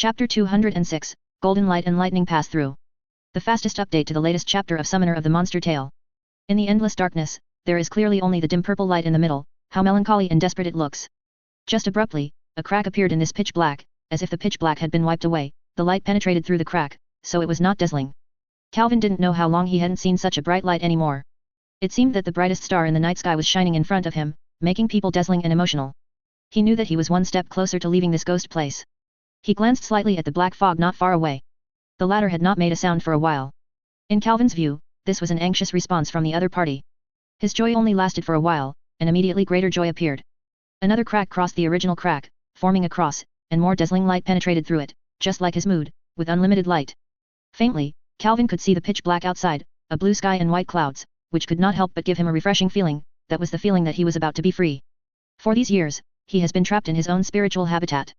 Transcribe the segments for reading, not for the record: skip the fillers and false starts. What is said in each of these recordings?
Chapter 206, Golden Light and Lightning Pass Through. The fastest update to the latest chapter of Summoner of the Monster Tale. In the endless darkness, there is clearly only the dim purple light in the middle. How melancholy and desperate it looks. Just abruptly, a crack appeared in this pitch black, as if the pitch black had been wiped away. The light penetrated through the crack, so it was not dazzling. Calvin didn't know how long he hadn't seen such a bright light anymore. It seemed that the brightest star in the night sky was shining in front of him, making people dazzling and emotional. He knew that he was one step closer to leaving this ghost place. He glanced slightly at the black fog not far away. The latter had not made a sound for a while. In Calvin's view, this was an anxious response from the other party. His joy only lasted for a while, and immediately greater joy appeared. Another crack crossed the original crack, forming a cross, and more dazzling light penetrated through it, just like his mood, with unlimited light. Faintly, Calvin could see the pitch black outside, a blue sky and white clouds, which could not help but give him a refreshing feeling. That was the feeling that he was about to be free. For these years, he has been trapped in his own spiritual habitat.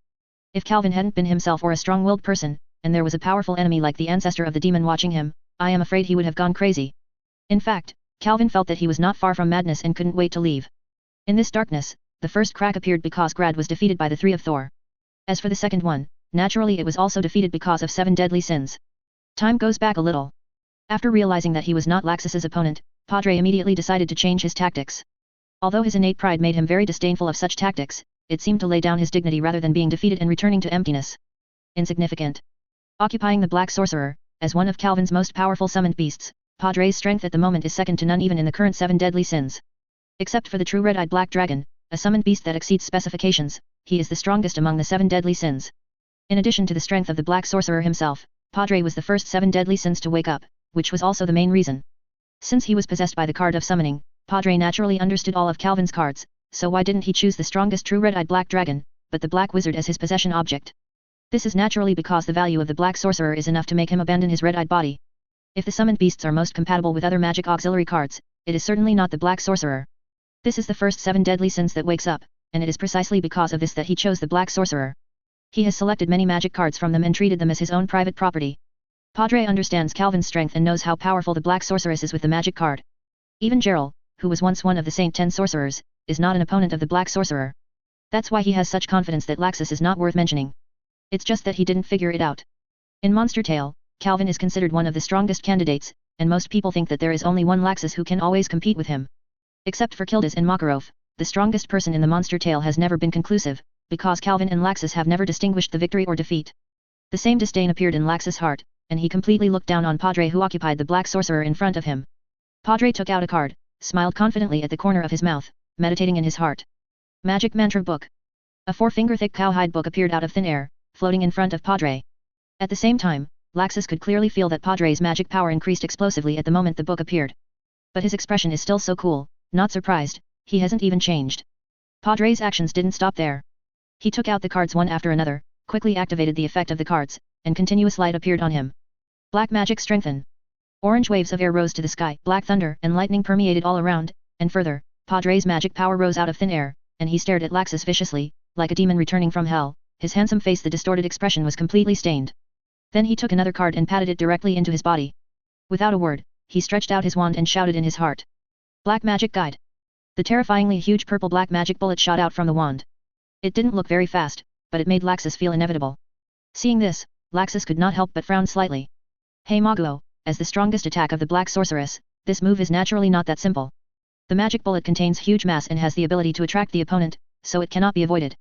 If Calvin hadn't been himself or a strong-willed person, and there was a powerful enemy like the ancestor of the demon watching him, I am afraid he would have gone crazy. In fact, Calvin felt that he was not far from madness and couldn't wait to leave. In this darkness, the first crack appeared because Grad was defeated by the Three of Thor. As for the second one, naturally it was also defeated because of 7 deadly sins. Time goes back a little. After realizing that he was not Laxus's opponent, Padre immediately decided to change his tactics. Although his innate pride made him very disdainful of such tactics, it seemed to lay down his dignity rather than being defeated and returning to emptiness. Insignificant. Occupying the Black Sorcerer, as one of Calvin's most powerful summoned beasts, Padre's strength at the moment is second to none even in the current 7 deadly sins. Except for the true red-eyed black dragon, a summoned beast that exceeds specifications, he is the strongest among the 7 deadly sins. In addition to the strength of the Black Sorcerer himself, Padre was the first 7 deadly sins to wake up, which was also the main reason. Since he was possessed by the card of summoning, Padre naturally understood all of Calvin's cards, so why didn't he choose the strongest true red-eyed black dragon, but the Black Wizard as his possession object? This is naturally because the value of the Black Sorcerer is enough to make him abandon his red-eyed body. If the summoned beasts are most compatible with other magic auxiliary cards, it is certainly not the Black Sorcerer. This is the first 7 deadly sins that wakes up, and it is precisely because of this that he chose the Black Sorcerer. He has selected many magic cards from them and treated them as his own private property. Padre understands Calvin's strength and knows how powerful the Black Sorceress is with the magic card. Even Gerald, who was once one of the Saint 10 sorcerers, is not an opponent of the Black Sorcerer. That's why he has such confidence that Laxus is not worth mentioning. It's just that he didn't figure it out. In Monster Tale, Calvin is considered one of the strongest candidates, and most people think that there is only one Laxus who can always compete with him. Except for Kildas and Makarov, the strongest person in the Monster Tale has never been conclusive, because Calvin and Laxus have never distinguished the victory or defeat. The same disdain appeared in Laxus' heart, and he completely looked down on Padre who occupied the Black Sorcerer in front of him. Padre took out a card, smiled confidently at the corner of his mouth, meditating in his heart. Magic Mantra Book. A 4-finger-thick cowhide book appeared out of thin air, floating in front of Padre. At the same time, Laxus could clearly feel that Padre's magic power increased explosively at the moment the book appeared. But his expression is still so cool, not surprised, he hasn't even changed. Padre's actions didn't stop there. He took out the cards one after another, quickly activated the effect of the cards, and continuous light appeared on him. Black magic strengthen. Orange waves of air rose to the sky, black thunder and lightning permeated all around, and further, Padre's magic power rose out of thin air, and he stared at Laxus viciously, like a demon returning from hell. His handsome face, the distorted expression was completely stained. Then he took another card and patted it directly into his body. Without a word, he stretched out his wand and shouted in his heart. Black Magic Guide. The terrifyingly huge purple black magic bullet shot out from the wand. It didn't look very fast, but it made Laxus feel inevitable. Seeing this, Laxus could not help but frown slightly. Hey Maguo, as the strongest attack of the Black Sorceress, this move is naturally not that simple. The magic bullet contains huge mass and has the ability to attract the opponent, so it cannot be avoided.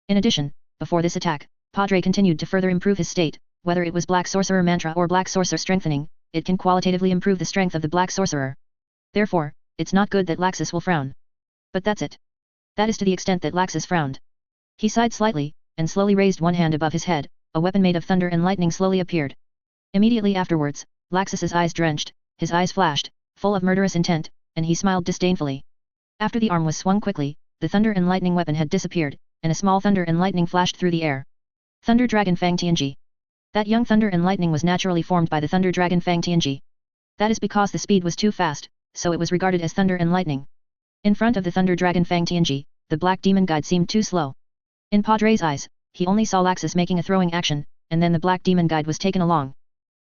In addition, before this attack, Padre continued to further improve his state. Whether it was Black Sorcerer Mantra or Black Sorcerer Strengthening, it can qualitatively improve the strength of the Black Sorcerer. Therefore, it's not good that Laxus will frown. But that's it. That is to the extent that Laxus frowned. He sighed slightly, and slowly raised one hand above his head. A weapon made of thunder and lightning slowly appeared. Immediately afterwards, Laxus's eyes drenched, his eyes flashed, full of murderous intent, and he smiled disdainfully. After the arm was swung quickly, the thunder and lightning weapon had disappeared, and a small thunder and lightning flashed through the air. Thunder Dragon Fang Tianji. That young thunder and lightning was naturally formed by the Thunder Dragon Fang Tianji. That is because the speed was too fast, so it was regarded as thunder and lightning. In front of the Thunder Dragon Fang Tianji, the Black Demon Guide seemed too slow. In Padre's eyes, he only saw Laxus making a throwing action, and then the Black Demon Guide was taken along.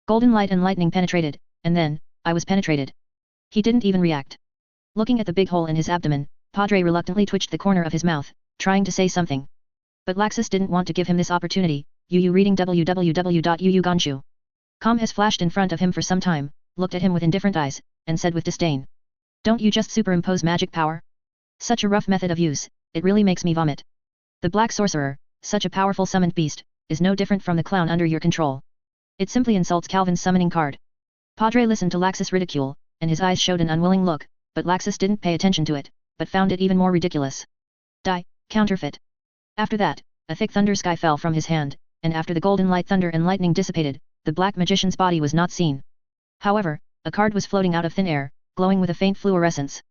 Golden light and lightning penetrated, and then, I was penetrated. He didn't even react. Looking at the big hole in his abdomen, Padre reluctantly twitched the corner of his mouth, trying to say something. But Laxus didn't want to give him this opportunity, Yu reading www.yu.com has flashed in front of him for some time, looked at him with indifferent eyes, and said with disdain. Don't you just superimpose magic power? Such a rough method of use, it really makes me vomit. The Black Sorcerer, such a powerful summoned beast, is no different from the clown under your control. It simply insults Calvin's summoning card. Padre listened to Laxus' ridicule, and his eyes showed an unwilling look, but Laxus didn't pay attention to it, but found it even more ridiculous. Die, counterfeit. After that, a thick thunder sky fell from his hand, and after the golden light thunder and lightning dissipated, the black magician's body was not seen. However, a card was floating out of thin air, glowing with a faint fluorescence.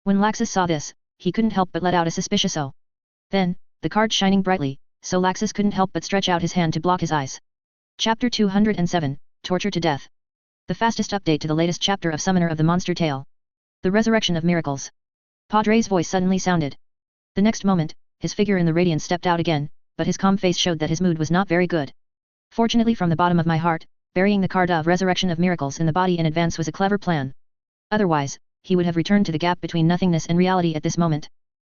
When Laxus saw this, he couldn't help but let out a suspicious "oh." Then, the card shining brightly, so Laxus couldn't help but stretch out his hand to block his eyes. Chapter 207, Torture to Death. The fastest update to the latest chapter of Summoner of the Monster Tale. The Resurrection of Miracles. Padre's voice suddenly sounded. The next moment, his figure in the radiance stepped out again, but his calm face showed that his mood was not very good. Fortunately, from the bottom of my heart, burying the card of Resurrection of Miracles in the body in advance was a clever plan. Otherwise, he would have returned to the gap between nothingness and reality at this moment.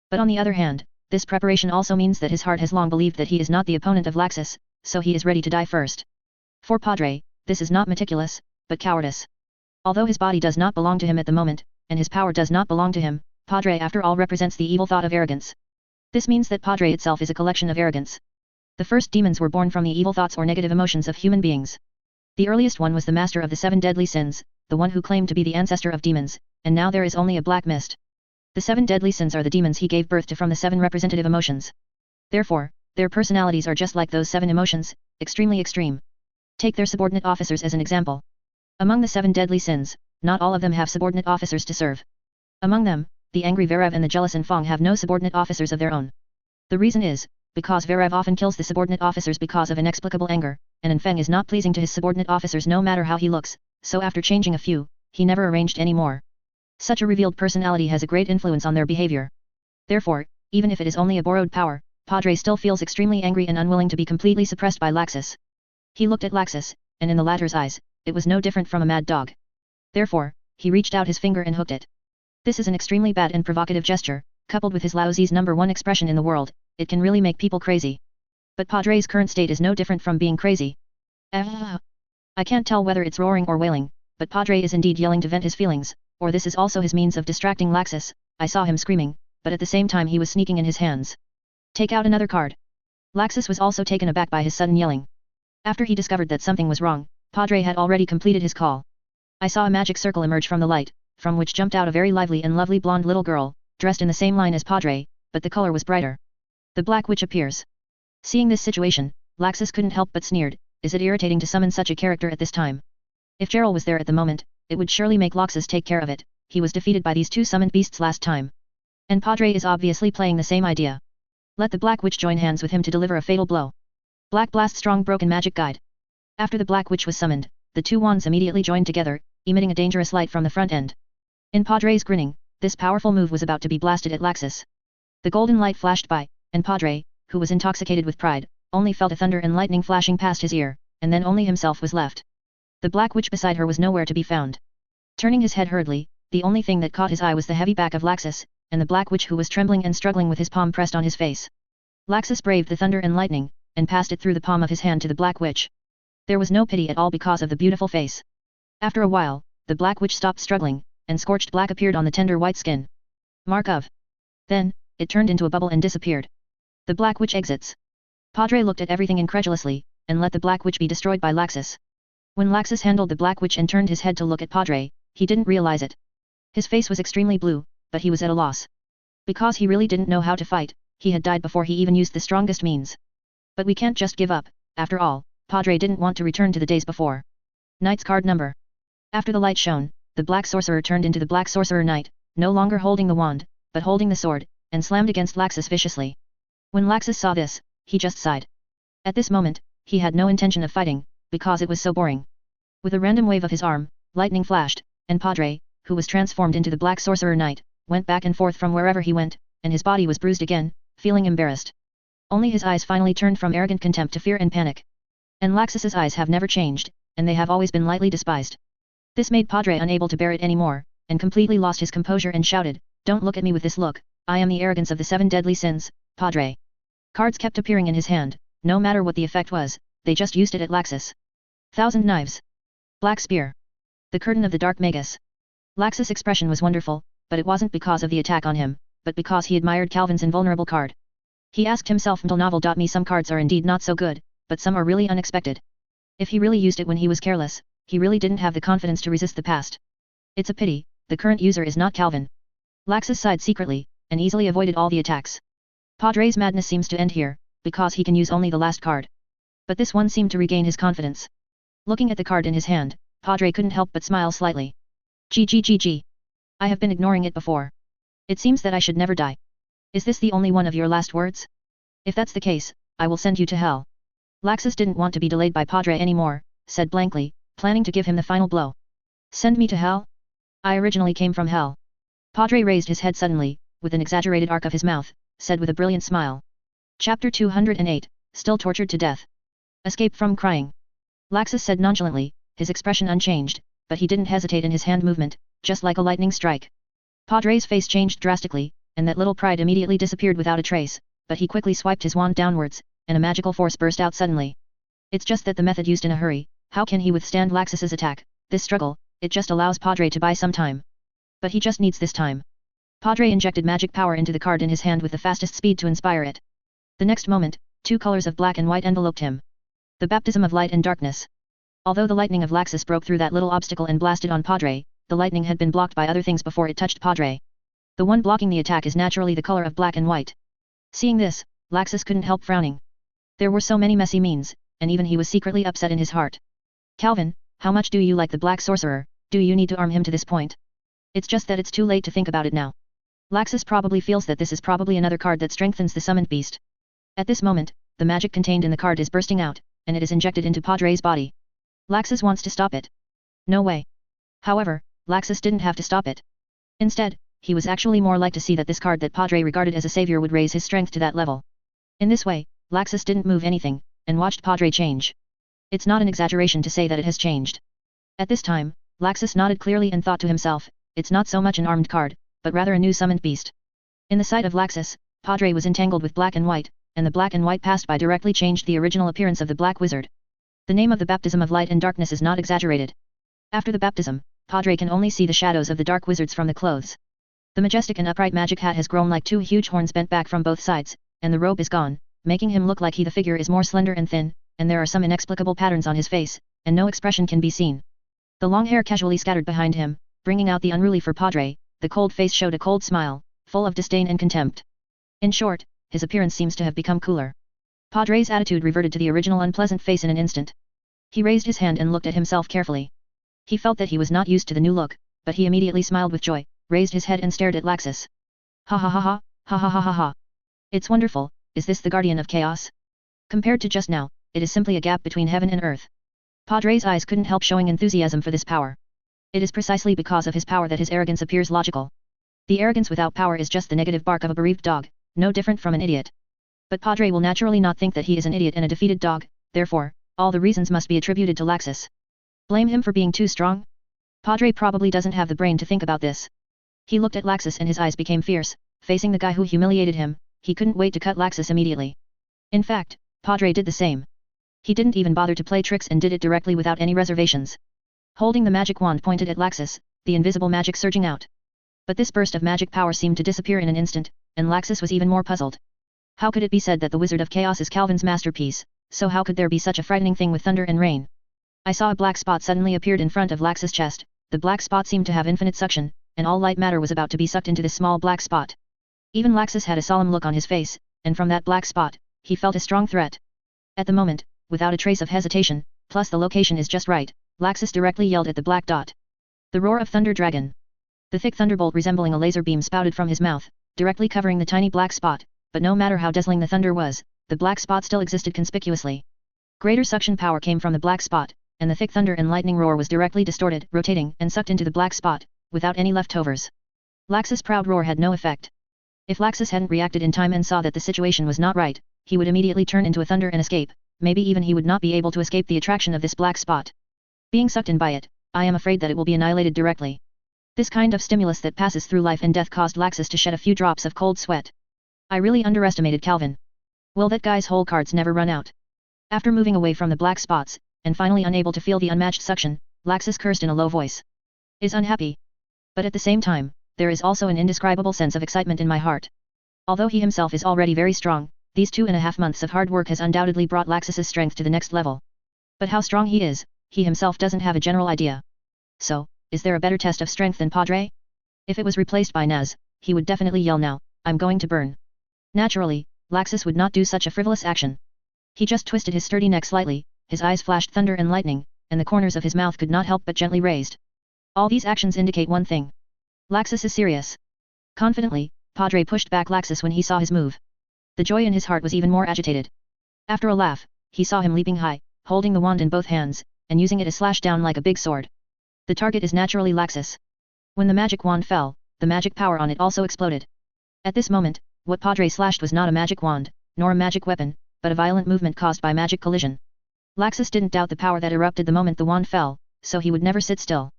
But on the other hand, this preparation also means that his heart has long believed that he is not the opponent of Laxus, so he is ready to die first. For Padre, this is not meticulous, but cowardice. Although his body does not belong to him at the moment, and his power does not belong to him, Padre after all represents the evil thought of arrogance. This means that Padre itself is a collection of arrogance. The first demons were born from the evil thoughts or negative emotions of human beings. The earliest one was the master of the 7 deadly sins, the one who claimed to be the ancestor of demons, and now there is only a black mist. The 7 deadly sins are the demons he gave birth to from the 7 representative emotions. Therefore, their personalities are just like those 7 emotions, extremely extreme. Take their subordinate officers as an example. Among the 7 deadly sins, not all of them have subordinate officers to serve. Among them, the angry Verev and the jealous Infang have no subordinate officers of their own. The reason is, because Verev often kills the subordinate officers because of inexplicable anger, and Infang is not pleasing to his subordinate officers no matter how he looks, so after changing a few, he never arranged any more. Such a revealed personality has a great influence on their behavior. Therefore, even if it is only a borrowed power, Padre still feels extremely angry and unwilling to be completely suppressed by Laxus. He looked at Laxus, and in the latter's eyes, it was no different from a mad dog. Therefore, he reached out his finger and hooked it. This is an extremely bad and provocative gesture, coupled with his Laozi's #1 expression in the world, it can really make people crazy. But Padre's current state is no different from being crazy. I can't tell whether it's roaring or wailing, but Padre is indeed yelling to vent his feelings, or this is also his means of distracting Laxus. I saw him screaming, but at the same time he was sneaking in his hands. Take out another card. Laxus was also taken aback by his sudden yelling. After he discovered that something was wrong, Padre had already completed his call. I saw a magic circle emerge from the light, from which jumped out a very lively and lovely blonde little girl, dressed in the same line as Padre, but the color was brighter. The Black Witch appears. Seeing this situation, Laxus couldn't help but sneered, is it irritating to summon such a character at this time? If Gerald was there at the moment, it would surely make Laxus take care of it, he was defeated by these 2 summoned beasts last time. And Padre is obviously playing the same idea. Let the Black Witch join hands with him to deliver a fatal blow. Black Blast Strong Broken Magic Guide. After the Black Witch was summoned, the 2 wands immediately joined together, emitting a dangerous light from the front end. In Padre's grinning, this powerful move was about to be blasted at Laxus. The golden light flashed by, and Padre, who was intoxicated with pride, only felt a thunder and lightning flashing past his ear, and then only himself was left. The Black Witch beside her was nowhere to be found. Turning his head hurriedly, the only thing that caught his eye was the heavy back of Laxus, and the Black Witch who was trembling and struggling with his palm pressed on his face. Laxus braved the thunder and lightning, and passed it through the palm of his hand to the Black Witch. There was no pity at all because of the beautiful face. After a while, the Black Witch stopped struggling, and scorched black appeared on the tender white skin. Mark of. Then, it turned into a bubble and disappeared. The Black Witch exits. Padre looked at everything incredulously, and let the Black Witch be destroyed by Laxus. When Laxus handled the Black Witch and turned his head to look at Padre, he didn't realize it. His face was extremely blue, but he was at a loss. Because he really didn't know how to fight, he had died before he even used the strongest means. But we can't just give up, after all, Padre didn't want to return to the days before. Knight's card number. After the light shone, the Black Sorcerer turned into the Black Sorcerer Knight, no longer holding the wand, but holding the sword, and slammed against Laxus viciously. When Laxus saw this, he just sighed. At this moment, he had no intention of fighting, because it was so boring. With a random wave of his arm, lightning flashed, and Padre, who was transformed into the Black Sorcerer Knight, went back and forth from wherever he went, and his body was bruised again, feeling embarrassed. Only his eyes finally turned from arrogant contempt to fear and panic. And Laxus's eyes have never changed, and they have always been lightly despised. This made Padre unable to bear it anymore, and completely lost his composure and shouted, "Don't look at me with this look, I am the arrogance of the 7 deadly sins, Padre." Cards kept appearing in his hand, no matter what the effect was, they just used it at Laxus. 1,000 knives. Black spear. The curtain of the dark magus. Laxus' expression was wonderful, but it wasn't because of the attack on him, but because he admired Calvin's invulnerable card. He asked himself, "Me some cards are indeed not so good, but some are really unexpected. If he really used it when he was careless, he really didn't have the confidence to resist the past. It's a pity, the current user is not Calvin." Laxus sighed secretly, and easily avoided all the attacks. Padre's madness seems to end here, because he can use only the last card. But this one seemed to regain his confidence. Looking at the card in his hand, Padre couldn't help but smile slightly. GGGG. I have been ignoring it before. It seems that I should never die. Is this the only one of your last words? If that's the case, I will send you to hell. Laxus didn't want to be delayed by Padre anymore, said blankly, planning to give him the final blow. Send me to hell? I originally came from hell. Padre raised his head suddenly, with an exaggerated arc of his mouth, said with a brilliant smile. Chapter 208, Still Tortured to Death. Escape from crying. Laxus said nonchalantly, his expression unchanged, but he didn't hesitate in his hand movement, just like a lightning strike. Padre's face changed drastically, and that little pride immediately disappeared without a trace, but he quickly swiped his wand downwards, and a magical force burst out suddenly. It's just that the method used in a hurry, how can he withstand Laxus's attack? This struggle, it just allows Padre to buy some time. But he just needs this time. Padre injected magic power into the card in his hand with the fastest speed to inspire it. The next moment, two colors of black and white enveloped him. The baptism of light and darkness. Although the lightning of Laxus broke through that little obstacle and blasted on Padre, the lightning had been blocked by other things before it touched Padre. The one blocking the attack is naturally the color of black and white. Seeing this, Laxus couldn't help frowning. There were so many messy means, and even he was secretly upset in his heart. Calvin, how much do you like the black sorcerer? Do you need to arm him to this point? It's just that it's too late to think about it now. Laxus probably feels that this is probably another card that strengthens the summoned beast. At this moment, the magic contained in the card is bursting out, and it is injected into Padre's body. Laxus wants to stop it. No way. However, Laxus didn't have to stop it. Instead, he was actually more like to see that this card that Padre regarded as a savior would raise his strength to that level. In this way, Laxus didn't move anything, and watched Padre change. It's not an exaggeration to say that it has changed. At this time, Laxus nodded clearly and thought to himself, it's not so much an armed card, but rather a new summoned beast. In the sight of Laxus, Padre was entangled with black and white, and the black and white passed by directly changed the original appearance of the black wizard. The name of the baptism of light and darkness is not exaggerated. After the baptism, Padre can only see the shadows of the dark wizards from the clothes. The majestic and upright magic hat has grown like two huge horns bent back from both sides, and the robe is gone, making him look like the figure is more slender and thin, and there are some inexplicable patterns on his face, and no expression can be seen. The long hair casually scattered behind him, bringing out the unruly for Padre, the cold face showed a cold smile, full of disdain and contempt. In short, his appearance seems to have become cooler. Padre's attitude reverted to the original unpleasant face in an instant. He raised his hand and looked at himself carefully. He felt that he was not used to the new look, but he immediately smiled with joy, raised his head and stared at Laxus. Ha ha ha ha, ha ha ha ha ha. It's wonderful, is this the guardian of chaos? Compared to just now, it is simply a gap between heaven and earth. Padre's eyes couldn't help showing enthusiasm for this power. It is precisely because of his power that his arrogance appears logical. The arrogance without power is just the negative bark of a bereaved dog, no different from an idiot. But Padre will naturally not think that he is an idiot and a defeated dog, therefore, all the reasons must be attributed to Laxus. Blame him for being too strong? Padre probably doesn't have the brain to think about this. He looked at Laxus and his eyes became fierce, facing the guy who humiliated him, he couldn't wait to cut Laxus immediately. In fact, Padre did the same. He didn't even bother to play tricks and did it directly without any reservations. Holding the magic wand pointed at Laxus, the invisible magic surging out. But this burst of magic power seemed to disappear in an instant, and Laxus was even more puzzled. How could it be said that the Wizard of Chaos is Calvin's masterpiece, so how could there be such a frightening thing with thunder and rain? I saw a black spot suddenly appeared in front of Laxus' chest, the black spot seemed to have infinite suction, and all light matter was about to be sucked into this small black spot. Even Laxus had a solemn look on his face, and from that black spot, he felt a strong threat. At the moment, without a trace of hesitation, plus the location is just right, Laxus directly yelled at the black dot. The roar of Thunder Dragon. The thick thunderbolt resembling a laser beam spouted from his mouth, directly covering the tiny black spot, but no matter how dazzling the thunder was, the black spot still existed conspicuously. Greater suction power came from the black spot, and the thick thunder and lightning roar was directly distorted, rotating, and sucked into the black spot, without any leftovers. Laxus' proud roar had no effect. If Laxus hadn't reacted in time and saw that the situation was not right, he would immediately turn into a thunder and escape, maybe even he would not be able to escape the attraction of this black spot. Being sucked in by it, I am afraid that it will be annihilated directly. This kind of stimulus that passes through life and death caused Laxus to shed a few drops of cold sweat. I really underestimated Calvin. Will that guy's whole cards never run out? After moving away from the black spots, and finally unable to feel the unmatched suction, Laxus cursed in a low voice. Is unhappy. But at the same time, there is also an indescribable sense of excitement in my heart. Although he himself is already very strong, these 2.5 months of hard work has undoubtedly brought Laxus's strength to the next level. But how strong he is, he himself doesn't have a general idea. So, is there a better test of strength than Padre? If it was replaced by Naz, he would definitely yell now, I'm going to burn. Naturally, Laxus would not do such a frivolous action. He just twisted his sturdy neck slightly, his eyes flashed thunder and lightning, and the corners of his mouth could not help but gently raised. All these actions indicate one thing. Laxus is serious. Confidently, Padre pushed back Laxus when he saw his move. The joy in his heart was even more agitated. After a laugh, he saw him leaping high, holding the wand in both hands, and using it to slash down like a big sword. The target is naturally Laxus. When the magic wand fell, the magic power on it also exploded. At this moment, what Padre slashed was not a magic wand, nor a magic weapon, but a violent movement caused by magic collision. Laxus didn't doubt the power that erupted the moment the wand fell, so he would never sit still.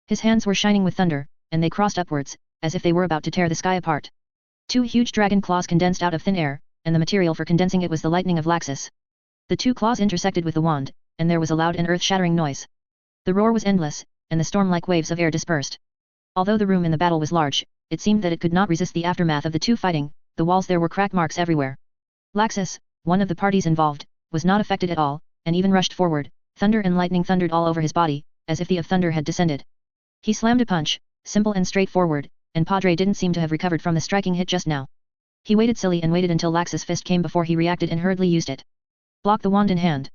His hands were shining with thunder, and they crossed upwards, as if they were about to tear the sky apart. 2 huge dragon claws condensed out of thin air, and the material for condensing it was the lightning of Laxus. The 2 claws intersected with the wand, and there was a loud and earth-shattering noise. The roar was endless, and the storm-like waves of air dispersed. Although the room in the battle was large, it seemed that it could not resist the aftermath of the 2 fighting. The walls there were crack marks everywhere. Laxus, one of the parties involved, was not affected at all, and even rushed forward. Thunder and lightning thundered all over his body, as if the of thunder had descended. He slammed a punch, simple and straightforward, and Padre didn't seem to have recovered from the striking hit just now. He waited silly and waited until Laxus' fist came before he reacted and hurriedly used it. Block the wand in hand.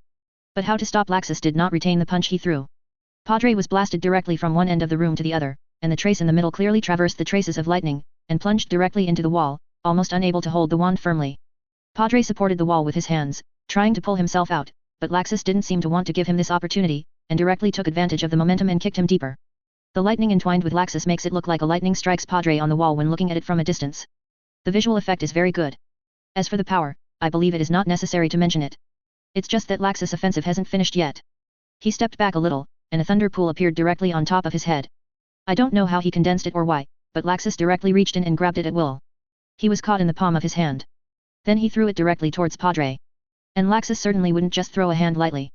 But how to stop Laxus did not retain the punch he threw. Padre was blasted directly from one end of the room to the other, and the trace in the middle clearly traversed the traces of lightning, and plunged directly into the wall, almost unable to hold the wand firmly. Padre supported the wall with his hands, trying to pull himself out, but Laxus didn't seem to want to give him this opportunity, and directly took advantage of the momentum and kicked him deeper. The lightning entwined with Laxus makes it look like a lightning strikes Padre on the wall when looking at it from a distance. The visual effect is very good. As for the power, I believe it is not necessary to mention it. It's just that Laxus' offensive hasn't finished yet. He stepped back a little, and a thunder pool appeared directly on top of his head. I don't know how he condensed it or why, but Laxus directly reached in and grabbed it at will. He was caught in the palm of his hand. Then he threw it directly towards Padre. And Laxus certainly wouldn't just throw a hand lightly.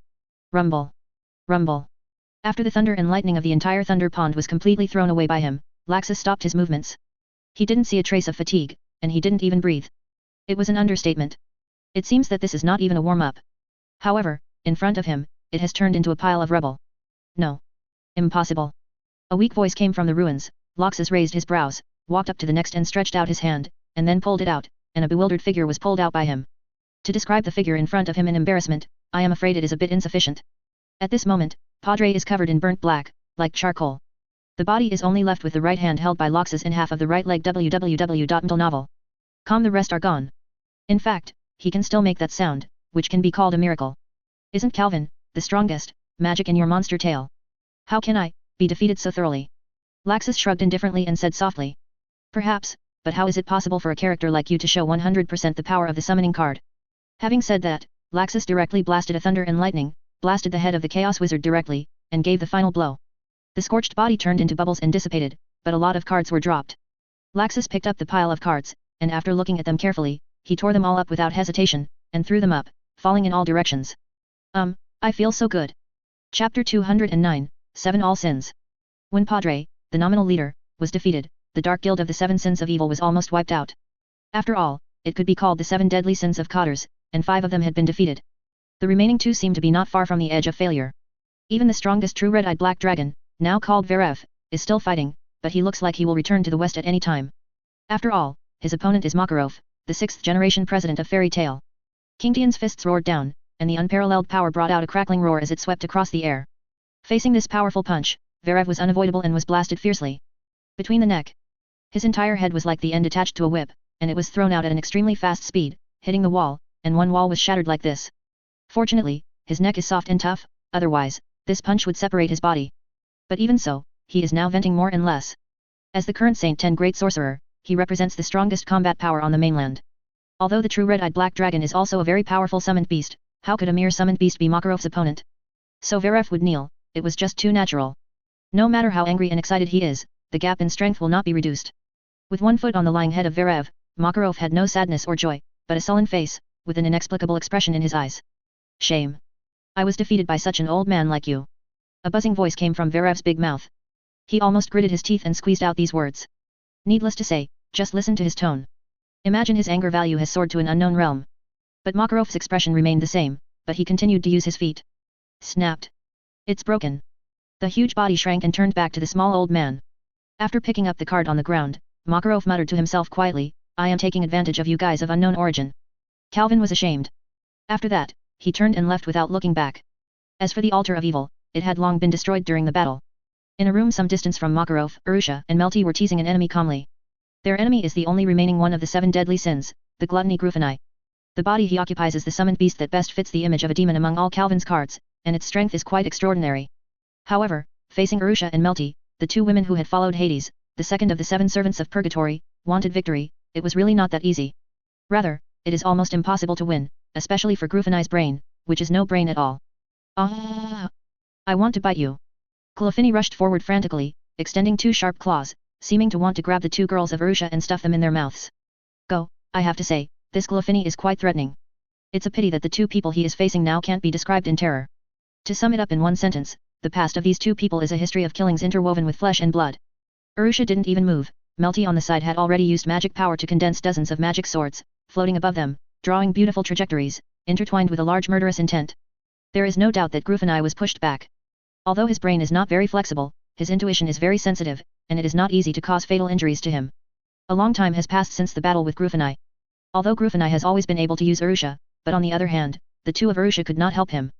Rumble. Rumble. After the thunder and lightning of the entire thunder pond was completely thrown away by him, Laxus stopped his movements. He didn't see a trace of fatigue, and he didn't even breathe. It was an understatement. It seems that this is not even a warm-up. However, in front of him, it has turned into a pile of rubble. No. Impossible. A weak voice came from the ruins. Laxus raised his brows, walked up to the next and stretched out his hand, and then pulled it out, and a bewildered figure was pulled out by him. To describe the figure in front of him in embarrassment, I am afraid it is a bit insufficient. At this moment, Padre is covered in burnt black, like charcoal. The body is only left with the right hand held by Laxus and half of the right leg. www.novel. The rest are gone. In fact, he can still make that sound, which can be called a miracle. Isn't Calvin, the strongest, magic in your monster tale? How can I, be defeated so thoroughly? Laxus shrugged indifferently and said softly. Perhaps, but how is it possible for a character like you to show 100% the power of the summoning card? Having said that, Laxus directly blasted a thunder and lightning, blasted the head of the Chaos Wizard directly, and gave the final blow. The scorched body turned into bubbles and dissipated, but a lot of cards were dropped. Laxus picked up the pile of cards, and after looking at them carefully, he tore them all up without hesitation, and threw them up, falling in all directions. I feel so good. Chapter 209, 7 All Sins. When Padre, the nominal leader, was defeated, the Dark Guild of the 7 Sins of Evil was almost wiped out. After all, it could be called the 7 Deadly Sins of Cotters, and 5 of them had been defeated. The remaining 2 seemed to be not far from the edge of failure. Even the strongest true red-eyed black dragon, now called Verev, is still fighting, but he looks like he will return to the west at any time. After all, his opponent is Macaro, the 6th generation president of Fairy Tale. King Tian's fists roared down, and the unparalleled power brought out a crackling roar as it swept across the air. Facing this powerful punch, Verev was unavoidable and was blasted fiercely. Between the neck. His entire head was like the end attached to a whip, and it was thrown out at an extremely fast speed, hitting the wall, and one wall was shattered like this. Fortunately, his neck is soft and tough, otherwise, this punch would separate his body. But even so, he is now venting more and less. As the current Saint 10 Great Sorcerer, he represents the strongest combat power on the mainland. Although the true red-eyed black dragon is also a very powerful summoned beast, how could a mere summoned beast be Makarov's opponent? So Verev would kneel, it was just too natural. No matter how angry and excited he is, the gap in strength will not be reduced. With one foot on the lying head of Verev, Makarov had no sadness or joy, but a sullen face, with an inexplicable expression in his eyes. Shame. I was defeated by such an old man like you. A buzzing voice came from Verev's big mouth. He almost gritted his teeth and squeezed out these words. Needless to say, just listen to his tone. Imagine his anger value has soared to an unknown realm. But Makarov's expression remained the same, but he continued to use his feet. Snapped. It's broken. The huge body shrank and turned back to the small old man. After picking up the card on the ground, Makarov muttered to himself quietly, I am taking advantage of you guys of unknown origin. Calvin was ashamed. After that, he turned and left without looking back. As for the Altar of Evil, it had long been destroyed during the battle. In a room some distance from Makarov, Arusha and Melty were teasing an enemy calmly. Their enemy is the only remaining one of the 7 deadly sins, the gluttony Grufani. The body he occupies is the summoned beast that best fits the image of a demon among all Calvin's cards, and its strength is quite extraordinary. However, facing Arusha and Melty, the 2 women who had followed Hades, the second of the 7 servants of purgatory, wanted victory, it was really not that easy. Rather, it is almost impossible to win, especially for Grufani's brain, which is no brain at all. Ah! I want to bite you. Glufini rushed forward frantically, extending 2 sharp claws, seeming to want to grab the 2 girls of Arusha and stuff them in their mouths. Go, I have to say, this Glufini is quite threatening. It's a pity that the 2 people he is facing now can't be described in terror. To sum it up in one sentence, the past of these 2 people is a history of killings interwoven with flesh and blood. Arusha didn't even move. Melty on the side had already used magic power to condense dozens of magic swords, floating above them, drawing beautiful trajectories, intertwined with a large murderous intent. There is no doubt that Grufani was pushed back. Although his brain is not very flexible, his intuition is very sensitive, and it is not easy to cause fatal injuries to him. A long time has passed since the battle with Grufani. Although Grufani has always been able to use Arusha, but on the other hand, the 2 of Arusha could not help him.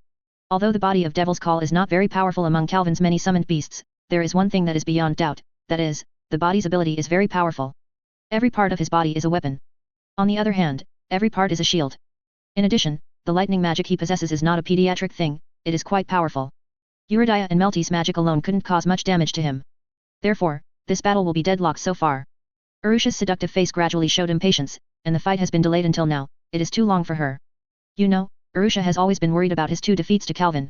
Although the body of Devil's Call is not very powerful among Calvin's many summoned beasts, there is one thing that is beyond doubt, that is, the body's ability is very powerful. Every part of his body is a weapon. On the other hand, every part is a shield. In addition, the lightning magic he possesses is not a pediatric thing, it is quite powerful. Eurydia and Melty's magic alone couldn't cause much damage to him. Therefore, this battle will be deadlocked so far. Arusha's seductive face gradually showed impatience, and the fight has been delayed until now, it is too long for her. You know, Arusha has always been worried about his 2 defeats to Calvin.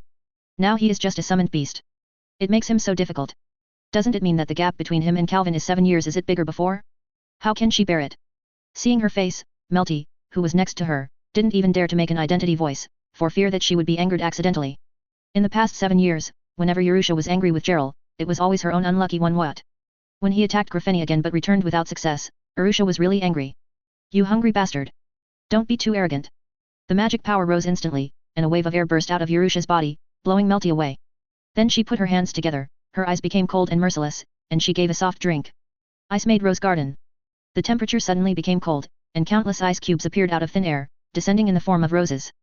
Now he is just a summoned beast. It makes him so difficult. Doesn't it mean that the gap between him and Calvin is 7 years? Is it bigger before? How can she bear it? Seeing her face, Melty, who was next to her, didn't even dare to make an identity voice, for fear that she would be angered accidentally. In the past 7 years, whenever Arusha was angry with Gerald, it was always her own unlucky one. What? When he attacked Grufini again but returned without success, Arusha was really angry. You hungry bastard! Don't be too arrogant. The magic power rose instantly, and a wave of air burst out of Arusha's body, blowing Melty away. Then she put her hands together, her eyes became cold and merciless, and she gave a soft drink. Ice made rose garden. The temperature suddenly became cold, and countless ice cubes appeared out of thin air, descending in the form of roses.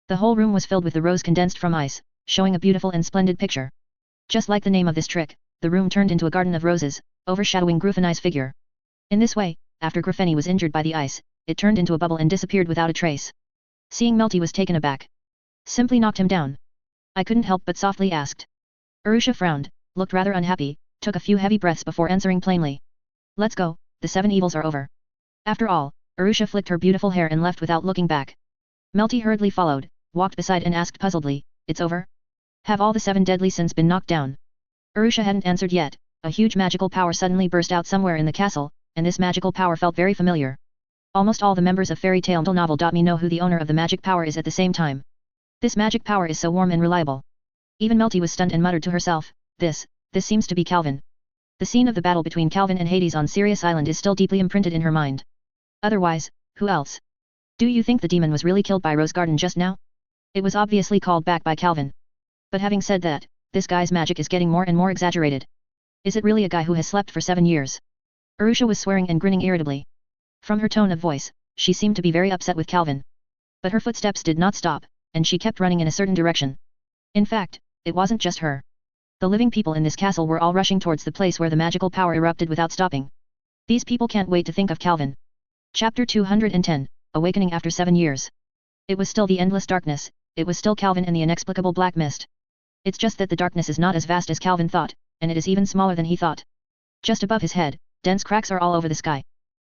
The whole room was filled with the rose condensed from ice, showing a beautiful and splendid picture. Just like the name of this trick, the room turned into a garden of roses, overshadowing Grufani's figure. In this way, after Grufani was injured by the ice, it turned into a bubble and disappeared without a trace. Seeing Melty was taken aback. Simply knocked him down. I couldn't help but softly asked. Arusha frowned, looked rather unhappy, took a few heavy breaths before answering plainly. Let's go, the 7 evils are over. After all, Arusha flicked her beautiful hair and left without looking back. Melty hurriedly followed, walked beside and asked puzzledly, it's over? Have all the 7 deadly sins been knocked down? Arusha hadn't answered yet, a huge magical power suddenly burst out somewhere in the castle, and this magical power felt very familiar. Almost all the members of Fairy Tale Novel.me know who the owner of the magic power is at the same time. This magic power is so warm and reliable. Even Melty was stunned and muttered to herself, this seems to be Calvin. The scene of the battle between Calvin and Hades on Sirius Island is still deeply imprinted in her mind. Otherwise, who else? Do you think the demon was really killed by Rose Garden just now? It was obviously called back by Calvin. But having said that, this guy's magic is getting more and more exaggerated. Is it really a guy who has slept for 7 years? Arusha was swearing and grinning irritably. From her tone of voice, she seemed to be very upset with Calvin. But her footsteps did not stop, and she kept running in a certain direction. In fact, it wasn't just her. The living people in this castle were all rushing towards the place where the magical power erupted without stopping. These people can't wait to think of Calvin. Chapter 210, Awakening after 7 years. It was still the endless darkness, it was still Calvin and the inexplicable black mist. It's just that the darkness is not as vast as Calvin thought, and it is even smaller than he thought. Just above his head, dense cracks are all over the sky.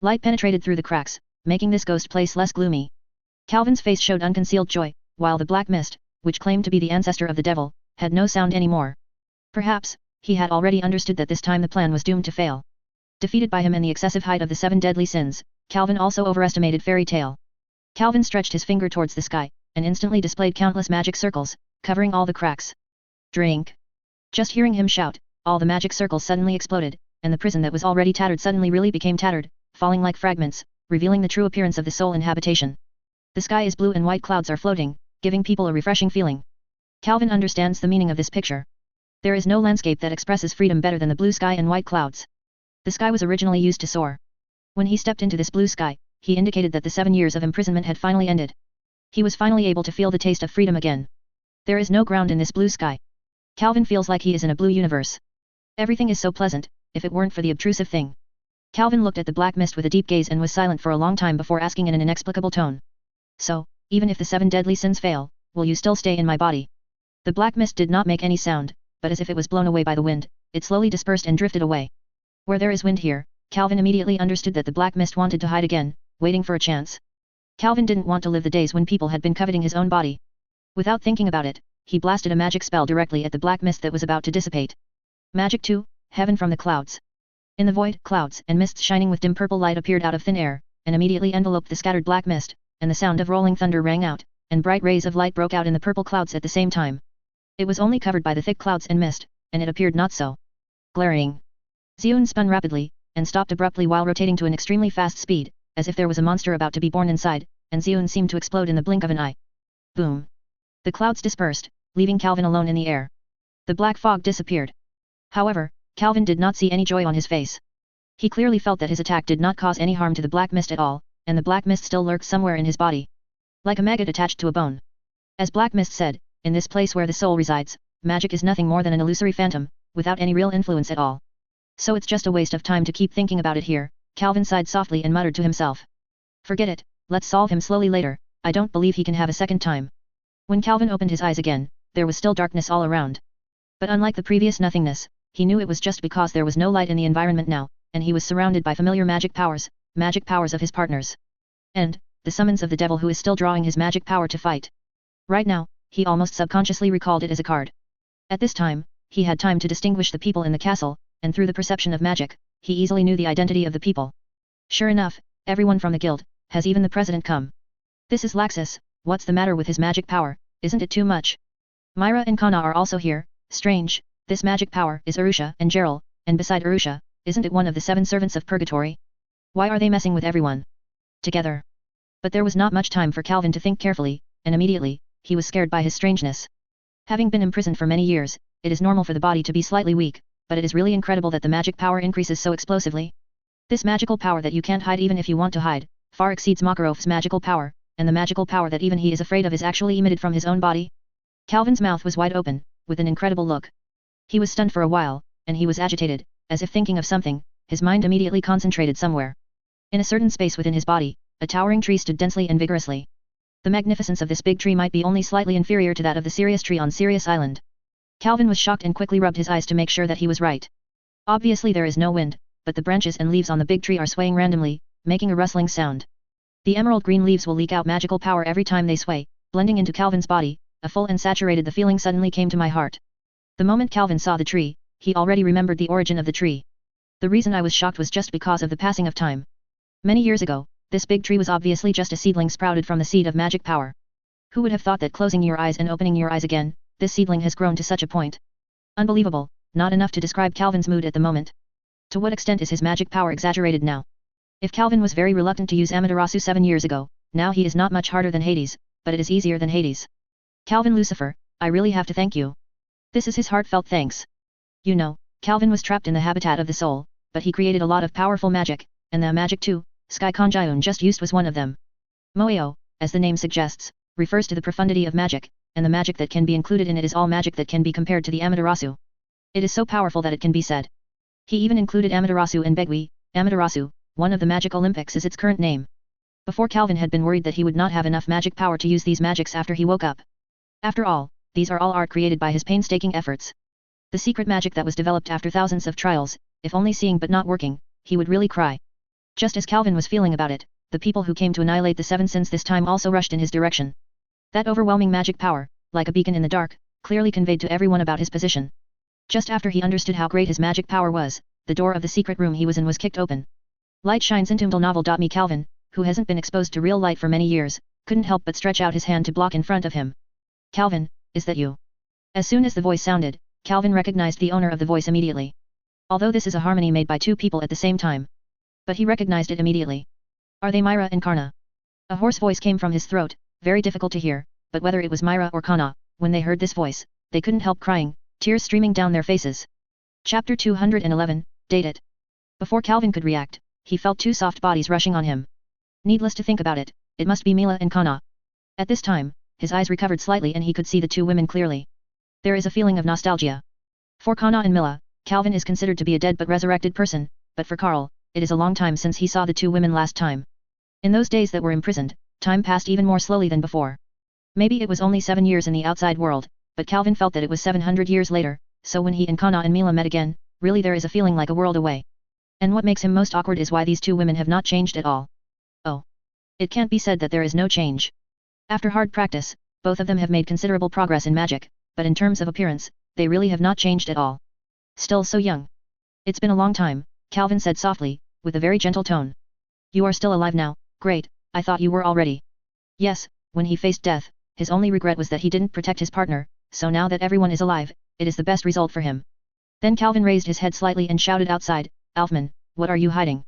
Light penetrated through the cracks, making this ghost place less gloomy. Calvin's face showed unconcealed joy, while the black mist, which claimed to be the ancestor of the devil, had no sound anymore. Perhaps, he had already understood that this time the plan was doomed to fail. Defeated by him and the excessive height of the 7 deadly sins, Calvin also overestimated Fairy Tale. Calvin stretched his finger towards the sky, and instantly displayed countless magic circles, covering all the cracks. Drink! Just hearing him shout, all the magic circles suddenly exploded, and the prison that was already tattered suddenly really became tattered, falling like fragments, revealing the true appearance of the soul in habitation. The sky is blue and white clouds are floating, giving people a refreshing feeling. Calvin understands the meaning of this picture. There is no landscape that expresses freedom better than the blue sky and white clouds. The sky was originally used to soar. When he stepped into this blue sky, he indicated that the 7 years of imprisonment had finally ended. He was finally able to feel the taste of freedom again. There is no ground in this blue sky. Calvin feels like he is in a blue universe. Everything is so pleasant, if it weren't for the obtrusive thing. Calvin looked at the black mist with a deep gaze and was silent for a long time before asking in an inexplicable tone. So, even if the 7 deadly sins fail, will you still stay in my body? The black mist did not make any sound, but as if it was blown away by the wind, it slowly dispersed and drifted away. Where there is wind here, Calvin immediately understood that the black mist wanted to hide again, waiting for a chance. Calvin didn't want to live the days when people had been coveting his own body. Without thinking about it, he blasted a magic spell directly at the black mist that was about to dissipate. Magic 2, Heaven from the clouds. In the void, clouds and mists shining with dim purple light appeared out of thin air, and immediately enveloped the scattered black mist, and the sound of rolling thunder rang out, and bright rays of light broke out in the purple clouds at the same time. It was only covered by the thick clouds and mist, and it appeared not so glaring. Xion spun rapidly, and stopped abruptly while rotating to an extremely fast speed, as if there was a monster about to be born inside, and Xion seemed to explode in the blink of an eye. Boom! The clouds dispersed, leaving Calvin alone in the air. The black fog disappeared. However, Calvin did not see any joy on his face. He clearly felt that his attack did not cause any harm to the black mist at all, and the black mist still lurked somewhere in his body. Like a maggot attached to a bone. As Black Mist said, in this place where the soul resides, magic is nothing more than an illusory phantom, without any real influence at all. So it's just a waste of time to keep thinking about it here, Calvin sighed softly and muttered to himself. Forget it, let's solve him slowly later, I don't believe he can have a second time. When Calvin opened his eyes again, there was still darkness all around. But unlike the previous nothingness, he knew it was just because there was no light in the environment now, and he was surrounded by familiar magic powers of his partners. And, the summons of the devil who is still drawing his magic power to fight. Right now, he almost subconsciously recalled it as a card. At this time, he had time to distinguish the people in the castle, and through the perception of magic, he easily knew the identity of the people. Sure enough, everyone from the guild, has even the president come. This is Laxus, what's the matter with his magic power, isn't it too much? Myra and Kana are also here, strange, this magic power is Arusha and Gerald, and beside Arusha, isn't it one of the 7 servants of purgatory? Why are they messing with everyone together? But there was not much time for Calvin to think carefully, and immediately, he was scared by his strangeness. Having been imprisoned for many years, it is normal for the body to be slightly weak, but it is really incredible that the magic power increases so explosively. This magical power that you can't hide even if you want to hide, far exceeds Makarov's magical power, and the magical power that even he is afraid of is actually emitted from his own body. Calvin's mouth was wide open, with an incredible look. He was stunned for a while, and he was agitated, as if thinking of something, his mind immediately concentrated somewhere. In a certain space within his body, a towering tree stood densely and vigorously. The magnificence of this big tree might be only slightly inferior to that of the Sirius tree on Sirius Island. Calvin was shocked and quickly rubbed his eyes to make sure that he was right. Obviously there is no wind, but the branches and leaves on the big tree are swaying randomly, making a rustling sound. The emerald green leaves will leak out magical power every time they sway, blending into Calvin's body, a full and saturated the feeling suddenly came to my heart. The moment Calvin saw the tree, he already remembered the origin of the tree. The reason I was shocked was just because of the passing of time. Many years ago, this big tree was obviously just a seedling sprouted from the seed of magic power. Who would have thought that closing your eyes and opening your eyes again, this seedling has grown to such a point? Unbelievable, not enough to describe Calvin's mood at the moment. To what extent is his magic power exaggerated now? If Calvin was very reluctant to use Amaterasu 7 years ago, now he is not much harder than Hades, but it is easier than Hades. Calvin Lucifer, I really have to thank you. This is his heartfelt thanks. You know, Calvin was trapped in the habitat of the soul, but he created a lot of powerful magic, and the magic too, Sky Konjayun just used was one of them. Moeo, as the name suggests, refers to the profundity of magic, and the magic that can be included in it is all magic that can be compared to the Amaterasu. It is so powerful that it can be said. He even included Amaterasu and Begui. Amaterasu, one of the magic Olympics is its current name. Before Calvin had been worried that he would not have enough magic power to use these magics after he woke up. After all, these are all art created by his painstaking efforts. The secret magic that was developed after thousands of trials, if only seeing but not working, he would really cry. Just as Calvin was feeling about it, the people who came to annihilate the 7 sins this time also rushed in his direction. That overwhelming magic power, like a beacon in the dark, clearly conveyed to everyone about his position. Just after he understood how great his magic power was, the door of the secret room he was in was kicked open. Light shines into novel. Me Calvin, who hasn't been exposed to real light for many years, couldn't help but stretch out his hand to block in front of him. Calvin, is that you? As soon as the voice sounded, Calvin recognized the owner of the voice immediately. Although this is a harmony made by two people at the same time. But he recognized it immediately. Are they Myra and Karna? A hoarse voice came from his throat, very difficult to hear, but whether it was Myra or Karna, when they heard this voice, they couldn't help crying, tears streaming down their faces. Chapter 211, Date It. Before Calvin could react, he felt two soft bodies rushing on him. Needless to think about it, it must be Mila and Karna. At this time, his eyes recovered slightly and he could see the two women clearly. There is a feeling of nostalgia. For Karna and Mila, Calvin is considered to be a dead but resurrected person, but for Karl, it is a long time since he saw the two women last time. In those days that were imprisoned, time passed even more slowly than before. Maybe it was only 7 years in the outside world, but Calvin felt that it was 700 years later, so when he and Karna and Mila met again, really there is a feeling like a world away. And what makes him most awkward is why these two women have not changed at all. Oh. It can't be said that there is no change. After hard practice, both of them have made considerable progress in magic, but in terms of appearance, they really have not changed at all. Still so young. It's been a long time, Calvin said softly, with a very gentle tone. You are still alive now, great, I thought you were already. Yes, when he faced death, his only regret was that he didn't protect his partner, so now that everyone is alive, it is the best result for him. Then Calvin raised his head slightly and shouted outside, Elfman, what are you hiding?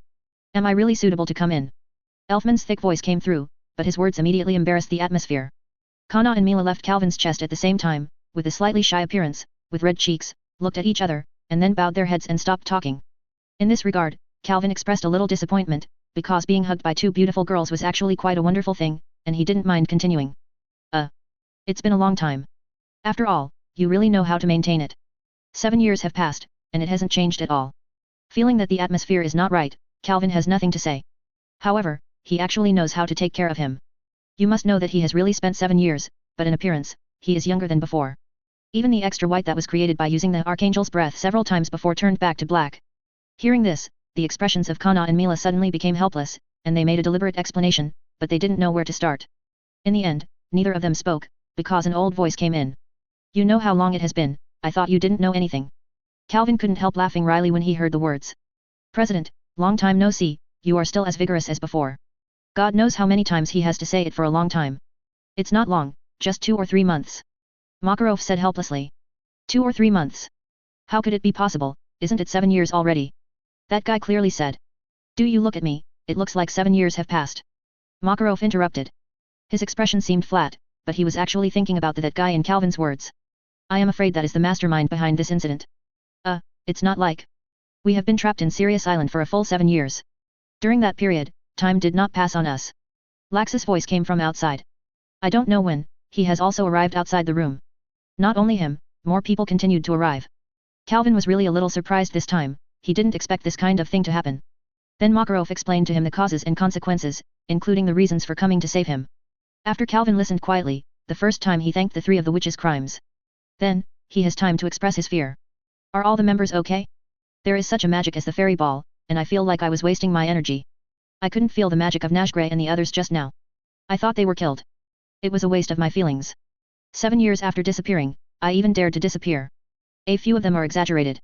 Am I really suitable to come in? Elfman's thick voice came through, but his words immediately embarrassed the atmosphere. Karna and Mila left Calvin's chest at the same time, with a slightly shy appearance, with red cheeks, looked at each other, and then bowed their heads and stopped talking. In this regard, Calvin expressed a little disappointment, because being hugged by two beautiful girls was actually quite a wonderful thing, and he didn't mind continuing. It's been a long time. After all, you really know how to maintain it. 7 years have passed, and it hasn't changed at all. Feeling that the atmosphere is not right, Calvin has nothing to say. However, he actually knows how to take care of him. You must know that he has really spent 7 years, but in appearance, he is younger than before. Even the extra white that was created by using the Archangel's breath several times before turned back to black. Hearing this, the expressions of Karna and Mila suddenly became helpless, and they made a deliberate explanation, but they didn't know where to start. In the end, neither of them spoke, because an old voice came in. You know how long it has been, I thought you didn't know anything. Calvin couldn't help laughing wryly when he heard the words. President, long time no see, you are still as vigorous as before. God knows how many times he has to say it for a long time. It's not long, just 2 or 3 months. Macaro said helplessly. 2 or 3 months. How could it be possible, isn't it 7 years already? That guy clearly said. Do you look at me, it looks like 7 years have passed. Macaro interrupted. His expression seemed flat, but he was actually thinking about that guy in Calvin's words. I am afraid that is the mastermind behind this incident. It's not like. We have been trapped in Sirius Island for a full 7 years. During that period, time did not pass on us. Lax's voice came from outside. I don't know when, he has also arrived outside the room. Not only him, more people continued to arrive. Calvin was really a little surprised this time, he didn't expect this kind of thing to happen. Then Macaro explained to him the causes and consequences, including the reasons for coming to save him. After Calvin listened quietly, the first time he thanked the 3 of the witches' crimes. Then, he has time to express his fear. Are all the members okay? There is such a magic as the fairy ball, and I feel like I was wasting my energy. I couldn't feel the magic of Najgray and the others just now. I thought they were killed. It was a waste of my feelings. 7 years after disappearing, I even dared to disappear. A few of them are exaggerated.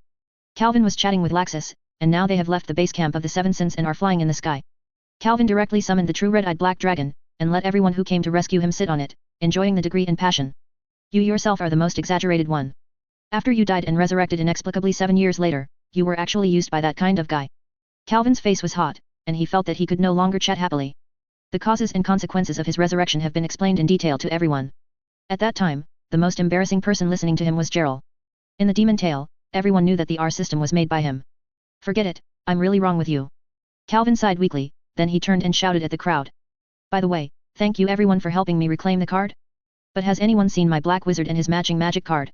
Calvin was chatting with Laxus, and now they have left the base camp of the Seven Sins and are flying in the sky. Calvin directly summoned the true red-eyed black dragon, and let everyone who came to rescue him sit on it, enjoying the degree and passion. You yourself are the most exaggerated one. After you died and resurrected inexplicably 7 years later, you were actually used by that kind of guy. Calvin's face was hot, and he felt that he could no longer chat happily. The causes and consequences of his resurrection have been explained in detail to everyone. At that time, the most embarrassing person listening to him was Gerald. In the Demon Tale, everyone knew that the R system was made by him. Forget it, I'm really wrong with you. Calvin sighed weakly, then he turned and shouted at the crowd. By the way, thank you everyone for helping me reclaim the card. But has anyone seen my black wizard and his matching magic card?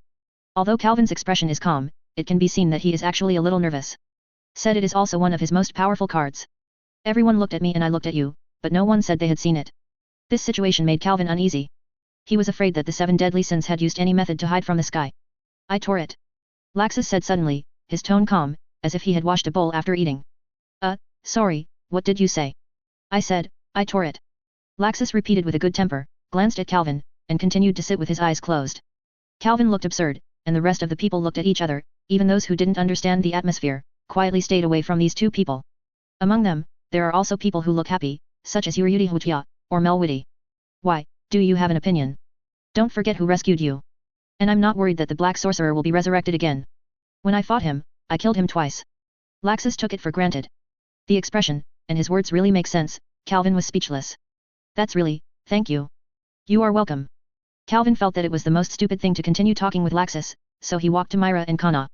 Although Calvin's expression is calm, it can be seen that he is actually a little nervous. Said it is also one of his most powerful cards. Everyone looked at me and I looked at you, but no one said they had seen it. This situation made Calvin uneasy. He was afraid that the 7 deadly sins had used any method to hide from the sky. I tore it. Laxus said suddenly, his tone calm, as if he had washed a bowl after eating. Sorry, what did you say? I said, I tore it. Laxus repeated with a good temper, glanced at Calvin, and continued to sit with his eyes closed. Calvin looked absurd, and the rest of the people looked at each other, even those who didn't understand the atmosphere, quietly stayed away from these 2 people. Among them, there are also people who look happy, such as Yuriyuti Hutya, or Melwitty. Why, do you have an opinion? Don't forget who rescued you. And I'm not worried that the Black Sorcerer will be resurrected again. When I fought him, I killed him twice. Laxus took it for granted. The expression, and his words really make sense. Calvin was speechless. That's really, thank you. You are welcome. Calvin felt that it was the most stupid thing to continue talking with Laxus, so he walked to Myra and Kana.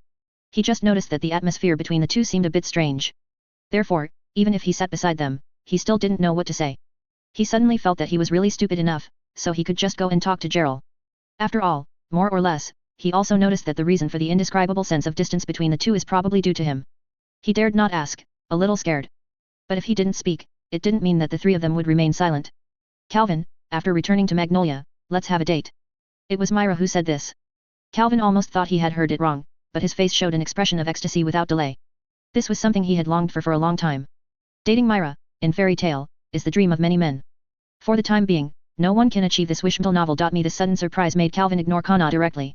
He just noticed that the atmosphere between the two seemed a bit strange. Therefore, even if he sat beside them, he still didn't know what to say. He suddenly felt that he was really stupid enough, so he could just go and talk to Gerald. After all, more or less, he also noticed that the reason for the indescribable sense of distance between the two is probably due to him. He dared not ask, a little scared. But if he didn't speak, it didn't mean that the three of them would remain silent. Calvin, after returning to Magnolia, let's have a date. It was Myra who said this. Calvin almost thought he had heard it wrong, but his face showed an expression of ecstasy without delay. This was something he had longed for a long time. Dating Myra, in fairy tale, is the dream of many men. For the time being, no one can achieve this wish until novel. This sudden surprise made Calvin ignore Kana directly.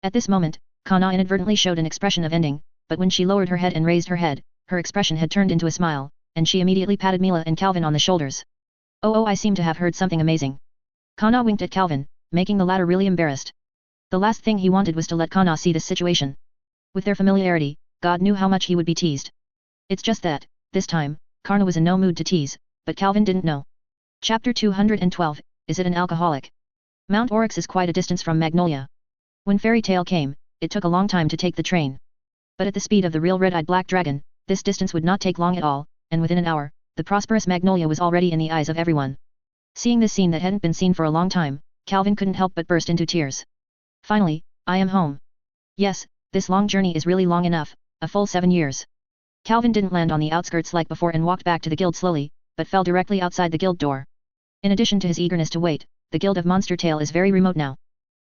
At this moment, Kana inadvertently showed an expression of ending, but when she lowered her head and raised her head, her expression had turned into a smile, and she immediately patted Mila and Calvin on the shoulders. Oh, I seem to have heard something amazing. Kana winked at Calvin, making the latter really embarrassed. The last thing he wanted was to let Kana see this situation. With their familiarity, God knew how much he would be teased. It's just that, this time, Kana was in no mood to tease, but Calvin didn't know. Chapter 212, Is it an alcoholic? Mount Oryx is quite a distance from Magnolia. When Fairy Tale came, it took a long time to take the train. But at the speed of the real red-eyed black dragon, this distance would not take long at all, and within an hour, the prosperous Magnolia was already in the eyes of everyone. Seeing this scene that hadn't been seen for a long time, Calvin couldn't help but burst into tears. Finally, I am home. Yes, this long journey is really long enough, a full 7 years. Calvin didn't land on the outskirts like before and walked back to the guild slowly, but fell directly outside the guild door. In addition to his eagerness to wait, the guild of Monster Tail is very remote now.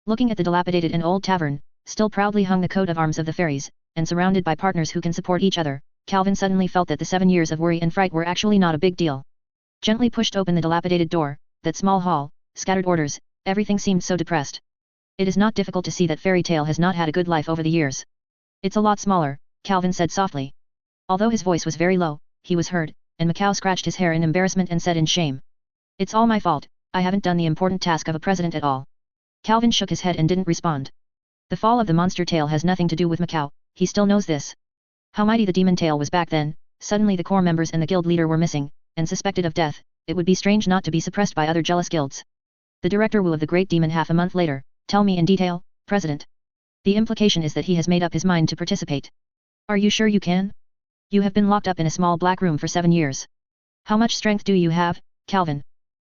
Looking at the dilapidated and old tavern, still proudly hung the coat of arms of the fairies, and surrounded by partners who can support each other, Calvin suddenly felt that the 7 years of worry and fright were actually not a big deal. Gently pushed open the dilapidated door, that small hall, scattered orders, everything seemed so depressed. It is not difficult to see that Fairy Tale has not had a good life over the years. It's a lot smaller, Calvin said softly. Although his voice was very low, he was heard, and Macao scratched his hair in embarrassment and said in shame. It's all my fault, I haven't done the important task of a president at all. Calvin shook his head and didn't respond. The fall of the Monster Tail has nothing to do with Macao, he still knows this. How mighty the Demon Tail was back then, suddenly the core members and the guild leader were missing, and suspected of death, it would be strange not to be suppressed by other jealous guilds. The director Wu of the Great Demon half a month later, tell me in detail, President. The implication is that he has made up his mind to participate. Are you sure you can? You have been locked up in a small black room for 7 years. How much strength do you have, Calvin?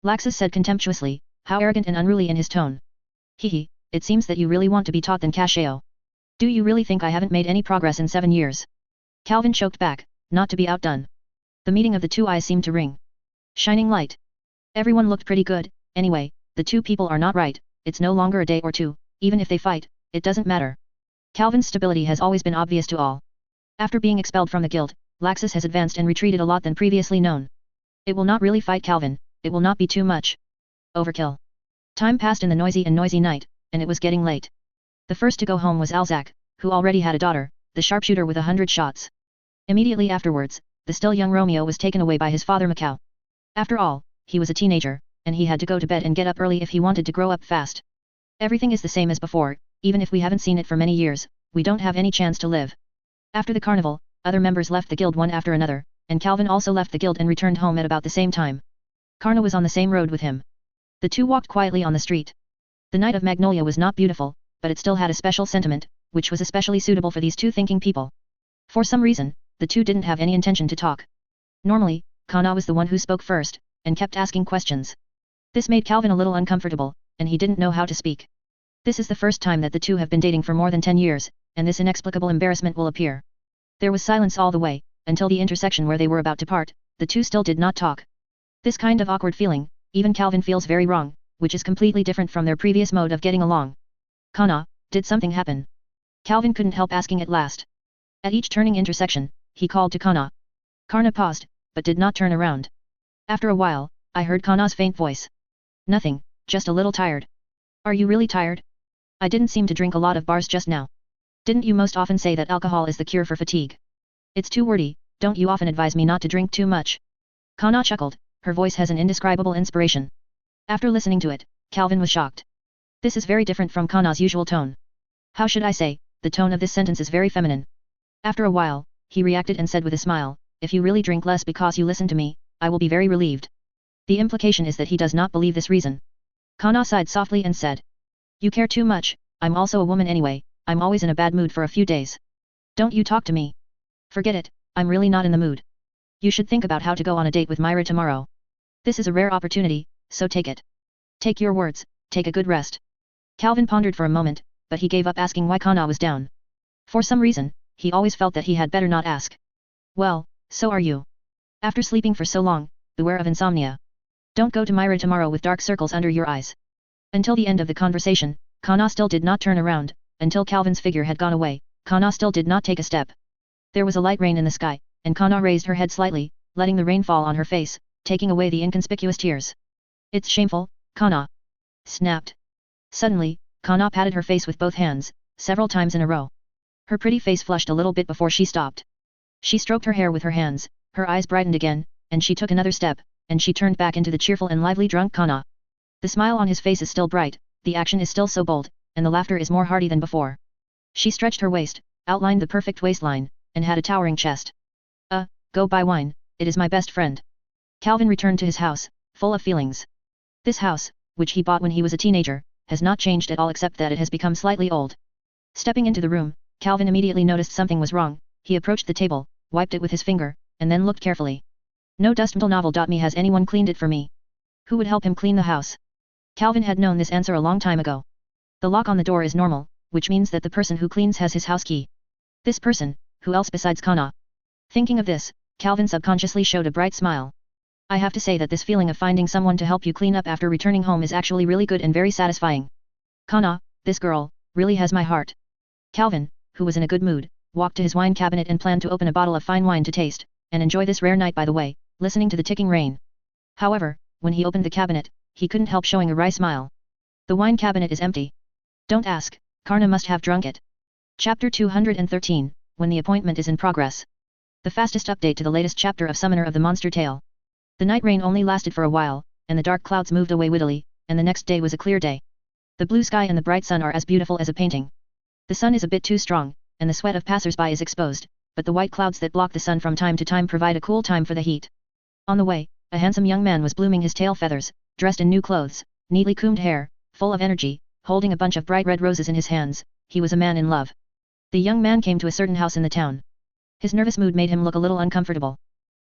Laxus said contemptuously, how arrogant and unruly in his tone. Hehe, it seems that you really want to be taught than Casheo. Do you really think I haven't made any progress in 7 years? Calvin choked back, not to be outdone. The meeting of the two eyes seemed to ring. Shining light. Everyone looked pretty good, anyway, the two people are not right, it's no longer a day or two, even if they fight, it doesn't matter. Calvin's stability has always been obvious to all. After being expelled from the guild, Laxus has advanced and retreated a lot than previously known. It will not really fight Calvin, it will not be too much. Overkill. Time passed in the noisy night, and it was getting late. The first to go home was Alzak, who already had a daughter, the sharpshooter with 100 shots. Immediately afterwards, the still young Romeo was taken away by his father Macao. After all, he was a teenager, and he had to go to bed and get up early if he wanted to grow up fast. Everything is the same as before, even if we haven't seen it for many years, we don't have any chance to live. After the carnival, other members left the guild one after another, and Calvin also left the guild and returned home at about the same time. Karna was on the same road with him. The two walked quietly on the street. The night of Magnolia was not beautiful, but it still had a special sentiment, which was especially suitable for these two thinking people. For some reason, the two didn't have any intention to talk. Normally, Kana was the one who spoke first, and kept asking questions. This made Calvin a little uncomfortable, and he didn't know how to speak. This is the first time that the two have been dating for more than 10 years, and this inexplicable embarrassment will appear. There was silence all the way, until the intersection where they were about to part, the two still did not talk. This kind of awkward feeling, even Calvin feels very wrong, which is completely different from their previous mode of getting along. Kana, did something happen? Calvin couldn't help asking at last. At each turning intersection, he called to Kana. Karna paused, but did not turn around. After a while, I heard Kana's faint voice. Nothing, just a little tired. Are you really tired? I didn't seem to drink a lot of bars just now. Didn't you most often say that alcohol is the cure for fatigue? It's too wordy, don't you often advise me not to drink too much? Kana chuckled, her voice has an indescribable inspiration. After listening to it, Calvin was shocked. This is very different from Kana's usual tone. How should I say, the tone of this sentence is very feminine. After a while, he reacted and said with a smile, if you really drink less because you listen to me, I will be very relieved. The implication is that he does not believe this reason. Kana sighed softly and said. You care too much, I'm also a woman anyway, I'm always in a bad mood for a few days. Don't you talk to me. Forget it, I'm really not in the mood. You should think about how to go on a date with Myra tomorrow. This is a rare opportunity, so take it. Take your words, take a good rest. Calvin pondered for a moment, but he gave up asking why Kana was down. For some reason, he always felt that he had better not ask. Well, so are you. After sleeping for so long, beware of insomnia. Don't go to Myra tomorrow with dark circles under your eyes. Until the end of the conversation, Kana still did not turn around. Until Calvin's figure had gone away, Kana still did not take a step. There was a light rain in the sky, and Kana raised her head slightly, letting the rain fall on her face, taking away the inconspicuous tears. It's shameful, Kana. Snapped. Suddenly, Kana patted her face with both hands, several times in a row. Her pretty face flushed a little bit before she stopped. She stroked her hair with her hands, her eyes brightened again, and she took another step, and she turned back into the cheerful and lively drunk Kana. The smile on his face is still bright, the action is still so bold, and the laughter is more hearty than before. She stretched her waist, outlined the perfect waistline, and had a towering chest. Go buy wine, it is my best friend. Calvin returned to his house, full of feelings. This house, which he bought when he was a teenager, has not changed at all except that it has become slightly old. Stepping into the room, Calvin immediately noticed something was wrong. He approached the table, wiped it with his finger, and then looked carefully. No dust until novel.me. Has anyone cleaned it for me? Who would help him clean the house? Calvin had known this answer a long time ago. The lock on the door is normal, which means that the person who cleans has his house key. This person, who else besides Kana? Thinking of this, Calvin subconsciously showed a bright smile. I have to say that this feeling of finding someone to help you clean up after returning home is actually really good and very satisfying. Kana, this girl, really has my heart. Calvin, who was in a good mood, walked to his wine cabinet and planned to open a bottle of fine wine to taste, and enjoy this rare night by the way, listening to the ticking rain. However, when he opened the cabinet, he couldn't help showing a wry smile. The wine cabinet is empty. Don't ask, Karna must have drunk it. Chapter 213, when the appointment is in progress. The fastest update to the latest chapter of Summoner of the Monster Tale. The night rain only lasted for a while, and the dark clouds moved away wittily, and the next day was a clear day. The blue sky and the bright sun are as beautiful as a painting. The sun is a bit too strong, and the sweat of passers-by is exposed, but the white clouds that block the sun from time to time provide a cool time for the heat. On the way, a handsome young man was blooming his tail feathers, dressed in new clothes, neatly combed hair, full of energy, holding a bunch of bright red roses in his hands. He was a man in love. The young man came to a certain house in the town. His nervous mood made him look a little uncomfortable.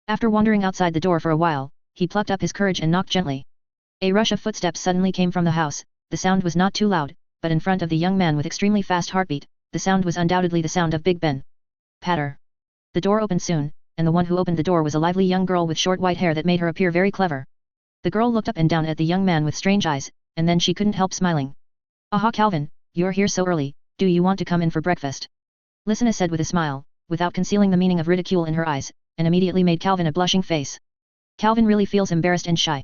After wandering outside the door for a while, he plucked up his courage and knocked gently. A rush of footsteps suddenly came from the house. The sound was not too loud, but in front of the young man with extremely fast heartbeat, the sound was undoubtedly the sound of Big Ben. Patter. The door opened soon, and the one who opened the door was a lively young girl with short white hair that made her appear very clever. The girl looked up and down at the young man with strange eyes, and then she couldn't help smiling. Aha Calvin, you're here so early, do you want to come in for breakfast? Lysina said with a smile, without concealing the meaning of ridicule in her eyes, and immediately made Calvin a blushing face. Calvin really feels embarrassed and shy.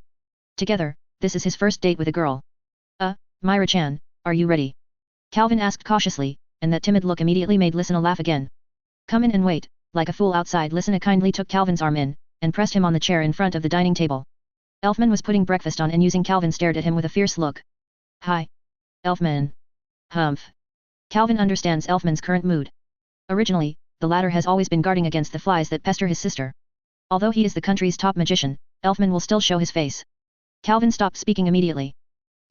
Together, this is his first date with a girl. Myra-chan, are you ready? Calvin asked cautiously, and that timid look immediately made Lysina laugh again. Come in and wait. Like a fool outside. Lysina kindly took Calvin's arm in, and pressed him on the chair in front of the dining table. Elfman was putting breakfast on and using Calvin stared at him with a fierce look. Hi. Elfman. Humph. Calvin understands Elfman's current mood. Originally, the latter has always been guarding against the flies that pester his sister. Although he is the country's top magician, Elfman will still show his face. Calvin stopped speaking immediately.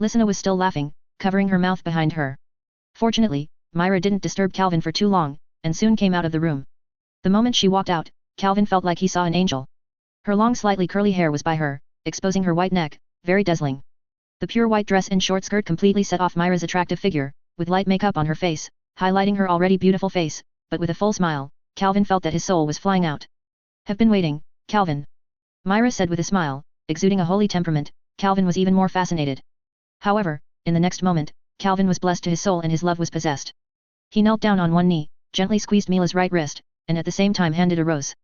Lysina was still laughing, covering her mouth behind her. Fortunately, Myra didn't disturb Calvin for too long, and soon came out of the room. The moment she walked out, Calvin felt like he saw an angel. Her long slightly curly hair was by her, exposing her white neck, very dazzling. The pure white dress and short skirt completely set off Myra's attractive figure, with light makeup on her face, highlighting her already beautiful face, but with a full smile, Calvin felt that his soul was flying out. Have been waiting, Calvin. Myra said with a smile, exuding a holy temperament. Calvin was even more fascinated. However, in the next moment, Calvin was blessed to his soul and his love was possessed. He knelt down on one knee, gently squeezed Mila's right wrist, and at the same time handed a rose.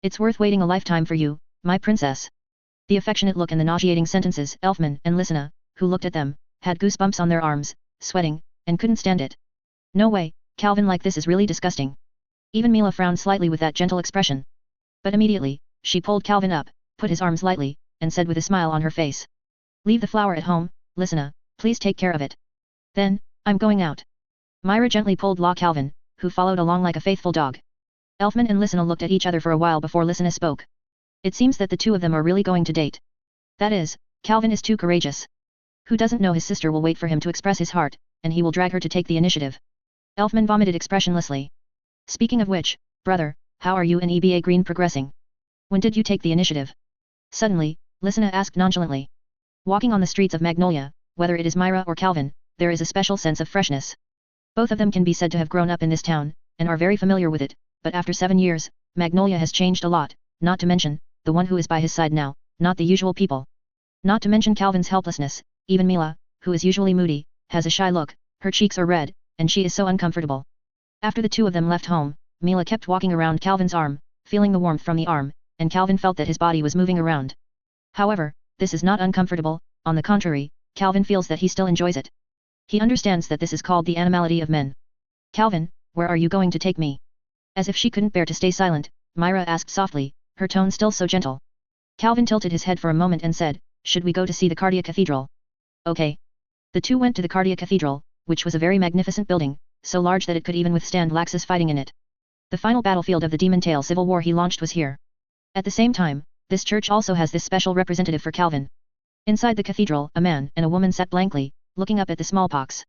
It's worth waiting a lifetime for you, my princess. The affectionate look and the nauseating sentences. Elfman and Lysina, who looked at them, had goosebumps on their arms, sweating, and couldn't stand it. No way, Calvin, like this is really disgusting. Even Mila frowned slightly with that gentle expression. But immediately, she pulled Calvin up, put his arms lightly, and said with a smile on her face. Leave the flower at home, Lysina, please take care of it. Then, I'm going out. Myra gently pulled Calvin, who followed along like a faithful dog. Elfman and Lysina looked at each other for a while before Lysina spoke. It seems that the two of them are really going to date. That is, Calvin is too courageous. Who doesn't know his sister will wait for him to express his heart, and he will drag her to take the initiative. Elfman vomited expressionlessly. Speaking of which, brother, how are you and EBA Green progressing? When did you take the initiative? Suddenly, Lysina asked nonchalantly. Walking on the streets of Magnolia, whether it is Myra or Calvin, there is a special sense of freshness. Both of them can be said to have grown up in this town, and are very familiar with it, but after 7 years, Magnolia has changed a lot, not to mention, the one who is by his side now, not the usual people. Not to mention Calvin's helplessness, even Mila, who is usually moody, has a shy look, her cheeks are red, and she is so uncomfortable. After the two of them left home, Mila kept walking around Calvin's arm, feeling the warmth from the arm, and Calvin felt that his body was moving around. However, this is not uncomfortable, on the contrary, Calvin feels that he still enjoys it. He understands that this is called the animality of men. Calvin, where are you going to take me? As if she couldn't bear to stay silent, Myra asked softly, her tone still so gentle. Calvin tilted his head for a moment and said, should we go to see the Cardia Cathedral? Okay. The two went to the Cardia Cathedral, which was a very magnificent building, so large that it could even withstand Laxus fighting in it. The final battlefield of the Demon Tail civil war he launched was here. At the same time, this church also has this special representative for Calvin. Inside the cathedral, a man and a woman sat blankly, looking up at the smallpox.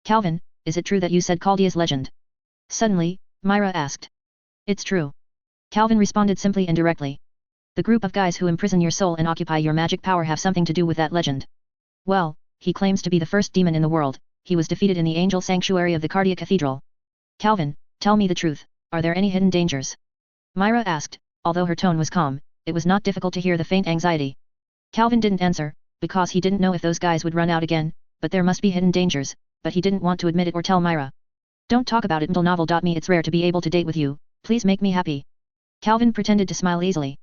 Calvin, is it true that you said Caldia's legend? Suddenly, Myra asked. It's true. Calvin responded simply and directly. The group of guys who imprison your soul and occupy your magic power have something to do with that legend. Well, he claims to be the first demon in the world, he was defeated in the angel sanctuary of the Cardia Cathedral. Calvin, tell me the truth, are there any hidden dangers? Myra asked, although her tone was calm, it was not difficult to hear the faint anxiety. Calvin didn't answer, because he didn't know if those guys would run out again, but there must be hidden dangers, but he didn't want to admit it or tell Myra. Don't talk about it until novel.me. It's rare to be able to date with you, please make me happy. Calvin pretended to smile easily.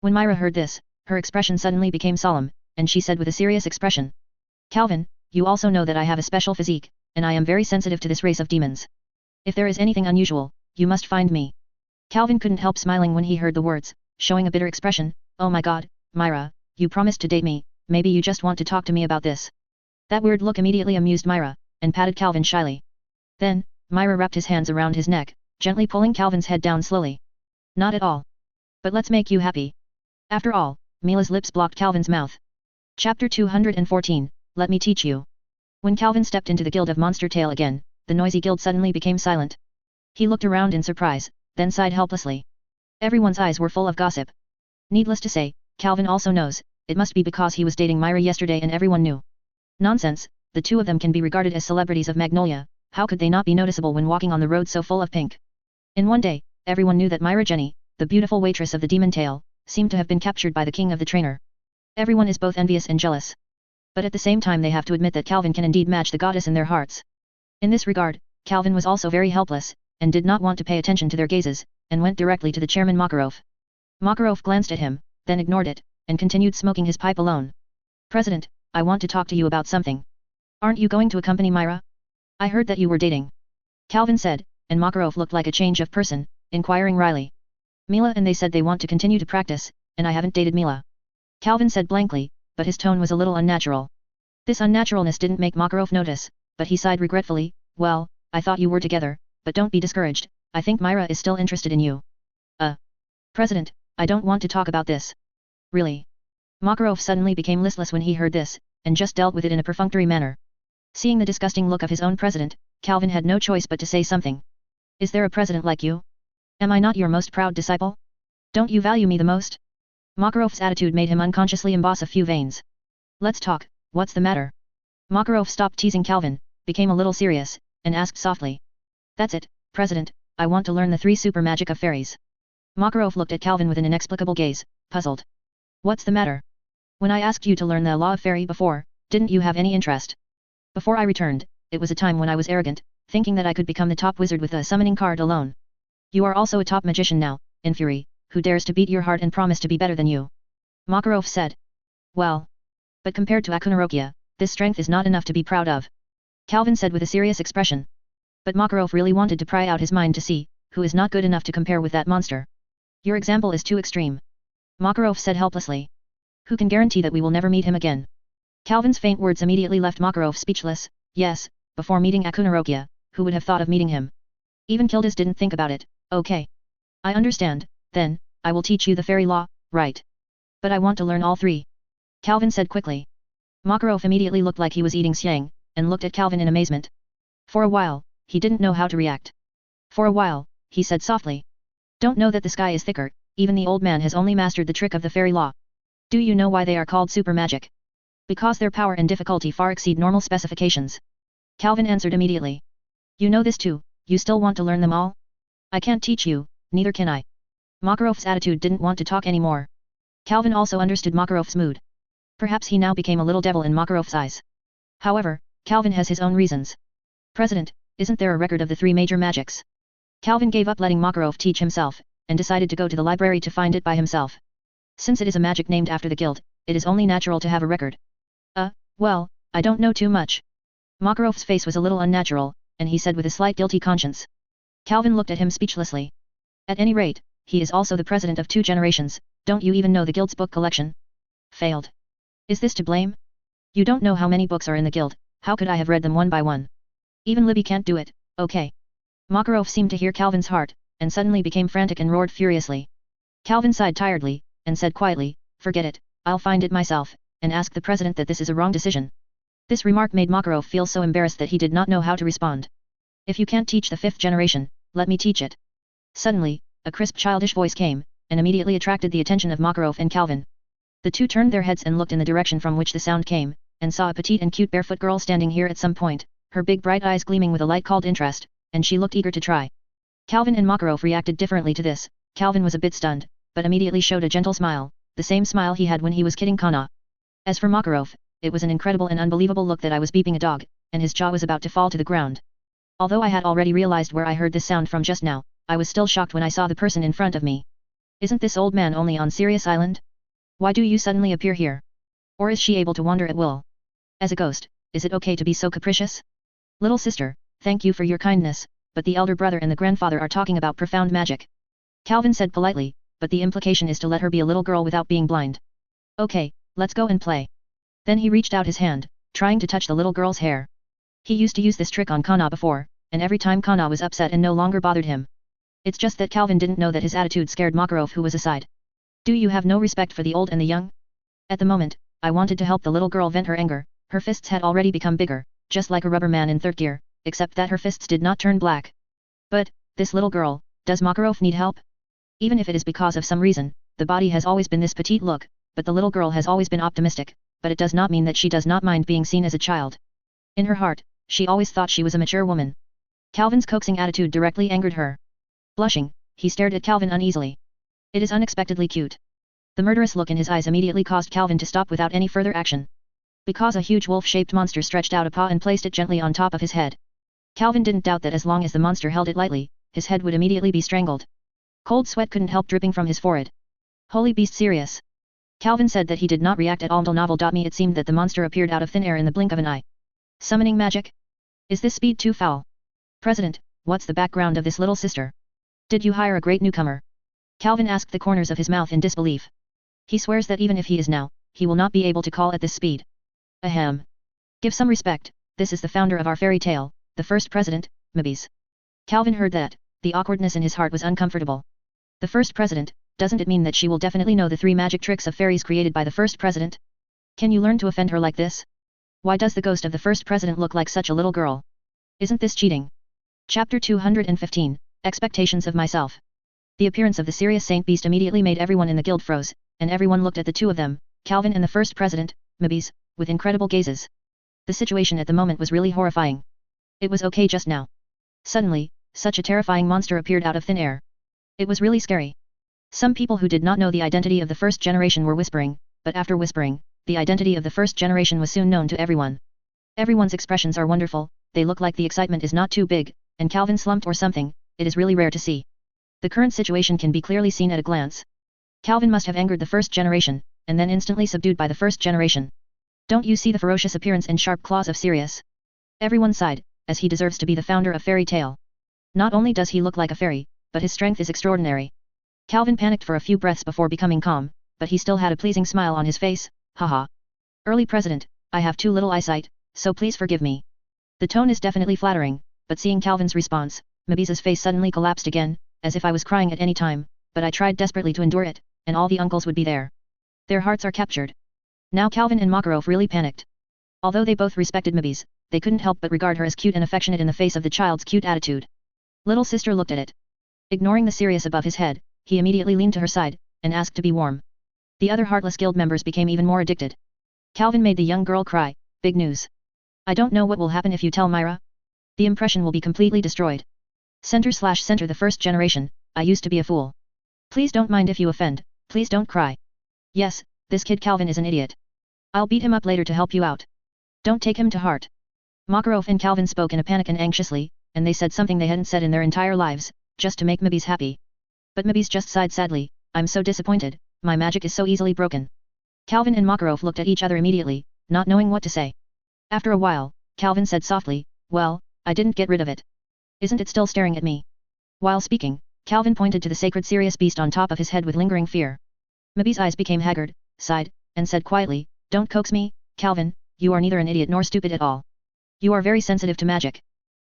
When Myra heard this, her expression suddenly became solemn, and she said with a serious expression. Calvin, you also know that I have a special physique, and I am very sensitive to this race of demons. If there is anything unusual, you must find me. Calvin couldn't help smiling when he heard the words, showing a bitter expression. Oh my god, Myra, you promised to date me, maybe you just want to talk to me about this. That weird look immediately amused Myra, and patted Calvin shyly. Then, Myra wrapped his hands around his neck, gently pulling Calvin's head down slowly. Not at all. But let's make you happy. After all, Mila's lips blocked Calvin's mouth. Chapter 214, Let me teach you. When Calvin stepped into the guild of Monster Tail again, the noisy guild suddenly became silent. He looked around in surprise, then sighed helplessly. Everyone's eyes were full of gossip. Needless to say, Calvin also knows, it must be because he was dating Myra yesterday and everyone knew. Nonsense, the two of them can be regarded as celebrities of Magnolia, how could they not be noticeable when walking on the road so full of pink? In one day, everyone knew that Myra Jenny, the beautiful waitress of the Demon Tail, seemed to have been captured by the king of the trainer. Everyone is both envious and jealous. But at the same time they have to admit that Calvin can indeed match the goddess in their hearts. In this regard, Calvin was also very helpless, and did not want to pay attention to their gazes, and went directly to the chairman Makarov. Makarov glanced at him, then ignored it, and continued smoking his pipe alone. President, I want to talk to you about something. Aren't you going to accompany Myra? I heard that you were dating. Calvin said, and Makarov looked like a change of person, inquiring wryly. Mila and they said they want to continue to practice, and I haven't dated Mila. Calvin said blankly, but his tone was a little unnatural. This unnaturalness didn't make Makarov notice, but he sighed regretfully, well, I thought you were together, but don't be discouraged, I think Myra is still interested in you. President, I don't want to talk about this. Really? Makarov suddenly became listless when he heard this, and just dealt with it in a perfunctory manner. Seeing the disgusting look of his own president, Calvin had no choice but to say something. Is there a president like you? Am I not your most proud disciple? Don't you value me the most? Makarov's attitude made him unconsciously emboss a few veins. Let's talk, what's the matter? Makarov stopped teasing Calvin, became a little serious, and asked softly. That's it, President, I want to learn the 3 super magic of fairies. Makarov looked at Calvin with an inexplicable gaze, puzzled. What's the matter? When I asked you to learn the law of fairy before, didn't you have any interest? Before I returned, it was a time when I was arrogant, thinking that I could become the top wizard with a summoning card alone. You are also a top magician now, in fury, who dares to beat your heart and promise to be better than you. Makarov said. Well. But compared to Akunarokia, this strength is not enough to be proud of. Calvin said with a serious expression. But Makarov really wanted to pry out his mind to see, who is not good enough to compare with that monster. Your example is too extreme. Makarov said helplessly. Who can guarantee that we will never meet him again? Calvin's faint words immediately left Makarov speechless. Yes, before meeting Akunarokia, who would have thought of meeting him? Even Kildas didn't think about it. Okay. I understand, then, I will teach you the fairy law, right? But I want to learn all three. Calvin said quickly. Makarov immediately looked like he was eating xiang, and looked at Calvin in amazement. For a while, he didn't know how to react. For a while, he said softly. Don't know that the sky is thicker, even the old man has only mastered the trick of the fairy law. Do you know why they are called super magic? Because their power and difficulty far exceed normal specifications. Calvin answered immediately. You know this too, you still want to learn them all? I can't teach you, neither can I. Makarov's attitude didn't want to talk anymore. Calvin also understood Makarov's mood. Perhaps he now became a little devil in Makarov's eyes. However, Calvin has his own reasons. President, isn't there a record of the three major magics? Calvin gave up letting Makarov teach himself, and decided to go to the library to find it by himself. Since it is a magic named after the guild, it is only natural to have a record. Well, I don't know too much. Makarov's face was a little unnatural, and he said with a slight guilty conscience. Calvin looked at him speechlessly. At any rate, he is also the president of 2 generations, don't you even know the guild's book collection? Failed. Is this to blame? You don't know how many books are in the guild, how could I have read them one by one? Even Libby can't do it, okay. Makarov seemed to hear Calvin's heart, and suddenly became frantic and roared furiously. Calvin sighed tiredly, and said quietly, forget it, I'll find it myself, and ask the president that this is a wrong decision. This remark made Makarov feel so embarrassed that he did not know how to respond. If you can't teach the 5th generation, let me teach it. Suddenly, a crisp childish voice came, and immediately attracted the attention of Makarov and Calvin. The two turned their heads and looked in the direction from which the sound came, and saw a petite and cute barefoot girl standing here at some point, her big bright eyes gleaming with a light called interest, and she looked eager to try. Calvin and Makarov reacted differently to this. Calvin was a bit stunned, but immediately showed a gentle smile, the same smile he had when he was kidding Kana. As for Makarov, it was an incredible and unbelievable look that I was beeping a dog, and his jaw was about to fall to the ground. Although I had already realized where I heard this sound from just now, I was still shocked when I saw the person in front of me. Isn't this old man only on Sirius Island? Why do you suddenly appear here? Or is she able to wander at will? As a ghost, is it okay to be so capricious? Little sister, thank you for your kindness, but the elder brother and the grandfather are talking about profound magic. Calvin said politely, but the implication is to let her be a little girl without being blind. Okay, let's go and play. Then he reached out his hand, trying to touch the little girl's hair. He used to use this trick on Kana before, and every time Kana was upset and no longer bothered him. It's just that Calvin didn't know that his attitude scared Makarov, who was aside. Do you have no respect for the old and the young? At the moment, I wanted to help the little girl vent her anger. Her fists had already become bigger, just like a rubber man in 3rd gear, except that her fists did not turn black. But, this little girl, does Makarov need help? Even if it is because of some reason, the body has always been this petite look, but the little girl has always been optimistic, but it does not mean that she does not mind being seen as a child. In her heart, she always thought she was a mature woman. Calvin's coaxing attitude directly angered her. Blushing, he stared at Calvin uneasily. It is unexpectedly cute. The murderous look in his eyes immediately caused Calvin to stop without any further action. Because a huge wolf-shaped monster stretched out a paw and placed it gently on top of his head. Calvin didn't doubt that as long as the monster held it lightly, his head would immediately be strangled. Cold sweat couldn't help dripping from his forehead. Holy beast, serious. Calvin said that he did not react at all until novel.me. It seemed that the monster appeared out of thin air in the blink of an eye. Summoning magic? Is this speed too foul? President, what's the background of this little sister? Did you hire a great newcomer? Calvin asked the corners of his mouth in disbelief. He swears that even if he is now, he will not be able to call at this speed. Ahem. Give some respect, this is the founder of our fairy tale, the first president, Mabis. Calvin heard that, the awkwardness in his heart was uncomfortable. The first president, doesn't it mean that she will definitely know the 3 magic tricks of fairies created by the first president? Can you learn to offend her like this? Why does the ghost of the first president look like such a little girl? Isn't this cheating? Chapter 215, Expectations of Myself. The appearance of the serious Saint Beast immediately made everyone in the guild froze, and everyone looked at the two of them, Calvin and the first president, Mabis, with incredible gazes. The situation at the moment was really horrifying. It was okay just now. Suddenly, such a terrifying monster appeared out of thin air. It was really scary. Some people who did not know the identity of the first generation were whispering, but after whispering, the identity of the first generation was soon known to everyone. Everyone's expressions are wonderful, they look like the excitement is not too big, and Calvin slumped or something, it is really rare to see. The current situation can be clearly seen at a glance. Calvin must have angered the first generation, and then instantly subdued by the first generation. Don't you see the ferocious appearance and sharp claws of Sirius? Everyone sighed, as he deserves to be the founder of fairy tale. Not only does he look like a fairy, but his strength is extraordinary. Calvin panicked for a few breaths before becoming calm, but he still had a pleasing smile on his face. Haha. Early president, I have too little eyesight, so please forgive me. The tone is definitely flattering, but seeing Calvin's response, Mabisa's face suddenly collapsed again, as if I was crying at any time, but I tried desperately to endure it, and all the uncles would be there. Their hearts are captured. Now Calvin and Macaro really panicked. Although they both respected Mabis, they couldn't help but regard her as cute and affectionate in the face of the child's cute attitude. Little sister looked at it. Ignoring the serious above his head, he immediately leaned to her side, and asked to be warm. The other heartless guild members became even more addicted. Calvin made the young girl cry, big news. I don't know what will happen if you tell Myra. The impression will be completely destroyed. Center the first generation, I used to be a fool. Please don't mind if you offend, please don't cry. Yes, this kid Calvin is an idiot. I'll beat him up later to help you out. Don't take him to heart. Macaro and Calvin spoke in a panic and anxiously, and they said something they hadn't said in their entire lives, just to make Mabis happy. But Mabis just sighed sadly, I'm so disappointed, my magic is so easily broken. Calvin and Macaro looked at each other immediately, not knowing what to say. After a while, Calvin said softly, well, I didn't get rid of it. Isn't it still staring at me? While speaking, Calvin pointed to the sacred serious beast on top of his head with lingering fear. Mabis' eyes became haggard, sighed, and said quietly, don't coax me, Calvin, you are neither an idiot nor stupid at all. You are very sensitive to magic.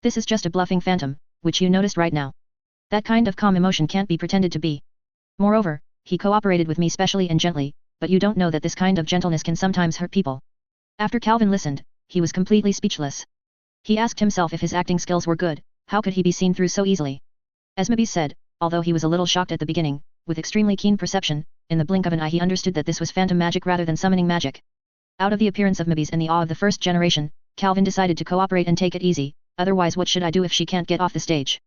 This is just a bluffing phantom, which you noticed right now. That kind of calm emotion can't be pretended to be. Moreover, he cooperated with me specially and gently, but you don't know that this kind of gentleness can sometimes hurt people. After Calvin listened, he was completely speechless. He asked himself if his acting skills were good, how could he be seen through so easily? As Mabis said, although he was a little shocked at the beginning, with extremely keen perception, in the blink of an eye he understood that this was phantom magic rather than summoning magic. Out of the appearance of Mabis and the awe of the first generation, Calvin decided to cooperate and take it easy, otherwise what should I do if she can't get off the stage?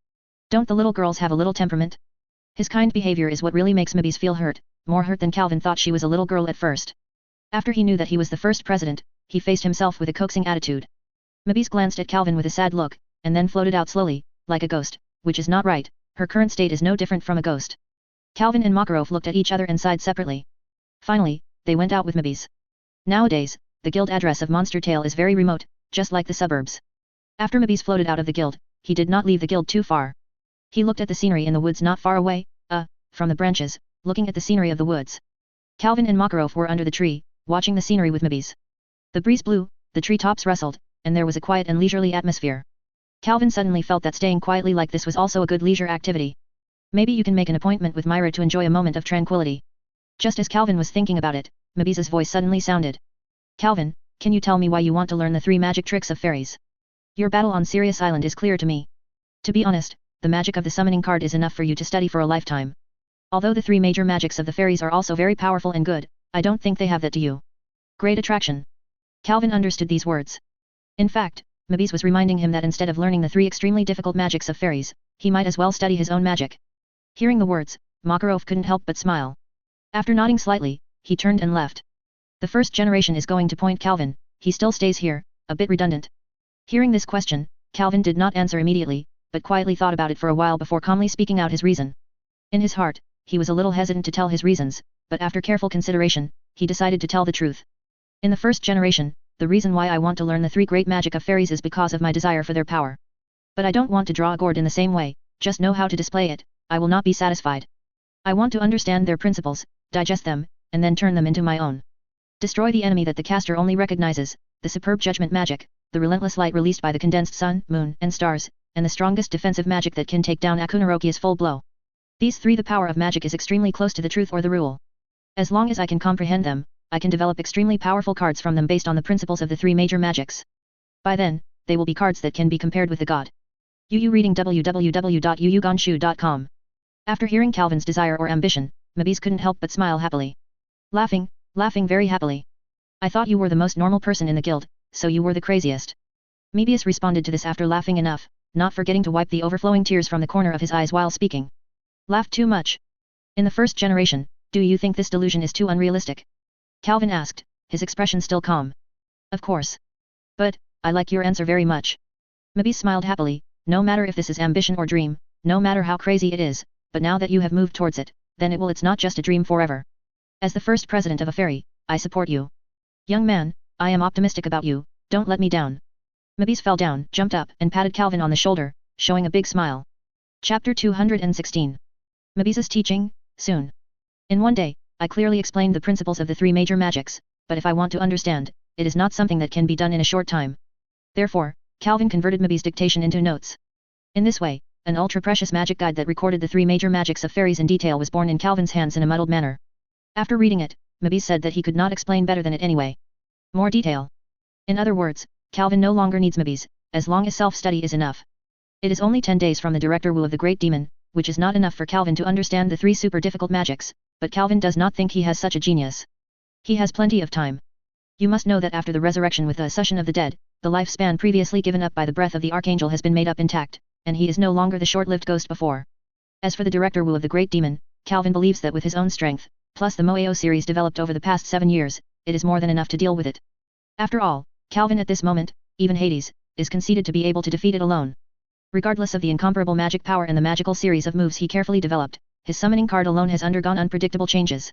Don't the little girls have a little temperament? His kind behavior is what really makes Mabis feel hurt, more hurt than Calvin thought she was a little girl at first. After he knew that he was the first president, he faced himself with a coaxing attitude. Mabis glanced at Calvin with a sad look, and then floated out slowly, like a ghost, which is not right, her current state is no different from a ghost. Calvin and Macaro looked at each other and sighed separately. Finally, they went out with Mabis. Nowadays, the guild address of Monster Tale is very remote, just like the suburbs. After Mabis floated out of the guild, he did not leave the guild too far. He looked at the scenery in the woods not far away, from the branches, looking at the scenery of the woods. Calvin and Macaro were under the tree, watching the scenery with Mabis. The breeze blew, the tree tops rustled, and there was a quiet and leisurely atmosphere. Calvin suddenly felt that staying quietly like this was also a good leisure activity. Maybe you can make an appointment with Myra to enjoy a moment of tranquility. Just as Calvin was thinking about it, Mabis's voice suddenly sounded. Calvin, can you tell me why you want to learn the 3 magic tricks of fairies? Your battle on Sirius Island is clear to me. To be honest, the magic of the summoning card is enough for you to study for a lifetime. Although the 3 major magics of the fairies are also very powerful and good, I don't think they have that to you. Great attraction. Calvin understood these words. In fact, Mabis was reminding him that instead of learning the 3 extremely difficult magics of fairies, he might as well study his own magic. Hearing the words, Macaro couldn't help but smile. After nodding slightly, he turned and left. The first generation is going to point Calvin, he still stays here, a bit redundant. Hearing this question, Calvin did not answer immediately, but quietly thought about it for a while before calmly speaking out his reason. In his heart, he was a little hesitant to tell his reasons, but after careful consideration, he decided to tell the truth. In the first generation, the reason why I want to learn the 3 great magic of fairies is because of my desire for their power. But I don't want to draw a gourd in the same way, just know how to display it, I will not be satisfied. I want to understand their principles, digest them, and then turn them into my own. Destroy the enemy that the caster only recognizes, the superb judgment magic, the relentless light released by the condensed sun, moon, and stars, and the strongest defensive magic that can take down Akunaroki's full blow. These 3 the power of magic is extremely close to the truth or the rule. As long as I can comprehend them, I can develop extremely powerful cards from them based on the principles of the 3 major magics. By then, they will be cards that can be compared with the god. Yu reading www.yuyugonshu.com. After hearing Calvin's desire or ambition, Mabis couldn't help but smile happily. Laughing very happily. I thought you were the most normal person in the guild, so you were the craziest. Mebius responded to this after laughing enough, not forgetting to wipe the overflowing tears from the corner of his eyes while speaking. Laughed too much. In the first generation, do you think this delusion is too unrealistic? Calvin asked, his expression still calm. Of course. But, I like your answer very much. Mabis smiled happily, no matter if this is ambition or dream, no matter how crazy it is, but now that you have moved towards it, then it's not just a dream forever. As the first president of a fairy, I support you. Young man, I am optimistic about you, don't let me down. Mabis fell down, jumped up, and patted Calvin on the shoulder, showing a big smile. Chapter 216. Mabis's teaching, soon. In one day, I clearly explained the principles of the 3 major magics, but if I want to understand, it is not something that can be done in a short time. Therefore, Calvin converted Mabi's dictation into notes. In this way, an ultra-precious magic guide that recorded the 3 major magics of fairies in detail was born in Calvin's hands in a muddled manner. After reading it, Mabi said that he could not explain better than it anyway. More detail. In other words, Calvin no longer needs Mabi's, as long as self-study is enough. It is only 10 days from the Director Wu of the Great Demon, which is not enough for Calvin to understand the 3 super difficult magics, but Calvin does not think he has such a genius. He has plenty of time. You must know that after the resurrection with the accession of the dead, the lifespan previously given up by the breath of the Archangel has been made up intact, and he is no longer the short-lived ghost before. As for the Director Wu of the Great Demon, Calvin believes that with his own strength, plus the Moao series developed over the past 7 years, it is more than enough to deal with it. After all, Calvin at this moment, even Hades, is conceded to be able to defeat it alone. Regardless of the incomparable magic power and the magical series of moves he carefully developed, his summoning card alone has undergone unpredictable changes.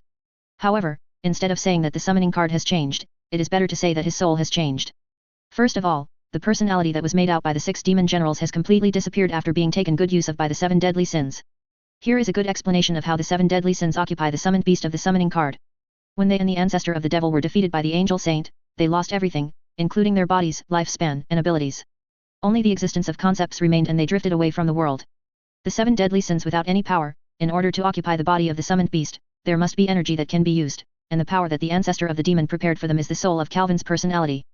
However, instead of saying that the summoning card has changed, it is better to say that his soul has changed. First of all, the personality that was made out by the 6 demon generals has completely disappeared after being taken good use of by the 7 deadly sins. Here is a good explanation of how the 7 deadly sins occupy the summoned beast of the summoning card. When they and the ancestor of the devil were defeated by the angel saint, they lost everything, including their bodies, lifespan, and abilities. Only the existence of concepts remained and they drifted away from the world. The 7 deadly sins without any power, in order to occupy the body of the summoned beast, there must be energy that can be used, and the power that the ancestor of the demon prepared for them is the soul of Calvin's personality.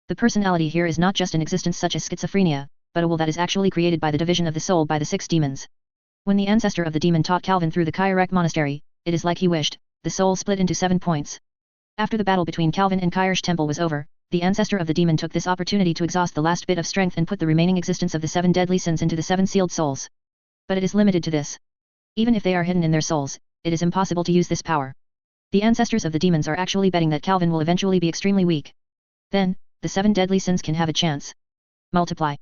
The personality here is not just an existence such as schizophrenia, but a will that is actually created by the division of the soul by the 6 demons. When the ancestor of the demon taught Calvin through the Kyrek monastery, it is like he wished, the soul split into 7 points. After the battle between Calvin and Kyrsh temple was over, the ancestor of the demon took this opportunity to exhaust the last bit of strength and put the remaining existence of the 7 deadly sins into the 7 sealed souls. But it is limited to this. Even if they are hidden in their souls, it is impossible to use this power. The ancestors of the demons are actually betting that Calvin will eventually be extremely weak. Then, the 7 deadly sins can have a chance. Multiply.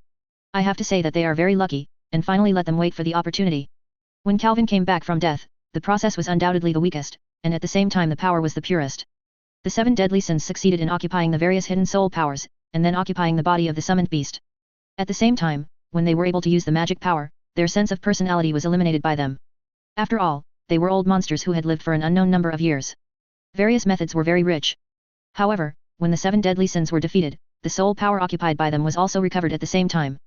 I have to say that they are very lucky, and finally let them wait for the opportunity. When Calvin came back from death, the process was undoubtedly the weakest, and at the same time the power was the purest. The 7 deadly sins succeeded in occupying the various hidden soul powers, and then occupying the body of the summoned beast. At the same time, when they were able to use the magic power, their sense of personality was eliminated by them. After all, they were old monsters who had lived for an unknown number of years. Various methods were very rich. However, when the 7 deadly sins were defeated, the soul power occupied by them was also recovered at the same time.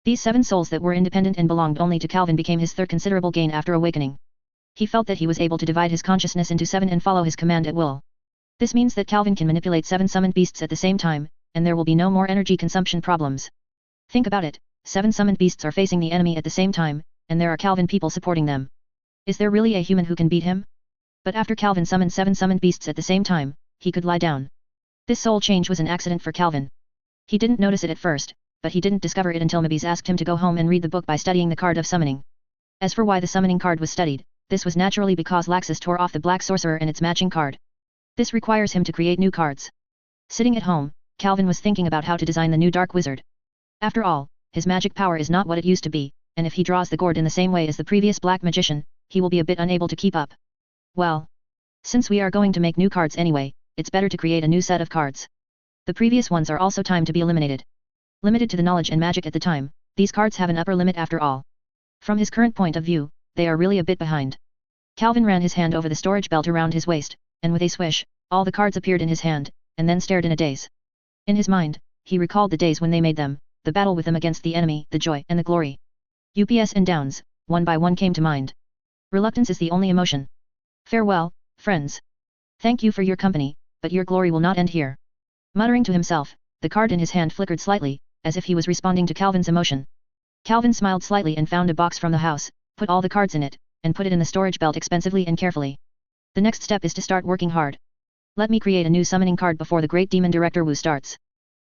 These 7 souls that were independent and belonged only to Calvin became his third considerable gain after awakening. He felt that he was able to divide his consciousness into 7 and follow his command at will. This means that Calvin can manipulate 7 summoned beasts at the same time, and there will be no more energy consumption problems. Think about it, 7 summoned beasts are facing the enemy at the same time, and there are Calvin people supporting them. Is there really a human who can beat him? But after Calvin summoned 7 summoned beasts at the same time, he could lie down. This soul change was an accident for Calvin. He didn't notice it at first, but he didn't discover it until Mabi's asked him to go home and read the book by studying the card of summoning. As for why the summoning card was studied, this was naturally because Laxus tore off the Black Sorcerer and its matching card. This requires him to create new cards. Sitting at home, Calvin was thinking about how to design the new Dark Wizard. After all, his magic power is not what it used to be, and if he draws the gourd in the same way as the previous Black Magician, he will be a bit unable to keep up. Well, since we are going to make new cards anyway, it's better to create a new set of cards. The previous ones are also timed to be eliminated. Limited to the knowledge and magic at the time, these cards have an upper limit after all. From his current point of view, they are really a bit behind. Calvin ran his hand over the storage belt around his waist, and with a swish, all the cards appeared in his hand, and then stared in a daze. In his mind, he recalled the days when they made them, the battle with them against the enemy, the joy and the glory. Ups and downs, one by one came to mind. Reluctance is the only emotion. Farewell, friends. Thank you for your company, but your glory will not end here. Muttering to himself, the card in his hand flickered slightly, as if he was responding to Calvin's emotion. Calvin smiled slightly and found a box from the house, put all the cards in it, and put it in the storage belt expensively and carefully. The next step is to start working hard. Let me create a new summoning card before the Great Demon Director Wu starts.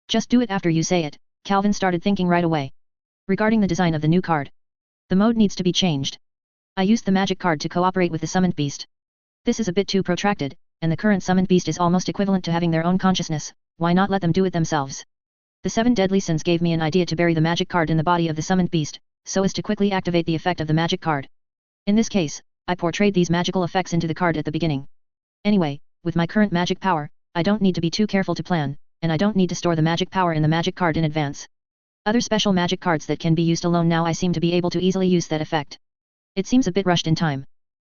Just do it after you say it, Calvin started thinking right away. Regarding the design of the new card, the mode needs to be changed. I used the magic card to cooperate with the summoned beast. This is a bit too protracted, and the current summoned beast is almost equivalent to having their own consciousness, why not let them do it themselves? The 7 deadly sins gave me an idea to bury the magic card in the body of the summoned beast, so as to quickly activate the effect of the magic card. In this case, I portrayed these magical effects into the card at the beginning. Anyway, with my current magic power, I don't need to be too careful to plan, and I don't need to store the magic power in the magic card in advance. Other special magic cards that can be used alone now I seem to be able to easily use that effect. It seems a bit rushed in time.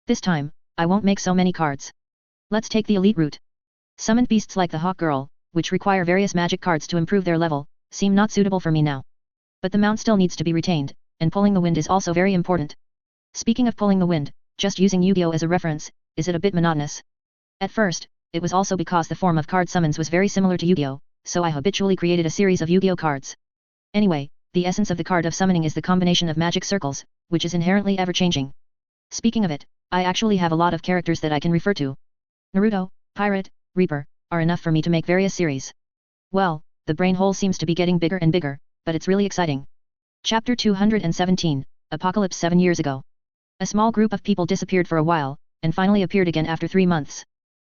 This time, I won't make so many cards. Let's take the elite route. Summoned beasts like the Hawk Girl, which require various magic cards to improve their level, seem not suitable for me now. But the mount still needs to be retained, and pulling the wind is also very important. Speaking of pulling the wind, just using Yu-Gi-Oh as a reference, is it a bit monotonous? At first, it was also because the form of card summons was very similar to Yu-Gi-Oh, so I habitually created a series of Yu-Gi-Oh cards. Anyway, the essence of the card of summoning is the combination of magic circles, which is inherently ever-changing. Speaking of it, I actually have a lot of characters that I can refer to. Naruto, Pirate, Reaper, are enough for me to make various series. Well, the brain hole seems to be getting bigger and bigger, but it's really exciting. Chapter 217, Apocalypse 7 years ago. A small group of people disappeared for a while, and finally appeared again after 3 months.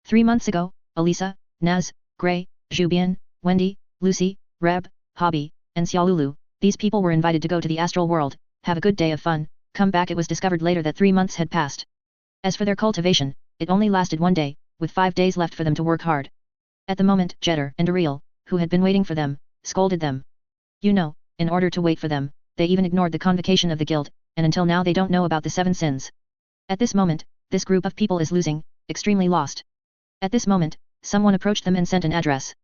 3 months ago, Elisa, Naz, Gray, Jubian, Wendy, Lucy, Reb, Hobby, and Xiaolulu, these people were invited to go to the astral world, have a good day of fun, come back. It was discovered later that 3 months had passed. As for their cultivation, it only lasted 1 day, with 5 days left for them to work hard. At the moment, Jeter and Ariel, who had been waiting for them, scolded them. You know, in order to wait for them, they even ignored the convocation of the guild, and until now they don't know about the 7 sins. At this moment, this group of people is losing, extremely lost. At this moment, someone approached them and sent an address.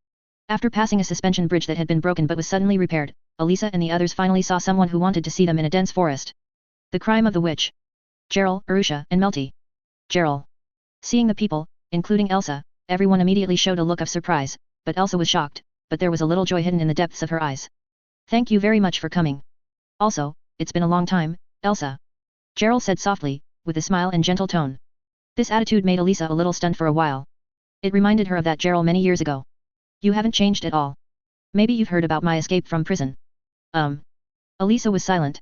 After passing a suspension bridge that had been broken but was suddenly repaired, Elisa and the others finally saw someone who wanted to see them in a dense forest. The crime of the witch. Gerald, Arusha, and Melty. Gerald. Seeing the people, including Elsa, everyone immediately showed a look of surprise, but Elsa was shocked, but there was a little joy hidden in the depths of her eyes. Thank you very much for coming. Also, it's been a long time, Elsa. Gerald said softly, with a smile and gentle tone. This attitude made Elisa a little stunned for a while. It reminded her of that Gerald many years ago. You haven't changed at all. Maybe you've heard about my escape from prison. Elisa was silent.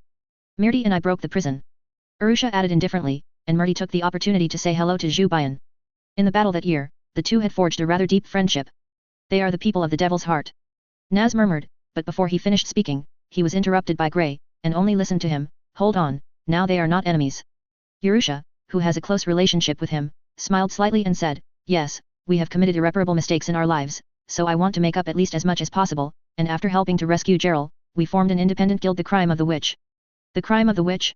Myrti and I broke the prison. Arusha added indifferently, and Myrti took the opportunity to say hello to Zhu Bian. In the battle that year, the two had forged a rather deep friendship. They are the people of the Devil's Heart. Naz murmured, but before he finished speaking, he was interrupted by Gray, and only listened to him. Hold on, now they are not enemies. Arusha, who has a close relationship with him, smiled slightly and said, yes, we have committed irreparable mistakes in our lives, so I want to make up at least as much as possible, and after helping to rescue Gerald, we formed an independent guild, the Crime of the Witch. The Crime of the Witch?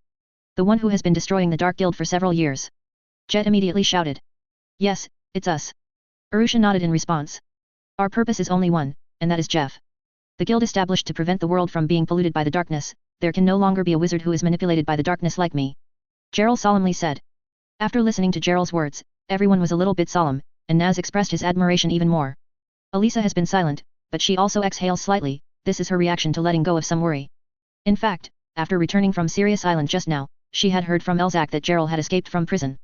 The one who has been destroying the Dark Guild for several years. Jet immediately shouted. Yes, it's us. Arusha nodded in response. Our purpose is only one, and that is Jeff. The guild established to prevent the world from being polluted by the darkness, there can no longer be a wizard who is manipulated by the darkness like me. Gerald solemnly said. After listening to Gerald's words, everyone was a little bit solemn, and Naz expressed his admiration even more. Elisa has been silent, but she also exhales slightly, this is her reaction to letting go of some worry. In fact, after returning from Sirius Island just now, she had heard from Elzak that Gerald had escaped from prison.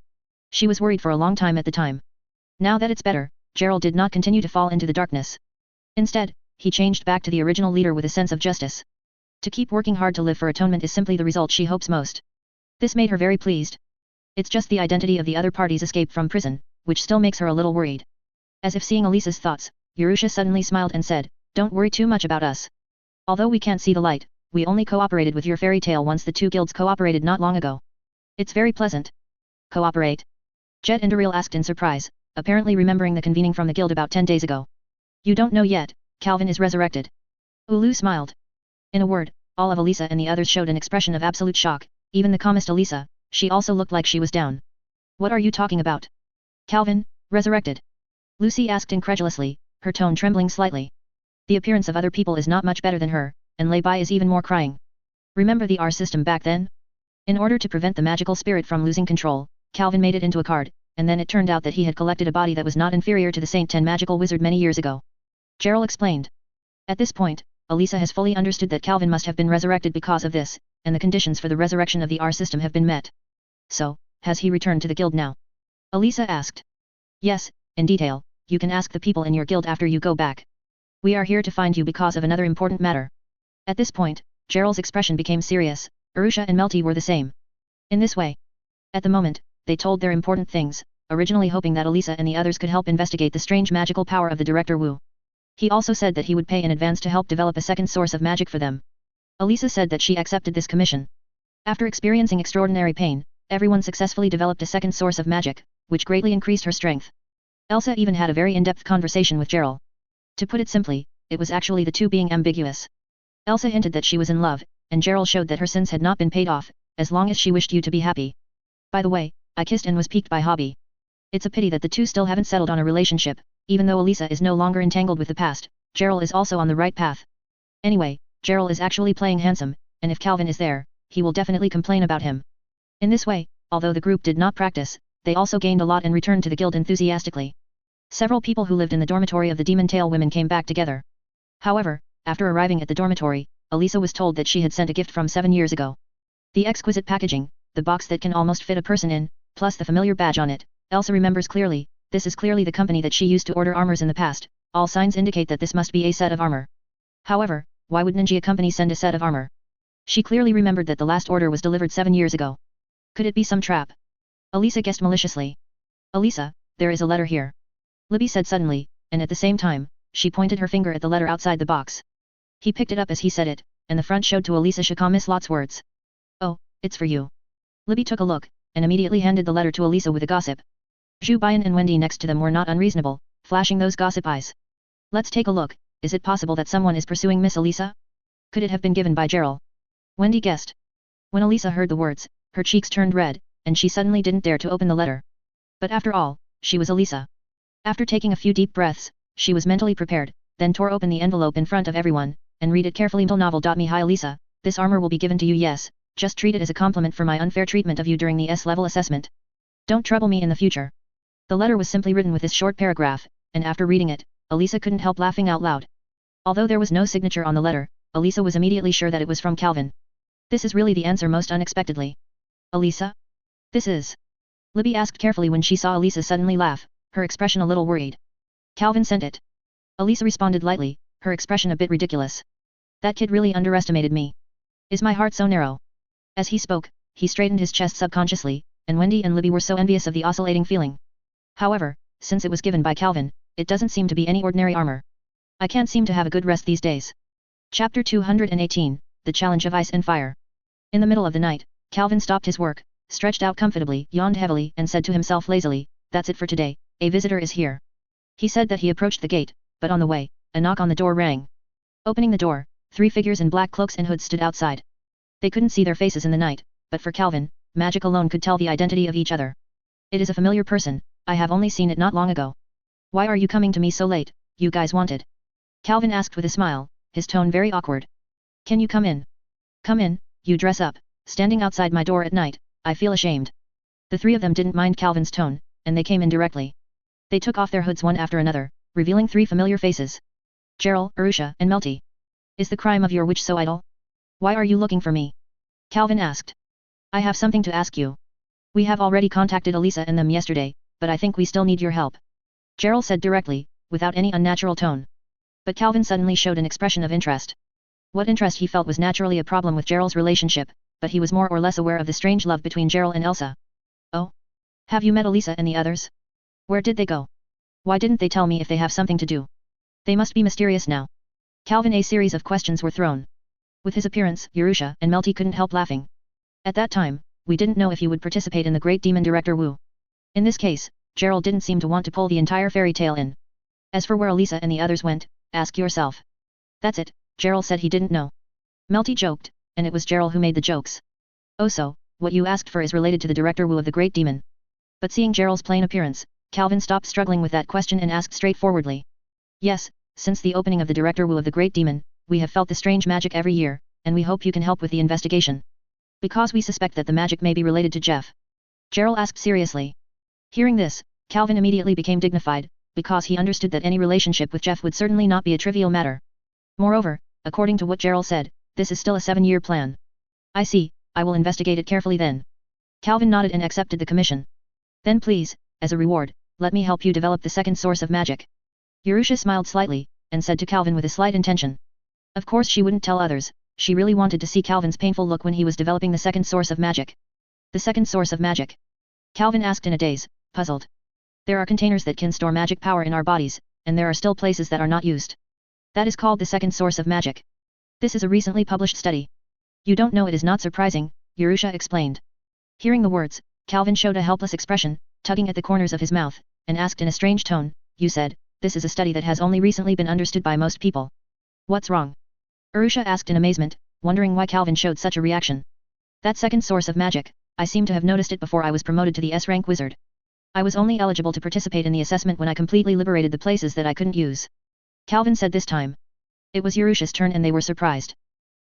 She was worried for a long time at the time. Now that it's better, Gerald did not continue to fall into the darkness. Instead, he changed back to the original leader with a sense of justice. To keep working hard to live for atonement is simply the result she hopes most. This made her very pleased. It's just the identity of the other party's escape from prison, which still makes her a little worried. As if seeing Elisa's thoughts, Urusha suddenly smiled and said, don't worry too much about us. Although we can't see the light, we only cooperated with your fairy tale once the two guilds cooperated not long ago. It's very pleasant. Cooperate? Jet and Ariel asked in surprise, apparently remembering the convening from the guild about 10 days ago. You don't know yet, Calvin is resurrected. Ulu smiled. In a word, all of Elisa and the others showed an expression of absolute shock, even the calmest Elisa, she also looked like she was down. What are you talking about? Calvin, resurrected? Lucy asked incredulously, her tone trembling slightly. The appearance of other people is not much better than her, and Lei is even more crying. Remember the R system back then? In order to prevent the magical spirit from losing control, Calvin made it into a card, and then it turned out that he had collected a body that was not inferior to the Saint 10 magical wizard many years ago. Gerald explained. At this point, Elisa has fully understood that Calvin must have been resurrected because of this, and the conditions for the resurrection of the R system have been met. So, has he returned to the guild now? Elisa asked. Yes, in detail, you can ask the people in your guild after you go back. We are here to find you because of another important matter. At this point, Gerald's expression became serious, Arusha and Melty were the same. In this way. At the moment, they told their important things, originally hoping that Elisa and the others could help investigate the strange magical power of the Director Wu. He also said that he would pay in advance to help develop a second source of magic for them. Elisa said that she accepted this commission. After experiencing extraordinary pain, everyone successfully developed a second source of magic, which greatly increased her strength. Elsa even had a very in-depth conversation with Gerald. To put it simply, it was actually the two being ambiguous. Elsa hinted that she was in love, and Gerald showed that her sins had not been paid off, as long as she wished you to be happy. By the way, I kissed and was piqued by Hobby. It's a pity that the two still haven't settled on a relationship, Even though Elisa is no longer entangled with the past, Gerald is also on the right path. Anyway, Gerald is actually playing handsome, and if Calvin is there, he will definitely complain about him. In this way, although the group did not practice, they also gained a lot and returned to the guild enthusiastically. Several people who lived in the dormitory of the Demon Tail women came back together. However, after arriving at the dormitory, Elisa was told that she had sent a gift from 7 years ago. The exquisite packaging, the box that can almost fit a person in, plus the familiar badge on it, Elsa remembers clearly, this is clearly the company that she used to order armors in the past, all signs indicate that this must be a set of armor. However, why would Ninja Company send a set of armor? She clearly remembered that the last order was delivered 7 years ago. Could it be some trap? Elisa guessed maliciously. Elisa, there is a letter here. Libby said suddenly, and at the same time, she pointed her finger at the letter outside the box. He picked it up as he said it, and the front showed to Elisa Shakamis Lot's words. Oh, it's for you. Libby took a look, and immediately handed the letter to Elisa with a gossip. Zhu Bian and Wendy next to them were not unreasonable, flashing those gossip eyes. Let's take a look, is it possible that someone is pursuing Miss Elisa? Could it have been given by Gerald? Wendy guessed. When Elisa heard the words, her cheeks turned red, and she suddenly didn't dare to open the letter. But after all, she was Elisa. After taking a few deep breaths, she was mentally prepared, then tore open the envelope in front of everyone, and read it carefully. Novel.me Hi Elisa, this armor will be given to you. Yes, just treat it as a compliment for my unfair treatment of you during the S-level assessment. Don't trouble me in the future. The letter was simply written with this short paragraph, and after reading it, Elisa couldn't help laughing out loud. Although there was no signature on the letter, Elisa was immediately sure that it was from Calvin. This is really the answer most unexpectedly. Elisa? This is? Libby asked carefully when she saw Elisa suddenly laugh, her expression a little worried. Calvin sent it. Elisa responded lightly, her expression a bit ridiculous. That kid really underestimated me. Is my heart so narrow? As he spoke, he straightened his chest subconsciously, and Wendy and Libby were so envious of the oscillating feeling. However, since it was given by Calvin, it doesn't seem to be any ordinary armor. I can't seem to have a good rest these days. Chapter 218, The Challenge of Ice and Fire. In the middle of the night, Calvin stopped his work, stretched out comfortably, yawned heavily, and said to himself lazily, that's it for today, a visitor is here. He said that he approached the gate, but on the way, a knock on the door rang. Opening the door, 3 figures in black cloaks and hoods stood outside. They couldn't see their faces in the night, but for Calvin, magic alone could tell the identity of each other. It is a familiar person, I have only seen it not long ago. Why are you coming to me so late, you guys wanted? Calvin asked with a smile, his tone very awkward. Can you come in? Come in, you dress up, standing outside my door at night, I feel ashamed. The 3 of them didn't mind Calvin's tone, and they came in directly. They took off their hoods one after another, revealing 3 familiar faces. Gerald, Arusha, and Melty. Is the crime of your witch so idle? Why are you looking for me? Calvin asked. I have something to ask you. We have already contacted Elisa and them yesterday, but I think we still need your help. Gerald said directly, without any unnatural tone. But Calvin suddenly showed an expression of interest. What interest he felt was naturally a problem with Gerald's relationship, but he was more or less aware of the strange love between Gerald and Elsa. Oh? Have you met Elisa and the others? Where did they go? Why didn't they tell me if they have something to do? They must be mysterious now. Calvin a series of questions were thrown. With his appearance, Urusha and Melty couldn't help laughing. At that time, we didn't know if you would participate in the Great Demon Director Wu. In this case, Gerald didn't seem to want to pull the entire fairy tale in. As for where Elisa and the others went, ask yourself. That's it, Gerald said he didn't know. Melty joked, and it was Gerald who made the jokes. Oh so, what you asked for is related to the Director Wu of the Great Demon. But seeing Gerald's plain appearance, Calvin stopped struggling with that question and asked straightforwardly. Yes, since the opening of the Director Wu of the Great Demon, we have felt the strange magic every year, and we hope you can help with the investigation. Because we suspect that the magic may be related to Jeff. Gerald asked seriously. Hearing this, Calvin immediately became dignified, because he understood that any relationship with Jeff would certainly not be a trivial matter. Moreover, according to what Gerald said, this is still a 7-year plan. I see, I will investigate it carefully then. Calvin nodded and accepted the commission. Then please, as a reward, let me help you develop the second source of magic. Urusha smiled slightly, and said to Calvin with a slight intention. Of course she wouldn't tell others, she really wanted to see Calvin's painful look when he was developing the second source of magic. The second source of magic? Calvin asked in a daze, puzzled. There are containers that can store magic power in our bodies, and there are still places that are not used. That is called the second source of magic. This is a recently published study. You don't know it is not surprising, Urusha explained. Hearing the words, Calvin showed a helpless expression, tugging at the corners of his mouth, and asked in a strange tone, you said, this is a study that has only recently been understood by most people. What's wrong? Urusha asked in amazement, wondering why Calvin showed such a reaction. That second source of magic, I seem to have noticed it before I was promoted to the S-rank wizard. I was only eligible to participate in the assessment when I completely liberated the places that I couldn't use. Calvin said this time. It was Urusha's turn and they were surprised.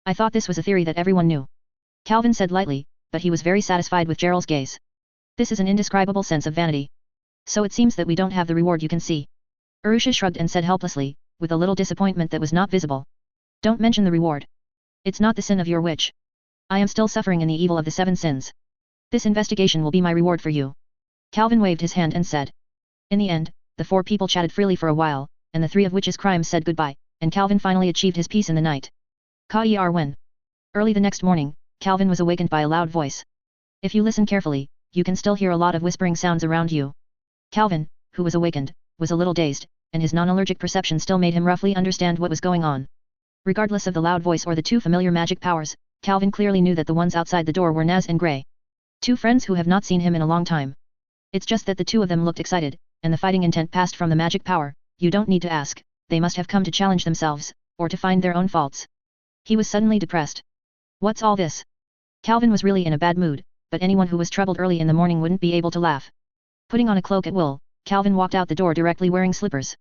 I thought this was a theory that everyone knew. Calvin said lightly, but he was very satisfied with Gerald's gaze. This is an indescribable sense of vanity. So it seems that we don't have the reward you can see. Urusha shrugged and said helplessly, with a little disappointment that was not visible. Don't mention the reward. It's not the sin of your witch. I am still suffering in the evil of the 7 sins. This investigation will be my reward for you. Calvin waved his hand and said. In the end, the 4 people chatted freely for a while, and the 3 of witches' crimes said goodbye, and Calvin finally achieved his peace in the night. Ka-er-wen. Early the next morning, Calvin was awakened by a loud voice. If you listen carefully, you can still hear a lot of whispering sounds around you. Calvin, who was awakened, was a little dazed, and his non-allergic perception still made him roughly understand what was going on. Regardless of the loud voice or the 2 familiar magic powers, Calvin clearly knew that the ones outside the door were Naz and Gray. 2 friends who have not seen him in a long time. It's just that the 2 of them looked excited, and the fighting intent passed from the magic power. You don't need to ask, they must have come to challenge themselves, or to find their own faults. He was suddenly depressed. What's all this? Calvin was really in a bad mood, but anyone who was troubled early in the morning wouldn't be able to laugh. Putting on a cloak at will, Calvin walked out the door directly wearing slippers.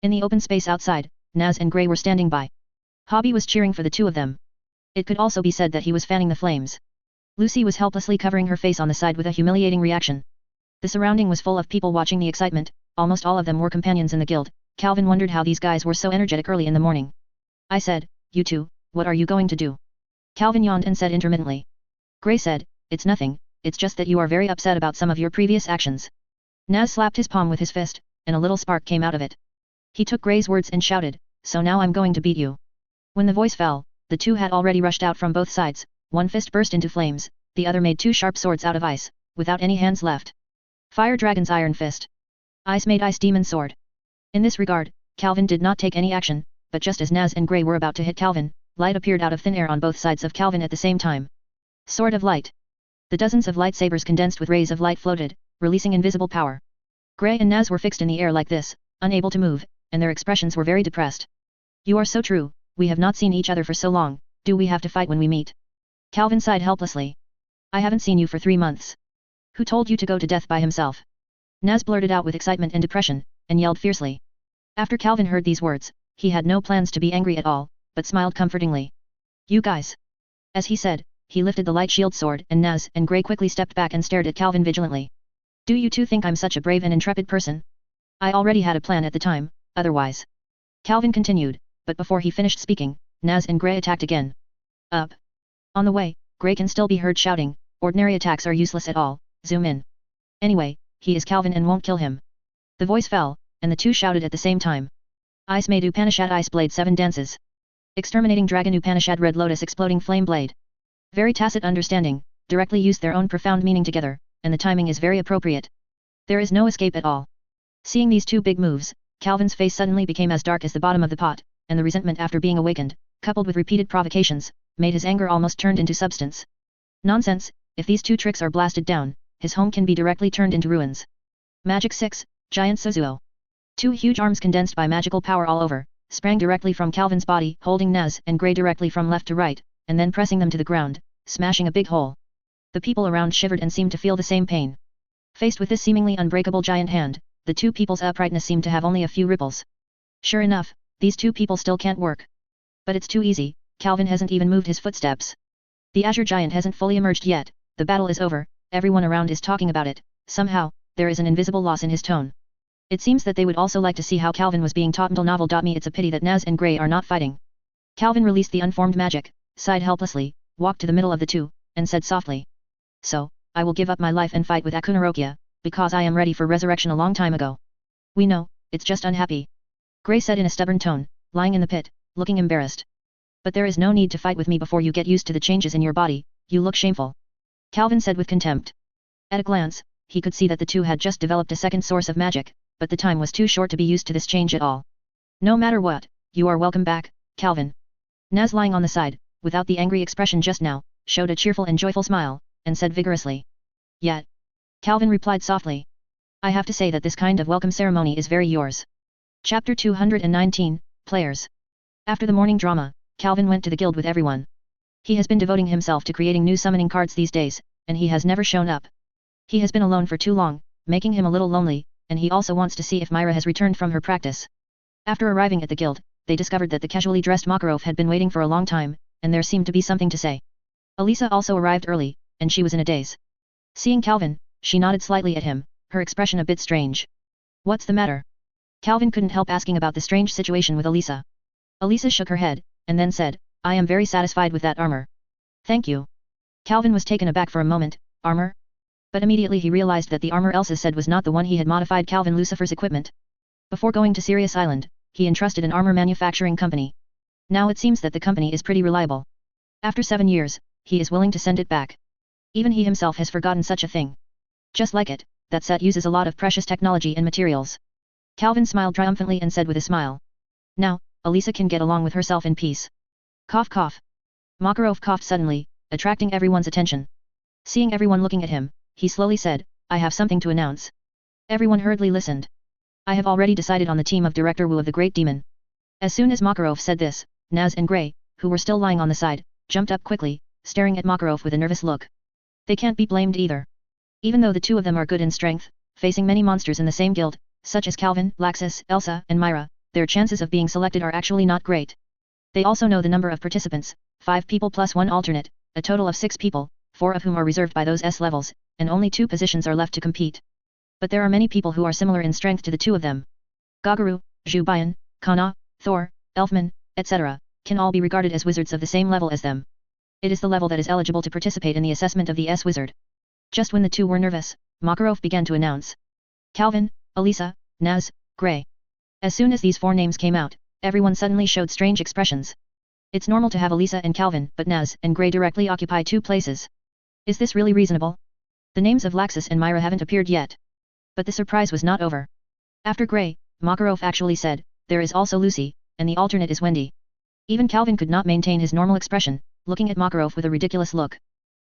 In the open space outside, Naz and Gray were standing by. Hobby was cheering for the 2 of them. It could also be said that he was fanning the flames. Lucy was helplessly covering her face on the side with a humiliating reaction. The surrounding was full of people watching the excitement, almost all of them were companions in the guild. Calvin wondered how these guys were so energetic early in the morning. I said, you 2, what are you going to do? Calvin yawned and said intermittently. Gray said, it's nothing, it's just that you are very upset about some of your previous actions. Naz slapped his palm with his fist, and a little spark came out of it. He took Gray's words and shouted, so now I'm going to beat you. When the voice fell, the 2 had already rushed out from both sides, one fist burst into flames, the other made 2 sharp swords out of ice, without any hands left. Fire Dragon's Iron Fist. Ice made Ice Demon Sword. In this regard, Calvin did not take any action, but just as Naz and Gray were about to hit Calvin, light appeared out of thin air on both sides of Calvin at the same time. Sword of Light. The dozens of lightsabers condensed with rays of light floated, releasing invisible power. Gray and Naz were fixed in the air like this, unable to move, and their expressions were very depressed. You are so true, we have not seen each other for so long, do we have to fight when we meet? Calvin sighed helplessly. I haven't seen you for 3 months. Who told you to go to death by himself? Naz blurted out with excitement and depression, and yelled fiercely. After Calvin heard these words, he had no plans to be angry at all, but smiled comfortingly. You guys. As he said, he lifted the light shield sword and Naz and Gray quickly stepped back and stared at Calvin vigilantly. Do you 2 think I'm such a brave and intrepid person? I already had a plan at the time, otherwise. Calvin continued, but before he finished speaking, Naz and Gray attacked again. Up. On the way, Gray can still be heard shouting, ordinary attacks are useless at all, zoom in. Anyway, he is Calvin and won't kill him. The voice fell, and the 2 shouted at the same time. Ice Maid Upanishad Ice Blade 7 Dances. Exterminating Dragon Upanishad Red Lotus Exploding Flame Blade. Very tacit understanding, directly used their own profound meaning together, and the timing is very appropriate. There is no escape at all. Seeing these 2 big moves, Calvin's face suddenly became as dark as the bottom of the pot, and the resentment after being awakened, coupled with repeated provocations, made his anger almost turned into substance. Nonsense, if these 2 tricks are blasted down, his home can be directly turned into ruins. Magic 6, Giant Suzuo. 2 huge arms condensed by magical power all over, sprang directly from Calvin's body, holding Naz and Gray directly from left to right, and then pressing them to the ground, smashing a big hole. The people around shivered and seemed to feel the same pain. Faced with this seemingly unbreakable giant hand, the 2 people's uprightness seemed to have only a few ripples. Sure enough, these 2 people still can't work. But it's too easy, Calvin hasn't even moved his footsteps. The Azure Giant hasn't fully emerged yet, the battle is over, everyone around is talking about it, somehow, there is an invisible loss in his tone. It seems that they would also like to see how Calvin was being taught until novel.me. It's a pity that Naz and Gray are not fighting. Calvin released the unformed magic, sighed helplessly, walked to the middle of the 2, and said softly. So, I will give up my life and fight with Akunarokia, because I am ready for resurrection a long time ago. We know, it's just unhappy. Gray said in a stubborn tone, lying in the pit, looking embarrassed. But there is no need to fight with me before you get used to the changes in your body, you look shameful. Calvin said with contempt. At a glance, he could see that the 2 had just developed a second source of magic, but the time was too short to be used to this change at all. No matter what, you are welcome back, Calvin. Naz, lying on the side, without the angry expression just now, showed a cheerful and joyful smile, and said vigorously. Yet. Calvin replied softly. I have to say that this kind of welcome ceremony is very yours. Chapter 219, Players. After the morning drama, Calvin went to the guild with everyone. He has been devoting himself to creating new summoning cards these days, and he has never shown up. He has been alone for too long, making him a little lonely, and he also wants to see if Myra has returned from her practice. After arriving at the guild, they discovered that the casually dressed Makarov had been waiting for a long time, and there seemed to be something to say. Elisa also arrived early, and she was in a daze. Seeing Calvin, she nodded slightly at him, her expression a bit strange. What's the matter? Calvin couldn't help asking about the strange situation with Elisa. Elisa shook her head, and then said, I am very satisfied with that armor. Thank you. Calvin was taken aback for a moment. Armor? But immediately he realized that the armor Elsa said was not the one he had modified Calvin Lucifer's equipment. Before going to Sirius Island, he entrusted an armor manufacturing company. Now it seems that the company is pretty reliable. After 7 years, he is willing to send it back. Even he himself has forgotten such a thing. Just like it, that set uses a lot of precious technology and materials. Calvin smiled triumphantly and said with a smile. Now, Elisa can get along with herself in peace. Cough cough. Makarov coughed suddenly, attracting everyone's attention. Seeing everyone looking at him, he slowly said, I have something to announce. Everyone hurriedly listened. I have already decided on the team of Director Wu of the Great Demon. As soon as Makarov said this, Naz and Gray, who were still lying on the side, jumped up quickly, staring at Makarov with a nervous look. They can't be blamed either. Even though the two of them are good in strength, facing many monsters in the same guild, such as Calvin, Laxus, Elsa, and Myra, their chances of being selected are actually not great. They also know the number of participants, 5 people plus 1 alternate, a total of 6 people, 4 of whom are reserved by those S levels, and only 2 positions are left to compete. But there are many people who are similar in strength to the two of them. Gagaru, Zhu Bian, Kana, Thor, Elfman, etc., can all be regarded as wizards of the same level as them. It is the level that is eligible to participate in the assessment of the S-wizard. Just when the two were nervous, Makarov began to announce. Calvin, Elisa, Naz, Gray. As soon as these 4 names came out, everyone suddenly showed strange expressions. It's normal to have Elisa and Calvin, but Naz and Gray directly occupy 2 places. Is this really reasonable? The names of Laxus and Myra haven't appeared yet. But the surprise was not over. After Gray, Makarov actually said, there is also Lucy, and the alternate is Wendy. Even Calvin could not maintain his normal expression, looking at Makarov with a ridiculous look.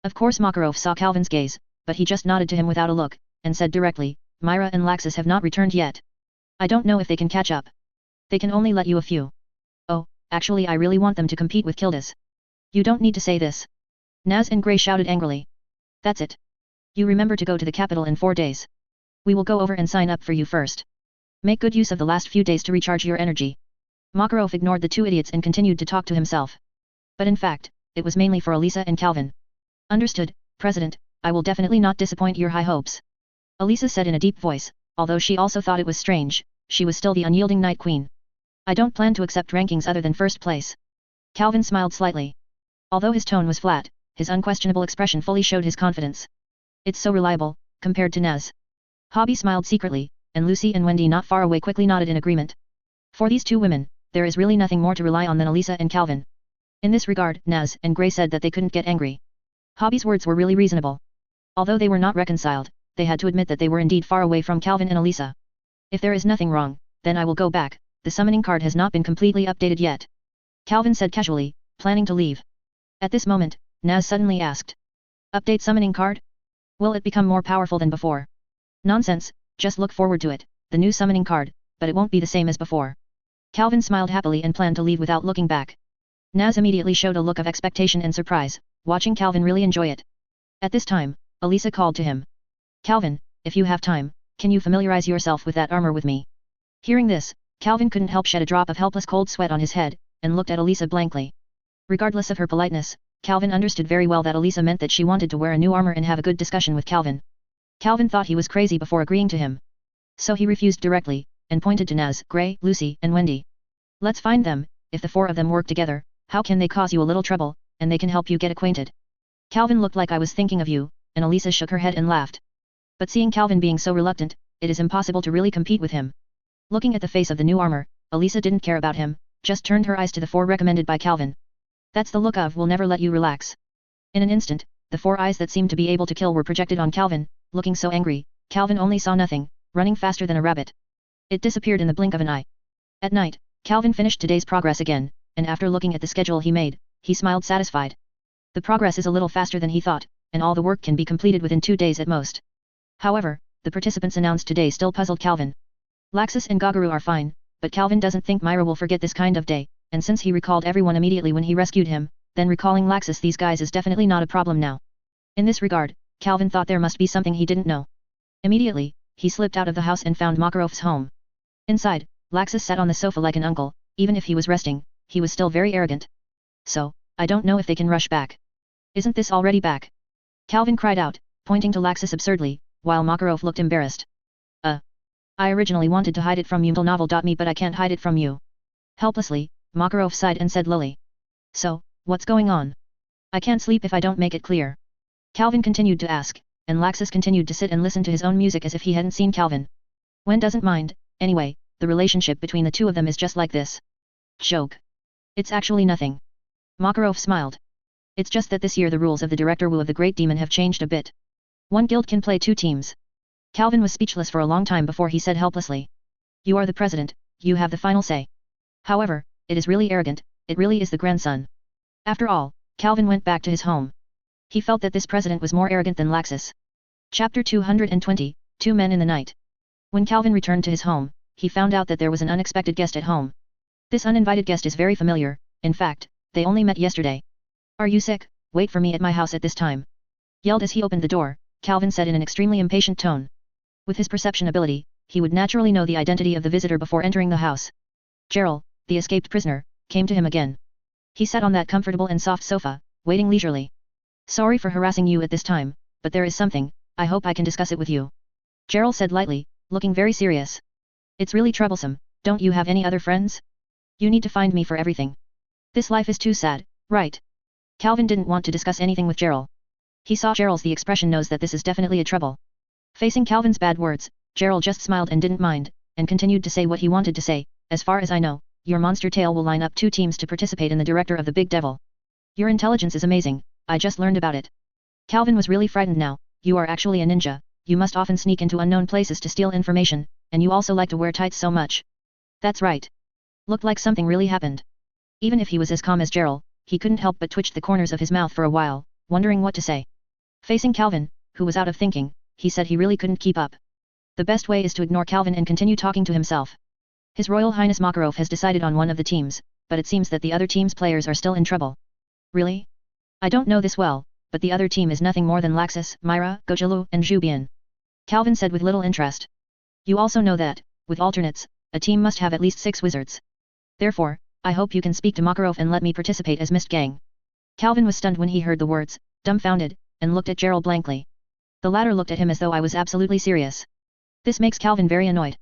Of course Makarov saw Calvin's gaze, but he just nodded to him without a look, and said directly, Myra and Laxus have not returned yet. I don't know if they can catch up. They can only let you a few. Oh, actually I really want them to compete with Kildas. You don't need to say this. Naz and Gray shouted angrily. That's it. You remember to go to the capital in 4 days. We will go over and sign up for you first. Make good use of the last few days to recharge your energy. Makarov ignored the 2 idiots and continued to talk to himself. But in fact, it was mainly for Elisa and Calvin. Understood, President, I will definitely not disappoint your high hopes. Elisa said in a deep voice, although she also thought it was strange, she was still the unyielding Night Queen. I don't plan to accept rankings other than first place. Calvin smiled slightly. Although his tone was flat, his unquestionable expression fully showed his confidence. It's so reliable, compared to Naz. Hobby smiled secretly, and Lucy and Wendy not far away quickly nodded in agreement. For these 2 women, there is really nothing more to rely on than Elisa and Calvin. In this regard, Naz and Gray said that they couldn't get angry. Hobby's words were really reasonable. Although they were not reconciled, they had to admit that they were indeed far away from Calvin and Elisa. If there is nothing wrong, then I will go back, the summoning card has not been completely updated yet. Calvin said casually, planning to leave. At this moment, Naz suddenly asked. Update summoning card? Will it become more powerful than before? Nonsense, just look forward to it, the new summoning card, but it won't be the same as before. Calvin smiled happily and planned to leave without looking back. Naz immediately showed a look of expectation and surprise, watching Calvin really enjoy it. At this time, Elisa called to him. Calvin, if you have time, can you familiarize yourself with that armor with me? Hearing this, Calvin couldn't help shed a drop of helpless cold sweat on his head, and looked at Elisa blankly. Regardless of her politeness, Calvin understood very well that Elisa meant that she wanted to wear a new armor and have a good discussion with Calvin. Calvin thought he was crazy before agreeing to him. So he refused directly, and pointed to Naz, Gray, Lucy, and Wendy. Let's find them, if the 4 of them work together, how can they cause you a little trouble, and they can help you get acquainted. Calvin looked like I was thinking of you, and Elisa shook her head and laughed. But seeing Calvin being so reluctant, it is impossible to really compete with him. Looking at the face of the new armor, Elisa didn't care about him, just turned her eyes to the 4 recommended by Calvin. That's the look of will never let you relax. In an instant, the 4 eyes that seemed to be able to kill were projected on Calvin, looking so angry, Calvin only saw nothing, running faster than a rabbit. It disappeared in the blink of an eye. At night, Calvin finished today's progress again, and after looking at the schedule he made, he smiled satisfied. The progress is a little faster than he thought, and all the work can be completed within 2 days at most. However, the participants announced today still puzzled Calvin. Laxus and Gagaru are fine, but Calvin doesn't think Myra will forget this kind of day, and since he recalled everyone immediately when he rescued him, then recalling Laxus these guys is definitely not a problem now. In this regard, Calvin thought there must be something he didn't know. Immediately, he slipped out of the house and found Makarov's home. Inside, Laxus sat on the sofa like an uncle. Even if he was resting, he was still very arrogant. So, I don't know if they can rush back. Isn't this already back? Calvin cried out, pointing to Laxus absurdly, while Makarov looked embarrassed. I originally wanted to hide it from you novel.me but I can't hide it from you. Helplessly, Makarov sighed and said lowly. So, what's going on? I can't sleep if I don't make it clear. Calvin continued to ask, and Laxus continued to sit and listen to his own music as if he hadn't seen Calvin. Wen doesn't mind, anyway, the relationship between the two of them is just like this. Joke. It's actually nothing. Makarov smiled. It's just that this year the rules of the Director Wu of the Great Demon have changed a bit. One guild can play 2 teams. Calvin was speechless for a long time before he said helplessly. You are the president, you have the final say. However, it is really arrogant, it really is the grandson. After all, Calvin went back to his home. He felt that this president was more arrogant than Laxus. Chapter 220, 2 Men in the Night. When Calvin returned to his home, he found out that there was an unexpected guest at home. This uninvited guest is very familiar, in fact, they only met yesterday. Are you sick? Wait for me at my house at this time. Yelled as he opened the door, Calvin said in an extremely impatient tone. With his perception ability, he would naturally know the identity of the visitor before entering the house. Gerald, the escaped prisoner, came to him again. He sat on that comfortable and soft sofa, waiting leisurely. Sorry for harassing you at this time, but there is something, I hope I can discuss it with you. Gerald said lightly, looking very serious. It's really troublesome, don't you have any other friends? You need to find me for everything. This life is too sad, right? Calvin didn't want to discuss anything with Gerald. He saw Gerald's the expression knows that this is definitely a trouble. Facing Calvin's bad words, Gerald just smiled and didn't mind, and continued to say what he wanted to say. As far as I know, your monster tale will line up 2 teams to participate in the Director of the Big Devil. Your intelligence is amazing, I just learned about it. Calvin was really frightened now. You are actually a ninja, you must often sneak into unknown places to steal information, and you also like to wear tights so much. That's right. Looked like something really happened. Even if he was as calm as Gerald, he couldn't help but twitch the corners of his mouth for a while, wondering what to say. Facing Calvin, who was out of thinking, he said he really couldn't keep up. The best way is to ignore Calvin and continue talking to himself. His Royal Highness Makarov has decided on one of the teams, but it seems that the other team's players are still in trouble. Really? I don't know this well, but the other team is nothing more than Laxus, Myra, Gojilu, and Zhubian. Calvin said with little interest. You also know that, with alternates, a team must have at least 6 wizards. Therefore, I hope you can speak to Makarov and let me participate as Mist Gang. Calvin was stunned when he heard the words, dumbfounded, and looked at Gerald blankly. The latter looked at him as though I was absolutely serious. This makes Calvin very annoyed.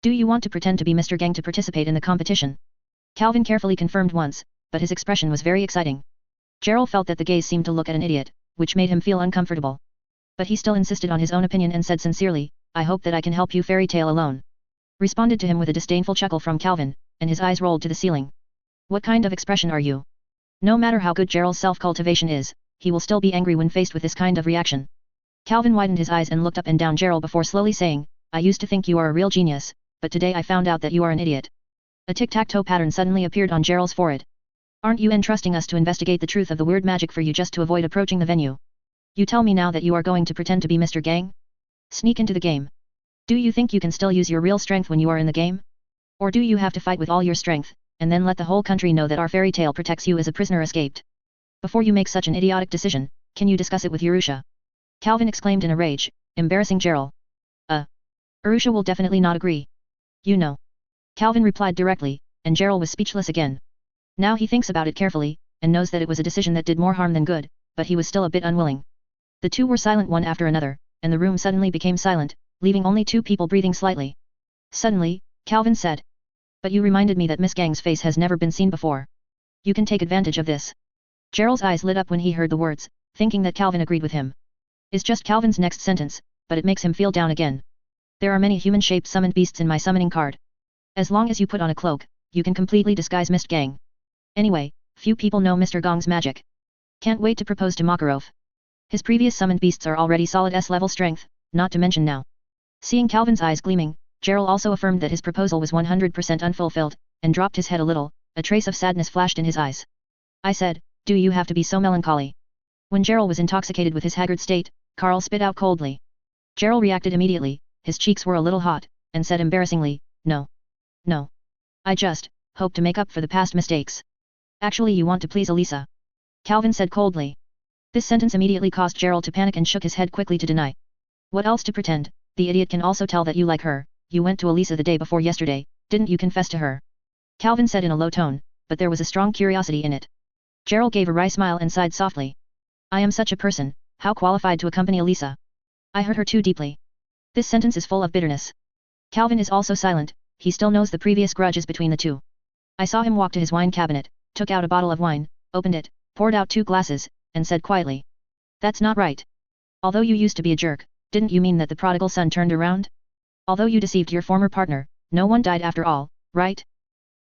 Do you want to pretend to be Mr. Gang to participate in the competition? Calvin carefully confirmed once, but his expression was very exciting. Gerald felt that the gaze seemed to look at an idiot, which made him feel uncomfortable. But he still insisted on his own opinion and said sincerely, I hope that I can help you fairy tale alone. Responded to him with a disdainful chuckle from Calvin, and his eyes rolled to the ceiling. What kind of expression are you? No matter how good Gerald's self-cultivation is, he will still be angry when faced with this kind of reaction. Calvin widened his eyes and looked up and down Gerald before slowly saying, I used to think you are a real genius, but today I found out that you are an idiot. A tic-tac-toe pattern suddenly appeared on Gerald's forehead. Aren't you entrusting us to investigate the truth of the weird magic for you just to avoid approaching the venue? You tell me now that you are going to pretend to be Mr. Gang? Sneak into the game. Do you think you can still use your real strength when you are in the game? Or do you have to fight with all your strength, and then let the whole country know that our fairy tale protects you as a prisoner escaped? Before you make such an idiotic decision, can you discuss it with Urusha? Calvin exclaimed in a rage, embarrassing Gerald. Urusha will definitely not agree. You know. Calvin replied directly, and Gerald was speechless again. Now he thinks about it carefully, and knows that it was a decision that did more harm than good, but he was still a bit unwilling. The two were silent one after another, and the room suddenly became silent, leaving only 2 people breathing slightly. Suddenly, Calvin said. But you reminded me that Miss Gang's face has never been seen before. You can take advantage of this. Gerald's eyes lit up when he heard the words, thinking that Calvin agreed with him. Is just Calvin's next sentence, but it makes him feel down again. There are many human-shaped summoned beasts in my summoning card. As long as you put on a cloak, you can completely disguise Mist Gang. Anyway, few people know Mr. Gong's magic. Can't wait to propose to Makarov. His previous summoned beasts are already solid S-level strength, not to mention now. Seeing Calvin's eyes gleaming, Gerald also affirmed that his proposal was 100% unfulfilled, and dropped his head a little, a trace of sadness flashed in his eyes. I said, do you have to be so melancholy? When Gerald was intoxicated with his haggard state, Carl spit out coldly. Gerald reacted immediately, his cheeks were a little hot, and said embarrassingly, no. No. I just hope to make up for the past mistakes. Actually you want to please Elisa. Calvin said coldly. This sentence immediately caused Gerald to panic and shook his head quickly to deny. What else to pretend, the idiot can also tell that you like her. You went to Elisa the day before yesterday, didn't you confess to her? Calvin said in a low tone, but there was a strong curiosity in it. Gerald gave a wry smile and sighed softly. I am such a person, how qualified to accompany Elisa? I hurt her too deeply. This sentence is full of bitterness. Calvin is also silent, he still knows the previous grudges between the two. I saw him walk to his wine cabinet, took out a bottle of wine, opened it, poured out 2 glasses, and said quietly. That's not right. Although you used to be a jerk, didn't you mean that the prodigal son turned around? Although you deceived your former partner, no one died after all, right?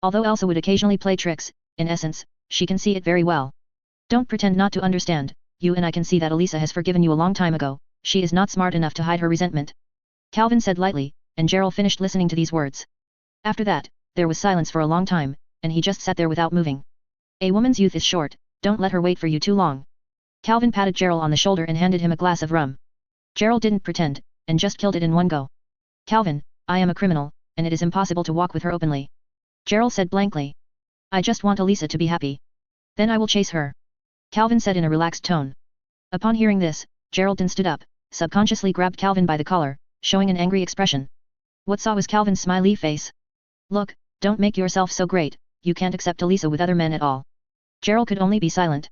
Although Elsa would occasionally play tricks, in essence, she can see it very well. Don't pretend not to understand, you and I can see that Elisa has forgiven you a long time ago, she is not smart enough to hide her resentment. Calvin said lightly, and Gerald finished listening to these words. After that, there was silence for a long time, and he just sat there without moving. A woman's youth is short, don't let her wait for you too long. Calvin patted Gerald on the shoulder and handed him a glass of rum. Gerald didn't pretend, and just killed it in one go. Calvin, I am a criminal, and it is impossible to walk with her openly. Gerald said blankly. I just want Elisa to be happy. Then I will chase her. Calvin said in a relaxed tone. Upon hearing this, Geraldine stood up, subconsciously grabbed Calvin by the collar, showing an angry expression. What saw was Calvin's smiley face. Look, don't make yourself so great, you can't accept Elisa with other men at all. Gerald could only be silent.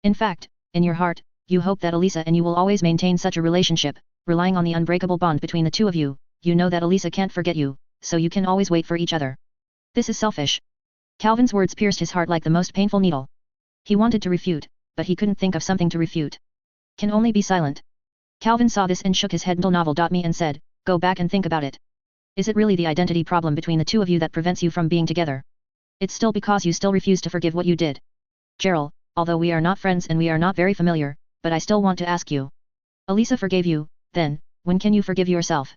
In fact, in your heart, you hope that Elisa and you will always maintain such a relationship, relying on the unbreakable bond between the two of you. You know that Elisa can't forget you, so you can always wait for each other. This is selfish. Calvin's words pierced his heart like the most painful needle. He wanted to refute, but he couldn't think of something to refute. Can only be silent. Calvin saw this and shook his head. Novel.me and said, go back and think about it. Is it really the identity problem between the two of you that prevents you from being together? It's still because you still refuse to forgive what you did. Gerald, although we are not friends and we are not very familiar, but I still want to ask you. Elisa forgave you, then, when can you forgive yourself?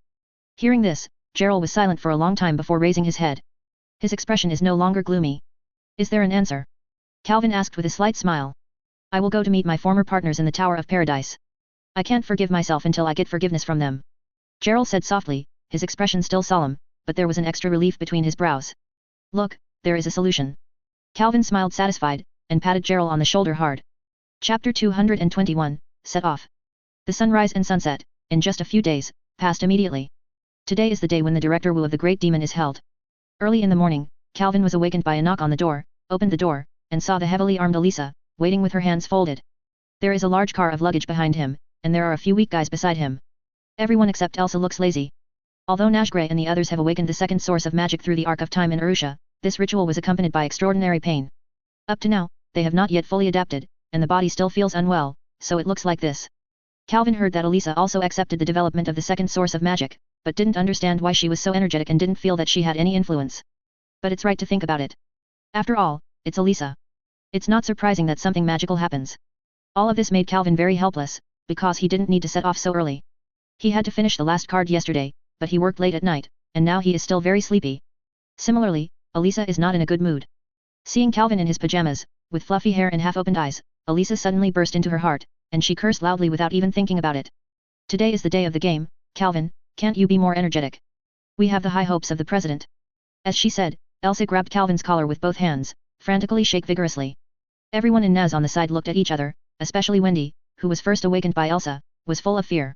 Hearing this, Gerald was silent for a long time before raising his head. His expression is no longer gloomy. Is there an answer? Calvin asked with a slight smile. I will go to meet my former partners in the Tower of Paradise. I can't forgive myself until I get forgiveness from them. Gerald said softly, his expression still solemn, but there was an extra relief between his brows. Look, there is a solution. Calvin smiled satisfied, and patted Gerald on the shoulder hard. Chapter 221, Set Off. The sunrise and sunset, in just a few days, passed immediately. Today is the day when the Director Wu of the Great Demon is held. Early in the morning, Calvin was awakened by a knock on the door, opened the door, and saw the heavily armed Elisa, waiting with her hands folded. There is a large car of luggage behind him, and there are a few weak guys beside him. Everyone except Elsa looks lazy. Although Najgray and the others have awakened the second source of magic through the Arc of Time in Arusha, this ritual was accompanied by extraordinary pain. Up to now, they have not yet fully adapted, and the body still feels unwell, so it looks like this. Calvin heard that Elisa also accepted the development of the second source of magic, but didn't understand why she was so energetic and didn't feel that she had any influence. But it's right to think about it. After all, it's Elisa. It's not surprising that something magical happens. All of this made Calvin very helpless, because he didn't need to set off so early. He had to finish the last card yesterday, but he worked late at night, and now he is still very sleepy. Similarly, Elisa is not in a good mood. Seeing Calvin in his pajamas, with fluffy hair and half-opened eyes, Elisa suddenly burst into her heart, and she cursed loudly without even thinking about it. Today is the day of the game, Calvin, can't you be more energetic? We have the high hopes of the president. As she said, Elsa grabbed Calvin's collar with both hands, frantically shake vigorously. Everyone in Naz on the side looked at each other, especially Wendy, who was first awakened by Elsa, was full of fear.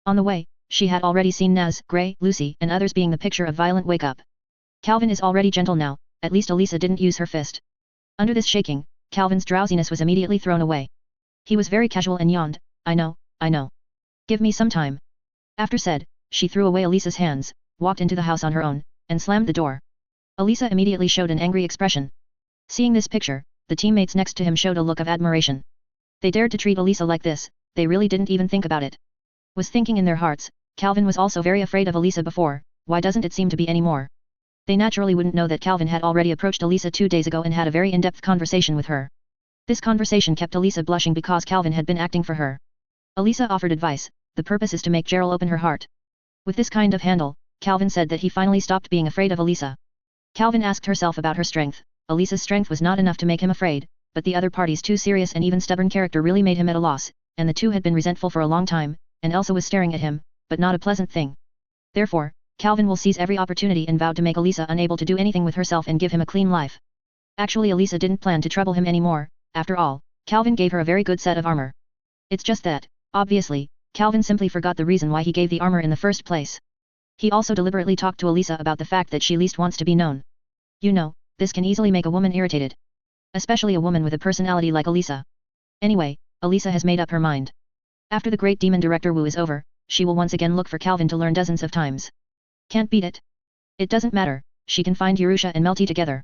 On the way, she had already seen Naz, Gray, Lucy and others being the picture of violent wake-up. Calvin is already gentle now, at least Elisa didn't use her fist. Under this shaking, Calvin's drowsiness was immediately thrown away. He was very casual and yawned, I know. Give me some time. After said, she threw away Elisa's hands, walked into the house on her own, and slammed the door. Elisa immediately showed an angry expression. Seeing this picture, the teammates next to him showed a look of admiration. They dared to treat Elisa like this, they really didn't even think about it. Was thinking in their hearts, Calvin was also very afraid of Elisa before, why doesn't it seem to be anymore? They naturally wouldn't know that Calvin had already approached Elisa 2 days ago and had a very in-depth conversation with her. This conversation kept Elisa blushing because Calvin had been acting for her. Elisa offered advice, the purpose is to make Gerald open her heart. With this kind of handle, Calvin said that he finally stopped being afraid of Elisa. Calvin asked herself about her strength. Elisa's strength was not enough to make him afraid, but the other party's too serious and even stubborn character really made him at a loss, and the two had been resentful for a long time, and Elsa was staring at him, but not a pleasant thing. Therefore, Calvin will seize every opportunity and vowed to make Elisa unable to do anything with herself and give him a clean life. Actually, Elisa didn't plan to trouble him anymore. After all, Calvin gave her a very good set of armor. It's just that, obviously, Calvin simply forgot the reason why he gave the armor in the first place. He also deliberately talked to Elisa about the fact that she least wants to be known. You know, this can easily make a woman irritated. Especially a woman with a personality like Elisa. Anyway, Elisa has made up her mind. After the Great Demon Director Wu is over, she will once again look for Calvin to learn dozens of times. Can't beat it. It doesn't matter, she can find Yerusha and Melty together.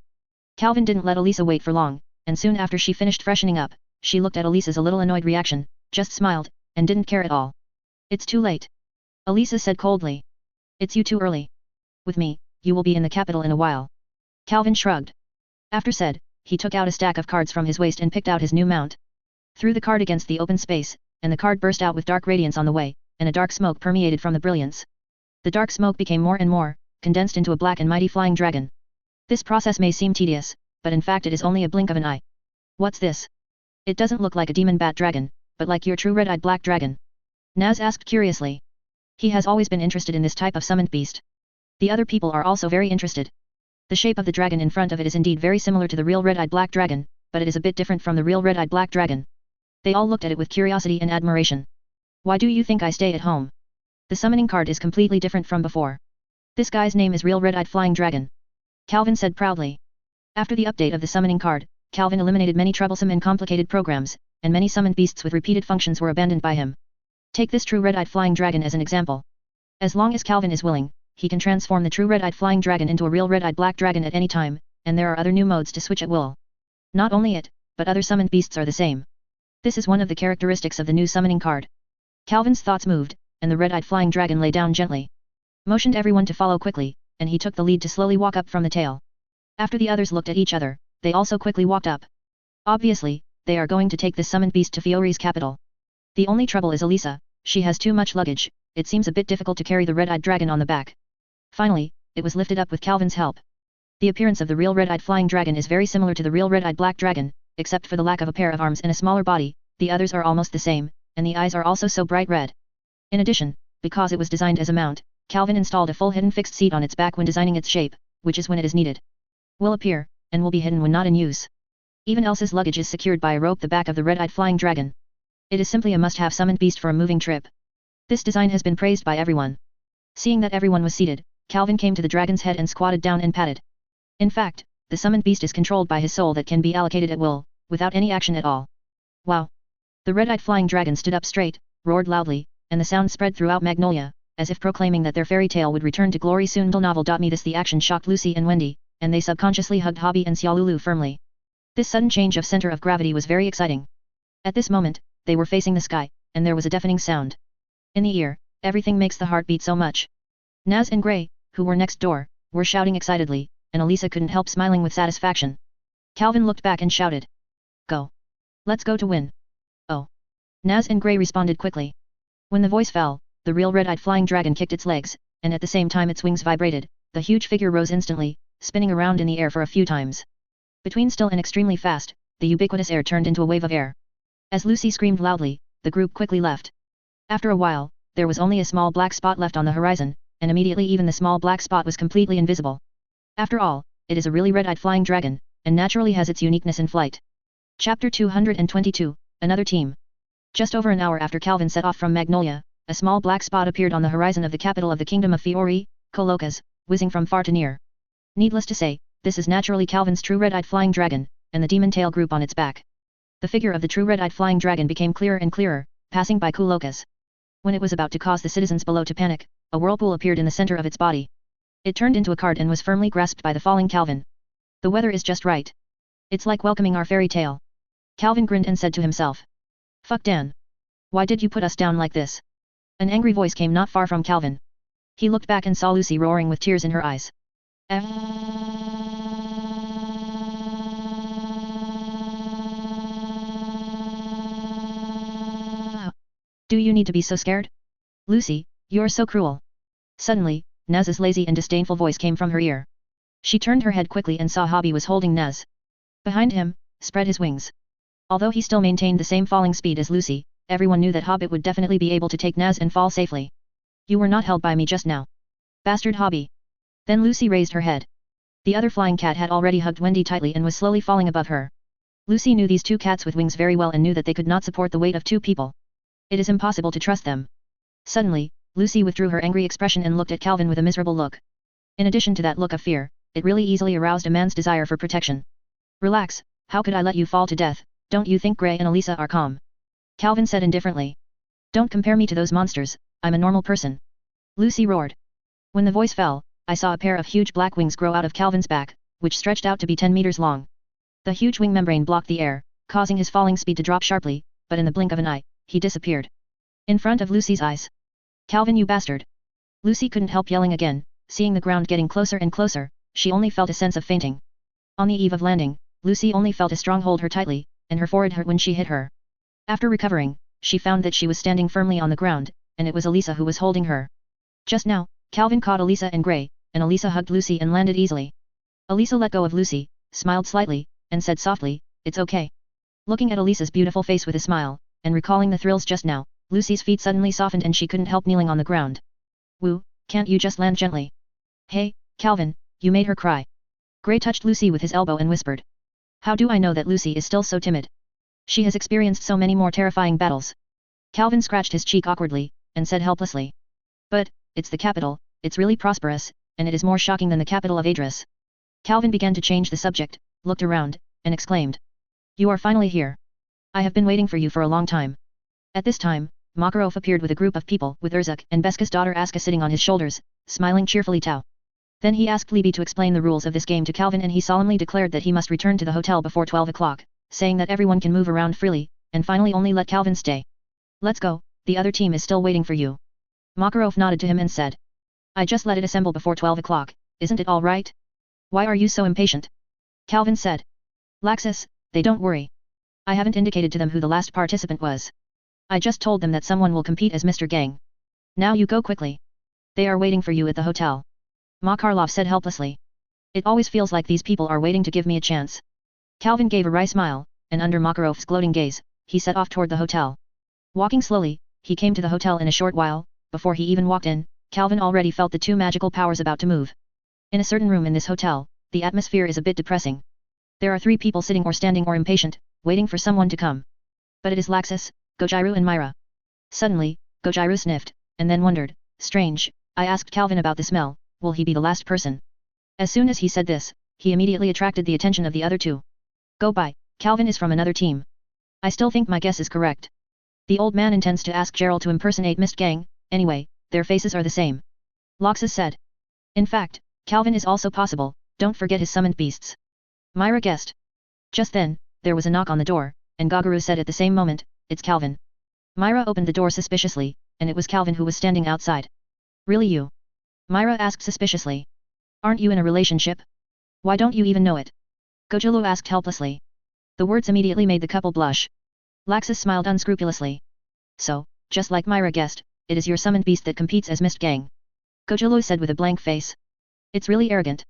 Calvin didn't let Elisa wait for long, and soon after she finished freshening up, she looked at Elisa's a little annoyed reaction, just smiled, and didn't care at all. It's too late. Elisa said coldly. It's you too early. With me, you will be in the capital in a while. Calvin shrugged. After said, he took out a stack of cards from his waist and picked out his new mount. Threw the card against the open space, and the card burst out with dark radiance on the way, and a dark smoke permeated from the brilliance. The dark smoke became more and more, condensed into a black and mighty flying dragon. This process may seem tedious, but in fact it is only a blink of an eye. What's this? It doesn't look like a demon bat dragon, but like your true red-eyed black dragon. Naz asked curiously. He has always been interested in this type of summoned beast. The other people are also very interested. The shape of the dragon in front of it is indeed very similar to the real red-eyed black dragon, but it is a bit different from the real red-eyed black dragon. They all looked at it with curiosity and admiration. Why do you think I stay at home? The summoning card is completely different from before. This guy's name is Real Red-Eyed Flying Dragon. Calvin said proudly. After the update of the summoning card, Calvin eliminated many troublesome and complicated programs, and many summoned beasts with repeated functions were abandoned by him. Take this true red-eyed flying dragon as an example. As long as Calvin is willing, he can transform the true red-eyed flying dragon into a real red-eyed black dragon at any time, and there are other new modes to switch at will. Not only it, but other summoned beasts are the same. This is one of the characteristics of the new summoning card. Calvin's thoughts moved, and the red-eyed flying dragon lay down gently. Motioned everyone to follow quickly, and he took the lead to slowly walk up from the tail. After the others looked at each other, they also quickly walked up. Obviously, they are going to take this summoned beast to Fiore's capital. The only trouble is Elisa, she has too much luggage, it seems a bit difficult to carry the red-eyed dragon on the back. Finally, it was lifted up with Calvin's help. The appearance of the real red-eyed flying dragon is very similar to the real red-eyed black dragon, except for the lack of a pair of arms and a smaller body, the others are almost the same, and the eyes are also so bright red. In addition, because it was designed as a mount, Calvin installed a full hidden fixed seat on its back when designing its shape, which is when it is needed. Will appear, and will be hidden when not in use. Even else's luggage is secured by a rope the back of the red-eyed flying dragon. It is simply a must-have summoned beast for a moving trip. This design has been praised by everyone. Seeing that everyone was seated, Calvin came to the dragon's head and squatted down and patted. In fact, the summoned beast is controlled by his soul that can be allocated at will, without any action at all. Wow! The red-eyed flying dragon stood up straight, roared loudly, and the sound spread throughout Magnolia, as if proclaiming that their fairy tale would return to glory soon. Novel.me. The action shocked Lucy and Wendy, and they subconsciously hugged Hobby and Xiaolulu firmly. This sudden change of center of gravity was very exciting. At this moment, they were facing the sky, and there was a deafening sound. In the ear, everything makes the heart beat so much. Naz and Gray, who were next door, were shouting excitedly, and Elisa couldn't help smiling with satisfaction. Calvin looked back and shouted. Go! Let's go to win! Oh! Naz and Gray responded quickly. When the voice fell, the real red-eyed flying dragon kicked its legs, and at the same time its wings vibrated, the huge figure rose instantly, spinning around in the air for a few times. Between still and extremely fast, the ubiquitous air turned into a wave of air. As Lucy screamed loudly, the group quickly left. After a while, there was only a small black spot left on the horizon, and immediately even the small black spot was completely invisible. After all, it is a really red-eyed flying dragon, and naturally has its uniqueness in flight. Chapter 222, Another Team. Just over an hour after Calvin set off from Magnolia, a small black spot appeared on the horizon of the capital of the Kingdom of Fiore, Coloccas, whizzing from far to near. Needless to say, this is naturally Calvin's true red-eyed flying dragon, and the demon tail group on its back. The figure of the true red-eyed flying dragon became clearer and clearer, passing by Coloccas. When it was about to cause the citizens below to panic, a whirlpool appeared in the center of its body. It turned into a card and was firmly grasped by the falling Calvin. The weather is just right. It's like welcoming our fairy tale. Calvin grinned and said to himself. Fuck Dan. Why did you put us down like this? An angry voice came not far from Calvin. He looked back and saw Lucy roaring with tears in her eyes. Do you need to be so scared? Lucy, you're so cruel. Suddenly, Naz's lazy and disdainful voice came from her ear. She turned her head quickly and saw Hobby was holding Naz. Behind him, spread his wings. Although he still maintained the same falling speed as Lucy, everyone knew that Hobbit would definitely be able to take Naz and fall safely. You were not held by me just now. Bastard Hobby. Then Lucy raised her head. The other flying cat had already hugged Wendy tightly and was slowly falling above her. Lucy knew these two cats with wings very well and knew that they could not support the weight of two people. It is impossible to trust them. Suddenly, Lucy withdrew her angry expression and looked at Calvin with a miserable look. In addition to that look of fear, it really easily aroused a man's desire for protection. Relax, how could I let you fall to death? Don't you think Gray and Elisa are calm? Calvin said indifferently. Don't compare me to those monsters, I'm a normal person. Lucy roared. When the voice fell, I saw a pair of huge black wings grow out of Calvin's back, which stretched out to be 10 meters long. The huge wing membrane blocked the air, causing his falling speed to drop sharply, but in the blink of an eye, he disappeared. In front of Lucy's eyes. Calvin, you bastard! Lucy couldn't help yelling again, seeing the ground getting closer and closer, she only felt a sense of fainting. On the eve of landing, Lucy only felt a strong hold her tightly, and her forehead hurt when she hit her. After recovering, she found that she was standing firmly on the ground, and it was Elisa who was holding her. Just now, Calvin caught Elisa and Gray, and Elisa hugged Lucy and landed easily. Elisa let go of Lucy, smiled slightly, and said softly, "It's okay." Looking at Elisa's beautiful face with a smile, and recalling the thrills just now, Lucy's feet suddenly softened and she couldn't help kneeling on the ground. "Woo, can't you just land gently?" "Hey, Calvin, you made her cry." Gray touched Lucy with his elbow and whispered. "How do I know that Lucy is still so timid? She has experienced so many more terrifying battles." Calvin scratched his cheek awkwardly, and said helplessly. "But, it's the capital, it's really prosperous, and it is more shocking than the capital of Adris." Calvin began to change the subject, looked around, and exclaimed. "You are finally here. I have been waiting for you for a long time." At this time, Makarov appeared with a group of people with Urzuk and Beska's daughter Aska sitting on his shoulders, smiling cheerfully too. Then he asked Libby to explain the rules of this game to Calvin and he solemnly declared that he must return to the hotel before 12 o'clock, saying that everyone can move around freely, and finally only let Calvin stay. "Let's go, the other team is still waiting for you." Makarov nodded to him and said. "I just let it assemble before 12 o'clock, isn't it all right? Why are you so impatient?" Calvin said. "Laxus, they don't worry. I haven't indicated to them who the last participant was. I just told them that someone will compete as Mr. Gang. Now you go quickly. They are waiting for you at the hotel." Makarov said helplessly. "It always feels like these people are waiting to give me a chance." Calvin gave a wry smile, and under Makarov's gloating gaze, he set off toward the hotel. Walking slowly, he came to the hotel in a short while. Before he even walked in, Calvin already felt the two magical powers about to move. In a certain room in this hotel, the atmosphere is a bit depressing. There are 3 people sitting or standing or impatient, waiting for someone to come. But it is Laxus, Gojiru and Myra. Suddenly, Gojiru sniffed, and then wondered, "Strange, I asked Calvin about the smell, will he be the last person?" As soon as he said this, he immediately attracted the attention of the other 2. "Go by, Calvin is from another team. I still think my guess is correct. The old man intends to ask Gerald to impersonate Mist Gang, anyway, their faces are the same." Laxus said. "In fact, Calvin is also possible, don't forget his summoned beasts." Myra guessed. Just then, there was a knock on the door, and Gagaru said at the same moment, "It's Calvin." Myra opened the door suspiciously, and it was Calvin who was standing outside. "Really you?" Myra asked suspiciously. "Aren't you in a relationship? Why don't you even know it?" Gojilu asked helplessly. The words immediately made the couple blush. Laxus smiled unscrupulously. "So, just like Myra guessed, it is your summoned beast that competes as Mist Gang." Gojilu said with a blank face. "It's really arrogant.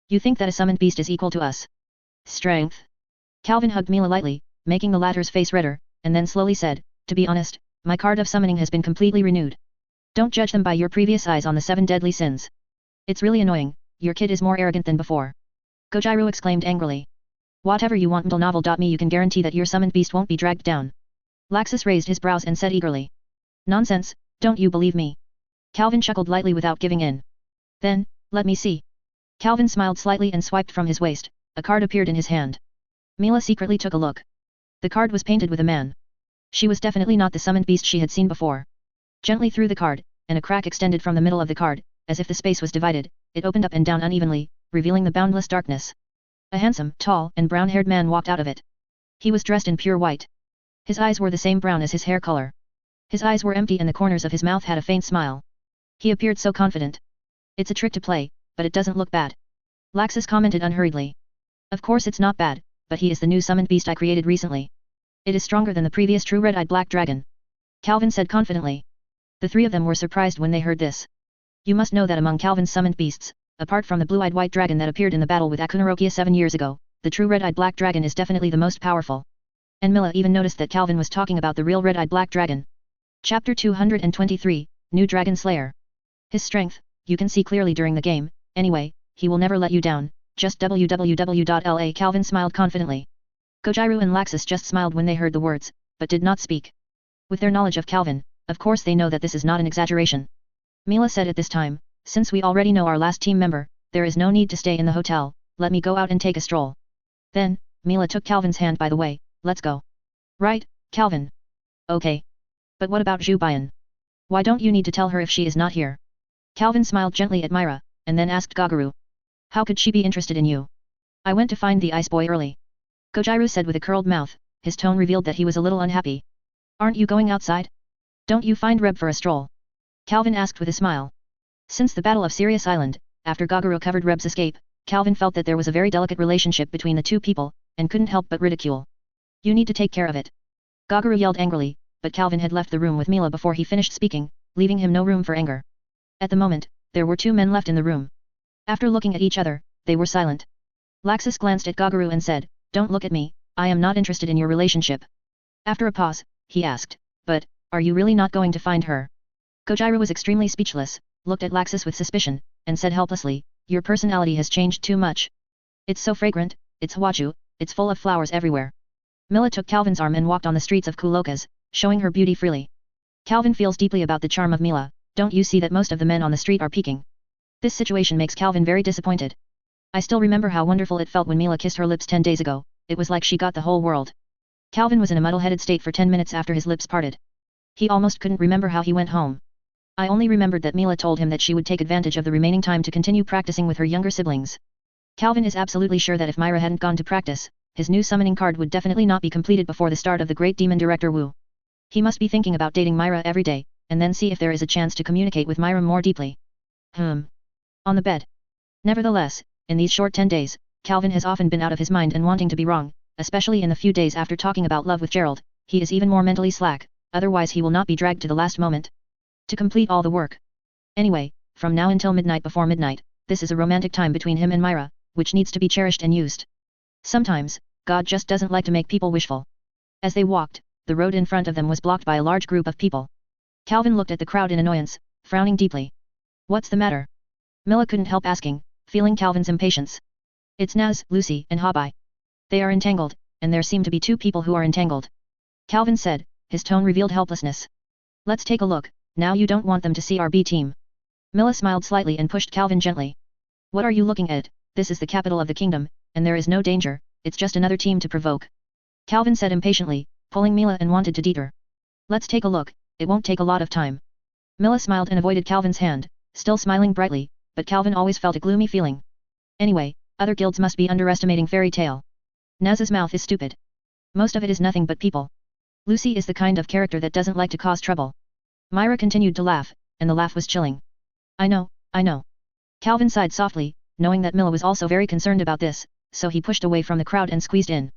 You think that a summoned beast is equal to us?" "Strength." Calvin hugged Mila lightly, making the latter's face redder, and then slowly said, "To be honest, my card of summoning has been completely renewed. Don't judge them by your previous eyes on the 7 deadly sins. It's really annoying, your kid is more arrogant than before." Gojiru exclaimed angrily. "Whatever you want novel.me you can guarantee that your summoned beast won't be dragged down." Laxus raised his brows and said eagerly. "Nonsense, don't you believe me?" Calvin chuckled lightly without giving in. "Then, let me see." Calvin smiled slightly and swiped from his waist, a card appeared in his hand. Mila secretly took a look. The card was painted with a man. She was definitely not the summoned beast she had seen before. Gently threw the card, and a crack extended from the middle of the card, as if the space was divided, it opened up and down unevenly, revealing the boundless darkness. A handsome, tall, and brown-haired man walked out of it. He was dressed in pure white. His eyes were the same brown as his hair color. His eyes were empty and the corners of his mouth had a faint smile. He appeared so confident. "It's a trick to play, but it doesn't look bad." Laxus commented unhurriedly. "Of course it's not bad, but he is the new summoned beast I created recently. It is stronger than the previous true red-eyed black dragon." Calvin said confidently. The 3 of them were surprised when they heard this. You must know that among Calvin's summoned beasts, apart from the blue-eyed white dragon that appeared in the battle with Akunarokia 7 years ago, the true red-eyed black dragon is definitely the most powerful. And Mila even noticed that Calvin was talking about the real red-eyed black dragon. Chapter 223, New Dragon Slayer. His strength, you can see clearly during the game, anyway, he will never let you down, just www.la. Calvin smiled confidently. Gojiru and Laxus just smiled when they heard the words, but did not speak. With their knowledge of Calvin, of course they know that this is not an exaggeration. Mila said at this time, since we already know our last team member, there is no need to stay in the hotel, let me go out and take a stroll. Then, Mila took Calvin's hand by the way, let's go. Right, Calvin. Okay. But what about Zhu Bian? Why don't you need to tell her if she is not here? Calvin smiled gently at Myra, and then asked Gagaru. How could she be interested in you? I went to find the ice boy early. Kojiru said with a curled mouth, his tone revealed that he was a little unhappy. Aren't you going outside? Don't you find Reb for a stroll? Calvin asked with a smile. Since the Battle of Sirius Island, after Gagaru covered Reb's escape, Calvin felt that there was a very delicate relationship between the two people, and couldn't help but ridicule. You need to take care of it. Gagaru yelled angrily, but Calvin had left the room with Mila before he finished speaking, leaving him no room for anger. At the moment, there were two men left in the room. After looking at each other, they were silent. Laxus glanced at Gagaru and said, Don't look at me, I am not interested in your relationship. After a pause, he asked, But, are you really not going to find her? Kojiru was extremely speechless, looked at Laxus with suspicion, and said helplessly, Your personality has changed too much. It's so fragrant, it's Hwachu, it's full of flowers everywhere. Mila took Calvin's arm and walked on the streets of Kulokas, showing her beauty freely. Calvin feels deeply about the charm of Mila, don't you see that most of the men on the street are peeking? This situation makes Calvin very disappointed. I still remember how wonderful it felt when Mila kissed her lips 10 days ago, it was like she got the whole world. Calvin was in a muddle-headed state for 10 minutes after his lips parted. He almost couldn't remember how he went home. I only remembered that Mila told him that she would take advantage of the remaining time to continue practicing with her younger siblings. Calvin is absolutely sure that if Myra hadn't gone to practice, his new summoning card would definitely not be completed before the start of the Great Demon Director Wu. He must be thinking about dating Myra every day, and then see if there is a chance to communicate with Myra more deeply. On the bed. Nevertheless, in these short 10 days, Calvin has often been out of his mind and wanting to be wrong, especially in the few days after talking about love with Gerald, he is even more mentally slack, otherwise he will not be dragged to the last moment to complete all the work. Anyway, from now until midnight before midnight, this is a romantic time between him and Myra, which needs to be cherished and used. Sometimes, God just doesn't like to make people wishful. As they walked, the road in front of them was blocked by a large group of people. Calvin looked at the crowd in annoyance, frowning deeply. What's the matter? Mila couldn't help asking, feeling Calvin's impatience. It's Naz, Lucy, and Habai. They are entangled, and there seem to be two people who are entangled. Calvin said, his tone revealed helplessness. Let's take a look, now you don't want them to see our B team. Mila smiled slightly and pushed Calvin gently. What are you looking at? This is the capital of the kingdom, and there is no danger, it's just another team to provoke. Calvin said impatiently, pulling Mila and wanted to deter. Let's take a look, it won't take a lot of time. Mila smiled and avoided Calvin's hand, still smiling brightly, but Calvin always felt a gloomy feeling. Anyway, other guilds must be underestimating Fairy Tail. Naz's mouth is stupid. Most of it is nothing but people. Lucy is the kind of character that doesn't like to cause trouble. Myra continued to laugh, and the laugh was chilling. I know. Calvin sighed softly, knowing that Mila was also very concerned about this, so he pushed away from the crowd and squeezed in.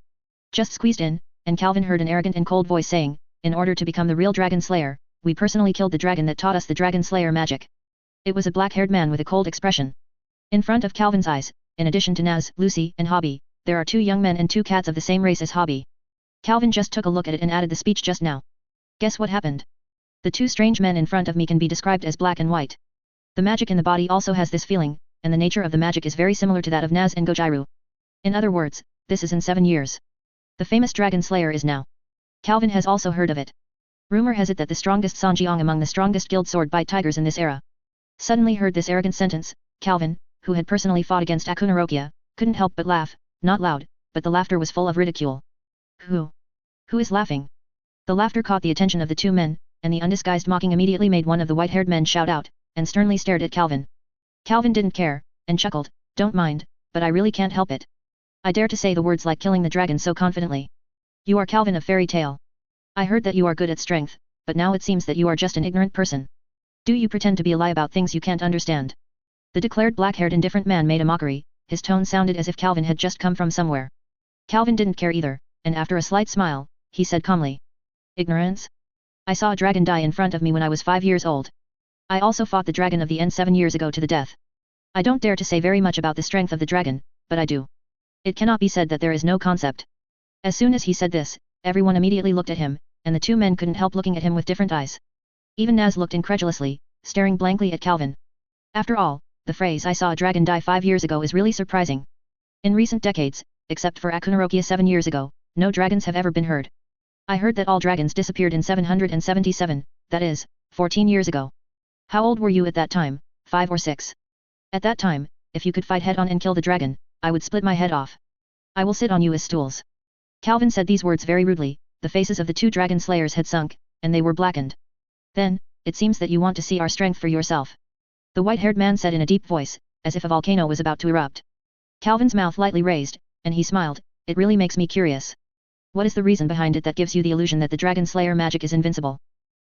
Just squeezed in, and Calvin heard an arrogant and cold voice saying, in order to become the real Dragon Slayer, we personally killed the dragon that taught us the Dragon Slayer magic. It was a black-haired man with a cold expression. In front of Calvin's eyes, in addition to Naz, Lucy, and Hobby, there are two young men and two cats of the same race as Hobby. Calvin just took a look at it and added the speech just now. Guess what happened? The two strange men in front of me can be described as black and white. The magic in the body also has this feeling, and the nature of the magic is very similar to that of Naz and Gojiru. In other words, this is in 7 years. The famous Dragon Slayer is now. Calvin has also heard of it. Rumor has it that the strongest Sanjiang among the strongest guild sword bite tigers in this era. Suddenly heard this arrogant sentence, Calvin, who had personally fought against Akunarokia, couldn't help but laugh, not loud, but the laughter was full of ridicule. Who is laughing? The laughter caught the attention of the two men, and the undisguised mocking immediately made one of the white-haired men shout out, and sternly stared at Calvin. Calvin didn't care, and chuckled, don't mind, but I really can't help it. I dare to say the words like killing the dragon so confidently. You are Calvin of Fairy Tail. I heard that you are good at strength, but now it seems that you are just an ignorant person. Do you pretend to be a lie about things you can't understand? The declared black-haired indifferent man made a mockery, his tone sounded as if Calvin had just come from somewhere. Calvin didn't care either, and after a slight smile, he said calmly. Ignorance? I saw a dragon die in front of me when I was 5 years old. I also fought the dragon of the end 7 years ago to the death. I don't dare to say very much about the strength of the dragon, but I do. It cannot be said that there is no concept. As soon as he said this, everyone immediately looked at him, and the two men couldn't help looking at him with different eyes. Even Naz looked incredulously, staring blankly at Calvin. After all, the phrase I saw a dragon die 5 years ago is really surprising. In recent decades, except for Akunarokia 7 years ago, no dragons have ever been heard. I heard that all dragons disappeared in 777, that is, 14 years ago. How old were you at that time, 5 or 6? At that time, if you could fight head on and kill the dragon, I would split my head off. I will sit on you as stools. Calvin said these words very rudely, the faces of the 2 dragon slayers had sunk, and they were blackened. Then, it seems that you want to see our strength for yourself. The white-haired man said in a deep voice, as if a volcano was about to erupt. Calvin's mouth lightly raised, and he smiled, it really makes me curious. What is the reason behind it that gives you the illusion that the dragon slayer magic is invincible?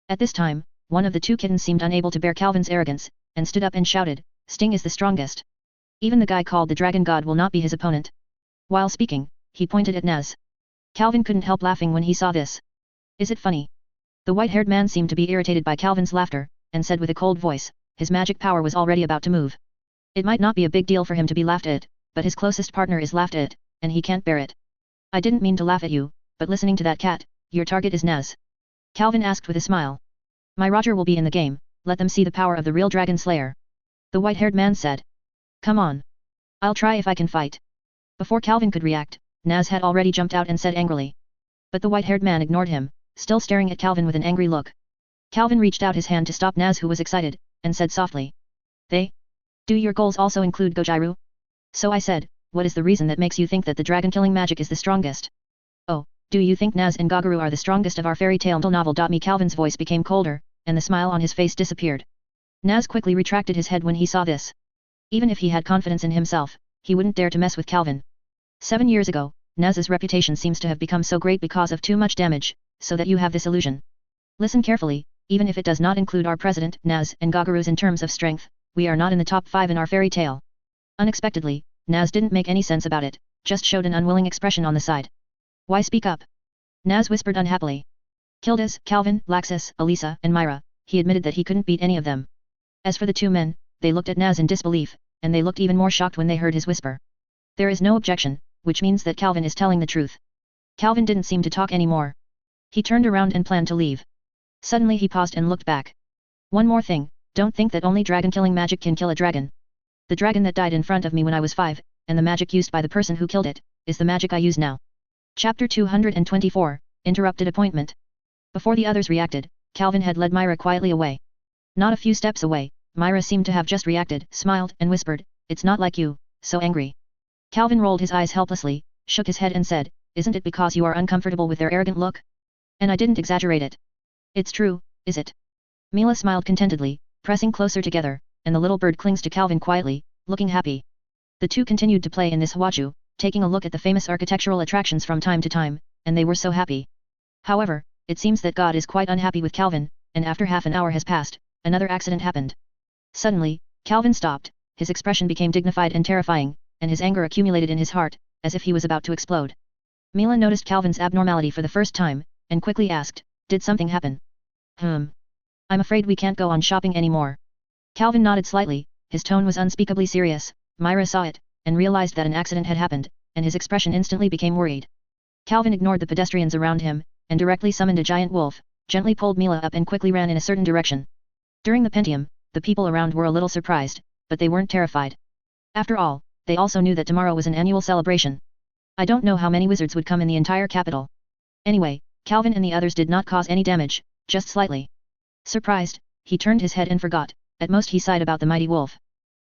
At this time, one of the 2 kittens seemed unable to bear Calvin's arrogance, and stood up and shouted, Sting is the strongest. Even the guy called the dragon god will not be his opponent. While speaking, he pointed at Nez. Calvin couldn't help laughing when he saw this. Is it funny? The white-haired man seemed to be irritated by Calvin's laughter, and said with a cold voice, his magic power was already about to move. It might not be a big deal for him to be laughed at, but his closest partner is laughed at, and he can't bear it. I didn't mean to laugh at you, but listening to that cat, your target is Nez. Calvin asked with a smile. My Roger will be in the game, let them see the power of the real dragon slayer. The white-haired man said. Come on. I'll try if I can fight. Before Calvin could react, Naz had already jumped out and said angrily. But the white-haired man ignored him, still staring at Calvin with an angry look. Calvin reached out his hand to stop Naz, who was excited, and said softly. Do your goals also include Gojiru? So I said, what is the reason that makes you think that the dragon-killing magic is the strongest? Oh, do you think Naz and Gagaru are the strongest of our fairy tale novel? Me Calvin's voice became colder, and the smile on his face disappeared. Naz quickly retracted his head when he saw this. Even if he had confidence in himself, he wouldn't dare to mess with Calvin. 7 years ago, Naz's reputation seems to have become so great because of too much damage, so that you have this illusion. Listen carefully, even if it does not include our president, Naz, and Gagaru's in terms of strength, we are not in the top 5 in our fairy tale. Unexpectedly, Naz didn't make any sense about it, just showed an unwilling expression on the side. Why speak up? Naz whispered unhappily. Kildas, Calvin, Laxus, Elisa, and Myra, he admitted that he couldn't beat any of them. As for the 2 men, they looked at Naz in disbelief, and they looked even more shocked when they heard his whisper. There is no objection, which means that Calvin is telling the truth. Calvin didn't seem to talk anymore. He turned around and planned to leave. Suddenly he paused and looked back. One more thing, don't think that only dragon-killing magic can kill a dragon. The dragon that died in front of me when I was 5, and the magic used by the person who killed it, is the magic I use now. Chapter 224, Interrupted Appointment. Before the others reacted, Calvin had led Myra quietly away. Not a few steps away, Myra seemed to have just reacted, smiled, and whispered, it's not like you, so angry. Calvin rolled his eyes helplessly, shook his head and said, isn't it because you are uncomfortable with their arrogant look? And I didn't exaggerate it. It's true, is it? Mila smiled contentedly, pressing closer together, and the little bird clings to Calvin quietly, looking happy. The 2 continued to play in this Hwaju, taking a look at the famous architectural attractions from time to time, and they were so happy. However, it seems that God is quite unhappy with Calvin, and after half an hour has passed, another accident happened. Suddenly, Calvin stopped, his expression became dignified and terrifying, and his anger accumulated in his heart, as if he was about to explode. Mila noticed Calvin's abnormality for the first time, and quickly asked, did something happen? I'm afraid we can't go on shopping anymore. Calvin nodded slightly, his tone was unspeakably serious. Myra saw it, and realized that an accident had happened, and his expression instantly became worried. Calvin ignored the pedestrians around him, and directly summoned a giant wolf, gently pulled Mila up and quickly ran in a certain direction. During the Pentium, the people around were a little surprised, but they weren't terrified. After all, they also knew that tomorrow was an annual celebration. I don't know how many wizards would come in the entire capital. Anyway, Calvin and the others did not cause any damage, just slightly. Surprised, he turned his head and forgot, at most he sighed about the mighty wolf.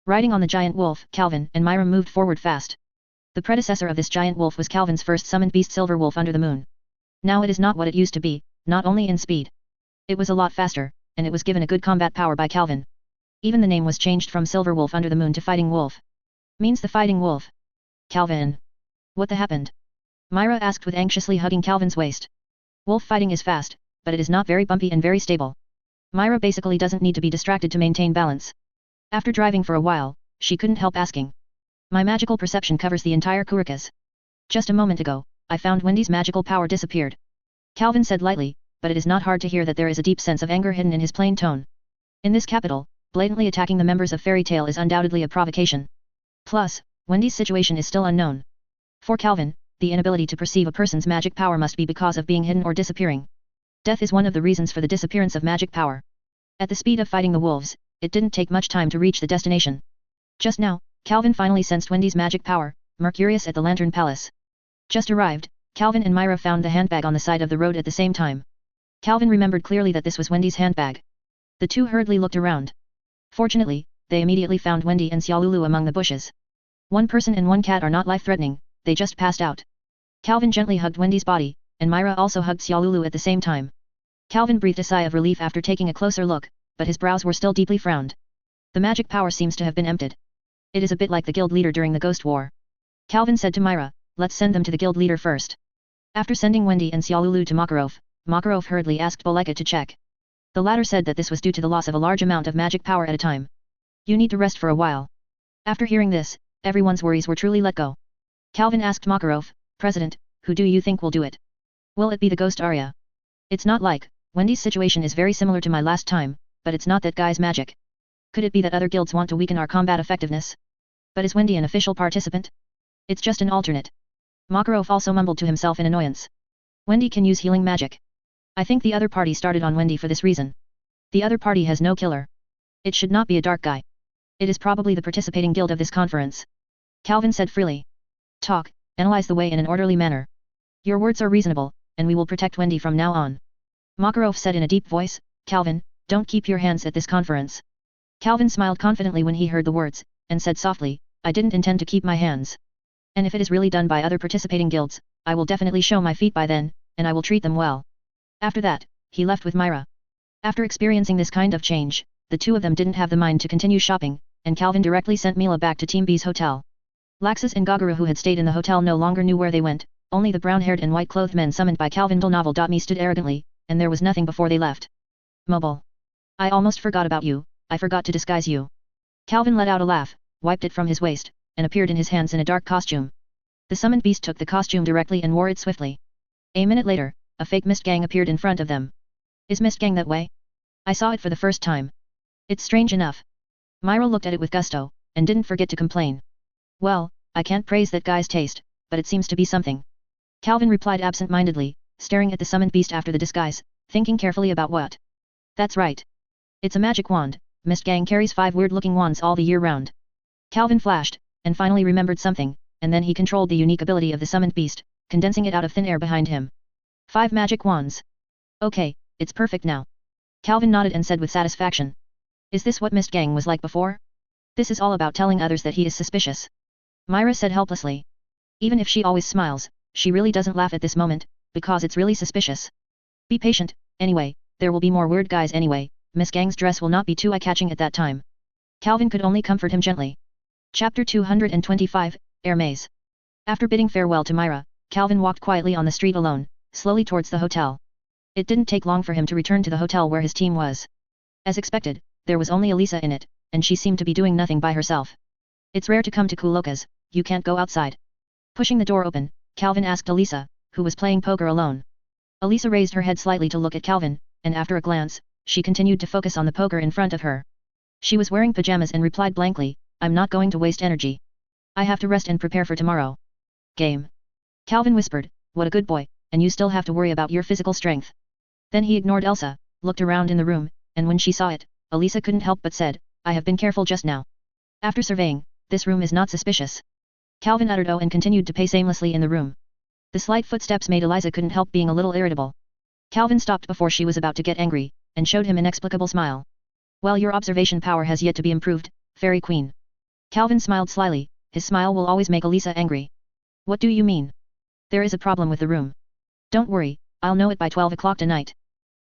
Riding on the giant wolf, Calvin and Myra moved forward fast. The predecessor of this giant wolf was Calvin's first summoned beast Silver Wolf under the moon. Now it is not what it used to be, not only in speed. It was a lot faster, and it was given a good combat power by Calvin. Even the name was changed from Silver Wolf under the moon to Fighting Wolf. Means the Fighting Wolf. Calvin. What the happened? Myra asked with anxiously hugging Calvin's waist. Wolf fighting is fast, but it is not very bumpy and very stable. Myra basically doesn't need to be distracted to maintain balance. After driving for a while, she couldn't help asking. My magical perception covers the entire Kurikas. Just a moment ago, I found Wendy's magical power disappeared. Calvin said lightly, but it is not hard to hear that there is a deep sense of anger hidden in his plain tone. In this capital, blatantly attacking the members of Fairy Tail is undoubtedly a provocation. Plus, Wendy's situation is still unknown. For Calvin, the inability to perceive a person's magic power must be because of being hidden or disappearing. Death is one of the reasons for the disappearance of magic power. At the speed of fighting the wolves, it didn't take much time to reach the destination. Just now, Calvin finally sensed Wendy's magic power, Mercurius at the Lantern Palace. Just arrived, Calvin and Myra found the handbag on the side of the road at the same time. Calvin remembered clearly that this was Wendy's handbag. The two hurriedly looked around. Fortunately, they immediately found Wendy and Xiaolulu among the bushes. One person and one cat are not life-threatening, they just passed out. Calvin gently hugged Wendy's body, and Myra also hugged Xiaolulu at the same time. Calvin breathed a sigh of relief after taking a closer look, but his brows were still deeply frowned. The magic power seems to have been emptied. It is a bit like the guild leader during the Ghost War. Calvin said to Myra, let's send them to the guild leader first. After sending Wendy and Xiaolulu to Makarov, Makarov hurriedly asked Boleka to check. The latter said that this was due to the loss of a large amount of magic power at a time. You need to rest for a while. After hearing this, everyone's worries were truly let go. Calvin asked Makarov, President, who do you think will do it? Will it be the ghost Arya? It's not like, Wendy's situation is very similar to my last time, but it's not that guy's magic. Could it be that other guilds want to weaken our combat effectiveness? But is Wendy an official participant? It's just an alternate. Makarov also mumbled to himself in annoyance. Wendy can use healing magic. I think the other party started on Wendy for this reason. The other party has no killer. It should not be a dark guy. It is probably the participating guild of this conference. Calvin said freely. Talk, analyze the way in an orderly manner. Your words are reasonable, and we will protect Wendy from now on. Makarov said in a deep voice, Calvin, don't keep your hands at this conference. Calvin smiled confidently when he heard the words, and said softly, I didn't intend to keep my hands. And if it is really done by other participating guilds, I will definitely show my feet by then, and I will treat them well. After that, he left with Myra. After experiencing this kind of change, the two of them didn't have the mind to continue shopping, and Calvin directly sent Mila back to Team B's hotel. Laxus and Gagara who had stayed in the hotel no longer knew where they went, only the brown-haired and white-clothed men summoned by Calvin Delnovel.me stood arrogantly, and there was nothing before they left. Mobile. I almost forgot about you, I forgot to disguise you. Calvin let out a laugh, wiped it from his waist, and appeared in his hands in a dark costume. The summoned beast took the costume directly and wore it swiftly. A minute later, a fake mist gang appeared in front of them. Is mist gang that way? I saw it for the first time. It's strange enough. Myra looked at it with gusto, and didn't forget to complain. Well, I can't praise that guy's taste, but it seems to be something. Calvin replied absent-mindedly, staring at the summoned beast after the disguise, thinking carefully about what. That's right. It's a magic wand, Mist Gang carries 5 weird-looking wands all the year round. Calvin flashed, and finally remembered something, and then he controlled the unique ability of the summoned beast, condensing it out of thin air behind him. 5 magic wands. Okay, it's perfect now. Calvin nodded and said with satisfaction. Is this what Mist Gang was like before? This is all about telling others that he is suspicious. Myra said helplessly. Even if she always smiles, she really doesn't laugh at this moment, because it's really suspicious. Be patient, anyway, there will be more weird guys anyway, Miss Gang's dress will not be too eye-catching at that time. Calvin could only comfort him gently. Chapter 225, Air Maze. After bidding farewell to Myra, Calvin walked quietly on the street alone, slowly towards the hotel. It didn't take long for him to return to the hotel where his team was. As expected, there was only Elisa in it, and she seemed to be doing nothing by herself. It's rare to come to Kuloka's, you can't go outside. Pushing the door open, Calvin asked Elisa, who was playing poker alone. Elisa raised her head slightly to look at Calvin, and after a glance, she continued to focus on the poker in front of her. She was wearing pajamas and replied blankly, I'm not going to waste energy. I have to rest and prepare for tomorrow. Game. Calvin whispered, what a good boy, and you still have to worry about your physical strength. Then he ignored Elsa, looked around in the room, and when she saw it, Elisa couldn't help but said, I have been careful just now. After surveying, this room is not suspicious. Calvin uttered oh and continued to pace aimlessly in the room. The slight footsteps made Eliza couldn't help being a little irritable. Calvin stopped before she was about to get angry, and showed him an inexplicable smile. Well, your observation power has yet to be improved, Fairy Queen. Calvin smiled slyly, his smile will always make Elisa angry. What do you mean? There is a problem with the room. Don't worry, I'll know it by 12 o'clock tonight.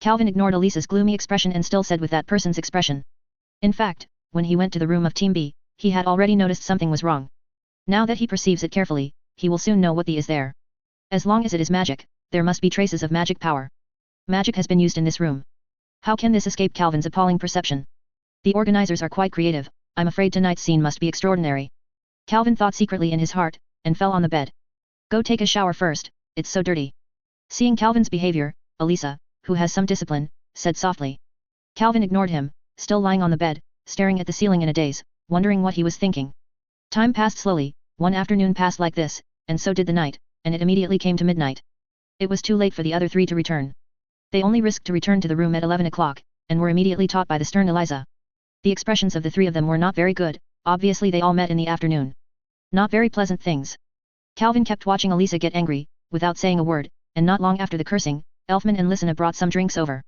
Calvin ignored Elisa's gloomy expression and still said with that person's expression. In fact, when he went to the room of Team B, he had already noticed something was wrong. Now that he perceives it carefully, he will soon know what the is there. As long as it is magic, there must be traces of magic power. Magic has been used in this room. How can this escape Calvin's appalling perception? The organizers are quite creative, I'm afraid tonight's scene must be extraordinary. Calvin thought secretly in his heart, and fell on the bed. Go take a shower first, it's so dirty. Seeing Calvin's behavior, Elisa, who has some discipline, said softly. Calvin ignored him, still lying on the bed, staring at the ceiling in a daze, wondering what he was thinking. Time passed slowly, one afternoon passed like this, and so did the night, and it immediately came to midnight. It was too late for the other 3 to return. They only risked to return to the room at 11 o'clock, and were immediately taught by the stern Eliza. The expressions of the 3 of them were not very good, obviously they all met in the afternoon. Not very pleasant things. Calvin kept watching Elisa get angry, without saying a word, and not long after the cursing, Elfman and Lysina brought some drinks over.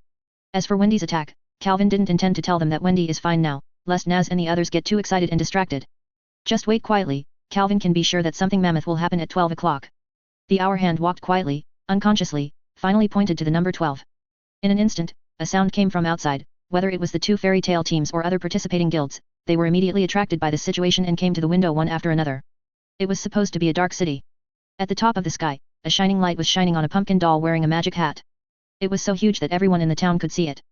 As for Wendy's attack, Calvin didn't intend to tell them that Wendy is fine now, lest Naz and the others get too excited and distracted. Just wait quietly, Calvin can be sure that something mammoth will happen at 12 o'clock. The hour hand walked quietly, unconsciously, finally pointed to the number 12. In an instant, a sound came from outside. Whether it was the 2 fairy tale teams or other participating guilds, they were immediately attracted by the situation and came to the window one after another. It was supposed to be a dark city. At the top of the sky, a shining light was shining on a pumpkin doll wearing a magic hat. It was so huge that everyone in the town could see it.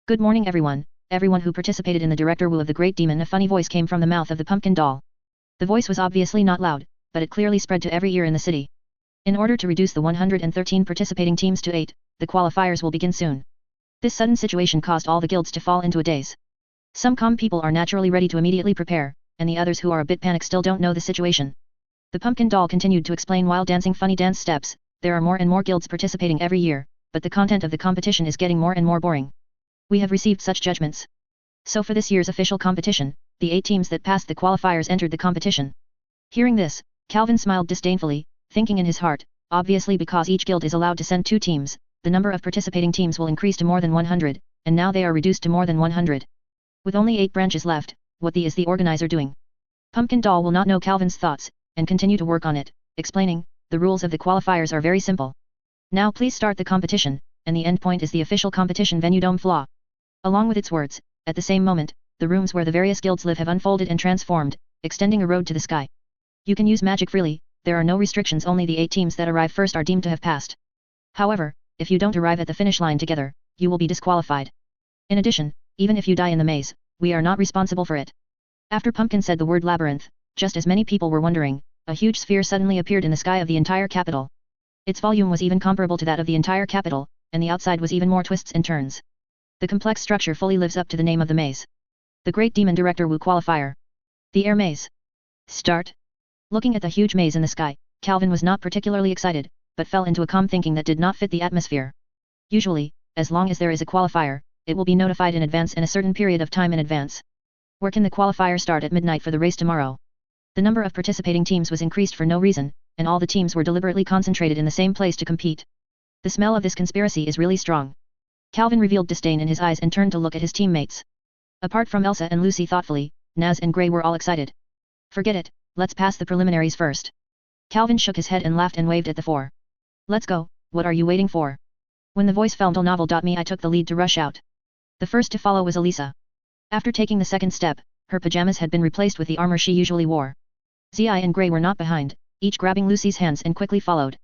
Good morning everyone who participated in the director wu of the great demon. A funny voice came from the mouth of the pumpkin doll. The voice was obviously not loud, but it clearly spread to every ear in the city. In order to reduce the 113 participating teams to 8, the qualifiers will begin soon. This sudden situation caused all the guilds to fall into a daze. Some calm people are naturally ready to immediately prepare, and the others who are a bit panicked still don't know the situation. The pumpkin doll continued to explain while dancing funny dance steps. There are more and more guilds participating every year, but the content of the competition is getting more and more boring. We have received such judgments. So for this year's official competition, the 8 teams that passed the qualifiers entered the competition. Hearing this, Calvin smiled disdainfully, thinking in his heart, obviously because each guild is allowed to send 2 teams, the number of participating teams will increase to more than 100, and now they are reduced to more than 100. With only 8 branches left, what is the organizer doing? Pumpkin doll will not know Calvin's thoughts, and continue to work on it, explaining, the rules of the qualifiers are very simple. Now please start the competition, and the end point is the official competition venue Dome Flaw. Along with its words, at the same moment, the rooms where the various guilds live have unfolded and transformed, extending a road to the sky. You can use magic freely, there are no restrictions, only the 8 teams that arrive first are deemed to have passed. However, if you don't arrive at the finish line together, you will be disqualified. In addition, even if you die in the maze, we are not responsible for it. After Pumpkin said the word labyrinth, just as many people were wondering, a huge sphere suddenly appeared in the sky of the entire capital. Its volume was even comparable to that of the entire capital, and the outside was even more twists and turns. The complex structure fully lives up to the name of the maze. The Great Demon Director Wu Qualifier. The Air Maze. Start. Looking at the huge maze in the sky, Calvin was not particularly excited, but fell into a calm thinking that did not fit the atmosphere. Usually, as long as there is a qualifier, it will be notified in advance in a certain period of time in advance. Where can the qualifier start at midnight for the race tomorrow? The number of participating teams was increased for no reason, and all the teams were deliberately concentrated in the same place to compete. The smell of this conspiracy is really strong. Calvin revealed disdain in his eyes and turned to look at his teammates. Apart from Elsa and Lucy thoughtfully, Naz and Grey were all excited. Forget it, let's pass the preliminaries first. Calvin shook his head and laughed and waved at the 4. Let's go, what are you waiting for? When the voice fell novel.me I took the lead to rush out. The first to follow was Elisa. After taking the second step, her pajamas had been replaced with the armor she usually wore. Zi and Grey were not behind, each grabbing Lucy's hands and quickly followed.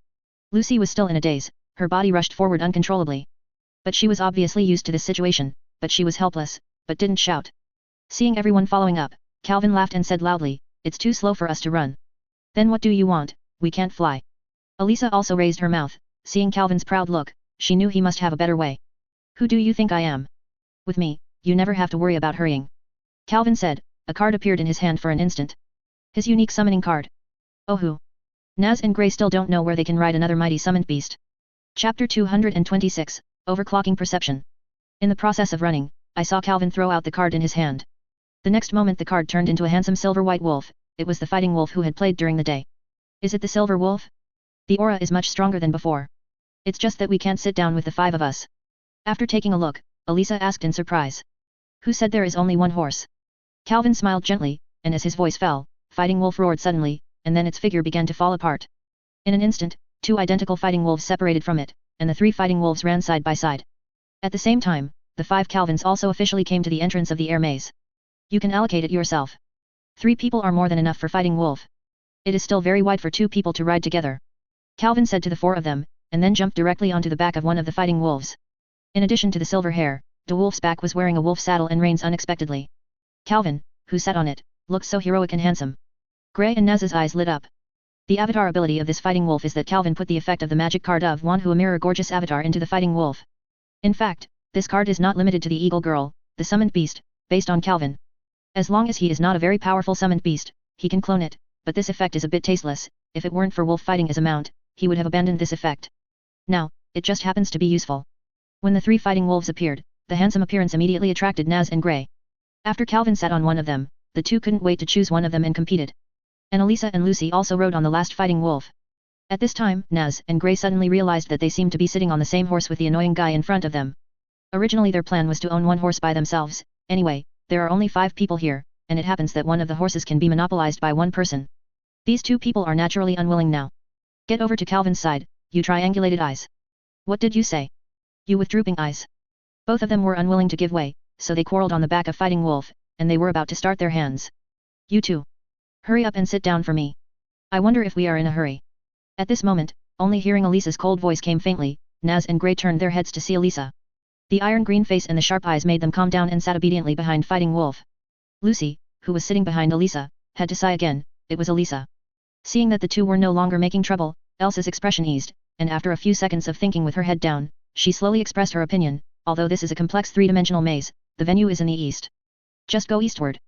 Lucy was still in a daze, her body rushed forward uncontrollably. But she was obviously used to this situation, but she was helpless, but didn't shout. Seeing everyone following up, Calvin laughed and said loudly, "It's too slow for us to run." "Then what do you want? We can't fly." Elisa also raised her mouth, seeing Calvin's proud look, she knew he must have a better way. "Who do you think I am? With me, you never have to worry about hurrying." Calvin said, a card appeared in his hand for an instant. His unique summoning card. Oh who? Naz and Grey still don't know where they can ride another mighty summoned beast. Chapter 226, Overclocking Perception. In the process of running, I saw Calvin throw out the card in his hand. The next moment the card turned into a handsome silver-white wolf, it was the fighting wolf who had played during the day. Is it the silver wolf? The aura is much stronger than before. It's just that we can't sit down with the 5 of us. After taking a look, Elisa asked in surprise. Who said there is only one horse? Calvin smiled gently, and as his voice fell, Fighting Wolf roared suddenly, and then its figure began to fall apart. In an instant, 2 identical fighting wolves separated from it, and the 3 fighting wolves ran side by side. At the same time, the 5 Calvins also officially came to the entrance of the air maze. You can allocate it yourself. 3 people are more than enough for Fighting Wolf. It is still very wide for 2 people to ride together. Calvin said to the 4 of them, and then jumped directly onto the back of one of the fighting wolves. In addition to the silver hair, the wolf's back was wearing a wolf saddle and reins unexpectedly. Calvin, who sat on it, looked so heroic and handsome. Grey and Naz's eyes lit up. The avatar ability of this fighting wolf is that Calvin put the effect of the magic card of Wanhu, a mirror gorgeous avatar, into the fighting wolf. In fact, this card is not limited to the eagle girl, the summoned beast, based on Calvin. As long as he is not a very powerful summoned beast, he can clone it, but this effect is a bit tasteless. If it weren't for wolf fighting as a mount, he would have abandoned this effect. Now, it just happens to be useful. When the 3 fighting wolves appeared, the handsome appearance immediately attracted Naz and Grey. After Calvin sat on one of them, the 2 couldn't wait to choose one of them and competed. Annalisa and Lucy also rode on the last fighting wolf. At this time, Naz and Gray suddenly realized that they seemed to be sitting on the same horse with the annoying guy in front of them. Originally their plan was to own one horse by themselves. Anyway, there are only 5 people here, and it happens that one of the horses can be monopolized by one person. These 2 people are naturally unwilling now. Get over to Calvin's side, you triangulated eyes. What did you say? You with drooping eyes. Both of them were unwilling to give way, so they quarreled on the back of Fighting Wolf, and they were about to start their hands. You two. Hurry up and sit down for me. I wonder if we are in a hurry. At this moment, only hearing Elisa's cold voice came faintly. Naz and Gray turned their heads to see Elisa. The iron-green face and the sharp eyes made them calm down and sat obediently behind Fighting Wolf. Lucy, who was sitting behind Elisa, had to sigh again. It was Elisa. Seeing that the two were no longer making trouble, Elsa's expression eased, and after a few seconds of thinking with her head down, she slowly expressed her opinion. Although this is a complex 3-dimensional maze, the venue is in the east. Just go eastward.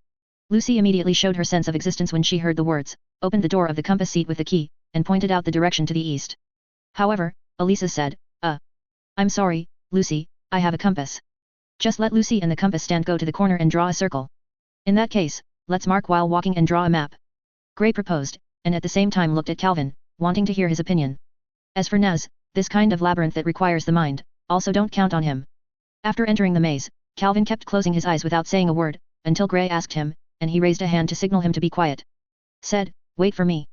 Lucy immediately showed her sense of existence when she heard the words, opened the door of the compass seat with the key, and pointed out the direction to the east. However, Elisa said, I'm sorry, Lucy, I have a compass. Just let Lucy and the compass stand go to the corner and draw a circle. In that case, let's mark while walking and draw a map. Gray proposed, and at the same time looked at Calvin, wanting to hear his opinion. As for Naz, this kind of labyrinth that requires the mind, also don't count on him. After entering the maze, Calvin kept closing his eyes without saying a word, until Gray asked him, and he raised a hand to signal him to be quiet. Said, wait for me.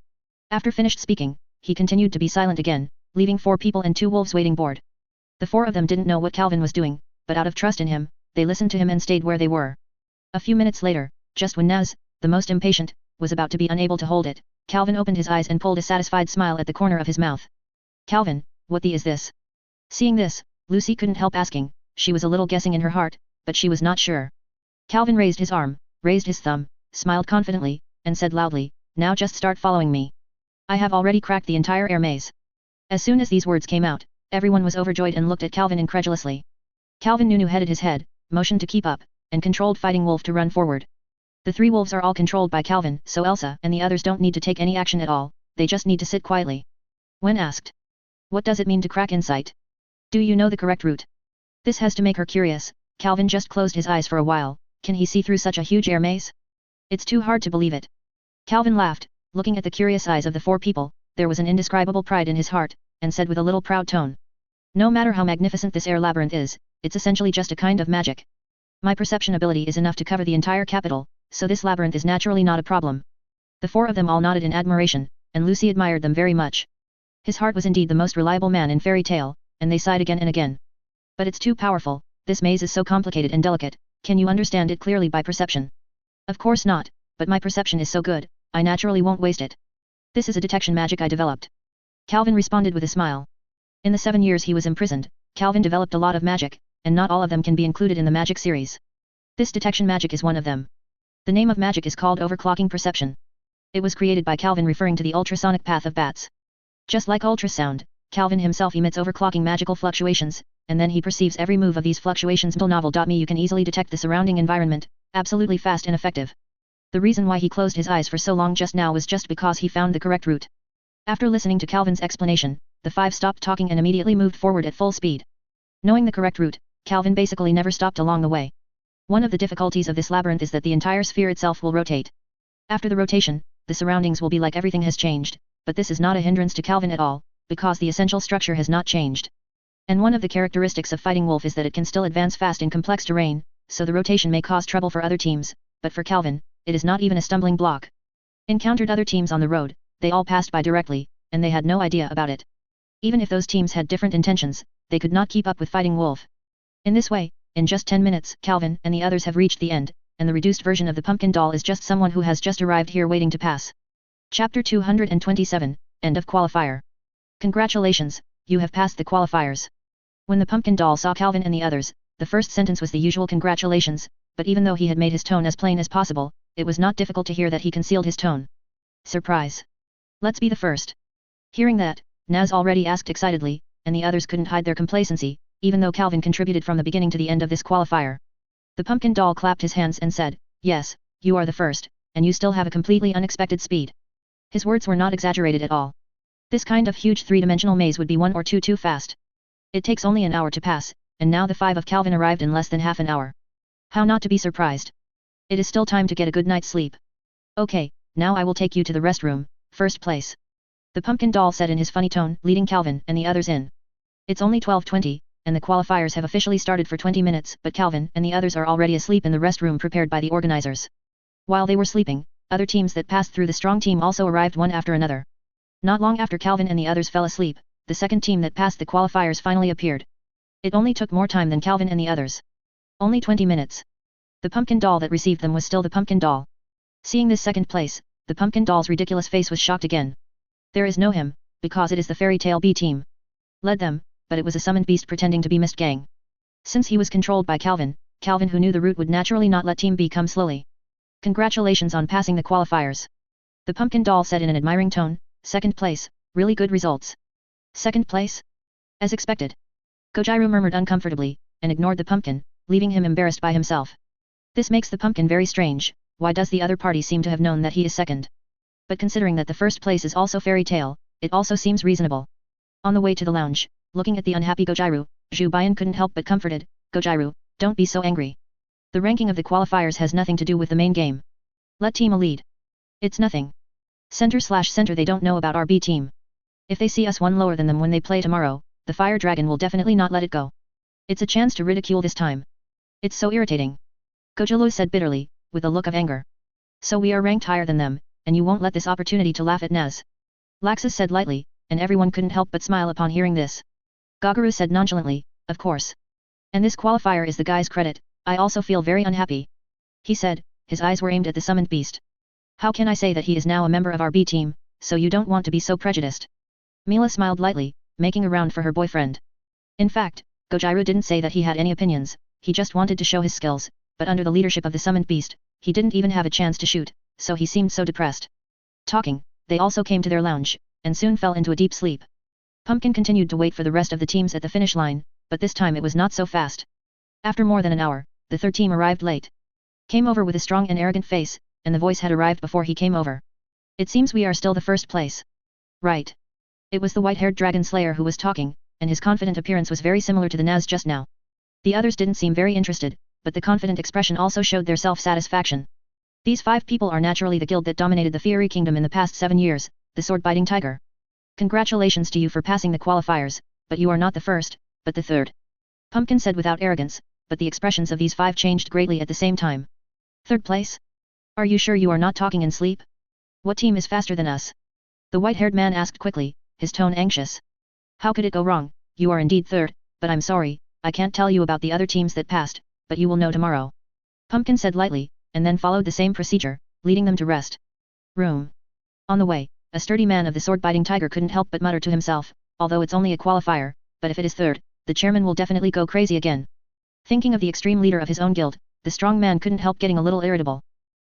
After finished speaking, he continued to be silent again, leaving 4 people and 2 wolves waiting bored. The 4 of them didn't know what Calvin was doing, but out of trust in him, they listened to him and stayed where they were. A few minutes later, just when Naz, the most impatient, was about to be unable to hold it, Calvin opened his eyes and pulled a satisfied smile at the corner of his mouth. Calvin, what the is this? Seeing this, Lucy couldn't help asking. She was a little guessing in her heart, but she was not sure. Calvin raised his arm, raised his thumb, smiled confidently, and said loudly, now just start following me. I have already cracked the entire air maze. As soon as these words came out, everyone was overjoyed and looked at Calvin incredulously. Calvin Nunu headed his head, motioned to keep up, and controlled Fighting Wolf to run forward. The 3 wolves are all controlled by Calvin, so Elsa and the others don't need to take any action at all, they just need to sit quietly. When asked, what does it mean to crack insight? Do you know the correct route? This has to make her curious. Calvin just closed his eyes for a while. Can he see through such a huge air maze? It's too hard to believe it. Calvin laughed, looking at the curious eyes of the 4 people. There was an indescribable pride in his heart, and said with a little proud tone. No matter how magnificent this air labyrinth is, it's essentially just a kind of magic. My perception ability is enough to cover the entire capital, so this labyrinth is naturally not a problem. The 4 of them all nodded in admiration, and Lucy admired them very much. His heart was indeed the most reliable man in fairy tale, and they sighed again and again. But it's too powerful, this maze is so complicated and delicate, can you understand it clearly by perception? Of course not, but my perception is so good, I naturally won't waste it. This is a detection magic I developed. Calvin responded with a smile. In the 7 years he was imprisoned, Calvin developed a lot of magic, and not all of them can be included in the magic series. This detection magic is one of them. The name of magic is called overclocking perception. It was created by Calvin referring to the ultrasonic path of bats. Just like ultrasound, Calvin himself emits overclocking magical fluctuations, and then he perceives every move of these fluctuations. Novel.me You can easily detect the surrounding environment, absolutely fast and effective. The reason why he closed his eyes for so long just now was just because he found the correct route. After listening to Calvin's explanation, the 5 stopped talking and immediately moved forward at full speed. Knowing the correct route, Calvin basically never stopped along the way. One of the difficulties of this labyrinth is that the entire sphere itself will rotate. After the rotation, the surroundings will be like everything has changed, but this is not a hindrance to Calvin at all, because the essential structure has not changed. And one of the characteristics of Fighting Wolf is that it can still advance fast in complex terrain, so the rotation may cause trouble for other teams, but for Calvin, it is not even a stumbling block. Encountered other teams on the road, they all passed by directly, and they had no idea about it. Even if those teams had different intentions, they could not keep up with Fighting Wolf. In this way, in just 10 minutes, Calvin and the others have reached the end, and the reduced version of the pumpkin doll is just someone who has just arrived here waiting to pass. Chapter 227, End of Qualifier. Congratulations, you have passed the qualifiers. When the pumpkin doll saw Calvin and the others, the first sentence was the usual congratulations, but even though he had made his tone as plain as possible, it was not difficult to hear that he concealed his tone. Surprise. Let's be the first. Hearing that, Naz already asked excitedly, and the others couldn't hide their complacency, even though Calvin contributed from the beginning to the end of this qualifier. The pumpkin doll clapped his hands and said, yes, you are the first, and you still have a completely unexpected speed. His words were not exaggerated at all. This kind of huge 3-dimensional maze would be 1 or 2 too fast. It takes only an hour to pass, and now the 5 of Calvin arrived in less than half an hour. How not to be surprised? It is still time to get a good night's sleep. Okay, now I will take you to the restroom, first place. The pumpkin doll said in his funny tone, leading Calvin and the others in. It's only 12:20, and the qualifiers have officially started for 20 minutes, but Calvin and the others are already asleep in the rest room prepared by the organizers. While they were sleeping, other teams that passed through the strong team also arrived one after another. Not long after Calvin and the others fell asleep, the second team that passed the qualifiers finally appeared. It only took more time than Calvin and the others. Only 20 minutes. The pumpkin doll that received them was still the pumpkin doll. Seeing this second place, the pumpkin doll's ridiculous face was shocked again. There is no him, because it is the fairy tale B team. Led them, but it was a summoned beast pretending to be Mist Gang. Since he was controlled by Calvin, Calvin who knew the route would naturally not let Team B come slowly. Congratulations on passing the qualifiers. The pumpkin doll said in an admiring tone, second place, really good results. Second place? As expected. Gojiro murmured uncomfortably, and ignored the pumpkin, leaving him embarrassed by himself. This makes the pumpkin very strange, why does the other party seem to have known that he is second? But considering that the first place is also fairy tale, it also seems reasonable. On the way to the lounge, looking at the unhappy Gojiro, Zhu Baiyan couldn't help but comforted, Gojiro, don't be so angry. The ranking of the qualifiers has nothing to do with the main game. Let team A lead. It's nothing. Center they don't know about our B team. If they see us one lower than them when they play tomorrow, the fire dragon will definitely not let it go. It's a chance to ridicule this time. It's so irritating. Gojiro said bitterly, with a look of anger. So we are ranked higher than them, and you won't let this opportunity to laugh at Naz. Laxus said lightly, and everyone couldn't help but smile upon hearing this. Gagaru said nonchalantly, of course. And this qualifier is the guy's credit, I also feel very unhappy. He said, his eyes were aimed at the summoned beast. How can I say that he is now a member of our B team, so you don't want to be so prejudiced? Mila smiled lightly, making a round for her boyfriend. In fact, Gojiro didn't say that he had any opinions, he just wanted to show his skills, but under the leadership of the summoned beast, he didn't even have a chance to shoot, so he seemed so depressed. Talking, they also came to their lounge, and soon fell into a deep sleep. Pumpkin continued to wait for the rest of the teams at the finish line, but this time it was not so fast. After more than an hour, the third team arrived late. Came over with a strong and arrogant face, and the voice had arrived before he came over. It seems we are still the first place. Right. It was the white-haired dragon slayer who was talking, and his confident appearance was very similar to the Naz just now. The others didn't seem very interested, but the confident expression also showed their self-satisfaction. These 5 people are naturally the guild that dominated the Fiery Kingdom in the past 7 years, the sword-biting tiger. Congratulations to you for passing the qualifiers, but you are not the first, but the third. Pumpkin said without arrogance, but the expressions of these 5 changed greatly at the same time. Third place? Are you sure you are not talking in sleep? What team is faster than us? The white-haired man asked quickly, his tone anxious. How could it go wrong? You are indeed third, but I'm sorry, I can't tell you about the other teams that passed, but you will know tomorrow. Pumpkin said lightly, and then followed the same procedure, leading them to rest room. On the way, a sturdy man of the sword-biting tiger couldn't help but mutter to himself, although it's only a qualifier, but if it is third, the chairman will definitely go crazy again. Thinking of the extreme leader of his own guild, the strong man couldn't help getting a little irritable.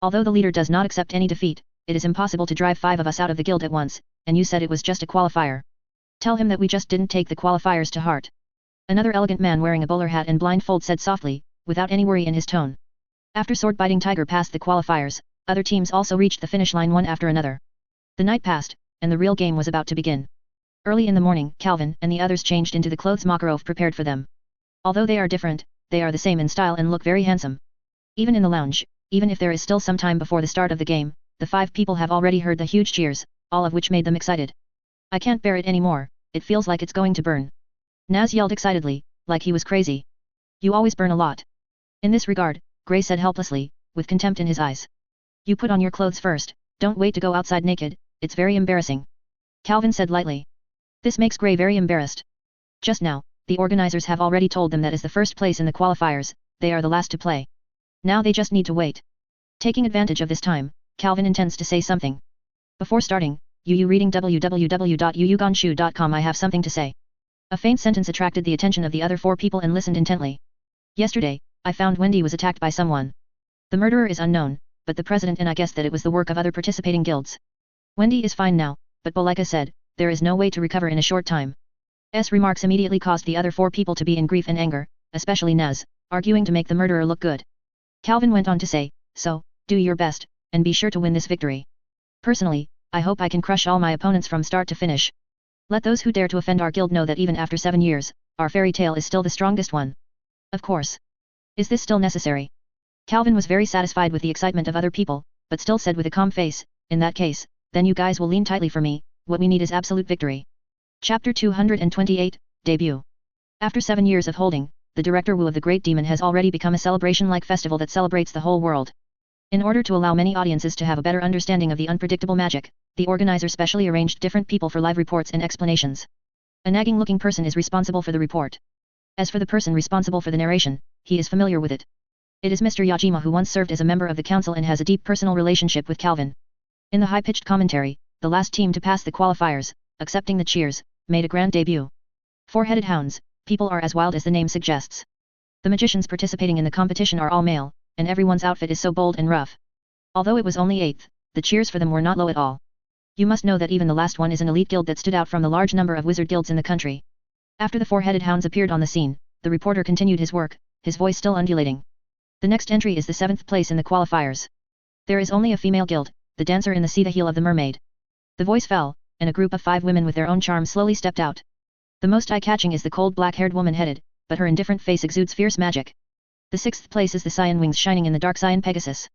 Although the leader does not accept any defeat, it is impossible to drive 5 of us out of the guild at once, and you said it was just a qualifier. Tell him that we just didn't take the qualifiers to heart. Another elegant man wearing a bowler hat and blindfold said softly, without any worry in his tone. After sword-biting tiger passed the qualifiers, other teams also reached the finish line one after another. The night passed, and the real game was about to begin. Early in the morning, Calvin and the others changed into the clothes Makarov prepared for them. Although they are different, they are the same in style and look very handsome. Even in the lounge, even if there is still some time before the start of the game, the 5 people have already heard the huge cheers, all of which made them excited. I can't bear it anymore, it feels like it's going to burn. Naz yelled excitedly, like he was crazy. You always burn a lot. In this regard, Gray said helplessly, with contempt in his eyes. You put on your clothes first, don't wait to go outside naked, it's very embarrassing. Calvin said lightly. This makes Gray very embarrassed. Just now, the organizers have already told them that is the first place in the qualifiers, they are the last to play. Now they just need to wait. Taking advantage of this time, Calvin intends to say something. Before starting, you reading www.yuyugonshu.com I have something to say. A faint sentence attracted the attention of the other 4 people and listened intently. Yesterday, I found Wendy was attacked by someone. The murderer is unknown, but the president and I guessed that it was the work of other participating guilds. Wendy is fine now, but Bolika said, there is no way to recover in a short time. Remarks immediately caused the other 4 people to be in grief and anger, especially Naz, arguing to make the murderer look good. Calvin went on to say, so, do your best, and be sure to win this victory. Personally, I hope I can crush all my opponents from start to finish. Let those who dare to offend our guild know that even after 7 years, our fairy tale is still the strongest one. Of course. Is this still necessary? Calvin was very satisfied with the excitement of other people, but still said with a calm face, in that case, then you guys will lean tightly for me, what we need is absolute victory. Chapter 228, Debut. After 7 years of holding, the Director Wu of the Great Demon has already become a celebration-like festival that celebrates the whole world. In order to allow many audiences to have a better understanding of the unpredictable magic, the organizer specially arranged different people for live reports and explanations. A nagging-looking person is responsible for the report. As for the person responsible for the narration, he is familiar with it. It is Mr. Yajima, who once served as a member of the council and has a deep personal relationship with Calvin. In the high-pitched commentary, the last team to pass the qualifiers, accepting the cheers, made a grand debut. Four-headed hounds, people are as wild as the name suggests. The magicians participating in the competition are all male, and everyone's outfit is so bold and rough. Although it was only 8th, the cheers for them were not low at all. You must know that even the last one is an elite guild that stood out from the large number of wizard guilds in the country. After the four-headed hounds appeared on the scene, the reporter continued his work, his voice still undulating. The next entry is the 7th place in the qualifiers. There is only a female guild, the dancer in the sea, the heel of the mermaid. The voice fell, and a group of 5 women with their own charm slowly stepped out. The most eye-catching is the cold black-haired woman headed, but her indifferent face exudes fierce magic. The 6th place is the Cyan wings shining in the dark Cyan Pegasus.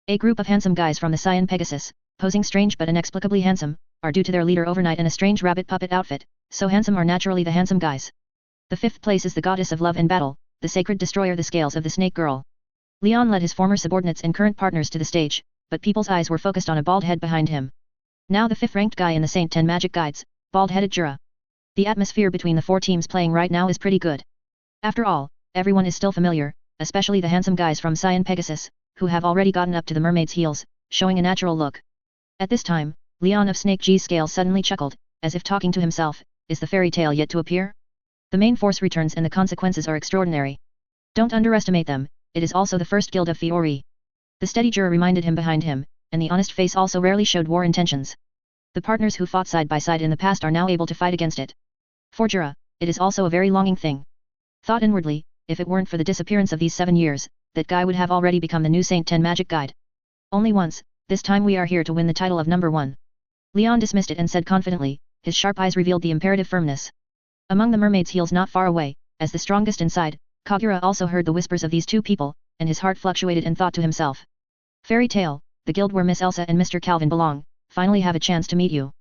A group of handsome guys from the Cyan Pegasus, posing strange but inexplicably handsome, are due to their leader Overnight in a strange rabbit puppet outfit, so handsome are naturally the handsome guys. The 5th place is the goddess of love and battle, the sacred destroyer, the scales of the snake girl. Leon led his former subordinates and current partners to the stage, but people's eyes were focused on a bald head behind him. Now the 5th-ranked guy in the Saint 10 Magic Guides, bald-headed Jura. The atmosphere between the 4 teams playing right now is pretty good. After all, everyone is still familiar, especially the handsome guys from Cyan Pegasus, who have already gotten up to the mermaid's heels, showing a natural look. At this time, Leon of Snake G's scale suddenly chuckled, as if talking to himself, is the fairy tale yet to appear? The main force returns and the consequences are extraordinary. Don't underestimate them, it is also the first guild of Fiori. The steady Jura reminded him behind him, and the honest face also rarely showed war intentions. The partners who fought side by side in the past are now able to fight against it. For Jura, it is also a very longing thing. Thought inwardly, if it weren't for the disappearance of these 7 years, that guy would have already become the new Saint 10 Magic Guide. Only once, this time we are here to win the title of number 1. Leon dismissed it and said confidently, his sharp eyes revealed the imperative firmness. Among the mermaid's heels not far away, as the strongest inside, Kagura also heard the whispers of these 2 people, and his heart fluctuated and thought to himself. Fairy tale, the guild where Miss Elsa and Mr. Calvin belong, finally have a chance to meet you.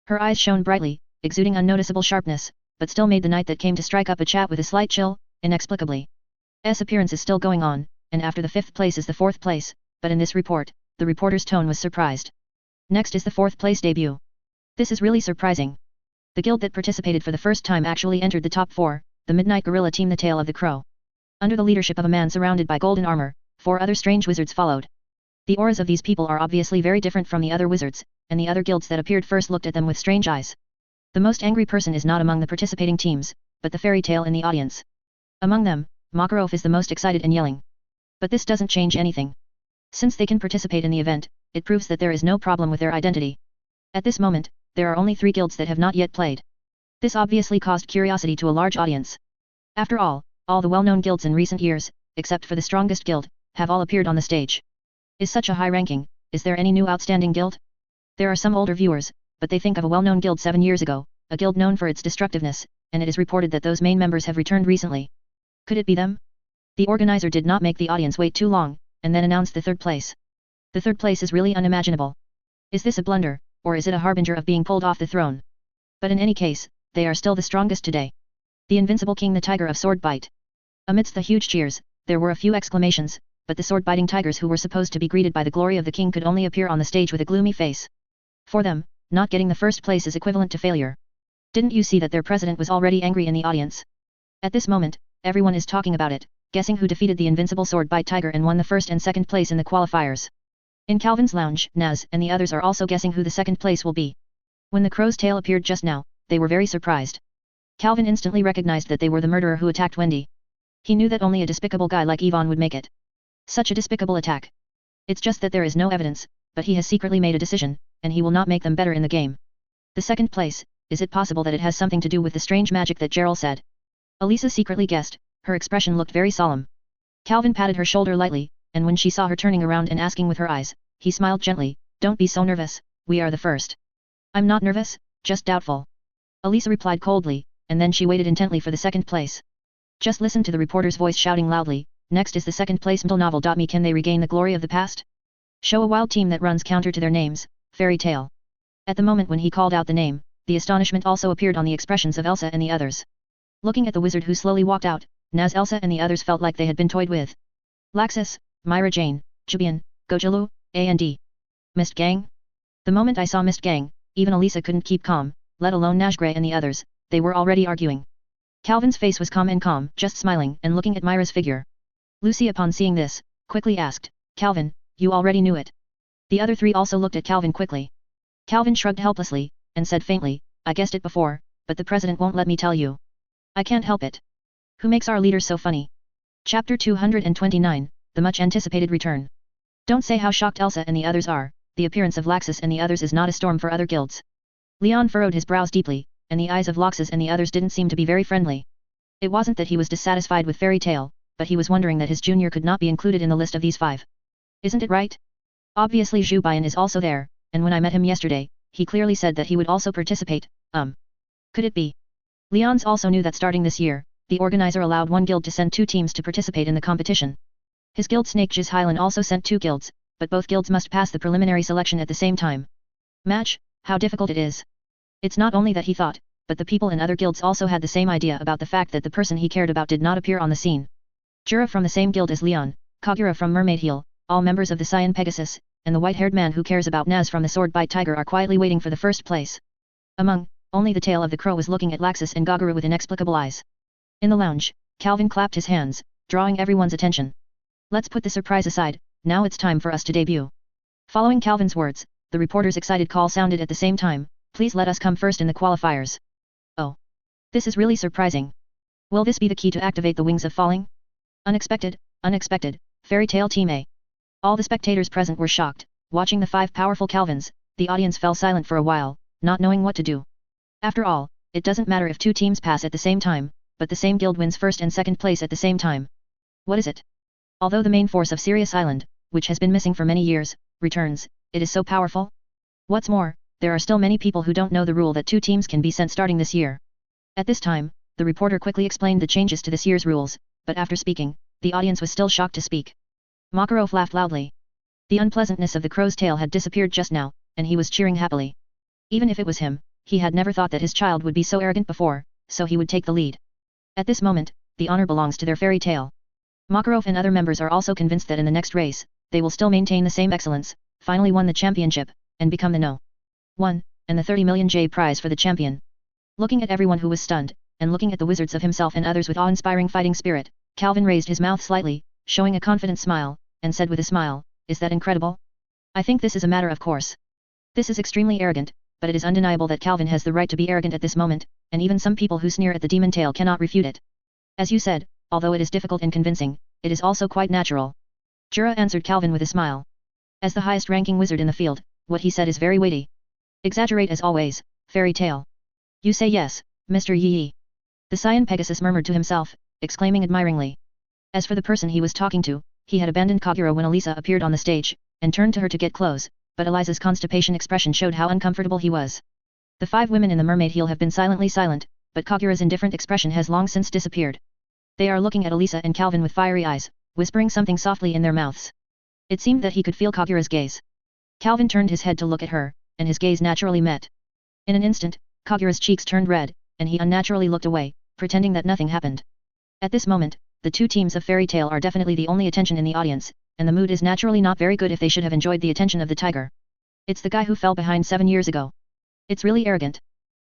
Her eyes shone brightly, exuding unnoticeable sharpness, but still made the knight that came to strike up a chat with a slight chill, inexplicably. S appearance is still going on, and after the 5th place is the 4th place, but in this report, the reporter's tone was surprised. Next is the 4th place debut. This is really surprising. The guild that participated for the first time actually entered the top 4, the Midnight Gorilla Team, the Tail of the Crow. Under the leadership of a man surrounded by golden armor, 4 other strange wizards followed. The auras of these people are obviously very different from the other wizards, and the other guilds that appeared first looked at them with strange eyes. The most angry person is not among the participating teams, but the fairy tale in the audience. Among them, Makarov is the most excited and yelling. But this doesn't change anything. Since they can participate in the event, it proves that there is no problem with their identity. At this moment, there are only 3 guilds that have not yet played. This obviously caused curiosity to a large audience. After all the well-known guilds in recent years, except for the strongest guild, have all appeared on the stage. Is such a high ranking, is there any new outstanding guild? There are some older viewers, but they think of a well-known guild 7 years ago, a guild known for its destructiveness, and it is reported that those main members have returned recently. Could it be them? The organizer did not make the audience wait too long, and then announced the 3rd place. The 3rd place is really unimaginable. Is this a blunder, or is it a harbinger of being pulled off the throne? But in any case, they are still the strongest today. The invincible king, the tiger of sword bite. Amidst the huge cheers, there were a few exclamations, but the sword-biting tigers who were supposed to be greeted by the glory of the king could only appear on the stage with a gloomy face. For them, not getting the 1st place is equivalent to failure. Didn't you see that their president was already angry in the audience? At this moment, everyone is talking about it, guessing who defeated the invincible sword-bite tiger and won the 1st and 2nd place in the qualifiers. In Calvin's lounge, Naz and the others are also guessing who the 2nd place will be. When the crow's tail appeared just now, they were very surprised. Calvin instantly recognized that they were the murderer who attacked Wendy. He knew that only a despicable guy like Yvonne would make it. Such a despicable attack. It's just that there is no evidence, but he has secretly made a decision, and he will not make them better in the game. The 2nd place, is it possible that it has something to do with the strange magic that Gerald said? Elisa secretly guessed, her expression looked very solemn. Calvin patted her shoulder lightly, and when she saw her turning around and asking with her eyes, he smiled gently, don't be so nervous, we are the 1st. I'm not nervous, just doubtful. Elisa replied coldly, and then she waited intently for the 2nd place. Just listen to the reporter's voice shouting loudly, next is the 2nd place novel.me. Can they regain the glory of the past? Show a wild team that runs counter to their names, fairy tale. At the moment when he called out the name, the astonishment also appeared on the expressions of Elsa and the others. Looking at the wizard who slowly walked out, Naz, Elsa and the others felt like they had been toyed with. Laxus, Myra Jane, Jubian, Gojalu, A&D. Mist Gang? The moment I saw Mist Gang, even Elisa couldn't keep calm, let alone Najgray and the others, they were already arguing. Calvin's face was calm, just smiling and looking at Myra's figure. Lucy upon seeing this, quickly asked, Calvin, you already knew it. The other three also looked at Calvin quickly. Calvin shrugged helplessly, and said faintly, I guessed it before, but the president won't let me tell you. I can't help it. Who makes our leaders so funny? Chapter 229, the much anticipated return. Don't say how shocked Elsa and the others are, the appearance of Laxus and the others is not a storm for other guilds. Leon furrowed his brows deeply, and the eyes of Laxus and the others didn't seem to be very friendly. It wasn't that he was dissatisfied with Fairy Tale, but he was wondering that his junior could not be included in the list of these 5. Isn't it right? Obviously Zhu Baiyan is also there, and when I met him yesterday, he clearly said that he would also participate. Could it be? Leons also knew that starting this year, the organizer allowed one guild to send 2 teams to participate in the competition. His guild Snake Jiz Hylan also sent 2 guilds, but both guilds must pass the preliminary selection at the same time. Match, how difficult it is. It's not only that he thought, but the people in other guilds also had the same idea about the fact that the person he cared about did not appear on the scene. Jura from the same guild as Leon, Kagura from Mermaid Heel, all members of the Cyan Pegasus, and the white-haired man who cares about Naz from the Sword Bite Tiger are quietly waiting for the first place. Only the tail of the crow was looking at Laxus and Gaguru with inexplicable eyes. In the lounge, Calvin clapped his hands, drawing everyone's attention. Let's put the surprise aside, now it's time for us to debut. Following Calvin's words, the reporter's excited call sounded at the same time, please let us come first in the qualifiers. Oh. This is really surprising. Will this be the key to activate the Wings of Falling? Unexpected, Fairy Tale Team A. All the spectators present were shocked, watching the 5 powerful Calvins, the audience fell silent for a while, not knowing what to do. After all, it doesn't matter if 2 teams pass at the same time, but the same guild wins first and second place at the same time. What is it? Although the main force of Sirius Island, which has been missing for many years, returns, it is so powerful? What's more, there are still many people who don't know the rule that 2 teams can be sent starting this year. At this time, the reporter quickly explained the changes to this year's rules, but after speaking, the audience was still shocked to speak. Macaro laughed loudly. The unpleasantness of the crow's tail had disappeared just now, and he was cheering happily. Even if it was him, he had never thought that his child would be so arrogant before, so he would take the lead. At this moment, the honor belongs to their fairy tale. Makarov and other members are also convinced that in the next race, they will still maintain the same excellence, finally won the championship, and become the No. 1, and the 30 million J prize for the champion. Looking at everyone who was stunned, and looking at the wizards of himself and others with awe-inspiring fighting spirit, Calvin raised his mouth slightly, showing a confident smile, and said with a smile, is that incredible? I think this is a matter of course. This is extremely arrogant, but it is undeniable that Calvin has the right to be arrogant at this moment, and even some people who sneer at the demon tail cannot refute it. As you said, although it is difficult and convincing, it is also quite natural. Jura answered Calvin with a smile. As the highest-ranking wizard in the field, what he said is very weighty. Exaggerate as always, Fairy Tale. You say yes, Mr. Yi. The Cyan Pegasus murmured to himself, exclaiming admiringly. As for the person he was talking to, he had abandoned Kagura when Elisa appeared on the stage, and turned to her to get close, but Elisa's constipation expression showed how uncomfortable he was. The 5 women in the mermaid heel have been silently silent, but Kagura's indifferent expression has long since disappeared. They are looking at Elisa and Calvin with fiery eyes, whispering something softly in their mouths. It seemed that he could feel Kagura's gaze. Calvin turned his head to look at her, and his gaze naturally met. In an instant, Kagura's cheeks turned red, and he unnaturally looked away, pretending that nothing happened. At this moment, the 2 teams of Fairy Tale are definitely the only attention in the audience, and the mood is naturally not very good if they should have enjoyed the attention of the tiger. It's the guy who fell behind 7 years ago. It's really arrogant.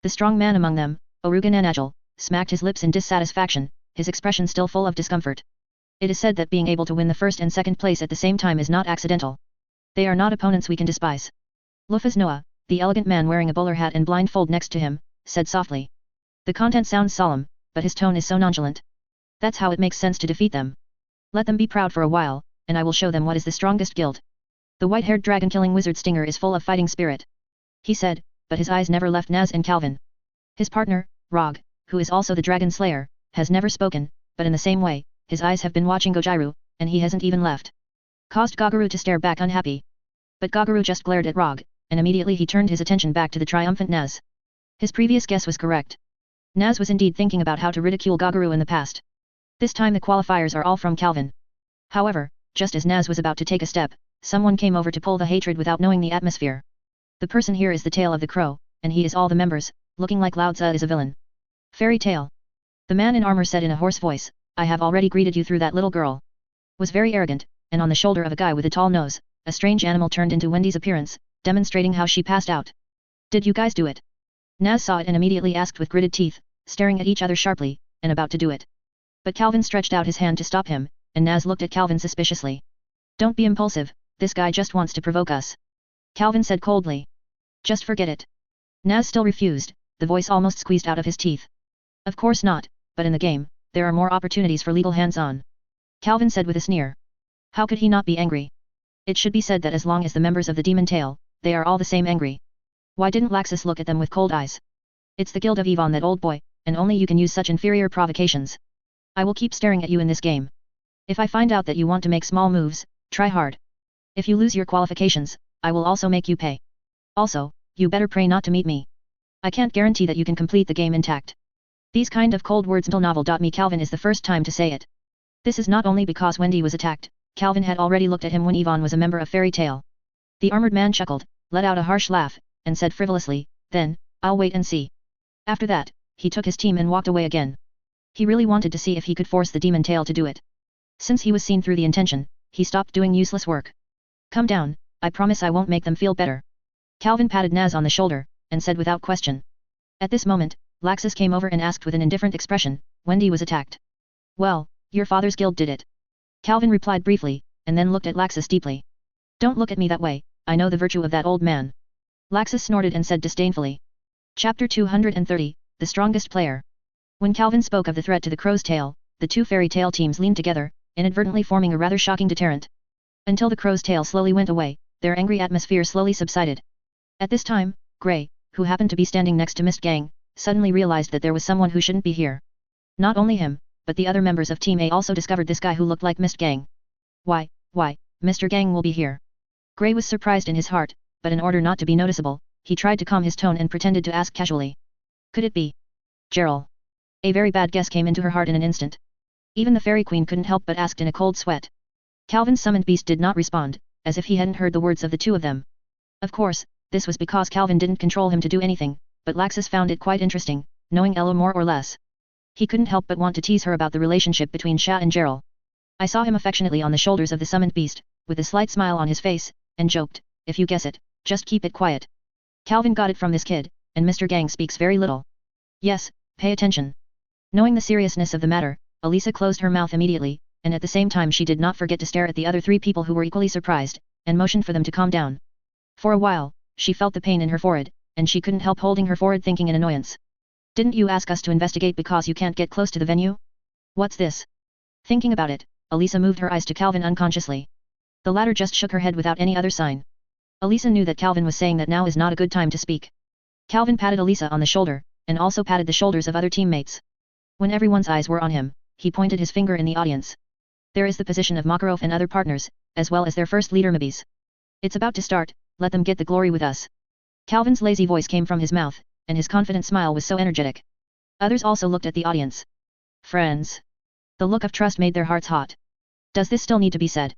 The strong man among them, Orugan Anagil, smacked his lips in dissatisfaction, his expression still full of discomfort. It is said that being able to win the first and second place at the same time is not accidental. They are not opponents we can despise. Lufas Noah, the elegant man wearing a bowler hat and blindfold next to him, said softly. The content sounds solemn, but his tone is so nonchalant. That's how it makes sense to defeat them. Let them be proud for a while, and I will show them what is the strongest guild. The white-haired dragon-killing wizard Stinger is full of fighting spirit. He said, but his eyes never left Naz and Calvin. His partner, Rog, who is also the dragon slayer, has never spoken, but in the same way, his eyes have been watching Gojiru, and he hasn't even left. Caused Gagaru to stare back unhappy. But Gagaru just glared at Rog, and immediately he turned his attention back to the triumphant Naz. His previous guess was correct. Naz was indeed thinking about how to ridicule Gagaru in the past. This time the qualifiers are all from Calvin. However, just as Naz was about to take a step, someone came over to pull the hatred without knowing the atmosphere. The person here is the tail of the crow, and he is all the members, looking like Lao Tzu is a villain. Fairy tale. The man in armor said in a hoarse voice, I have already greeted you through that little girl. Was very arrogant, and on the shoulder of a guy with a tall nose, a strange animal turned into Wendy's appearance, demonstrating how she passed out. Did you guys do it? Naz saw it and immediately asked with gritted teeth, staring at each other sharply, and about to do it. But Calvin stretched out his hand to stop him, and Naz looked at Calvin suspiciously. Don't be impulsive, this guy just wants to provoke us. Calvin said coldly. Just forget it. Naz still refused, the voice almost squeezed out of his teeth. Of course not, but in the game, there are more opportunities for legal hands-on. Calvin said with a sneer. How could he not be angry? It should be said that as long as the members of the Demon Tail, they are all the same angry. Why didn't Laxus look at them with cold eyes? It's the guild of Yvonne, that old boy, and only you can use such inferior provocations. I will keep staring at you in this game. If I find out that you want to make small moves, try hard. If you lose your qualifications, I will also make you pay. Also, you better pray not to meet me. I can't guarantee that you can complete the game intact. These kind of cold words until novel. Me Calvin is the first time to say it. This is not only because Wendy was attacked, Calvin had already looked at him when Yvonne was a member of Fairy Tale. The armored man chuckled, let out a harsh laugh, and said frivolously, then, I'll wait and see. After that, he took his team and walked away again. He really wanted to see if he could force the Demon Tail to do it. Since he was seen through the intention, he stopped doing useless work. Come down, I promise I won't make them feel better. Calvin patted Naz on the shoulder, and said without question. At this moment, Laxus came over and asked with an indifferent expression, Wendy was attacked. Well, your father's guild did it. Calvin replied briefly, and then looked at Laxus deeply. Don't look at me that way, I know the virtue of that old man. Laxus snorted and said disdainfully. Chapter 230, The Strongest Player. When Calvin spoke of the threat to the crow's tail, the two fairy tale teams leaned together, inadvertently forming a rather shocking deterrent. Until the crow's tail slowly went away, their angry atmosphere slowly subsided. At this time, Gray, who happened to be standing next to Mist Gang, suddenly realized that there was someone who shouldn't be here. Not only him, but the other members of Team A also discovered this guy who looked like Mist Gang. Why, Mr. Gang will be here. Gray was surprised in his heart, but in order not to be noticeable, he tried to calm his tone and pretended to ask casually. Could it be Gerald? A very bad guess came into her heart in an instant. Even the Fairy Queen couldn't help but asked in a cold sweat. Calvin's summoned beast did not respond, as if he hadn't heard the words of the two of them. Of course, this was because Calvin didn't control him to do anything, but Laxus found it quite interesting, knowing Ella more or less. He couldn't help but want to tease her about the relationship between Sha and Gerald. I saw him affectionately on the shoulders of the summoned beast, with a slight smile on his face, and joked, if you guess it, just keep it quiet. Calvin got it from this kid, and Mr. Gang speaks very little. Yes, pay attention. Knowing the seriousness of the matter, Elisa closed her mouth immediately, and at the same time she did not forget to stare at the other three people who were equally surprised, and motioned for them to calm down. For a while, she felt the pain in her forehead, and she couldn't help holding her forehead thinking in annoyance. Didn't you ask us to investigate because you can't get close to the venue? What's this? Thinking about it, Elisa moved her eyes to Calvin unconsciously. The latter just shook her head without any other sign. Elisa knew that Calvin was saying that now is not a good time to speak. Calvin patted Elisa on the shoulder, and also patted the shoulders of other teammates. When everyone's eyes were on him, he pointed his finger in the audience. There is the position of Makarov and other partners, as well as their first leader Mabis. It's about to start, let them get the glory with us. Calvin's lazy voice came from his mouth, and his confident smile was so energetic. Others also looked at the audience. Friends. The look of trust made their hearts hot. Does this still need to be said?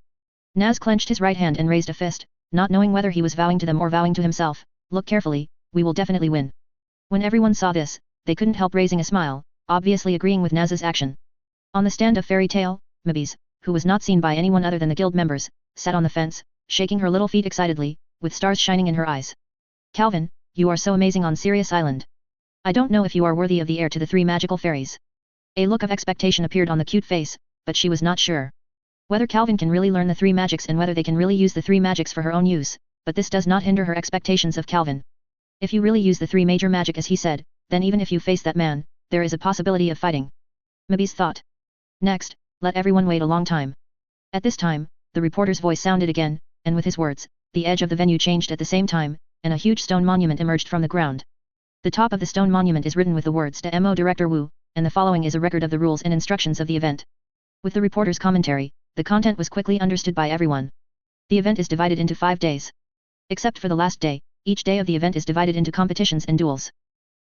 Naz clenched his right hand and raised a fist, not knowing whether he was vowing to them or vowing to himself. Look carefully, we will definitely win. When everyone saw this, they couldn't help raising a smile, obviously agreeing with Naz's action. On the stand of Fairy Tale, Mabis, who was not seen by anyone other than the guild members, sat on the fence, shaking her little feet excitedly, with stars shining in her eyes. Calvin, you are so amazing on Sirius Island. I don't know if you are worthy of the heir to the three magical fairies. A look of expectation appeared on the cute face, but she was not sure whether Calvin can really learn the three magics and whether they can really use the three magics for her own use, but this does not hinder her expectations of Calvin. If you really use the three major magic as he said, then even if you face that man, there is a possibility of fighting. Mabis thought. Next, let everyone wait a long time. At this time, the reporter's voice sounded again, and with his words, the edge of the venue changed at the same time, and a huge stone monument emerged from the ground. The top of the stone monument is written with the words to MO Director Wu, and the following is a record of the rules and instructions of the event. With the reporter's commentary, the content was quickly understood by everyone. The event is divided into 5 days. Except for the last day, each day of the event is divided into competitions and duels.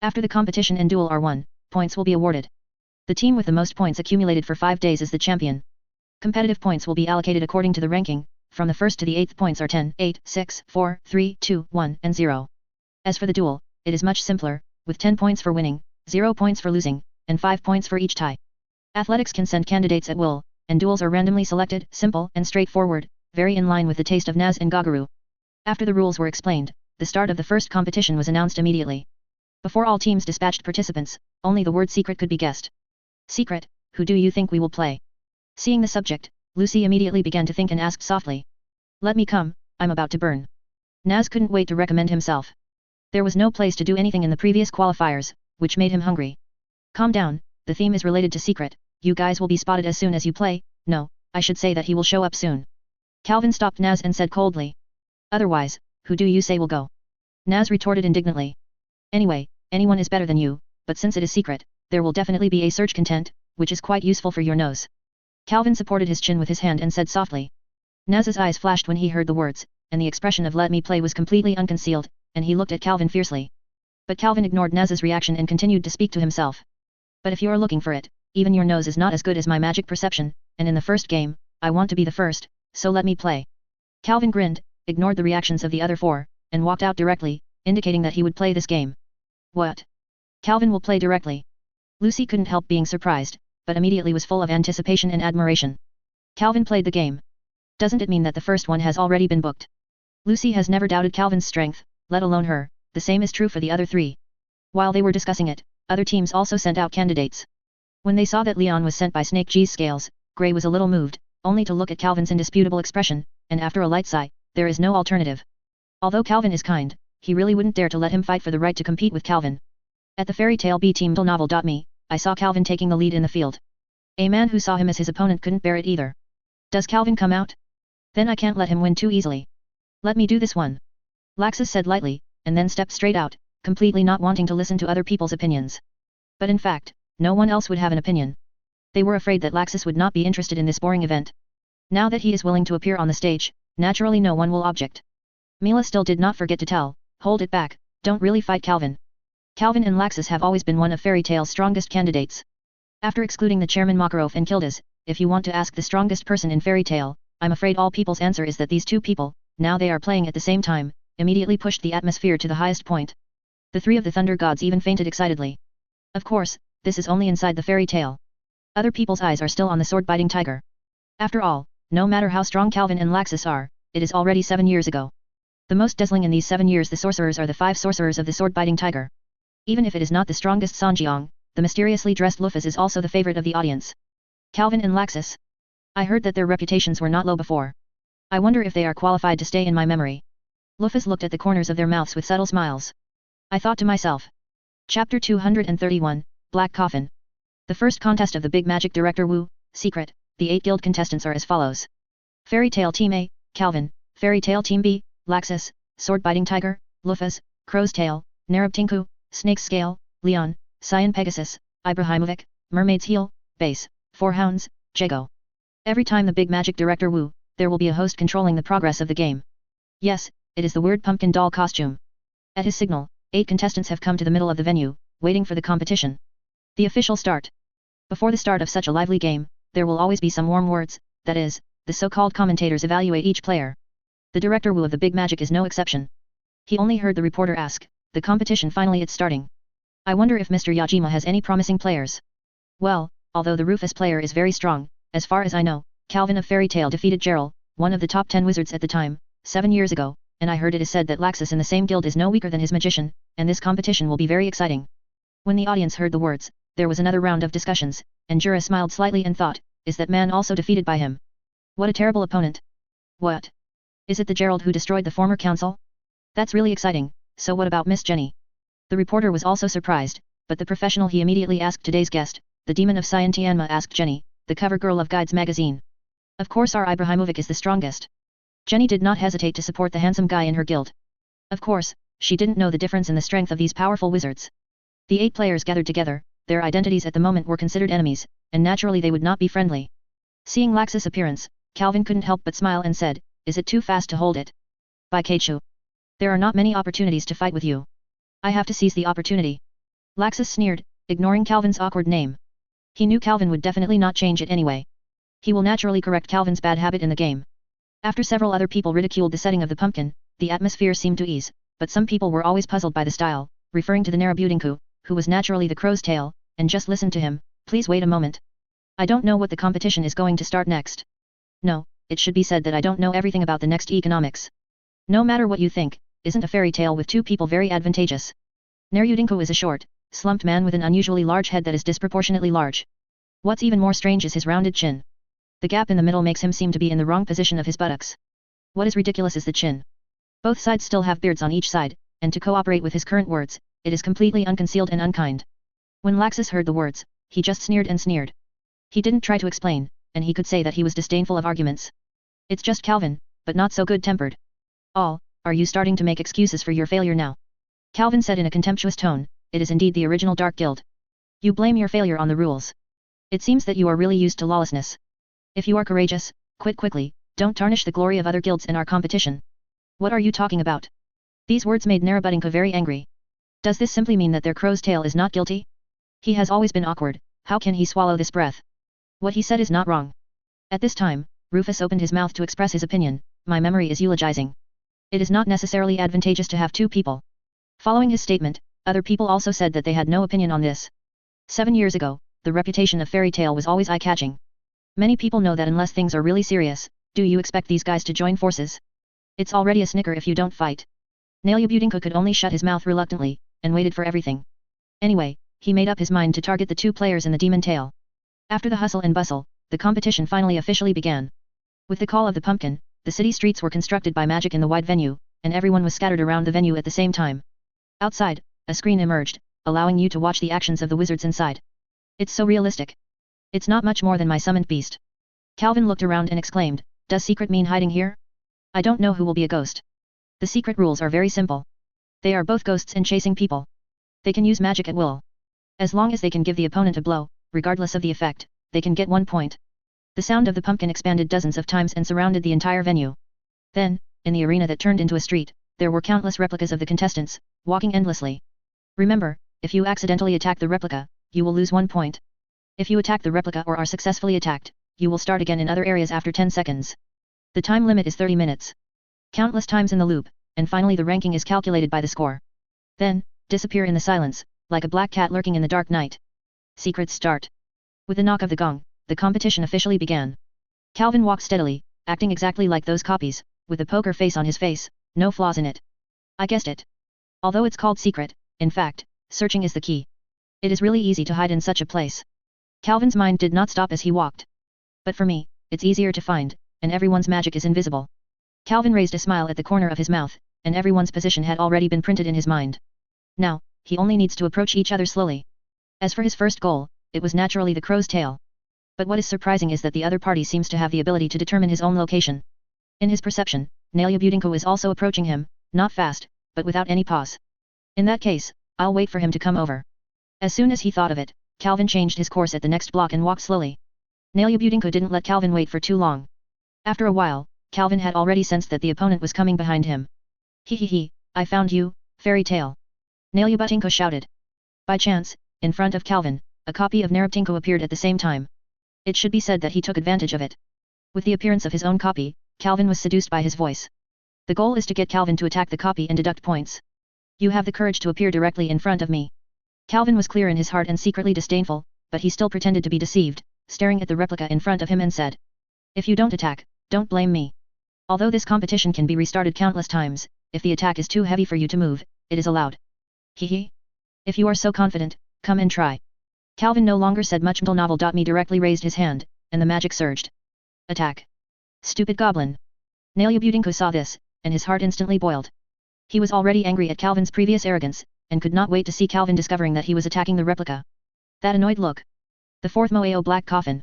After the competition and duel are won, points will be awarded. The team with the most points accumulated for 5 days is the champion. Competitive points will be allocated according to the ranking, from the first to the 8th points are 10, 8, 6, 4, 3, 2, 1, and 0. As for the duel, it is much simpler, with 10 points for winning, 0 points for losing, and 5 points for each tie. Athletics can send candidates at will, and duels are randomly selected, simple and straightforward, very in line with the taste of Naz and Gagaru. After the rules were explained, the start of the first competition was announced immediately. Before all teams dispatched participants, only the word secret could be guessed. Secret, who do you think we will play? Seeing the subject, Lucy immediately began to think and asked softly. Let me come, I'm about to burn. Naz couldn't wait to recommend himself. There was no place to do anything in the previous qualifiers, which made him hungry. Calm down, the theme is related to secret, you guys will be spotted as soon as you play, no, I should say that he will show up soon. Calvin stopped Naz and said coldly. Otherwise, who do you say will go? Naz retorted indignantly. Anyway, anyone is better than you, but since it is secret, there will definitely be a search content, which is quite useful for your nose. Calvin supported his chin with his hand and said softly. Naz's eyes flashed when he heard the words, and the expression of let me play was completely unconcealed, and he looked at Calvin fiercely. But Calvin ignored Naz's reaction and continued to speak to himself. But if you are looking for it, even your nose is not as good as my magic perception, and in the first game, I want to be the first, so let me play. Calvin grinned, ignored the reactions of the other four, and walked out directly, indicating that he would play this game. What? Calvin will play directly. Lucy couldn't help being surprised, but immediately was full of anticipation and admiration. Calvin played the game. Doesn't it mean that the first one has already been booked? Lucy has never doubted Calvin's strength, let alone her, the same is true for the other three. While they were discussing it, other teams also sent out candidates. When they saw that Leon was sent by Snake G's scales, Gray was a little moved, only to look at Calvin's indisputable expression, and after a light sigh, there is no alternative. Although Calvin is kind, he really wouldn't dare to let him fight for the right to compete with Calvin. At the Fairy Tale B Team Novel.me, I saw Calvin taking the lead in the field. A man who saw him as his opponent couldn't bear it either. Does Calvin come out? Then I can't let him win too easily. Let me do this one. Laxus said lightly, and then stepped straight out, completely not wanting to listen to other people's opinions. But in fact, no one else would have an opinion. They were afraid that Laxus would not be interested in this boring event. Now that he is willing to appear on the stage, naturally no one will object. Mila still did not forget to tell, hold it back, don't really fight Calvin. Calvin and Laxus have always been one of Fairy Tale's strongest candidates. After excluding the chairman Makarov and Kildas, if you want to ask the strongest person in Fairy Tale, I'm afraid all people's answer is that these two people, now they are playing at the same time, immediately pushed the atmosphere to the highest point. The three of the Thunder Gods even fainted excitedly. Of course, this is only inside the Fairy Tale. Other people's eyes are still on the sword-biting tiger. After all, no matter how strong Calvin and Laxus are, it is already 7 years ago. The most dazzling in these 7 years the sorcerers are the 5 sorcerers of the sword-biting tiger. Even if it is not the strongest Sanjiang, the mysteriously dressed Lufas is also the favorite of the audience. Calvin and Laxus. I heard that their reputations were not low before. I wonder if they are qualified to stay in my memory. Lufas looked at the corners of their mouths with subtle smiles. I thought to myself. Chapter 231, Black Coffin. The first contest of the Big Magic Director Wu, Secret, the 8 guild contestants are as follows. Fairy Tale Team A, Calvin, Fairy Tale Team B, Laxus, Sword-Biting Tiger, Lufas, Crow's Tail, Narab Tinku, Snake's Scale, Leon, Cyan Pegasus, Ibrahimovic, Mermaid's Heel, Base, Four Hounds, Jago. Every time the Big Magic Director Wu, there will be a host controlling the progress of the game. Yes, it is the weird pumpkin doll costume. At his signal, 8 contestants have come to the middle of the venue, waiting for the competition. The official start. Before the start of such a lively game, there will always be some warm words, that is, the so-called commentators evaluate each player. The Director Wu of the Big Magic is no exception. He only heard the reporter ask, the competition finally it's starting. I wonder if Mr. Yajima has any promising players. Well, although the Rufus player is very strong, as far as I know, Calvin of Fairy Tale defeated Gerald, one of the top 10 wizards at the time, 7 years ago, and I heard it is said that Laxus in the same guild is no weaker than his magician, and this competition will be very exciting. When the audience heard the words, there was another round of discussions, and Jura smiled slightly and thought, is that man also defeated by him? What a terrible opponent. What? Is it the Gerald who destroyed the former council? That's really exciting, so what about Miss Jenny? The reporter was also surprised, but the professional he immediately asked today's guest, the demon of Scientianma asked Jenny, the cover girl of Guides magazine. Of course our Ibrahimovic is the strongest. Jenny did not hesitate to support the handsome guy in her guild. Of course, she didn't know the difference in the strength of these powerful wizards. The 8 players gathered together, their identities at the moment were considered enemies, and naturally they would not be friendly. Seeing Laxus' appearance, Calvin couldn't help but smile and said, is it too fast to hold it? By Keichu. There are not many opportunities to fight with you. I have to seize the opportunity. Laxus sneered, ignoring Calvin's awkward name. He knew Calvin would definitely not change it anyway. He will naturally correct Calvin's bad habit in the game. After several other people ridiculed the setting of the pumpkin, the atmosphere seemed to ease, but some people were always puzzled by the style, referring to the Narabudinku, who was naturally the crow's tail, and just listen to him. Please wait a moment. I don't know what the competition is going to start next. No, it should be said that I don't know everything about the next economics. No matter what you think, isn't a fairy tale with two people very advantageous? Narabudinku is a short, slumped man with an unusually large head that is disproportionately large. What's even more strange is his rounded chin. The gap in the middle makes him seem to be in the wrong position of his buttocks. What is ridiculous is the chin. Both sides still have beards on each side, and to cooperate with his current words, it is completely unconcealed and unkind. When Laxus heard the words, he just sneered and sneered. He didn't try to explain, and he could say that he was disdainful of arguments. It's just Calvin, but not so good-tempered. Are you starting to make excuses for your failure now? Calvin said in a contemptuous tone, it is indeed the original Dark Guild. You blame your failure on the rules. It seems that you are really used to lawlessness. If you are courageous, quit quickly, don't tarnish the glory of other guilds in our competition. What are you talking about? These words made Narabudinka very angry. Does this simply mean that their crow's tail is not guilty? He has always been awkward, how can he swallow this breath? What he said is not wrong. At this time, Rufus opened his mouth to express his opinion. My memory is eulogizing. It is not necessarily advantageous to have two people. Following his statement, other people also said that they had no opinion on this. 7 years ago, the reputation of fairy tale was always eye-catching. Many people know that unless things are really serious, do you expect these guys to join forces? It's already a snicker if you don't fight. Narabudinka could only shut his mouth reluctantly, and waited for everything. Anyway, he made up his mind to target the two players in the demon tail. After the hustle and bustle, the competition finally officially began. With the call of the pumpkin, the city streets were constructed by magic in the wide venue, and everyone was scattered around the venue at the same time. Outside, a screen emerged, allowing you to watch the actions of the wizards inside. It's so realistic. It's not much more than my summoned beast. Calvin looked around and exclaimed, does secret mean hiding here? I don't know who will be a ghost. The secret rules are very simple. They are both ghosts and chasing people. They can use magic at will. As long as they can give the opponent a blow, regardless of the effect, they can get 1 point. The sound of the pumpkin expanded dozens of times and surrounded the entire venue. Then, in the arena that turned into a street, there were countless replicas of the contestants, walking endlessly. Remember, if you accidentally attack the replica, you will lose 1 point. If you attack the replica or are successfully attacked, you will start again in other areas after 10 seconds. The time limit is 30 minutes. Countless times in the loop, and finally the ranking is calculated by the score. Then, disappear in the silence, like a black cat lurking in the dark night. Secrets start. With the knock of the gong, the competition officially began. Calvin walked steadily, acting exactly like those copies, with a poker face on his face, no flaws in it. I guessed it. Although it's called secret, in fact, searching is the key. It is really easy to hide in such a place. Calvin's mind did not stop as he walked. But for me, it's easier to find, and everyone's magic is invisible. Calvin raised a smile at the corner of his mouth, and everyone's position had already been printed in his mind. Now, he only needs to approach each other slowly. As for his first goal, it was naturally the crow's tail. But what is surprising is that the other party seems to have the ability to determine his own location. In his perception, Narabudinka is also approaching him, not fast, but without any pause. In that case, I'll wait for him to come over. As soon as he thought of it, Calvin changed his course at the next block and walked slowly. Narabudinka didn't let Calvin wait for too long. After a while, Calvin had already sensed that the opponent was coming behind him. He, I found you, fairy tale. Narabudinka shouted. By chance, in front of Calvin, a copy of Narabudinka appeared at the same time. It should be said that he took advantage of it. With the appearance of his own copy, Calvin was seduced by his voice. The goal is to get Calvin to attack the copy and deduct points. You have the courage to appear directly in front of me. Calvin was clear in his heart and secretly disdainful, but he still pretended to be deceived, staring at the replica in front of him and said. If you don't attack, don't blame me. Although this competition can be restarted countless times, if the attack is too heavy for you to move, it is allowed. Hehe. If you are so confident, come and try. Calvin no longer said much until Novel.me directly raised his hand, and the magic surged. Attack. Stupid goblin. Narabudinka saw this, and his heart instantly boiled. He was already angry at Calvin's previous arrogance, and could not wait to see Calvin discovering that he was attacking the replica. That annoyed look. The fourth Moao black coffin.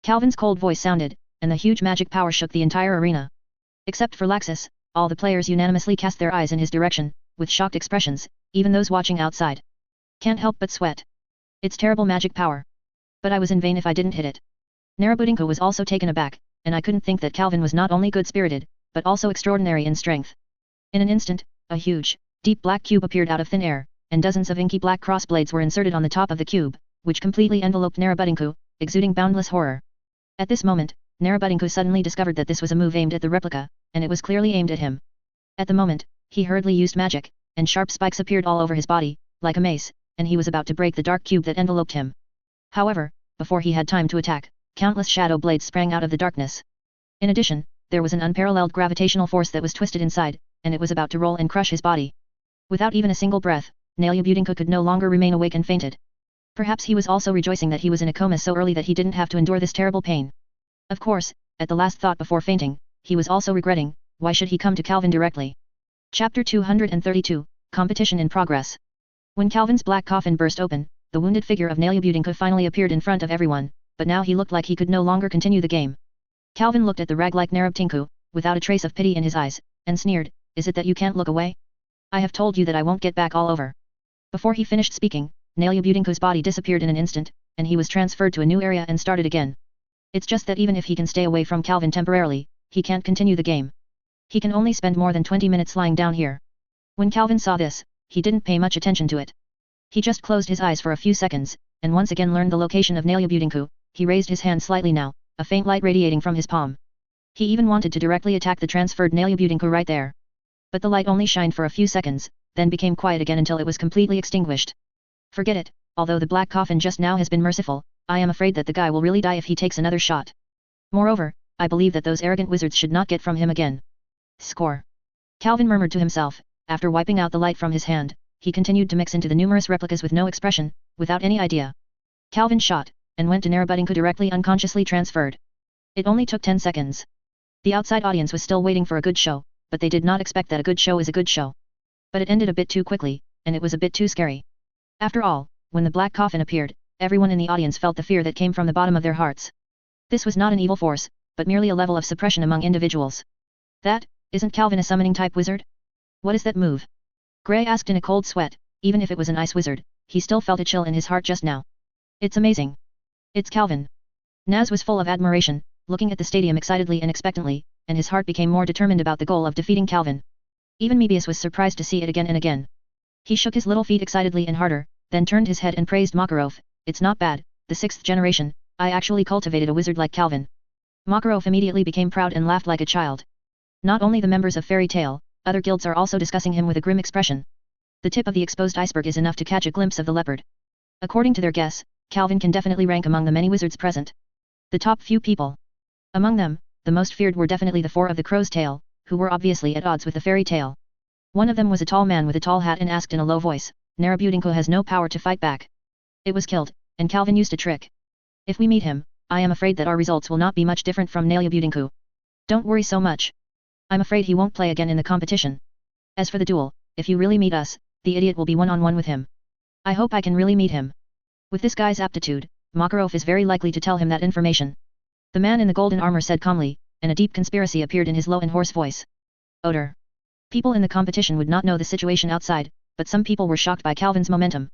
Calvin's cold voice sounded, and the huge magic power shook the entire arena. Except for Laxus, all the players unanimously cast their eyes in his direction, with shocked expressions, even those watching outside. Can't help but sweat. It's terrible magic power. But I was in vain if I didn't hit it. Narabudinka was also taken aback, and I couldn't think that Calvin was not only good-spirited, but also extraordinary in strength. In an instant, a huge, deep black cube appeared out of thin air, and dozens of inky black crossblades were inserted on the top of the cube, which completely enveloped Narabudinka, exuding boundless horror. At this moment, Narabudinku suddenly discovered that this was a move aimed at the replica, and it was clearly aimed at him. At the moment, he hurriedly used magic, and sharp spikes appeared all over his body, like a mace, and he was about to break the dark cube that enveloped him. However, before he had time to attack, countless shadow blades sprang out of the darkness. In addition, there was an unparalleled gravitational force that was twisted inside, and it was about to roll and crush his body. Without even a single breath, Narabudinku could no longer remain awake and fainted. Perhaps he was also rejoicing that he was in a coma so early that he didn't have to endure this terrible pain. Of course, at the last thought before fainting, he was also regretting, why should he come to Calvin directly? Chapter 232, Competition in Progress. When Calvin's black coffin burst open, the wounded figure of Narabudinku finally appeared in front of everyone, but now he looked like he could no longer continue the game. Calvin looked at the rag-like Narabudinku, without a trace of pity in his eyes, and sneered, "Is it that you can't look away? I have told you that I won't get back all over." Before he finished speaking, Narabudinku's body disappeared in an instant, and he was transferred to a new area and started again. It's just that even if he can stay away from Calvin temporarily, he can't continue the game. He can only spend more than 20 minutes lying down here. When Calvin saw this, he didn't pay much attention to it. He just closed his eyes for a few seconds, and once again learned the location of Narabudinku. He raised his hand slightly now, a faint light radiating from his palm. He even wanted to directly attack the transferred Narabudinku right there. But the light only shined for a few seconds, then became quiet again until it was completely extinguished. Forget it, although the black coffin just now has been merciful, I am afraid that the guy will really die if he takes another shot. Moreover, I believe that those arrogant wizards should not get from him again. Score. Calvin murmured to himself. After wiping out the light from his hand, he continued to mix into the numerous replicas with no expression, without any idea. Calvin shot, and went to Narabudinku directly unconsciously transferred. It only took 10 seconds. The outside audience was still waiting for a good show, but they did not expect that a good show is a good show. But it ended a bit too quickly, and it was a bit too scary. After all, when the black coffin appeared, everyone in the audience felt the fear that came from the bottom of their hearts. This was not an evil force, but merely a level of suppression among individuals. That, isn't Calvin a summoning type wizard? What is that move? Gray asked in a cold sweat. Even if it was an ice wizard, he still felt a chill in his heart just now. It's amazing. It's Calvin. Naz was full of admiration, looking at the stadium excitedly and expectantly, and his heart became more determined about the goal of defeating Calvin. Even Mebius was surprised to see it again and again. He shook his little feet excitedly and harder, then turned his head and praised Makarov. "It's not bad, the 6th generation, I actually cultivated a wizard like Calvin." Makarov immediately became proud and laughed like a child. Not only the members of Fairy Tale, other guilds are also discussing him with a grim expression. The tip of the exposed iceberg is enough to catch a glimpse of the leopard. According to their guess, Calvin can definitely rank among the many wizards present. The top few people. Among them, the most feared were definitely the 4 of the Crow's Tail, who were obviously at odds with the Fairy Tale. One of them was a tall man with a tall hat and asked in a low voice, "Narabudinku has no power to fight back. It was killed, and Calvin used a trick. If we meet him, I am afraid that our results will not be much different from Narabudinku. Don't worry so much. I'm afraid he won't play again in the competition. As for the duel, if you really meet us, the idiot will be one-on-one with him. I hope I can really meet him." With this guy's aptitude, Makarov is very likely to tell him that information. The man in the golden armor said calmly, and a deep conspiracy appeared in his low and hoarse voice. Odor. People in the competition would not know the situation outside, but some people were shocked by Calvin's momentum.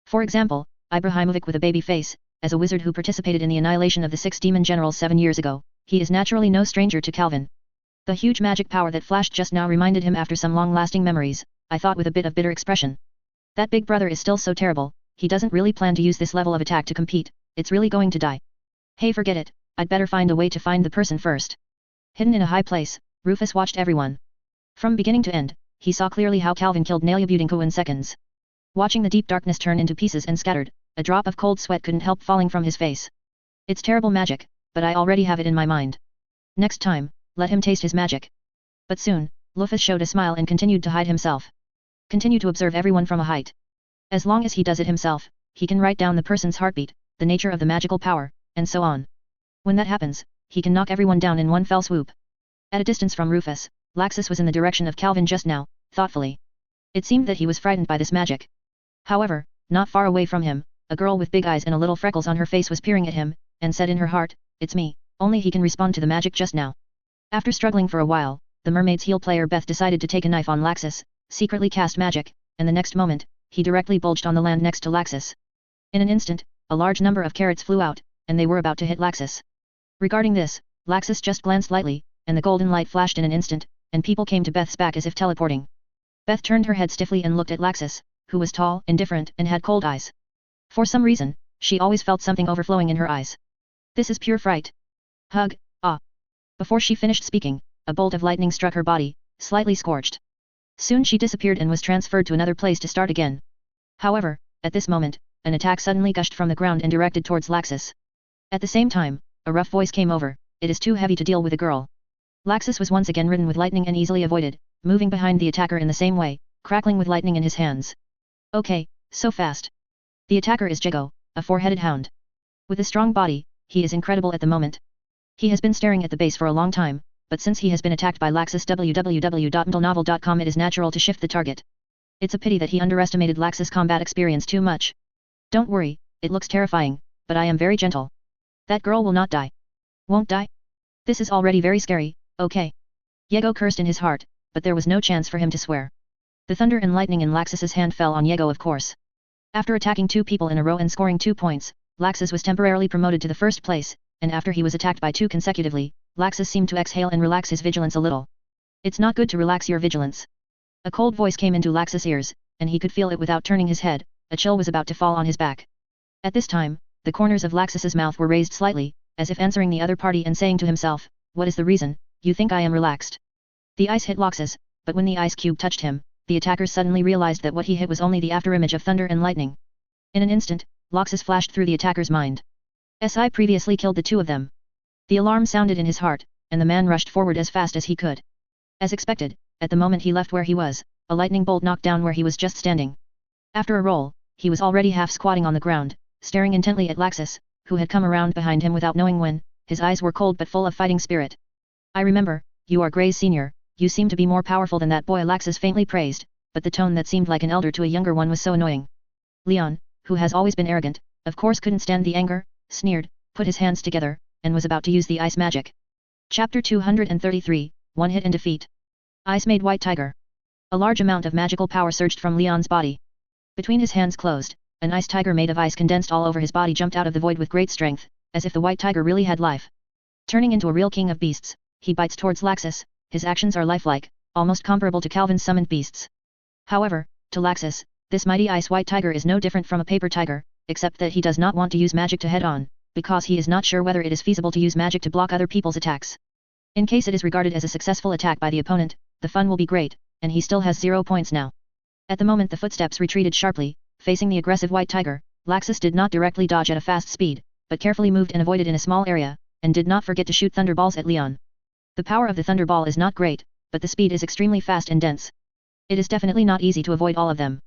For example, Ibrahimovic with a baby face, as a wizard who participated in the annihilation of the 6 demon generals 7 years ago, he is naturally no stranger to Calvin. The huge magic power that flashed just now reminded him after some long-lasting memories, I thought with a bit of bitter expression. That big brother is still so terrible, he doesn't really plan to use this level of attack to compete, it's really going to die. Hey, forget it, I'd better find a way to find the person first. Hidden in a high place, Rufus watched everyone. From beginning to end, he saw clearly how Calvin killed Narabudinku in seconds. Watching the deep darkness turn into pieces and scattered, a drop of cold sweat couldn't help falling from his face. It's terrible magic, but I already have it in my mind. Next time, let him taste his magic. But soon, Rufus showed a smile and continued to hide himself. Continue to observe everyone from a height. As long as he does it himself, he can write down the person's heartbeat, the nature of the magical power, and so on. When that happens, he can knock everyone down in one fell swoop. At a distance from Rufus, Laxus was in the direction of Calvin just now, thoughtfully. It seemed that he was frightened by this magic. However, not far away from him, a girl with big eyes and a little freckles on her face was peering at him, and said in her heart, "It's me, only he can respond to the magic just now." After struggling for a while, the mermaid's heel player Beth decided to take a knife on Laxus, secretly cast magic, and the next moment, he directly bulged on the land next to Laxus. In an instant, a large number of carrots flew out, and they were about to hit Laxus. Regarding this, Laxus just glanced lightly, and the golden light flashed in an instant, and people came to Beth's back as if teleporting. Beth turned her head stiffly and looked at Laxus, who was tall, indifferent, and had cold eyes. For some reason, she always felt something overflowing in her eyes. This is pure fright. Hug, ah, Before she finished speaking, a bolt of lightning struck her body, slightly scorched. Soon she disappeared and was transferred to another place to start again. However, at this moment, an attack suddenly gushed from the ground and directed towards Laxus. At the same time, a rough voice came over, "It is too heavy to deal with a girl." Laxus was once again ridden with lightning and easily avoided, moving behind the attacker in the same way, crackling with lightning in his hands. Okay, so fast. The attacker is Jago, a four-headed hound. With a strong body, he is incredible at the moment. He has been staring at the base for a long time, but since he has been attacked by Laxus www.mentalnovel.com, it is natural to shift the target. It's a pity that he underestimated Laxus' combat experience too much. Don't worry, it looks terrifying, but I am very gentle. That girl will not die. Won't die? This is already very scary, okay. Yego cursed in his heart, but there was no chance for him to swear. The thunder and lightning in Laxus's hand fell on Yego, of course. After attacking 2 people in a row and scoring 2 points, Laxus was temporarily promoted to the first place, and after he was attacked by 2 consecutively, Laxus seemed to exhale and relax his vigilance a little. It's not good to relax your vigilance. A cold voice came into Laxus' ears, and he could feel it without turning his head. A chill was about to fall on his back. At this time, the corners of Laxus's mouth were raised slightly, as if answering the other party and saying to himself, "What is the reason, you think I am relaxed?" The ice hit Laxus, but when the ice cube touched him, the attackers suddenly realized that what he hit was only the afterimage of thunder and lightning. In an instant, Laxus flashed through the attacker's mind. "Si previously killed the 2 of them." The alarm sounded in his heart, and the man rushed forward as fast as he could. As expected, at the moment he left where he was, a lightning bolt knocked down where he was just standing. After a roll, he was already half squatting on the ground, staring intently at Laxus, who had come around behind him without knowing when. His eyes were cold but full of fighting spirit. "I remember, you are Gray's senior, you seem to be more powerful than that boy," Laxus faintly praised, but the tone that seemed like an elder to a younger one was so annoying. Leon, who has always been arrogant, of course couldn't stand the anger, sneered, put his hands together, and was about to use the ice magic. Chapter 233, One Hit and Defeat. Ice made White Tiger. A large amount of magical power surged from Leon's body. Between his hands closed, an ice tiger made of ice condensed all over his body jumped out of the void with great strength, as if the white tiger really had life. Turning into a real king of beasts, he bites towards Laxus. His actions are lifelike, almost comparable to Calvin's summoned beasts. However, to Laxus, this mighty ice white tiger is no different from a paper tiger, except that he does not want to use magic to head on, because he is not sure whether it is feasible to use magic to block other people's attacks. In case it is regarded as a successful attack by the opponent, the fun will be great, and he still has 0 points now. At the moment the footsteps retreated sharply, facing the aggressive white tiger. Laxus did not directly dodge at a fast speed, but carefully moved and avoided in a small area, and did not forget to shoot thunderballs at Leon. The power of the thunderball is not great, but the speed is extremely fast and dense. It is definitely not easy to avoid all of them.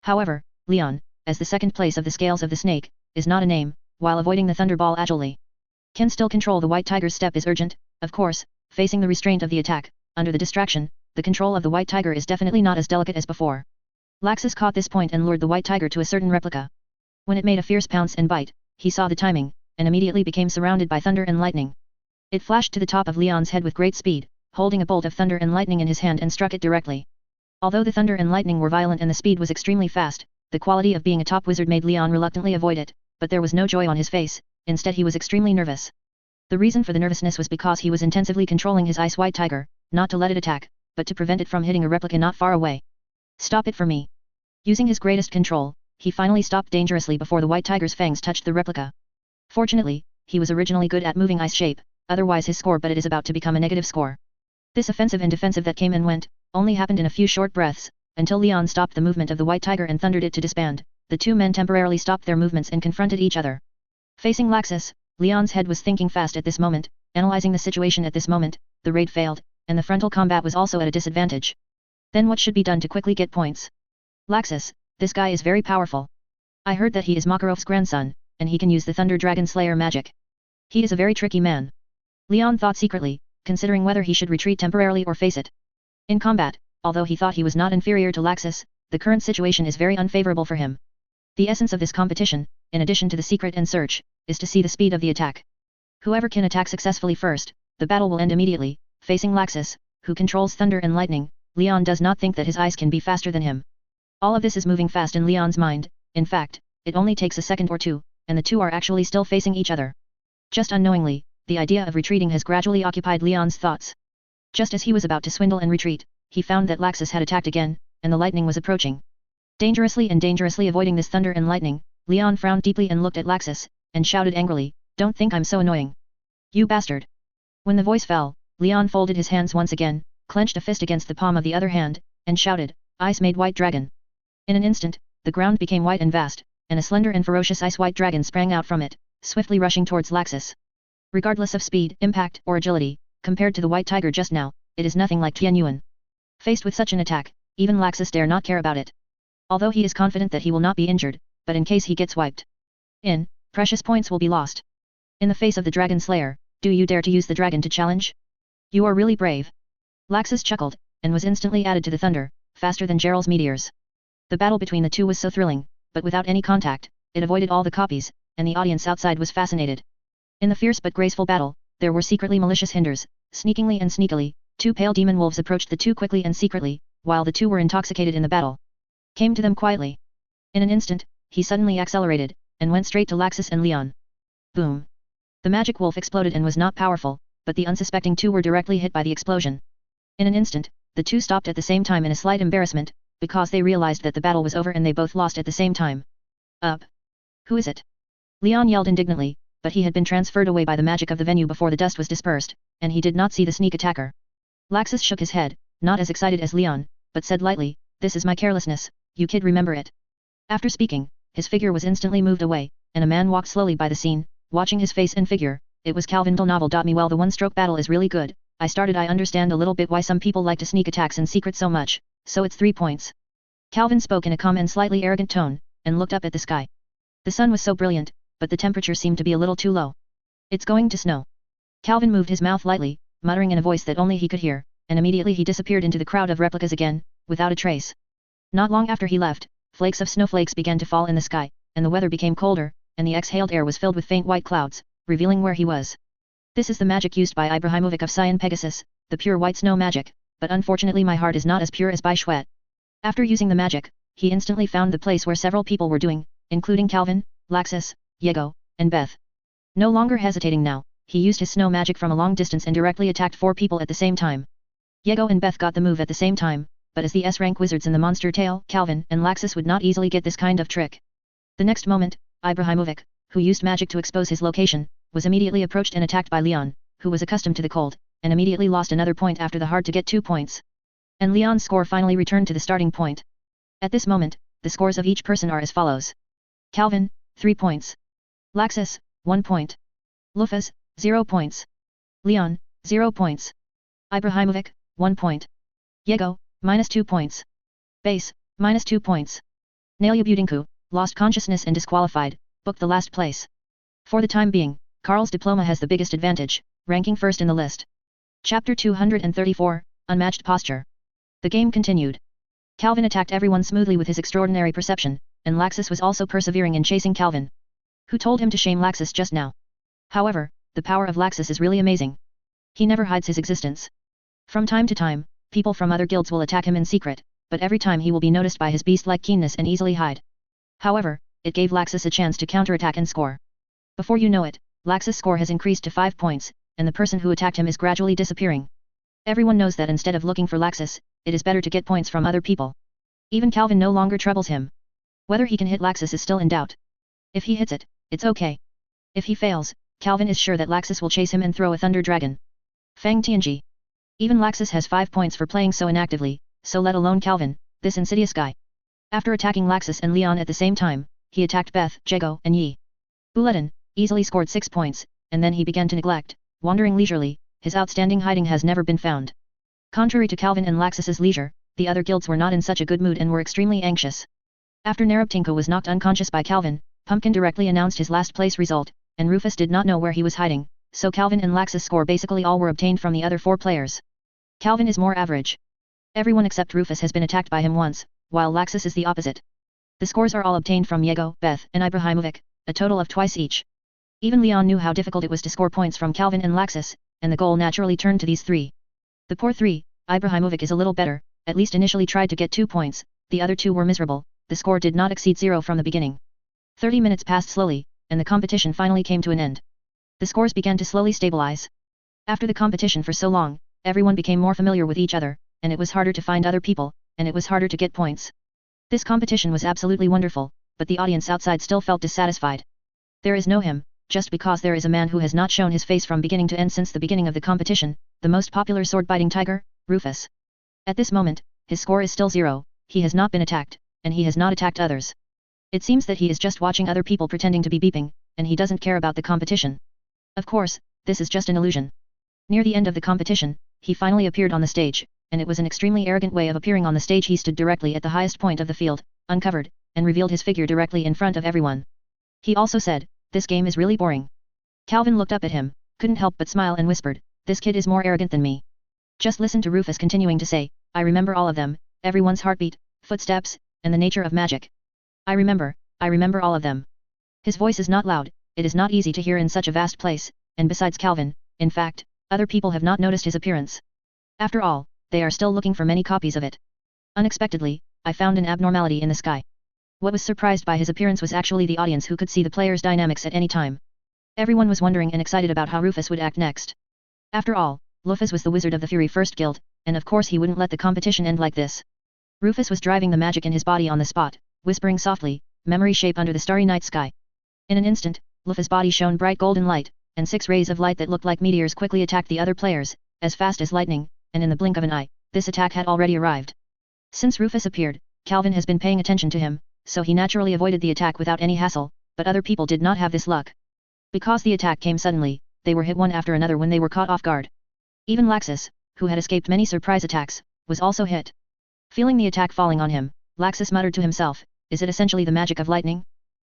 However, Leon, as the second place of the scales of the snake, is not a name, while avoiding the thunderball agilely. Can still control the white tiger's step is urgent, of course, facing the restraint of the attack, under the distraction, the control of the white tiger is definitely not as delicate as before. Laxus caught this point and lured the white tiger to a certain replica. When it made a fierce pounce and bite, he saw the timing, and immediately became surrounded by thunder and lightning. It flashed to the top of Leon's head with great speed, holding a bolt of thunder and lightning in his hand and struck it directly. Although the thunder and lightning were violent and the speed was extremely fast, the quality of being a top wizard made Leon reluctantly avoid it, but there was no joy on his face, instead he was extremely nervous. The reason for the nervousness was because he was intensively controlling his ice white tiger, not to let it attack, but to prevent it from hitting a replica not far away. "Stop it for me." Using his greatest control, he finally stopped dangerously before the white tiger's fangs touched the replica. Fortunately, he was originally good at moving ice shape, otherwise his score but it is about to become a negative score. This offensive and defensive that came and went, only happened in a few short breaths, until Leon stopped the movement of the white tiger and thundered it to disband. The 2 men temporarily stopped their movements and confronted each other. Facing Laxus, Leon's head was thinking fast at this moment, analyzing the situation at this moment. The raid failed, and the frontal combat was also at a disadvantage. Then what should be done to quickly get points? Laxus, this guy is very powerful. I heard that he is Makarov's grandson, and he can use the Thunder Dragon Slayer magic. He is a very tricky man. Leon thought secretly, considering whether he should retreat temporarily or face it. In combat, although he thought he was not inferior to Laxus, the current situation is very unfavorable for him. The essence of this competition, in addition to the secret and search, is to see the speed of the attack. Whoever can attack successfully first, the battle will end immediately. Facing Laxus, who controls thunder and lightning, Leon does not think that his ice can be faster than him. All of this is moving fast in Leon's mind. In fact, it only takes a second or two, and the 2 are actually still facing each other. Just unknowingly, the idea of retreating has gradually occupied Leon's thoughts. Just as he was about to swindle and retreat, he found that Laxus had attacked again, and the lightning was approaching. Dangerously avoiding this thunder and lightning, Leon frowned deeply and looked at Laxus, and shouted angrily, "Don't think I'm so annoying. You bastard. When the voice fell, Leon folded his hands once again, clenched a fist against the palm of the other hand, and shouted, "Ice-made white dragon." In an instant, the ground became white and vast, and a slender and ferocious ice-white dragon sprang out from it, swiftly rushing towards Laxus. Regardless of speed, impact, or agility, compared to the white tiger just now, it is nothing like Tianyuan. Faced with such an attack, even Laxus dare not care about it. Although he is confident that he will not be injured, but in case he gets wiped in, precious points will be lost. In the face of the Dragon Slayer, do you dare to use the dragon to challenge? You are really brave. Laxus chuckled, and was instantly added to the thunder, faster than Gerald's meteors. The battle between the two was so thrilling, but without any contact, it avoided all the copies, and the audience outside was fascinated. In the fierce but graceful battle, there were secretly malicious hinders. Sneakingly and sneakily, two pale demon wolves approached the two quickly and secretly, while the two were intoxicated in the battle. Came to them quietly. In an instant, he suddenly accelerated, and went straight to Laxus and Leon. Boom! The magic wolf exploded and was not powerful, but the unsuspecting two were directly hit by the explosion. In an instant, the two stopped at the same time in a slight embarrassment, because they realized that the battle was over and they both lost at the same time. Up! Who is it? Leon yelled indignantly, but he had been transferred away by the magic of the venue before the dust was dispersed, and he did not see the sneak attacker. Laxus shook his head, not as excited as Leon, but said lightly, "This is my carelessness, you kid, remember it." After speaking, his figure was instantly moved away, and a man walked slowly by the scene, watching his face and figure. It was Calvin Macaro. Me, well, the one-stroke battle is really good. I understand a little bit why some people like to sneak attacks in secret so much, so it's 3 points. Calvin spoke in a calm and slightly arrogant tone, and looked up at the sky. The sun was so brilliant, but the temperature seemed to be a little too low. It's going to snow. Calvin moved his mouth lightly, muttering in a voice that only he could hear, and immediately he disappeared into the crowd of replicas again, without a trace. Not long after he left, flakes of snowflakes began to fall in the sky, and the weather became colder, and the exhaled air was filled with faint white clouds, revealing where he was. This is the magic used by Ibrahimovic of Cyan Pegasus, the pure white snow magic, but unfortunately my heart is not as pure as Baishwet. After using the magic, he instantly found the place where several people were doing, including Calvin, Laxus, Diego, and Beth. No longer hesitating now, he used his snow magic from a long distance and directly attacked 4 people at the same time. Diego and Beth got the move at the same time, but as the S-rank wizards in the monster tale, Calvin and Laxus would not easily get this kind of trick. The next moment, Ibrahimovic, who used magic to expose his location, was immediately approached and attacked by Leon, who was accustomed to the cold, and immediately lost another point after the hard to get 2 points. And Leon's score finally returned to the starting point. At this moment, the scores of each person are as follows. Calvin, 3 points. Laxus, 1 point. Lufas, 0 points. Leon, 0 points. Ibrahimovic, 1 point. Diego, -2 points. Base, -2 points. Nalia Budinku, lost consciousness and disqualified, booked the last place. For the time being, Carl's diploma has the biggest advantage, ranking first in the list. Chapter 234, Unmatched Posture. The game continued. Calvin attacked everyone smoothly with his extraordinary perception, and Laxus was also persevering in chasing Calvin. Who told him to shame Laxus just now? However, the power of Laxus is really amazing. He never hides his existence. From time to time, people from other guilds will attack him in secret, but every time he will be noticed by his beast-like keenness and easily hide. However, it gave Laxus a chance to counterattack and score. Before you know it, Laxus' score has increased to 5 points, and the person who attacked him is gradually disappearing. Everyone knows that instead of looking for Laxus, it is better to get points from other people. Even Calvin no longer troubles him. Whether he can hit Laxus is still in doubt. If he hits it, it's okay. If he fails, Calvin is sure that Laxus will chase him and throw a thunder dragon. Fang Tianji. Even Laxus has 5 points for playing so inactively, so let alone Calvin, this insidious guy. After attacking Laxus and Leon at the same time, he attacked Beth, Diego, and Yi. Buletin easily scored 6 points, and then he began to neglect, wandering leisurely. His outstanding hiding has never been found. Contrary to Calvin and Laxus's leisure, the other guilds were not in such a good mood and were extremely anxious. After Narabtinko was knocked unconscious by Calvin, Pumpkin directly announced his last place result, and Rufus did not know where he was hiding, so Calvin and Laxus' score basically all were obtained from the other 4 players. Calvin is more average. Everyone except Rufus has been attacked by him once, while Laxus is the opposite. The scores are all obtained from Diego, Beth, and Ibrahimovic, a total of twice each. Even Leon knew how difficult it was to score points from Calvin and Laxus, and the goal naturally turned to these 3. The poor 3, Ibrahimovic is a little better, at least initially tried to get 2 points, the other 2 were miserable, the score did not exceed 0 from the beginning. 30 minutes passed slowly, and the competition finally came to an end. The scores began to slowly stabilize. After the competition for so long, everyone became more familiar with each other, and it was harder to find other people, and it was harder to get points. This competition was absolutely wonderful, but the audience outside still felt dissatisfied. There is no him, just because there is a man who has not shown his face from beginning to end since the beginning of the competition, the most popular sword-biting tiger, Rufus. At this moment, his score is still 0, he has not been attacked, and he has not attacked others. It seems that he is just watching other people pretending to be beeping, and he doesn't care about the competition. Of course, this is just an illusion. Near the end of the competition, he finally appeared on the stage, and it was an extremely arrogant way of appearing on the stage. He stood directly at the highest point of the field, uncovered, and revealed his figure directly in front of everyone. He also said, "This game is really boring." Calvin looked up at him, couldn't help but smile and whispered, "This kid is more arrogant than me." Just listen to Rufus continuing to say, "I remember all of them, everyone's heartbeat, footsteps, and the nature of magic. I remember all of them." His voice is not loud, it is not easy to hear in such a vast place, and besides Calvin, in fact, other people have not noticed his appearance. After all, they are still looking for many copies of it. Unexpectedly, I found an abnormality in the sky. What was surprised by his appearance was actually the audience, who could see the players' dynamics at any time. Everyone was wondering and excited about how Rufus would act next. After all, Rufus was the wizard of the Fury First Guild, and of course he wouldn't let the competition end like this. Rufus was driving the magic in his body on the spot, whispering softly, "Memory shape under the starry night sky." In an instant, Rufus' body shone bright golden light, and 6 rays of light that looked like meteors quickly attacked the other players, as fast as lightning, and in the blink of an eye, this attack had already arrived. Since Rufus appeared, Calvin has been paying attention to him, so he naturally avoided the attack without any hassle, but other people did not have this luck. Because the attack came suddenly, they were hit one after another when they were caught off guard. Even Laxus, who had escaped many surprise attacks, was also hit. Feeling the attack falling on him, Laxus muttered to himself, "Is it essentially the magic of lightning?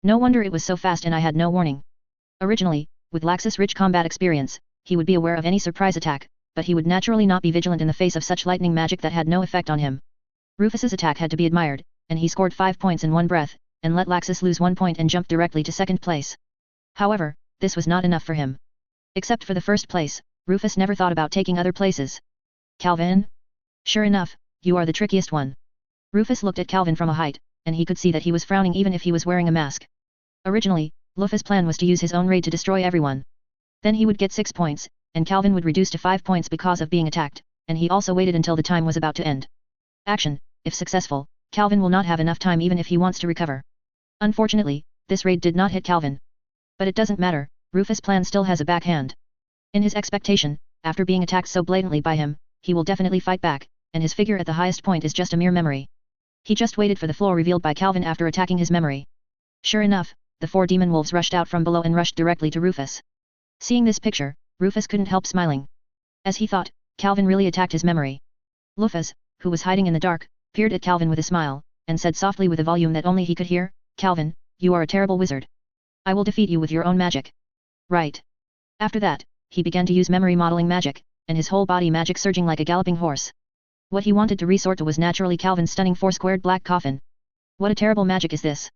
No wonder it was so fast and I had no warning." Originally, with Laxus' rich combat experience, he would be aware of any surprise attack, but he would naturally not be vigilant in the face of such lightning magic that had no effect on him. Rufus's attack had to be admired, and he scored 5 points in one breath, and let Laxus lose 1 point and jumped directly to second place. However, this was not enough for him. Except for the first place, Rufus never thought about taking other places. "Calvin? Sure enough, you are the trickiest one." Rufus looked at Calvin from a height, and he could see that he was frowning even if he was wearing a mask. Originally, Rufus' plan was to use his own raid to destroy everyone. Then he would get 6 points, and Calvin would reduce to 5 points because of being attacked, and he also waited until the time was about to end. Action: if successful, Calvin will not have enough time even if he wants to recover. Unfortunately, this raid did not hit Calvin. But it doesn't matter, Rufus' plan still has a backhand. In his expectation, after being attacked so blatantly by him, he will definitely fight back, and his figure at the highest point is just a mere memory. He just waited for the floor revealed by Calvin after attacking his memory. Sure enough, the 4 demon wolves rushed out from below and rushed directly to Rufus. Seeing this picture, Rufus couldn't help smiling. As he thought, Calvin really attacked his memory. Rufus, who was hiding in the dark, peered at Calvin with a smile, and said softly with a volume that only he could hear, "Calvin, you are a terrible wizard. I will defeat you with your own magic." Right. After that, he began to use memory modeling magic, and his whole body magic surging like a galloping horse. What he wanted to resort to was naturally Calvin's stunning 4-squared black coffin. What a terrible magic is this!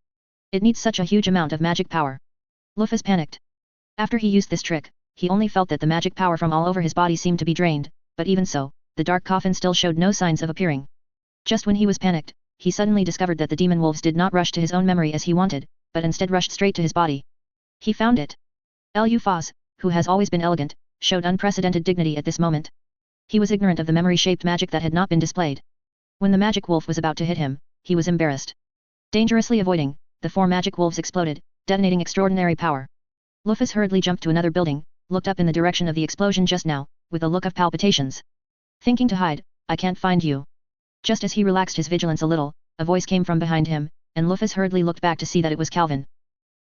It needs such a huge amount of magic power. Rufus panicked. After he used this trick, he only felt that the magic power from all over his body seemed to be drained, but even so, the dark coffin still showed no signs of appearing. Just when he was panicked, he suddenly discovered that the demon wolves did not rush to his own memory as he wanted, but instead rushed straight to his body. He found it. Lufas, who has always been elegant, showed unprecedented dignity at this moment. He was ignorant of the memory-shaped magic that had not been displayed. When the magic wolf was about to hit him, he was embarrassed. Dangerously avoiding, the 4 magic wolves exploded, detonating extraordinary power. Rufus hurriedly jumped to another building, looked up in the direction of the explosion just now, with a look of palpitations. Thinking to hide, "I can't find you." Just as he relaxed his vigilance a little, a voice came from behind him, and Rufus hurriedly looked back to see that it was Calvin.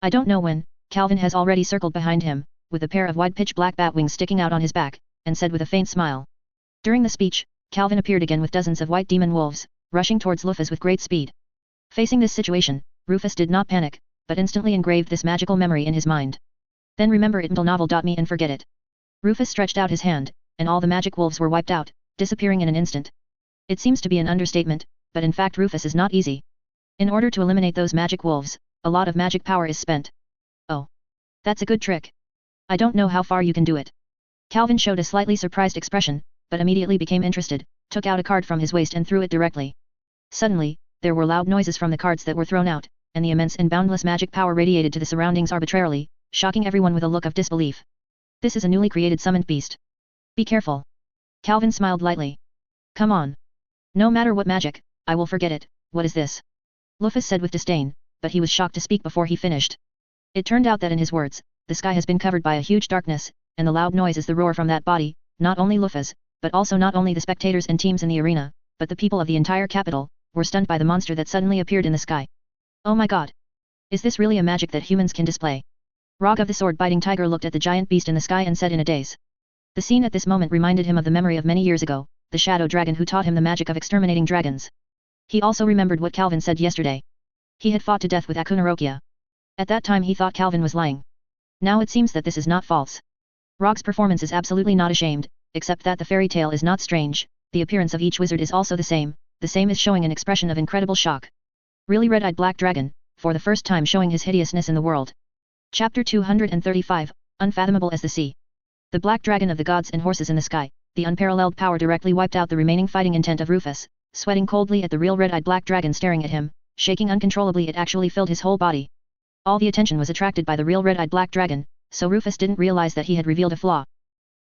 I don't know when, Calvin has already circled behind him, with a pair of wide pitch black bat wings sticking out on his back, and said with a faint smile. During the speech, Calvin appeared again with dozens of white demon wolves, rushing towards Rufus with great speed. Facing this situation, Rufus did not panic, but instantly engraved this magical memory in his mind. Then remember it until novel.me and forget it. Rufus stretched out his hand, and all the magic wolves were wiped out, disappearing in an instant. It seems to be an understatement, but in fact Rufus is not easy. In order to eliminate those magic wolves, a lot of magic power is spent. Oh. That's a good trick. I don't know how far you can do it. Calvin showed a slightly surprised expression, but immediately became interested, took out a card from his waist and threw it directly. Suddenly, there were loud noises from the cards that were thrown out, and the immense and boundless magic power radiated to the surroundings arbitrarily, shocking everyone with a look of disbelief. This is a newly created summoned beast. Be careful. Calvin smiled lightly. Come on. No matter what magic, I will forget it. What is this? Rufus said with disdain, but he was shocked to speak before he finished. It turned out that in his words, the sky has been covered by a huge darkness, and the loud noise is the roar from that body, not only Luffy's, but also not only the spectators and teams in the arena, but the people of the entire capital, were stunned by the monster that suddenly appeared in the sky. Oh my god! Is this really a magic that humans can display? Rog of the sword-biting tiger looked at the giant beast in the sky and said in a daze. The scene at this moment reminded him of the memory of many years ago, the shadow dragon who taught him the magic of exterminating dragons. He also remembered what Calvin said yesterday. He had fought to death with Akunarokia. At that time he thought Calvin was lying. Now it seems that this is not false. Rog's performance is absolutely not ashamed, except that the fairy tale is not strange, the appearance of each wizard is also the same is showing an expression of incredible shock. Really red-eyed black dragon, for the first time showing his hideousness in the world. Chapter 235, Unfathomable as the Sea. The black dragon of the gods and horses in the sky, the unparalleled power directly wiped out the remaining fighting intent of Rufus, sweating coldly at the real red-eyed black dragon staring at him, shaking uncontrollably. It actually filled his whole body. All the attention was attracted by the real red-eyed black dragon, so Rufus didn't realize that he had revealed a flaw.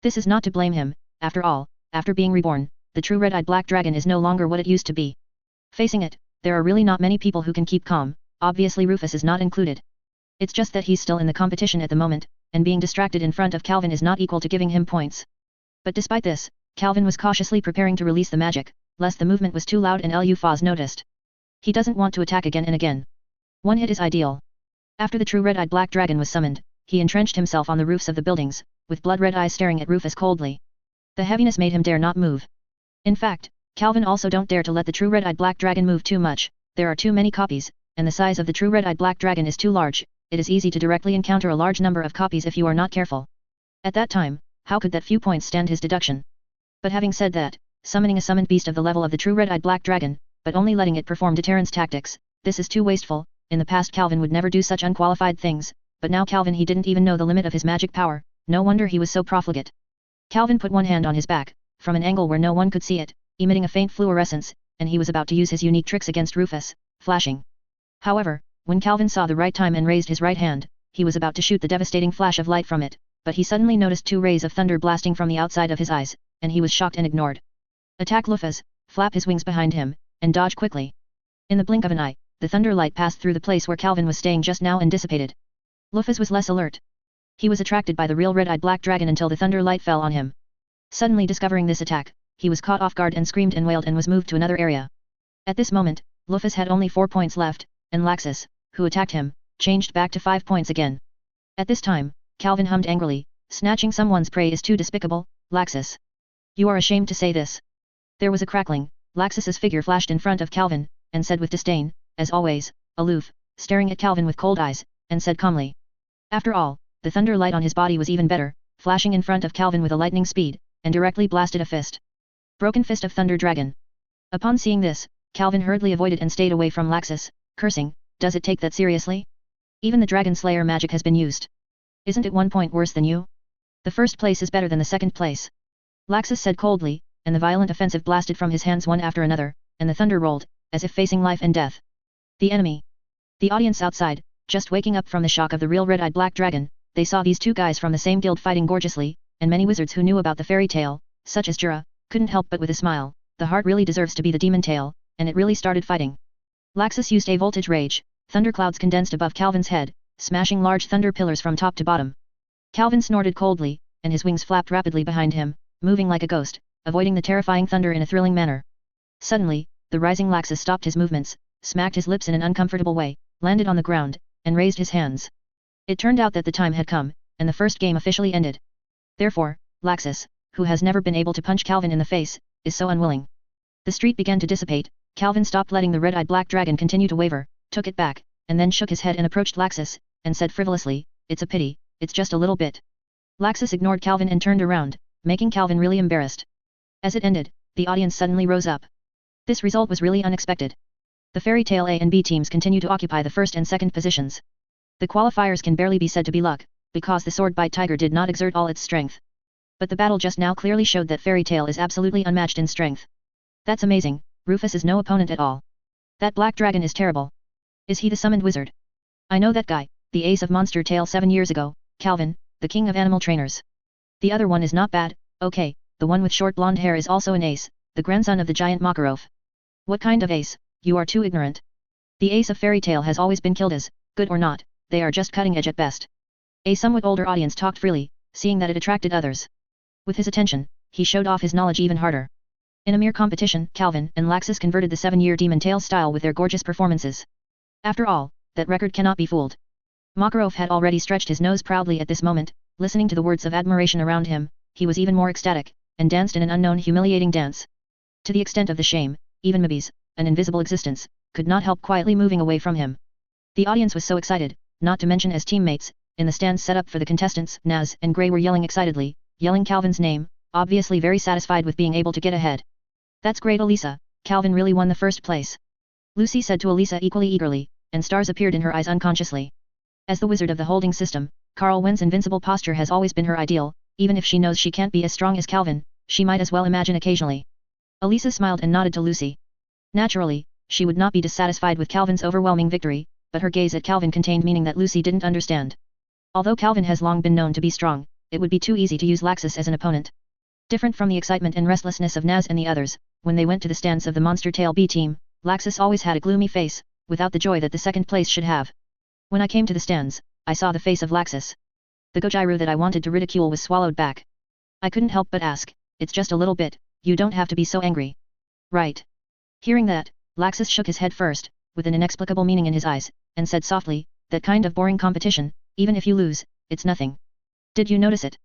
This is not to blame him, after all, after being reborn, the true red-eyed black dragon is no longer what it used to be. Facing it, there are really not many people who can keep calm, obviously Rufus is not included. It's just that he's still in the competition at the moment, and being distracted in front of Calvin is not equal to giving him points. But despite this, Calvin was cautiously preparing to release the magic, lest the movement was too loud and Lufaz noticed. He doesn't want to attack again and again. One hit is ideal. After the true red-eyed black dragon was summoned, he entrenched himself on the roofs of the buildings, with blood-red eyes staring at Rufus coldly. The heaviness made him dare not move. In fact, Calvin also don't dare to let the true red-eyed black dragon move too much. There are too many copies, and the size of the true red-eyed black dragon is too large. It is easy to directly encounter a large number of copies if you are not careful. At that time, how could that few points stand his deduction? But having said that, summoning a summoned beast of the level of the true red-eyed black dragon, but only letting it perform deterrence tactics, this is too wasteful. In the past Calvin would never do such unqualified things, but now Calvin he didn't even know the limit of his magic power, no wonder he was so profligate. Calvin put one hand on his back, from an angle where no one could see it, emitting a faint fluorescence, and he was about to use his unique tricks against Rufus, flashing. However, when Calvin saw the right time and raised his right hand, he was about to shoot the devastating flash of light from it, but he suddenly noticed two rays of thunder blasting from the outside of his eyes, and he was shocked and ignored. Attack Rufus, flap his wings behind him, and dodge quickly. In the blink of an eye, the thunder light passed through the place where Calvin was staying just now and dissipated. Rufus was less alert. He was attracted by the real red-eyed black dragon until the thunder light fell on him. Suddenly discovering this attack, he was caught off guard and screamed and wailed and was moved to another area. At this moment, Rufus had only 4 points left, and Laxus, who attacked him, changed back to 5 points again. At this time, Calvin hummed angrily, snatching someone's prey is too despicable, Laxus. You are ashamed to say this. There was a crackling, Laxus's figure flashed in front of Calvin, and said with disdain, as always, aloof, staring at Calvin with cold eyes, and said calmly. After all, the thunder light on his body was even better, flashing in front of Calvin with a lightning speed, and directly blasted a fist. Broken Fist of Thunder Dragon. Upon seeing this, Calvin hurriedly avoided and stayed away from Laxus, cursing, does it take that seriously? Even the Dragon Slayer magic has been used. Isn't it 1 point worse than you? The first place is better than the second place. Laxus said coldly, and the violent offensive blasted from his hands one after another, and the thunder rolled, as if facing life and death. The enemy. The audience outside, just waking up from the shock of the real red-eyed black dragon, they saw these two guys from the same guild fighting gorgeously, and many wizards who knew about the fairy tale, such as Jura, couldn't help but with a smile. The heart really deserves to be the demon tail, and it really started fighting. Laxus used a voltage rage, thunderclouds condensed above Calvin's head, smashing large thunder pillars from top to bottom. Calvin snorted coldly, and his wings flapped rapidly behind him, moving like a ghost, avoiding the terrifying thunder in a thrilling manner. Suddenly, the rising Laxus stopped his movements, smacked his lips in an uncomfortable way, landed on the ground, and raised his hands. It turned out that the time had come, and the first game officially ended. Therefore, Laxus, who has never been able to punch Calvin in the face, is so unwilling. The street began to dissipate. Calvin stopped letting the red-eyed black dragon continue to waver, took it back, and then shook his head and approached Laxus, and said frivolously, it's a pity, it's just a little bit. Laxus ignored Calvin and turned around, making Calvin really embarrassed. As it ended, the audience suddenly rose up. This result was really unexpected. The Fairy Tale A and B teams continue to occupy the first and second positions. The qualifiers can barely be said to be luck, because the sword-bite tiger did not exert all its strength. But the battle just now clearly showed that Fairy Tale is absolutely unmatched in strength. That's amazing, Rufus is no opponent at all. That black dragon is terrible. Is he the summoned wizard? I know that guy, the ace of Monster Tale 7 years ago, Calvin, the king of animal trainers. The other one is not bad, okay, the one with short blonde hair is also an ace, the grandson of the giant Makarov. What kind of ace? You are too ignorant. The ace of Fairy Tale has always been killed as, good or not, they are just cutting edge at best. A somewhat older audience talked freely, seeing that it attracted others. With his attention, he showed off his knowledge even harder. In a mere competition, Calvin and Laxus converted the 7-year Demon Tale style with their gorgeous performances. After all, that record cannot be fooled. Makarov had already stretched his nose proudly at this moment, listening to the words of admiration around him. He was even more ecstatic, and danced in an unknown humiliating dance. To the extent of the shame, even Mabi's, an invisible existence, could not help quietly moving away from him. The audience was so excited, not to mention as teammates, in the stands set up for the contestants, Naz and Gray were yelling excitedly, yelling Calvin's name, obviously very satisfied with being able to get ahead. That's great, Elisa, Calvin really won the first place. Lucy said to Elisa equally eagerly, and stars appeared in her eyes unconsciously. As the wizard of the holding system, Carl Wen's invincible posture has always been her ideal. Even if she knows she can't be as strong as Calvin, she might as well imagine occasionally. Elisa smiled and nodded to Lucy. Naturally, she would not be dissatisfied with Calvin's overwhelming victory, but her gaze at Calvin contained meaning that Lucy didn't understand. Although Calvin has long been known to be strong, it would be too easy to use Laxus as an opponent. Different from the excitement and restlessness of Naz and the others, when they went to the stands of the Monster Tail B team, Laxus always had a gloomy face, without the joy that the second place should have. When I came to the stands, I saw the face of Laxus. The Gojiru that I wanted to ridicule was swallowed back. I couldn't help but ask, it's just a little bit, you don't have to be so angry. Right. Hearing that, Laxus shook his head first, with an inexplicable meaning in his eyes, and said softly, that kind of boring competition, even if you lose, it's nothing. Did you notice it?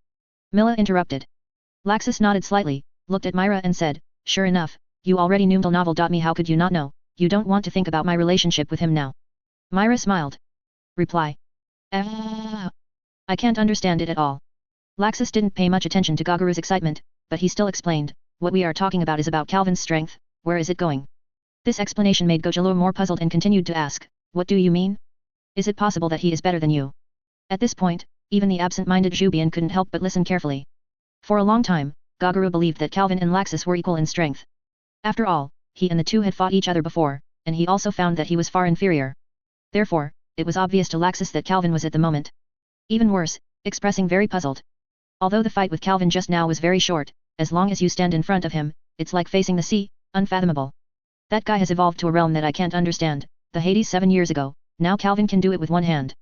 Milla interrupted. Laxus nodded slightly, looked at Myra and said, sure enough, you already knew novel. Me, how could you not know? You don't want to think about my relationship with him now. Myra smiled. Reply. I can't understand it at all. Laxus didn't pay much attention to Gagaru's excitement, but he still explained, what we are talking about is about Calvin's strength, where is it going? This explanation made Gojiru more puzzled and continued to ask, what do you mean? Is it possible that he is better than you? At this point, even the absent-minded Zhubian couldn't help but listen carefully. For a long time, Gagaru believed that Calvin and Laxus were equal in strength. After all, he and the two had fought each other before, and he also found that he was far inferior. Therefore, it was obvious to Laxus that Calvin was at the moment. Even worse, expressing very puzzled. Although the fight with Calvin just now was very short, as long as you stand in front of him, it's like facing the sea, unfathomable. That guy has evolved to a realm that I can't understand, the Hades 7 years ago, now Calvin can do it with one hand.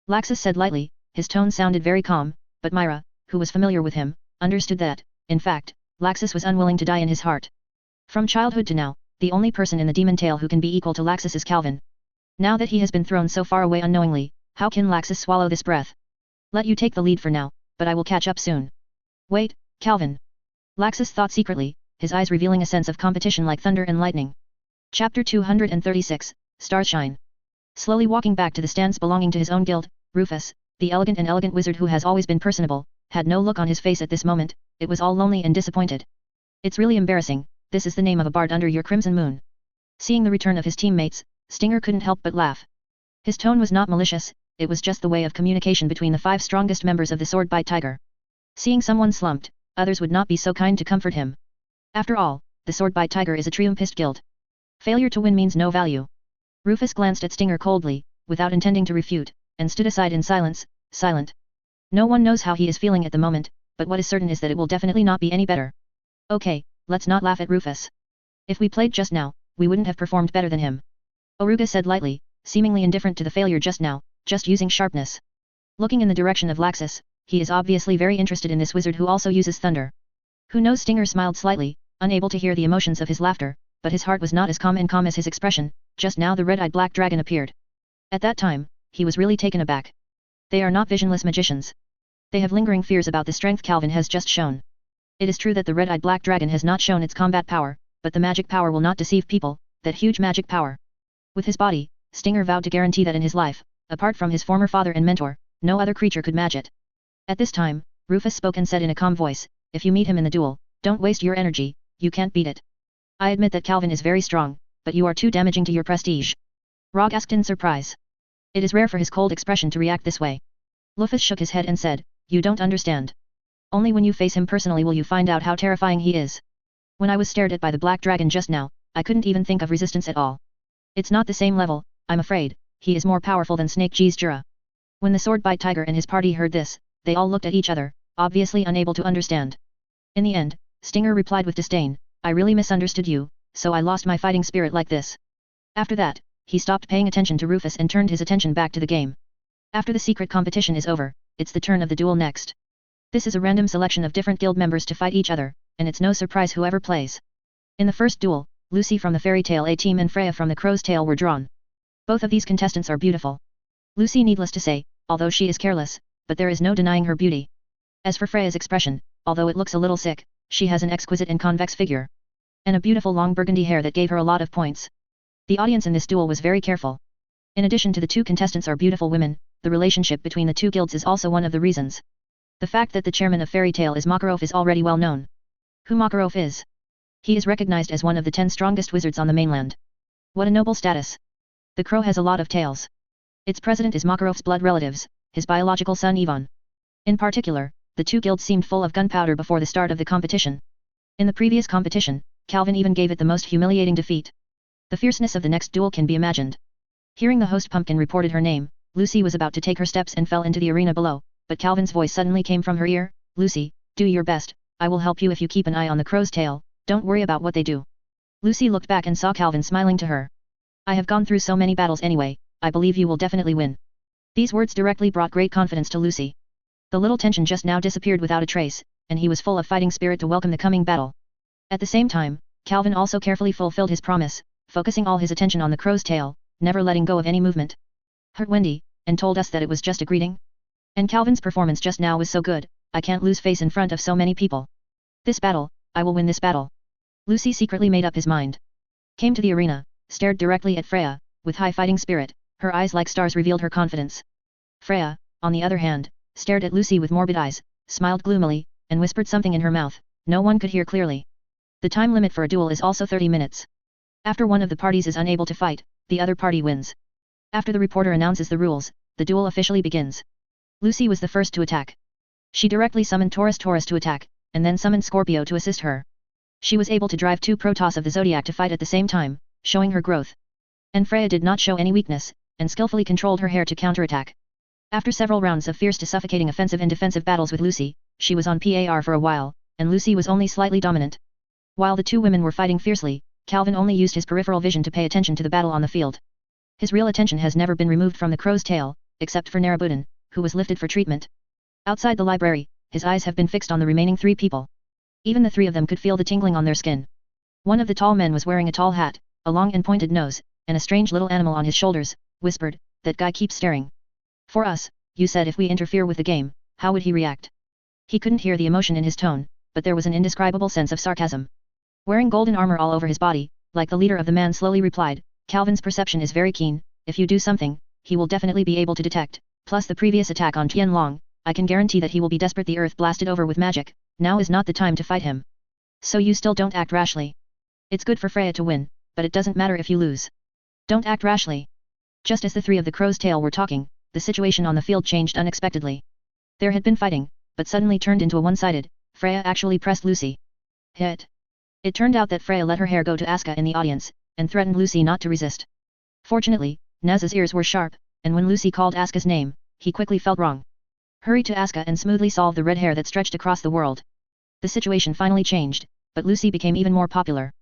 Laxus said lightly, his tone sounded very calm, but Myra, who was familiar with him, understood that, in fact, Laxus was unwilling to die in his heart. From childhood to now, the only person in the Demon Tale who can be equal to Laxus is Calvin. Now that he has been thrown so far away unknowingly, how can Laxus swallow this breath? Let you take the lead for now, but I will catch up soon. Wait, Calvin. Laxus thought secretly, his eyes revealing a sense of competition like thunder and lightning. Chapter 236, Starshine. Slowly walking back to the stands belonging to his own guild, Rufus, the elegant wizard who has always been personable, had no look on his face at this moment, it was all lonely and disappointed. It's really embarrassing, this is the name of a bard under your crimson moon. Seeing the return of his teammates, Stinger couldn't help but laugh. His tone was not malicious, it was just the way of communication between the 5 strongest members of the Swordbite Tiger. Seeing someone slumped, others would not be so kind to comfort him. After all, the Swordbite Tiger is a triumpist guild. Failure to win means no value. Rufus glanced at Stinger coldly, without intending to refute, and stood aside in silence, silent. No one knows how he is feeling at the moment, but what is certain is that it will definitely not be any better. Okay, let's not laugh at Rufus. If we played just now, we wouldn't have performed better than him. Oruga said lightly, seemingly indifferent to the failure just now, just using sharpness. Looking in the direction of Laxus, he is obviously very interested in this wizard who also uses thunder. Who knows? Stinger smiled slightly, unable to hear the emotions of his laughter, but his heart was not as calm as his expression. Just now the red-eyed black dragon appeared. At that time, he was really taken aback. They are not visionless magicians. They have lingering fears about the strength Calvin has just shown. It is true that the red-eyed black dragon has not shown its combat power, but the magic power will not deceive people, that huge magic power. With his body, Stinger vowed to guarantee that in his life, apart from his former father and mentor, no other creature could match it. At this time, Rufus spoke and said in a calm voice, if you meet him in the duel, don't waste your energy, you can't beat it. I admit that Calvin is very strong, but you are too damaging to your prestige. Rog asked in surprise. It is rare for his cold expression to react this way. Rufus shook his head and said, you don't understand. Only when you face him personally will you find out how terrifying he is. When I was stared at by the black dragon just now, I couldn't even think of resistance at all. It's not the same level, I'm afraid, he is more powerful than Snake G's Jura. When the Swordbite Tiger and his party heard this, they all looked at each other, obviously unable to understand. In the end, Stinger replied with disdain, I really misunderstood you, so I lost my fighting spirit like this. After that, he stopped paying attention to Rufus and turned his attention back to the game. After the secret competition is over, it's the turn of the duel next. This is a random selection of different guild members to fight each other, and it's no surprise whoever plays. In the first duel, Lucy from the Fairy Tale A team and Freya from the Crow's Tail were drawn. Both of these contestants are beautiful. Lucy, needless to say, although she is careless, but there is no denying her beauty. As for Freya's expression, although it looks a little sick, she has an exquisite and convex figure. And a beautiful long burgundy hair that gave her a lot of points. The audience in this duel was very careful. In addition to the two contestants are beautiful women, the relationship between the two guilds is also one of the reasons. The fact that the chairman of Fairy Tale is Macaro is already well known. Who Macaro is? He is recognized as one of the 10 strongest wizards on the mainland. What a noble status. The Crow has a lot of tails. Its president is Makarov's blood relatives, his biological son Ivan. In particular, the two guilds seemed full of gunpowder before the start of the competition. In the previous competition, Calvin even gave it the most humiliating defeat. The fierceness of the next duel can be imagined. Hearing the host Pumpkin reported her name, Lucy was about to take her steps and fell into the arena below, but Calvin's voice suddenly came from her ear. Lucy, do your best, I will help you if you keep an eye on the Crow's Tail, don't worry about what they do. Lucy looked back and saw Calvin smiling to her. I have gone through so many battles anyway, I believe you will definitely win. These words directly brought great confidence to Lucy. The little tension just now disappeared without a trace, and he was full of fighting spirit to welcome the coming battle. At the same time, Calvin also carefully fulfilled his promise, focusing all his attention on the Crow's Tail, never letting go of any movement. Hurt Wendy, and told us that it was just a greeting? And Calvin's performance just now was so good, I can't lose face in front of so many people. This battle, I will win this battle. Lucy secretly made up his mind. Came to the arena, stared directly at Freya, with high fighting spirit, her eyes like stars revealed her confidence. Freya, on the other hand, stared at Lucy with morbid eyes, smiled gloomily, and whispered something in her mouth, no one could hear clearly. The time limit for a duel is also 30 minutes. After one of the parties is unable to fight, the other party wins. After the reporter announces the rules, the duel officially begins. Lucy was the first to attack. She directly summoned Taurus to attack, and then summoned Scorpio to assist her. She was able to drive 2 protoss of the zodiac to fight at the same time, showing her growth. And Freya did not show any weakness, and skillfully controlled her hair to counterattack. After several rounds of fierce to suffocating offensive and defensive battles with Lucy, she was on par for a while, and Lucy was only slightly dominant. While the two women were fighting fiercely, Calvin only used his peripheral vision to pay attention to the battle on the field. His real attention has never been removed from the Crow's Tail, except for Narabudan, who was lifted for treatment. Outside the library, his eyes have been fixed on the remaining 3 people. Even the 3 of them could feel the tingling on their skin. One of the tall men was wearing a tall hat, a long and pointed nose, and a strange little animal on his shoulders, whispered, that guy keeps staring. For us, you said if we interfere with the game, how would he react? He couldn't hear the emotion in his tone, but there was an indescribable sense of sarcasm. Wearing golden armor all over his body, like the leader of the man slowly replied, Calvin's perception is very keen, if you do something, he will definitely be able to detect, plus the previous attack on Tianlong, I can guarantee that he will be desperate. The earth blasted over with magic, now is not the time to fight him. So you still don't act rashly. It's good for Freya to win, but it doesn't matter if you lose. Don't act rashly. Just as the 3 of the Crow's Tail were talking, the situation on the field changed unexpectedly. There had been fighting, but suddenly turned into a one-sided. Freya actually pressed Lucy. Hit. It turned out that Freya let her hair go to Aska in the audience, and threatened Lucy not to resist. Fortunately, Naz's ears were sharp, and when Lucy called Aska's name, he quickly felt wrong. Hurried to Aska and smoothly solved the red hair that stretched across the world. The situation finally changed, but Lucy became even more popular.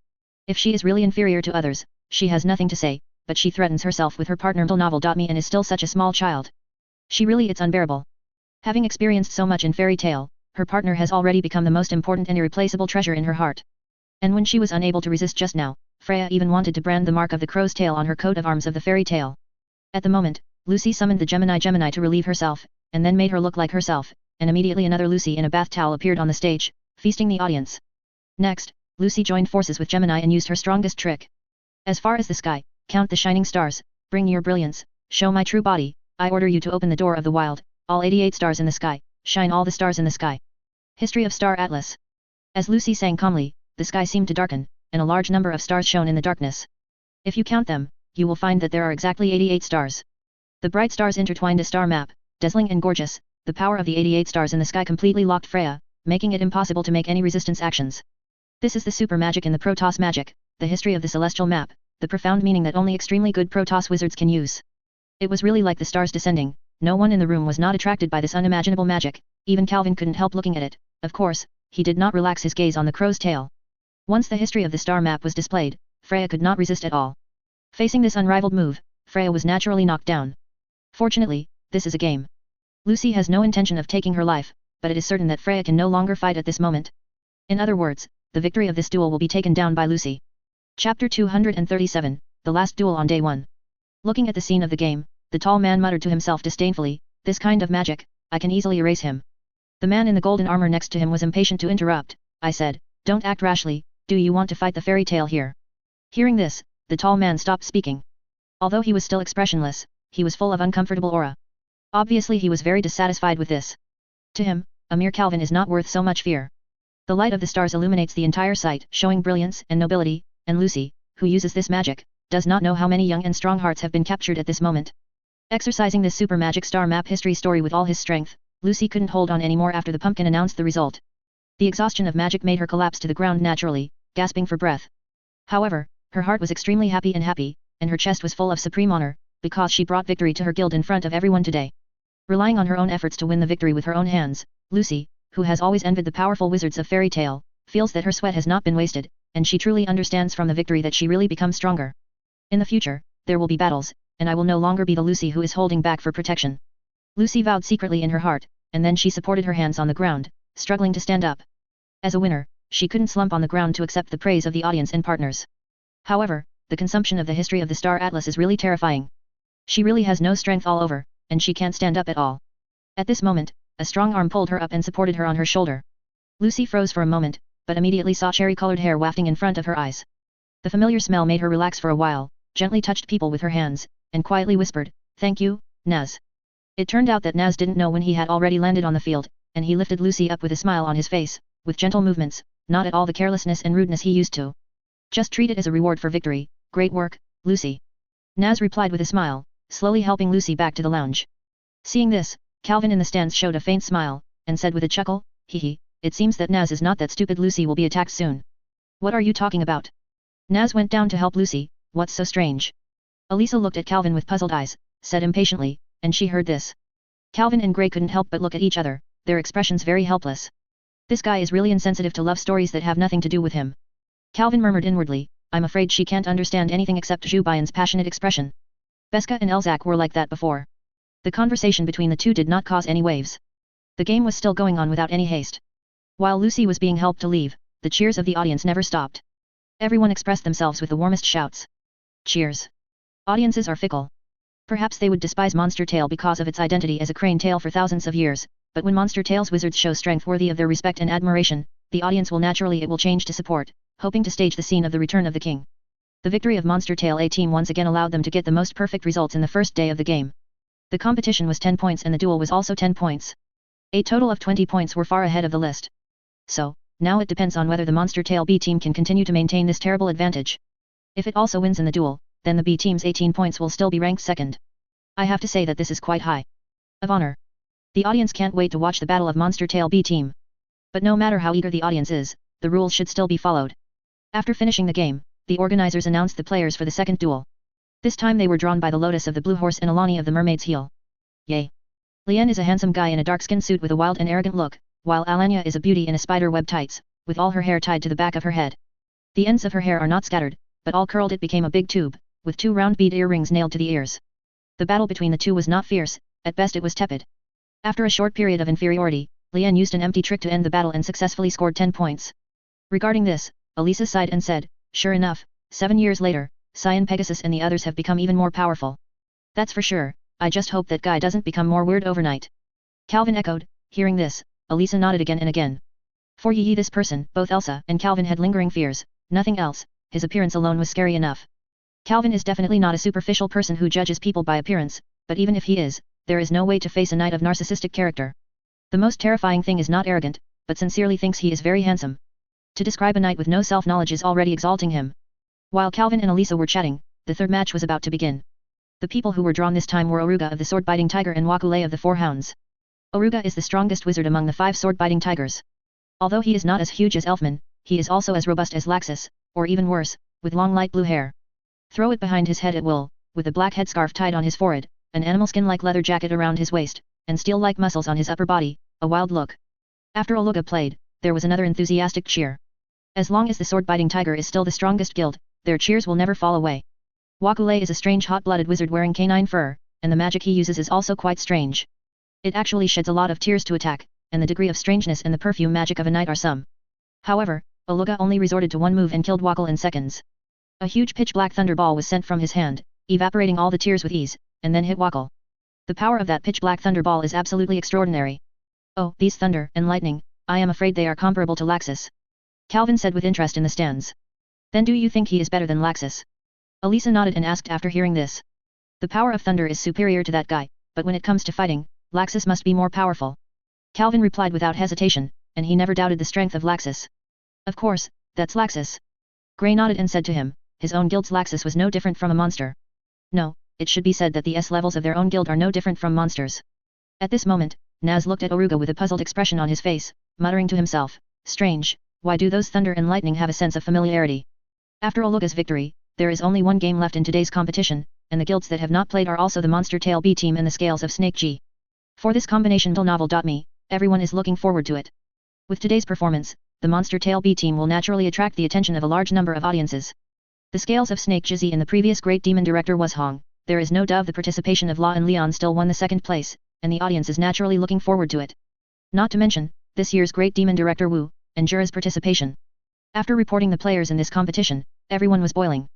If she is really inferior to others, she has nothing to say, but she threatens herself with her partner novel.me and is still such a small child. She really it's unbearable. Having experienced so much in Fairy Tale, her partner has already become the most important and irreplaceable treasure in her heart. And when she was unable to resist just now, Freya even wanted to brand the mark of the Crow's Tail on her coat of arms of the Fairy Tale. At the moment, Lucy summoned the Gemini to relieve herself, and then made her look like herself, and immediately another Lucy in a bath towel appeared on the stage, feasting the audience. Next, Lucy joined forces with Gemini and used her strongest trick. As far as the sky, count the shining stars, bring your brilliance, show my true body, I order you to open the door of the wild, all 88 stars in the sky, shine all the stars in the sky. History of Star Atlas. As Lucy sang calmly, the sky seemed to darken, and a large number of stars shone in the darkness. If you count them, you will find that there are exactly 88 stars. The bright stars intertwined a star map, dazzling and gorgeous. The power of the 88 stars in the sky completely locked Freya, making it impossible to make any resistance actions. This is the super magic in the protoss magic, the history of the celestial map, the profound meaning that only extremely good protoss wizards can use. It was really like the stars descending. No one in the room was not attracted by this unimaginable magic, even Calvin couldn't help looking at it. Of course, he did not relax his gaze on the Crow's Tail. Once the history of the star map was displayed, Freya could not resist at all. Facing this unrivaled move, Freya was naturally knocked down. Fortunately, this is a game. Lucy has no intention of taking her life, but it is certain that Freya can no longer fight at this moment. In other words, the victory of this duel will be taken down by Lucy. Chapter 237, The Last Duel on Day 1. Looking at the scene of the game, the tall man muttered to himself disdainfully, "This kind of magic, I can easily erase him." The man in the golden armor next to him was impatient to interrupt. "I said, don't act rashly, do you want to fight the fairy tale here?" Hearing this, the tall man stopped speaking. Although he was still expressionless, he was full of uncomfortable aura. Obviously he was very dissatisfied with this. To him, a mere Calvin is not worth so much fear. The light of the stars illuminates the entire sight, showing brilliance and nobility, and Lucy, who uses this magic, does not know how many young and strong hearts have been captured at this moment. Exercising this super magic star map history story with all his strength, Lucy couldn't hold on anymore after the pumpkin announced the result. The exhaustion of magic made her collapse to the ground naturally, gasping for breath. However, her heart was extremely happy, and her chest was full of supreme honor, because she brought victory to her guild in front of everyone today. Relying on her own efforts to win the victory with her own hands, Lucy, who has always envied the powerful wizards of fairy tale, feels that her sweat has not been wasted, and she truly understands from the victory that she really becomes stronger. In the future, there will be battles, and I will no longer be the Lucy who is holding back for protection. Lucy vowed secretly in her heart, and then she supported her hands on the ground, struggling to stand up. As a winner, she couldn't slump on the ground to accept the praise of the audience and partners. However, the consumption of the history of the Star Atlas is really terrifying. She really has no strength all over, and she can't stand up at all. At this moment, a strong arm pulled her up and supported her on her shoulder. Lucy froze for a moment, but immediately saw cherry-colored hair wafting in front of her eyes. The familiar smell made her relax for a while, gently touched people with her hands, and quietly whispered, "Thank you, Naz." It turned out that Naz didn't know when he had already landed on the field, and he lifted Lucy up with a smile on his face, with gentle movements, not at all the carelessness and rudeness he used to. "Just treat it as a reward for victory, great work, Lucy." Naz replied with a smile, slowly helping Lucy back to the lounge. Seeing this, Calvin in the stands showed a faint smile, and said with a chuckle, "Hee, it seems that Naz is not that stupid. Lucy will be attacked soon." "What are you talking about?" Naz went down to help Lucy. "What's so strange?" Elisa looked at Calvin with puzzled eyes, said impatiently, and she heard this. Calvin and Grey couldn't help but look at each other, their expressions very helpless. This guy is really insensitive to love stories that have nothing to do with him. Calvin murmured inwardly, "I'm afraid she can't understand anything except Zhu Baiyan's passionate expression." Beska and Elzak were like that before. The conversation between the two did not cause any waves. The game was still going on without any haste. While Lucy was being helped to leave, the cheers of the audience never stopped. Everyone expressed themselves with the warmest shouts. Cheers. Audiences are fickle. Perhaps they would despise Monster Tale because of its identity as a crane tale for thousands of years, but when Monster Tale's wizards show strength worthy of their respect and admiration, the audience will naturally change to support, hoping to stage the scene of the return of the king. The victory of Monster Tale A team once again allowed them to get the most perfect results in the first day of the game. The competition was 10 points and the duel was also 10 points. A total of 20 points were far ahead of the list. So, now it depends on whether the Monster Tale B team can continue to maintain this terrible advantage. If it also wins in the duel, then the B team's 18 points will still be ranked second. I have to say that this is quite high of honor. The audience can't wait to watch the battle of Monster Tale B team. But no matter how eager the audience is, the rules should still be followed. After finishing the game, the organizers announced the players for the second duel. This time they were drawn by the Lotus of the Blue Horse and Alani of the Mermaid's Heel. Yay! Lien is a handsome guy in a dark-skinned suit with a wild and arrogant look, while Alania is a beauty in a spider-web tights, with all her hair tied to the back of her head. The ends of her hair are not scattered, but all curled. It became a big tube, with 2 round bead earrings nailed to the ears. The battle between the two was not fierce, at best it was tepid. After a short period of inferiority, Lien used an empty trick to end the battle and successfully scored 10 points. Regarding this, Elisa sighed and said, "Sure enough, 7 years later, Cyan Pegasus and the others have become even more powerful. That's for sure, I just hope that guy doesn't become more weird overnight." Calvin echoed. Hearing this, Elisa nodded again and again. For Yi this person, both Elsa and Calvin had lingering fears, nothing else, his appearance alone was scary enough. Calvin is definitely not a superficial person who judges people by appearance, but even if he is, there is no way to face a knight of narcissistic character. The most terrifying thing is not arrogant, but sincerely thinks he is very handsome. To describe a knight with no self-knowledge is already exalting him. While Calvin and Elisa were chatting, the third match was about to begin. The people who were drawn this time were Oruga of the Sword-Biting Tiger and Wakule of the Four Hounds. Oruga is the strongest wizard among the 5 sword-biting tigers. Although he is not as huge as Elfman, he is also as robust as Laxus, or even worse, with long light blue hair. Throw it behind his head at will, with a black headscarf tied on his forehead, an animal skin-like leather jacket around his waist, and steel-like muscles on his upper body, a wild look. After Oruga played, there was another enthusiastic cheer. As long as the sword-biting tiger is still the strongest guild, their cheers will never fall away. Wakule is a strange hot-blooded wizard wearing canine fur, and the magic he uses is also quite strange. It actually sheds a lot of tears to attack, and the degree of strangeness and the perfume magic of a knight are some. However, Oluga only resorted to one move and killed Wakal in seconds. A huge pitch-black thunderball was sent from his hand, evaporating all the tears with ease, and then hit Wakal. The power of that pitch-black thunderball is absolutely extraordinary. Oh, these thunder and lightning, I am afraid they are comparable to Laxus. Calvin said with interest in the stands. Then do you think he is better than Laxus? Elisa nodded and asked after hearing this. The power of thunder is superior to that guy, but when it comes to fighting, Laxus must be more powerful. Calvin replied without hesitation, and he never doubted the strength of Laxus. Of course, that's Laxus. Grey nodded and said to him, his own guild's Laxus was no different from a monster. No, it should be said that the S-levels of their own guild are no different from monsters. At this moment, Naz looked at Oruga with a puzzled expression on his face, muttering to himself, strange, why do those thunder and lightning have a sense of familiarity? After Oluga's victory, there is only one game left in today's competition, and the guilds that have not played are also the Monster Tail B team and the Scales of Snake G. For this combination novel.me, everyone is looking forward to it. With today's performance, the Monster Tail B team will naturally attract the attention of a large number of audiences. The Scales of Snake Jizzy in the previous Great Demon Director was Hong, there is no doubt the participation of La and Leon still won the second place, and the audience is naturally looking forward to it. Not to mention, this year's Great Demon Director Wu, and Jura's participation. After reporting the players in this competition, everyone was boiling.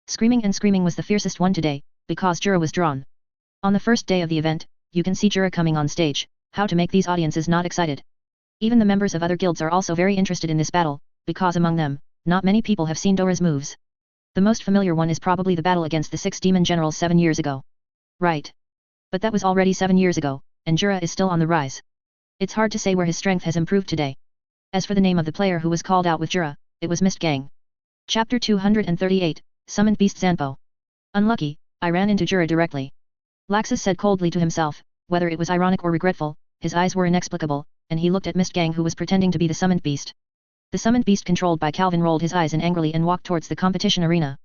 Screaming was the fiercest one today, because Jura was drawn. On the first day of the event, you can see Jura coming on stage, how to make these audiences not excited. Even the members of other guilds are also very interested in this battle, because among them, not many people have seen Dora's moves. The most familiar one is probably the battle against the 6 demon generals 7 years ago. Right. But that was already 7 years ago, and Jura is still on the rise. It's hard to say where his strength has improved today. As for the name of the player who was called out with Jura, it was Mist Gang. Chapter 238, Summoned Beast Zanpo. Unlucky, I ran into Jura directly. Laxus said coldly to himself, whether it was ironic or regretful, his eyes were inexplicable, and he looked at Mist Gang who was pretending to be the summoned beast. The summoned beast controlled by Calvin rolled his eyes angrily and walked towards the competition arena.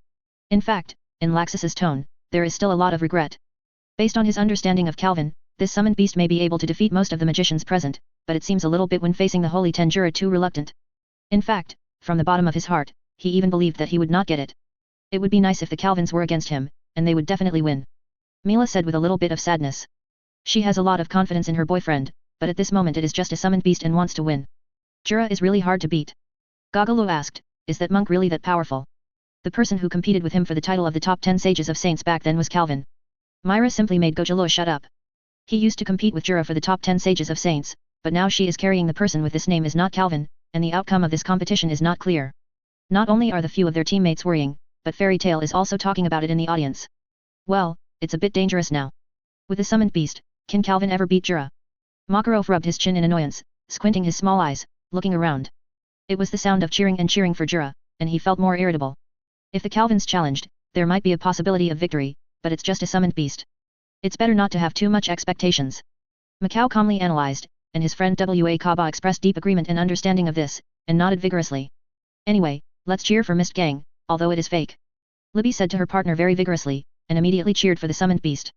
In fact, in Laxus's tone, there is still a lot of regret. Based on his understanding of Calvin, this summoned beast may be able to defeat most of the magicians present, but it seems a little bit when facing the Holy Ten Jura too reluctant. In fact, from the bottom of his heart, he even believed that he would not get it. It would be nice if the Calvins were against him, and they would definitely win. Mila said with a little bit of sadness. She has a lot of confidence in her boyfriend, but at this moment it is just a summoned beast and wants to win. Jura is really hard to beat. Gagalu asked, is that monk really that powerful? The person who competed with him for the title of the top 10 sages of saints back then was Calvin. Myra simply made Gojalo shut up. He used to compete with Jura for the top 10 sages of saints, but now she is carrying the person with this name is not Calvin, and the outcome of this competition is not clear. Not only are the few of their teammates worrying, but Fairy Tail is also talking about it in the audience. Well, it's a bit dangerous now. With the summoned beast, can Calvin ever beat Jura? Makarov rubbed his chin in annoyance, squinting his small eyes, looking around. It was the sound of cheering for Jura, and he felt more irritable. If the Calvins challenged, there might be a possibility of victory, but it's just a summoned beast. It's better not to have too much expectations. Macau calmly analyzed, and his friend Wa Kaba expressed deep agreement and understanding of this, and nodded vigorously. Anyway, let's cheer for Mist Gang, although it is fake. Libby said to her partner very vigorously, and immediately cheered for the summoned beast.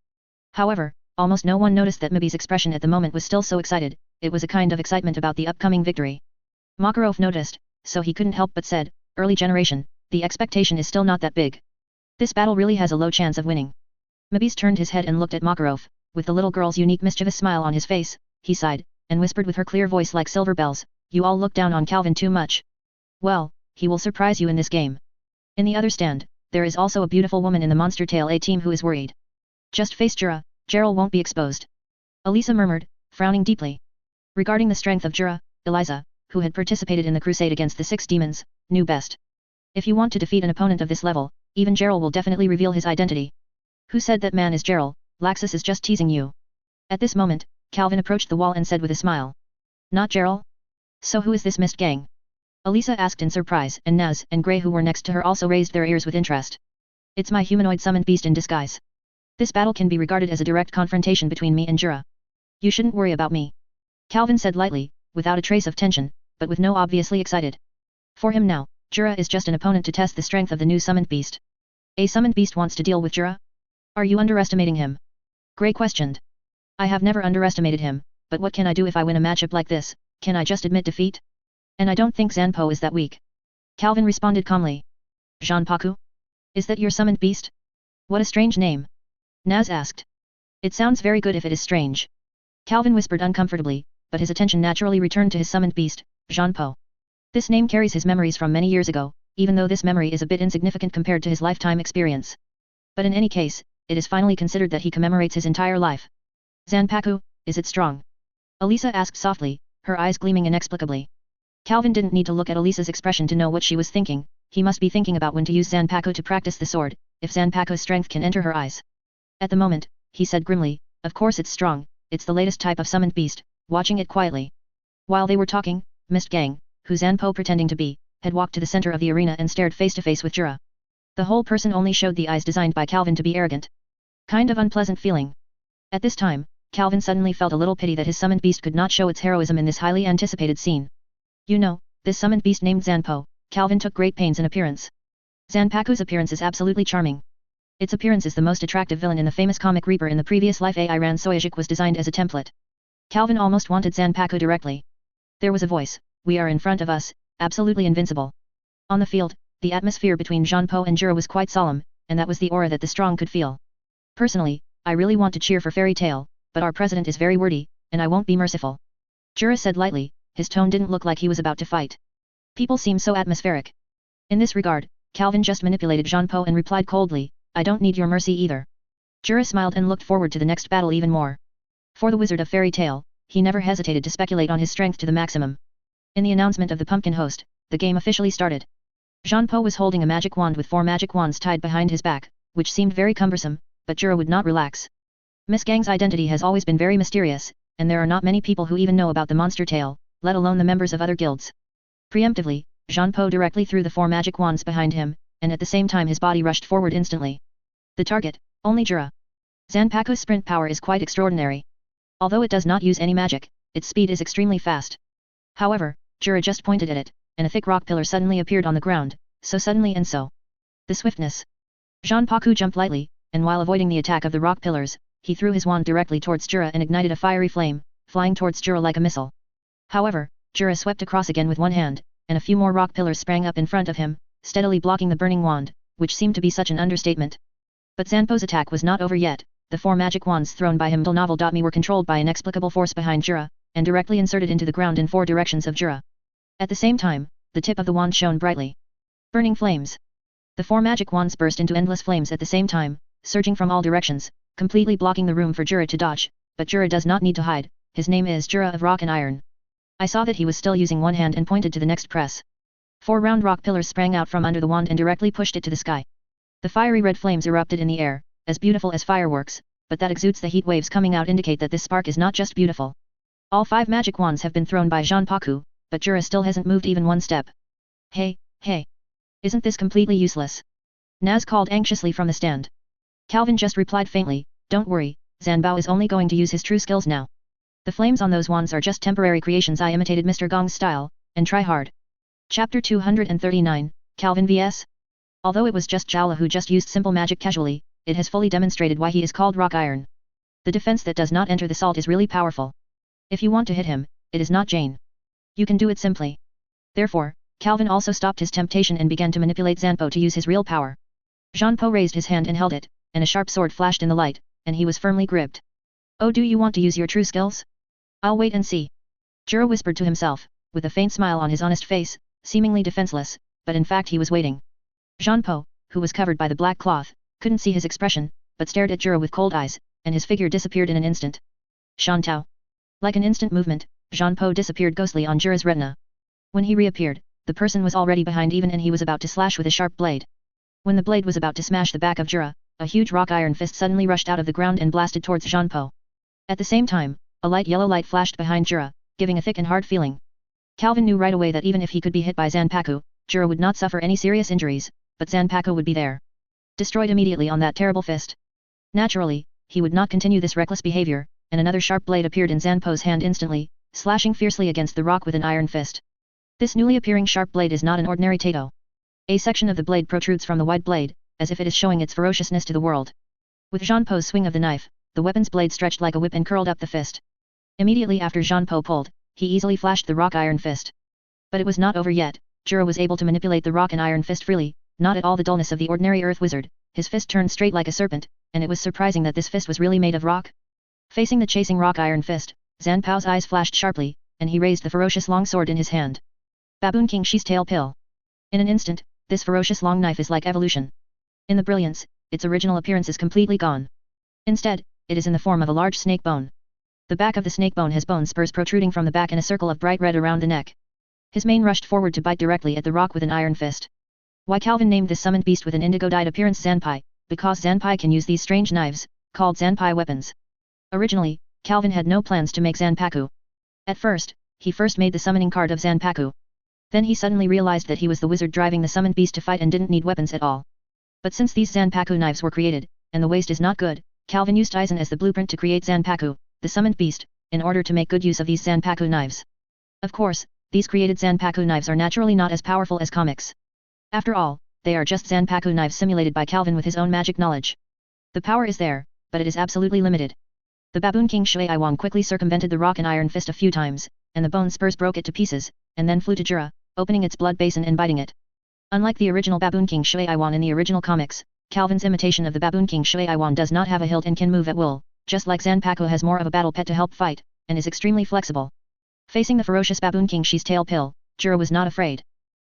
However, almost no one noticed that Mibby's expression at the moment was still so excited, it was a kind of excitement about the upcoming victory. Makarov noticed, so he couldn't help but said, early generation, the expectation is still not that big. This battle really has a low chance of winning. Mibby's turned his head and looked at Makarov, with the little girl's unique mischievous smile on his face, he sighed, and whispered with her clear voice like silver bells, you all look down on Calvin too much. Well, he will surprise you in this game. In the other stand, there is also a beautiful woman in the Monster Tail A team who is worried. Just face Jura, Gerald won't be exposed. Elisa murmured, frowning deeply. Regarding the strength of Jura, Eliza, who had participated in the crusade against the 6 demons, knew best. If you want to defeat an opponent of this level, even Gerald will definitely reveal his identity. Who said that man is Gerald? Laxus is just teasing you. At this moment, Calvin approached the wall and said with a smile. Not Gerald? So who is this Mist Gang? Elisa asked in surprise, and Naz and Grey who were next to her also raised their ears with interest. It's my humanoid summoned beast in disguise. This battle can be regarded as a direct confrontation between me and Jura. You shouldn't worry about me. Calvin said lightly, without a trace of tension, but with no obviously excited. For him now, Jura is just an opponent to test the strength of the new summoned beast. A summoned beast wants to deal with Jura? Are you underestimating him? Grey questioned. I have never underestimated him, but what can I do if I win a matchup like this? Can I just admit defeat? And I don't think Zanpo is that weak. Calvin responded calmly. Jean-Paku? Is that your summoned beast? What a strange name. Naz asked. It sounds very good if it is strange. Calvin whispered uncomfortably, but his attention naturally returned to his summoned beast, Jean-Po. This name carries his memories from many years ago, even though this memory is a bit insignificant compared to his lifetime experience. But in any case, it is finally considered that he commemorates his entire life. Zanpaku, is it strong? Elisa asked softly, her eyes gleaming inexplicably. Calvin didn't need to look at Elisa's expression to know what she was thinking. He must be thinking about when to use Zanpaku to practice the sword, if Zanpaku's strength can enter her eyes. At the moment, he said grimly, of course it's strong, it's the latest type of summoned beast, watching it quietly. While they were talking, Mist Gang, who Zanpo pretending to be, had walked to the center of the arena and stared face to face with Jura. The whole person only showed the eyes designed by Calvin to be arrogant. Kind of unpleasant feeling. At this time, Calvin suddenly felt a little pity that his summoned beast could not show its heroism in this highly anticipated scene. You know, this summoned beast named Zanpo, Calvin took great pains in appearance. Zanpaku's appearance is absolutely charming. Its appearance is the most attractive villain in the famous comic Reaper in the previous life. Ran Soyajik was designed as a template. Calvin almost wanted Zanpaku directly. There was a voice, we are in front of us, absolutely invincible. On the field, the atmosphere between Jean-Po and Jura was quite solemn, and that was the aura that the strong could feel. Personally, I really want to cheer for Fairy Tail, but our president is very wordy, and I won't be merciful. Jura said lightly, his tone didn't look like he was about to fight. People seem so atmospheric. In this regard, Calvin just manipulated Jean-Po and replied coldly, I don't need your mercy either. Jura smiled and looked forward to the next battle even more. For the Wizard of Fairy Tail, he never hesitated to speculate on his strength to the maximum. In the announcement of the pumpkin host, the game officially started. Jean-Po was holding a magic wand with 4 magic wands tied behind his back, which seemed very cumbersome, but Jura would not relax. Miss Gang's identity has always been very mysterious, and there are not many people who even know about the monster tale, let alone the members of other guilds. Preemptively, Jean-Po directly threw the 4 magic wands behind him, and at the same time his body rushed forward instantly. The target, only Jura. Zanpaku's sprint power is quite extraordinary. Although it does not use any magic, its speed is extremely fast. However, Jura just pointed at it, and a thick rock pillar suddenly appeared on the ground, so suddenly and so. The swiftness. Zanpaku jumped lightly, and while avoiding the attack of the rock pillars, he threw his wand directly towards Jura and ignited a fiery flame, flying towards Jura like a missile. However, Jura swept across again with one hand, and a few more rock pillars sprang up in front of him, steadily blocking the burning wand, which seemed to be such an understatement. But Zanpo's attack was not over yet. The 4 magic wands thrown by him Novel.me were controlled by inexplicable force behind Jura, and directly inserted into the ground in 4 directions of Jura. At the same time, the tip of the wand shone brightly. Burning flames. The 4 magic wands burst into endless flames at the same time, surging from all directions, completely blocking the room for Jura to dodge, but Jura does not need to hide, his name is Jura of Rock and Iron. I saw that he was still using one hand and pointed to the next press. 4 round rock pillars sprang out from under the wand and directly pushed it to the sky. The fiery red flames erupted in the air, as beautiful as fireworks, but that exudes the heat waves coming out indicate that this spark is not just beautiful. All 5 magic wands have been thrown by Zanpaku, but Jura still hasn't moved even one step. Hey, hey. Isn't this completely useless? Naz called anxiously from the stand. Calvin just replied faintly, don't worry, Zanbao is only going to use his true skills now. The flames on those wands are just temporary creations. I imitated Mr. Gong's style, and try hard. Chapter 239, Calvin vs. Although it was just Jowla who just used simple magic casually, it has fully demonstrated why he is called Rock Iron. The defense that does not enter the salt is really powerful. If you want to hit him, it is not Jane. You can do it simply. Therefore, Calvin also stopped his temptation and began to manipulate Zanpo to use his real power. Jean-Po raised his hand and held it, and a sharp sword flashed in the light, and he was firmly gripped. Oh, do you want to use your true skills? I'll wait and see. Jura whispered to himself, with a faint smile on his honest face, seemingly defenseless, but in fact he was waiting. Jean-Po, who was covered by the black cloth, couldn't see his expression, but stared at Jura with cold eyes, and his figure disappeared in an instant. Shantao. Like an instant movement, Jean-Po disappeared ghostly on Jura's retina. When he reappeared, the person was already behind even and he was about to slash with a sharp blade. When the blade was about to smash the back of Jura, a huge rock iron fist suddenly rushed out of the ground and blasted towards Jean-Po. At the same time, a light yellow light flashed behind Jura, giving a thick and hard feeling. Calvin knew right away that even if he could be hit by Zanpaku, Jura would not suffer any serious injuries, but Zanpaku would be there. Destroyed immediately on that terrible fist. Naturally, he would not continue this reckless behavior, and another sharp blade appeared in Zanpo's hand instantly, slashing fiercely against the rock with an iron fist. This newly appearing sharp blade is not an ordinary tato. A section of the blade protrudes from the wide blade, as if it is showing its ferociousness to the world. With Jean-Po's swing of the knife, the weapon's blade stretched like a whip and curled up the fist. Immediately after Jean-Po pulled, he easily flashed the rock iron fist. But it was not over yet. Jura was able to manipulate the rock and iron fist freely, not at all the dullness of the ordinary earth wizard. His fist turned straight like a serpent, and it was surprising that this fist was really made of rock. Facing the chasing rock iron fist, Zanpao's eyes flashed sharply, and he raised the ferocious long sword in his hand. Baboon King Shi's tail pill. In an instant, this ferocious long knife is like evolution. In the brilliance, its original appearance is completely gone. Instead, it is in the form of a large snake bone. The back of the snake bone has bone spurs protruding from the back in a circle of bright red around the neck. His mane rushed forward to bite directly at the rock with an iron fist. Why Calvin named this summoned beast with an indigo-dyed appearance Zanpai, because Zanpai can use these strange knives, called Zanpai weapons. Originally, Calvin had no plans to make Zanpaku. At first, he first made the summoning card of Zanpaku. Then he suddenly realized that he was the wizard driving the summoned beast to fight and didn't need weapons at all. But since these Zanpaku knives were created, and the waste is not good, Calvin used Aizen as the blueprint to create Zanpaku, the summoned beast, in order to make good use of these Zanpaku knives. Of course, these created Zanpaku knives are naturally not as powerful as comics. After all, they are just Zanpaku knives simulated by Calvin with his own magic knowledge. The power is there, but it is absolutely limited. The Baboon King Shui Iwang quickly circumvented the rock and iron fist a few times, and the bone spurs broke it to pieces, and then flew to Jura, opening its blood basin and biting it. Unlike the original Baboon King Shui Iwang in the original comics, Calvin's imitation of the Baboon King Shui Iwang does not have a hilt and can move at will, just like Zanpaku has more of a battle pet to help fight, and is extremely flexible. Facing the ferocious Baboon King Shi's tail pill, Jura was not afraid.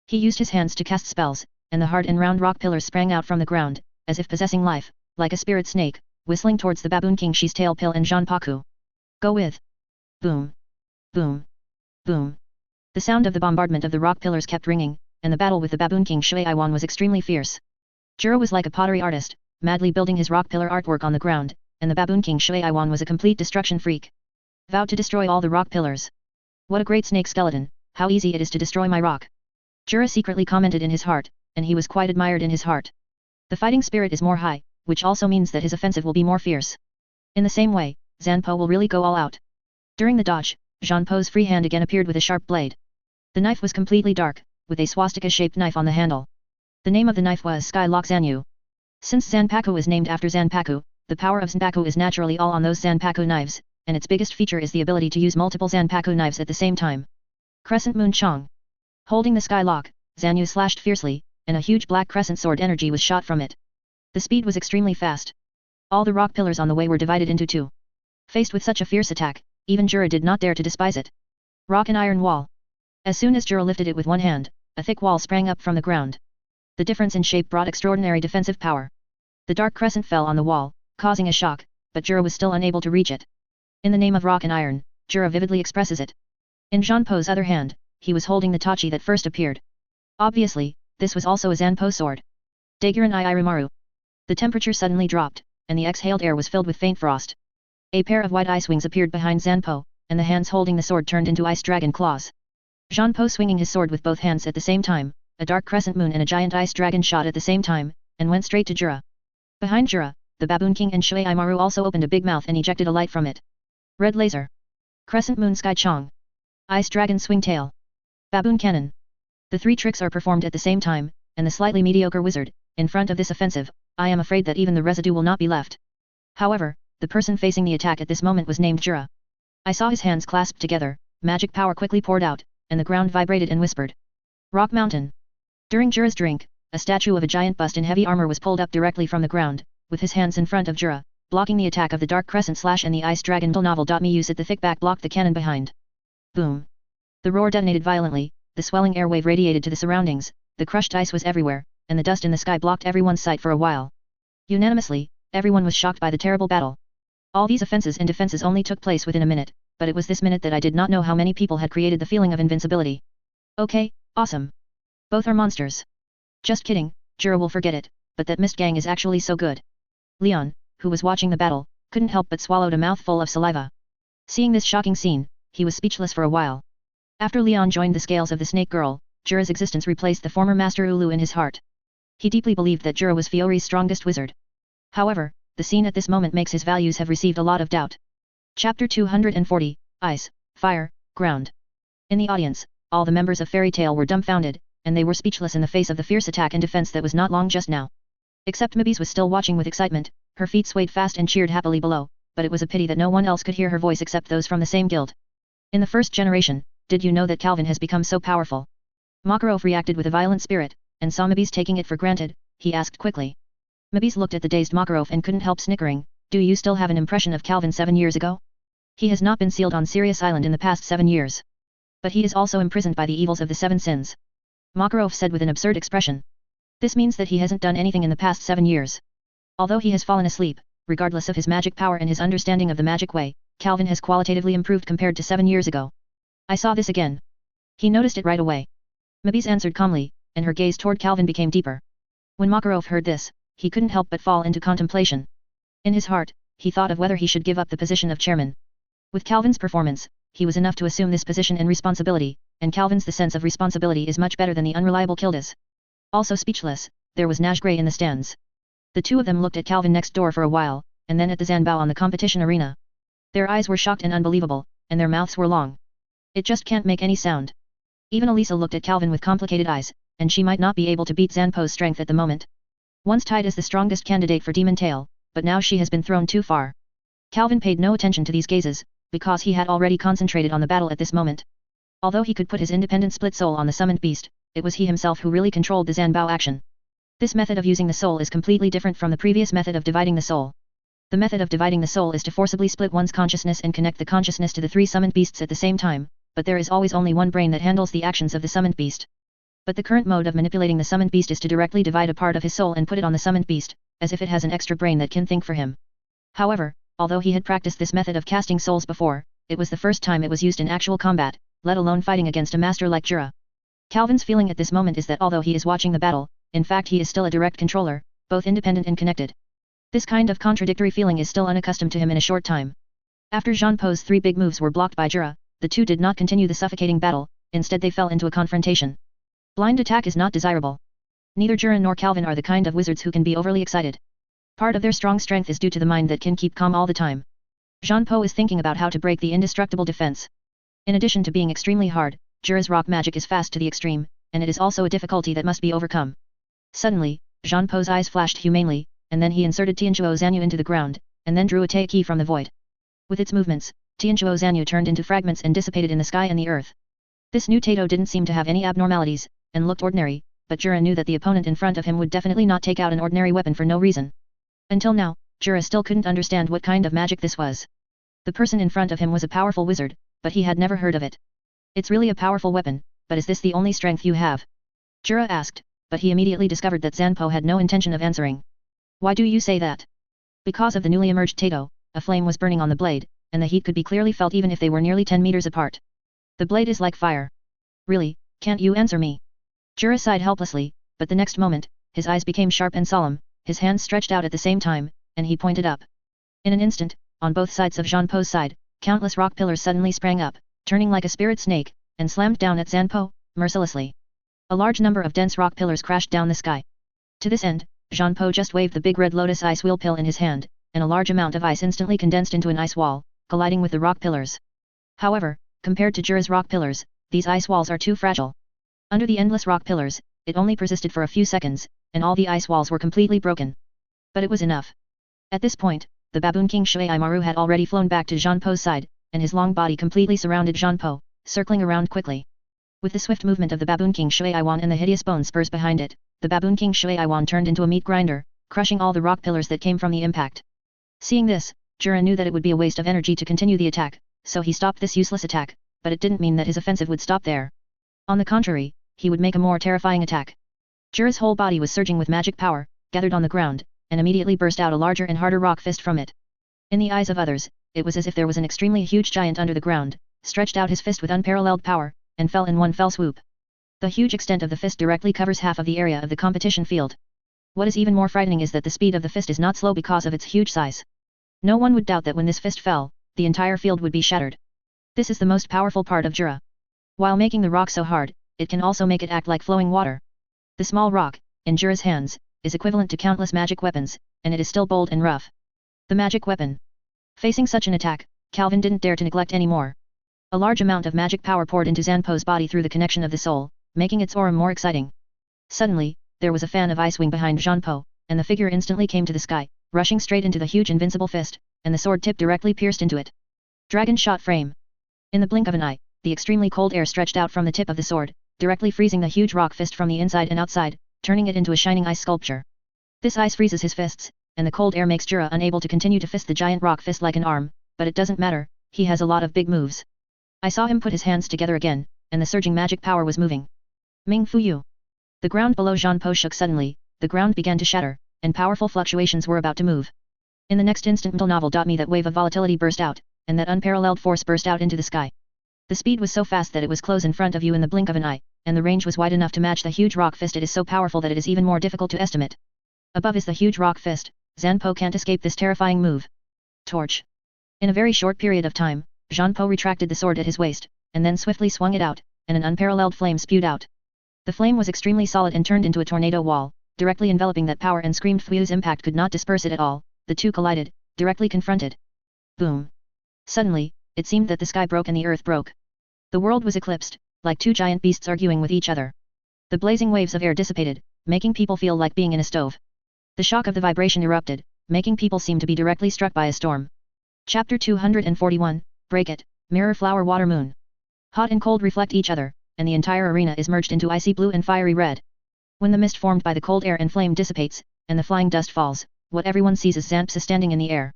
He used his hands to cast spells, and the hard and round rock pillars sprang out from the ground, as if possessing life, like a spirit snake, whistling towards the Baboon King Shi's tail pill and Zanpaku. Go with! Boom! Boom! Boom! The sound of the bombardment of the rock pillars kept ringing, and the battle with the Baboon King Shui Iwang was extremely fierce. Jura was like a pottery artist, madly building his rock pillar artwork on the ground, and the Baboon King Shui Iwang was a complete destruction freak. Vowed to destroy all the rock pillars. What a great snake skeleton, how easy it is to destroy my rock. Jura secretly commented in his heart, and he was quite admired in his heart. The fighting spirit is more high, which also means that his offensive will be more fierce. In the same way, Zanpo will really go all out. During the dodge, Zanpo's free hand again appeared with a sharp blade. The knife was completely dark, with a swastika-shaped knife on the handle. The name of the knife was Skylock Zanyu. Since Zanpaku is named after Zanpaku, the power of Zanpaku is naturally all on those Zanpaku knives, and its biggest feature is the ability to use multiple Zanpaku knives at the same time. Crescent Moon Chong. Holding the Skylock, Zanyu slashed fiercely, and a huge black crescent sword energy was shot from it. The speed was extremely fast. All the rock pillars on the way were divided into two. Faced with such a fierce attack, even Jura did not dare to despise it. Rock and iron wall. As soon as Jura lifted it with one hand, a thick wall sprang up from the ground. The difference in shape brought extraordinary defensive power. The dark crescent fell on the wall, causing a shock, but Jura was still unable to reach it. In the name of rock and iron, Jura vividly expresses it. In Zanpo's other hand, he was holding the tachi that first appeared. Obviously, this was also a Zanpo sword. Daiguren Irimaru. The temperature suddenly dropped, and the exhaled air was filled with faint frost. A pair of white ice wings appeared behind Zanpo, and the hands holding the sword turned into ice dragon claws. Zanpo swinging his sword with both hands at the same time, a dark crescent moon and a giant ice dragon shot at the same time, and went straight to Jura. Behind Jura, the Baboon King and Shui Imaru also opened a big mouth and ejected a light from it. Red laser. Crescent moon sky chong. Ice dragon swing tail. Baboon cannon. The three tricks are performed at the same time, and the slightly mediocre wizard, in front of this offensive, I am afraid that even the residue will not be left. However, the person facing the attack at this moment was named Jura. I saw his hands clasped together, magic power quickly poured out, and the ground vibrated and whispered. Rock Mountain. During Jura's drink, a statue of a giant bust in heavy armor was pulled up directly from the ground, with his hands in front of Jura, blocking the attack of the dark crescent slash and the ice dragon novel.me use it the thick back blocked the cannon behind. Boom. The roar detonated violently, the swelling air wave radiated to the surroundings, the crushed ice was everywhere, and the dust in the sky blocked everyone's sight for a while. Unanimously, everyone was shocked by the terrible battle. All these offenses and defenses only took place within a minute, but it was this minute that I did not know how many people had created the feeling of invincibility. Okay, awesome. Both are monsters. Just kidding, Jura will forget it, but that Mist Gang is actually so good. Leon, who was watching the battle, couldn't help but swallowed a mouthful of saliva. Seeing this shocking scene, he was speechless for a while. After Leon joined the scales of the snake girl, Jura's existence replaced the former Master Ulu in his heart. He deeply believed that Jura was Fiori's strongest wizard. However, the scene at this moment makes his values have received a lot of doubt. Chapter 240, Ice, Fire, Ground. In the audience, all the members of Fairy Tail were dumbfounded, and they were speechless in the face of the fierce attack and defense that was not long just now. Except Mibis was still watching with excitement, her feet swayed fast and cheered happily below, but it was a pity that no one else could hear her voice except those from the same guild. In the first generation, did you know that Calvin has become so powerful? Makarov reacted with a violent spirit, and saw Mibis taking it for granted, he asked quickly. Mibis looked at the dazed Makarov and couldn't help snickering, Do you still have an impression of Calvin 7 years ago? He has not been sealed on Sirius Island in the past 7 years. But he is also imprisoned by the evils of the 7 sins. Macaro said with an absurd expression. This means that he hasn't done anything in the past 7 years. Although he has fallen asleep, regardless of his magic power and his understanding of the magic way, Calvin has qualitatively improved compared to 7 years ago. I saw this again. He noticed it right away. Mabise answered calmly, and her gaze toward Calvin became deeper. When Macaro heard this, he couldn't help but fall into contemplation. In his heart, he thought of whether he should give up the position of chairman. With Calvin's performance, he was enough to assume this position and responsibility, and Calvin's the sense of responsibility is much better than the unreliable Kilda's. Also speechless, there was Nash Gray in the stands. The two of them looked at Calvin next door for a while, and then at the Zanbao on the competition arena. Their eyes were shocked and unbelievable, and their mouths were long. It just can't make any sound. Even Elisa looked at Calvin with complicated eyes, and she might not be able to beat Zanpo's strength at the moment. Once tied as the strongest candidate for Demon Tail, but now she has been thrown too far. Calvin paid no attention to these gazes, because he had already concentrated on the battle at this moment. Although he could put his independent split soul on the summoned beast, it was he himself who really controlled the Zanbao action. This method of using the soul is completely different from the previous method of dividing the soul. The method of dividing the soul is to forcibly split one's consciousness and connect the consciousness to the 3 summoned beasts at the same time, but there is always only one brain that handles the actions of the summoned beast. But the current mode of manipulating the summoned beast is to directly divide a part of his soul and put it on the summoned beast, as if it has an extra brain that can think for him. However, although he had practiced this method of casting souls before, it was the first time it was used in actual combat, let alone fighting against a master like Jura. Calvin's feeling at this moment is that although he is watching the battle, in fact he is still a direct controller, both independent and connected. This kind of contradictory feeling is still unaccustomed to him in a short time. After Jean-Po's 3 big moves were blocked by Jura, the two did not continue the suffocating battle, instead they fell into a confrontation. Blind attack is not desirable. Neither Jura nor Calvin are the kind of wizards who can be overly excited. Part of their strong strength is due to the mind that can keep calm all the time. Jean-Po is thinking about how to break the indestructible defense. In addition to being extremely hard, Jura's rock magic is fast to the extreme, and it is also a difficulty that must be overcome. Suddenly, Jean-Po's eyes flashed humanely, and then he inserted Tianchuo Zanyu into the ground, and then drew a Taiki from the void. With its movements, Tianchuo Zanyu turned into fragments and dissipated in the sky and the earth. This new Taito didn't seem to have any abnormalities, and looked ordinary, but Jura knew that the opponent in front of him would definitely not take out an ordinary weapon for no reason. Until now, Jura still couldn't understand what kind of magic this was. The person in front of him was a powerful wizard, but he had never heard of it. It's really a powerful weapon, but is this the only strength you have? Jura asked, but he immediately discovered that Zanpo had no intention of answering. Why do you say that? Because of the newly emerged Taito, a flame was burning on the blade, and the heat could be clearly felt even if they were nearly 10 meters apart. The blade is like fire. Really, can't you answer me? Jura sighed helplessly, but the next moment, his eyes became sharp and solemn, his hands stretched out at the same time, and he pointed up. In an instant, on both sides of Jean-Po's side, countless rock pillars suddenly sprang up, turning like a spirit snake, and slammed down at Zanpo, mercilessly. A large number of dense rock pillars crashed down the sky. To this end, Jean-Po just waved the big red lotus ice wheel pill in his hand, and a large amount of ice instantly condensed into an ice wall, colliding with the rock pillars. However, compared to Jura's rock pillars, these ice walls are too fragile. Under the endless rock pillars, it only persisted for a few seconds, and all the ice walls were completely broken. But it was enough. At this point, the baboon king Shui Maru had already flown back to Jean-Po's side, and his long body completely surrounded Jean-Po, circling around quickly. With the swift movement of the baboon king Shui Iwan and the hideous bone spurs behind it, the baboon king Shui Iwan turned into a meat grinder, crushing all the rock pillars that came from the impact. Seeing this, Jura knew that it would be a waste of energy to continue the attack, so he stopped this useless attack, but it didn't mean that his offensive would stop there. On the contrary, he would make a more terrifying attack. Jura's whole body was surging with magic power, gathered on the ground, and immediately burst out a larger and harder rock fist from it. In the eyes of others, it was as if there was an extremely huge giant under the ground, stretched out his fist with unparalleled power, and fell in one fell swoop. The huge extent of the fist directly covers half of the area of the competition field. What is even more frightening is that the speed of the fist is not slow because of its huge size. No one would doubt that when this fist fell, the entire field would be shattered. This is the most powerful part of Jura. While making the rock so hard, it can also make it act like flowing water. The small rock, in Jura's hands, is equivalent to countless magic weapons, and it is still bold and rough. The magic weapon. Facing such an attack, Calvin didn't dare to neglect any more. A large amount of magic power poured into Zanpo's body through the connection of the soul, making its aura more exciting. Suddenly, there was a fan of ice wing behind Jean-Po, and the figure instantly came to the sky, rushing straight into the huge invincible fist, and the sword tip directly pierced into it. Dragon shot frame. In the blink of an eye, the extremely cold air stretched out from the tip of the sword, directly freezing the huge rock fist from the inside and outside, turning it into a shining ice sculpture. This ice freezes his fists, and the cold air makes Jura unable to continue to fist the giant rock fist like an arm, but it doesn't matter, he has a lot of big moves. I saw him put his hands together again, and the surging magic power was moving. Ming Fu Yu. The ground below Jean Po shook suddenly, the ground began to shatter, and powerful fluctuations were about to move. In the next instant mental novel. Me that wave of volatility burst out, and that unparalleled force burst out into the sky. The speed was so fast that it was close in front of you in the blink of an eye, and the range was wide enough to match the huge rock fist. It is so powerful that it is even more difficult to estimate. Above is the huge rock fist, Jean Po can't escape this terrifying move. Torch. In a very short period of time, Jean Po retracted the sword at his waist, and then swiftly swung it out, and an unparalleled flame spewed out. The flame was extremely solid and turned into a tornado wall, directly enveloping that power, and screamed Fuyu's impact could not disperse it at all. The two collided, directly confronted. Boom. Suddenly, it seemed that the sky broke and the earth broke. The world was eclipsed, like two giant beasts arguing with each other. The blazing waves of air dissipated, making people feel like being in a stove. The shock of the vibration erupted, making people seem to be directly struck by a storm. Chapter 241, Break It, Mirror Flower Water Moon. Hot and cold reflect each other, and the entire arena is merged into icy blue and fiery red. When the mist formed by the cold air and flame dissipates, and the flying dust falls, what everyone sees is Xanpsa standing in the air.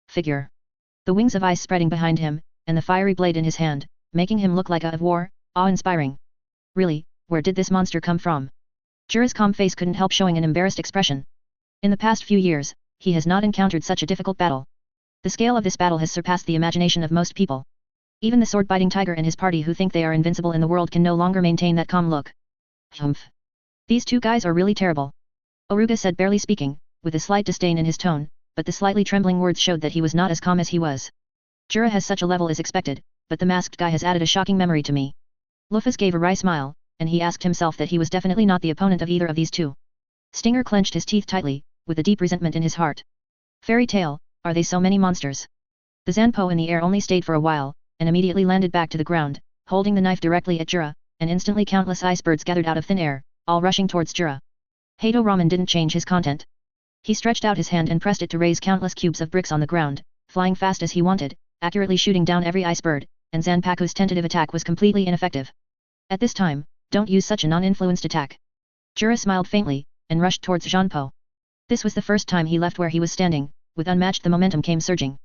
Figure. The wings of ice spreading behind him, and the fiery blade in his hand, making him look like a of war, awe-inspiring. Really, where did this monster come from? Jura's calm face couldn't help showing an embarrassed expression. In the past few years, he has not encountered such a difficult battle. The scale of this battle has surpassed the imagination of most people. Even the sword-biting tiger and his party who think they are invincible in the world can no longer maintain that calm look. Humph. These two guys are really terrible. Oruga said, barely speaking, with a slight disdain in his tone, but the slightly trembling words showed that he was not as calm as he was. Jura has such a level as expected, but the masked guy has added a shocking memory to me. Luffus gave a wry smile, and he asked himself that he was definitely not the opponent of either of these two. Stinger clenched his teeth tightly, with a deep resentment in his heart. Fairy tale, are they so many monsters? The Zanpo in the air only stayed for a while, and immediately landed back to the ground, holding the knife directly at Jura, and instantly countless icebergs gathered out of thin air, all rushing towards Jura. Hato Ramen didn't change his content. He stretched out his hand and pressed it to raise countless cubes of bricks on the ground, flying fast as he wanted, accurately shooting down every iceberg, and Zanpaku's tentative attack was completely ineffective. At this time, don't use such a non-influenced attack. Jura smiled faintly, and rushed towards Jeanpo. This was the first time he left where he was standing, with unmatched the momentum came surging.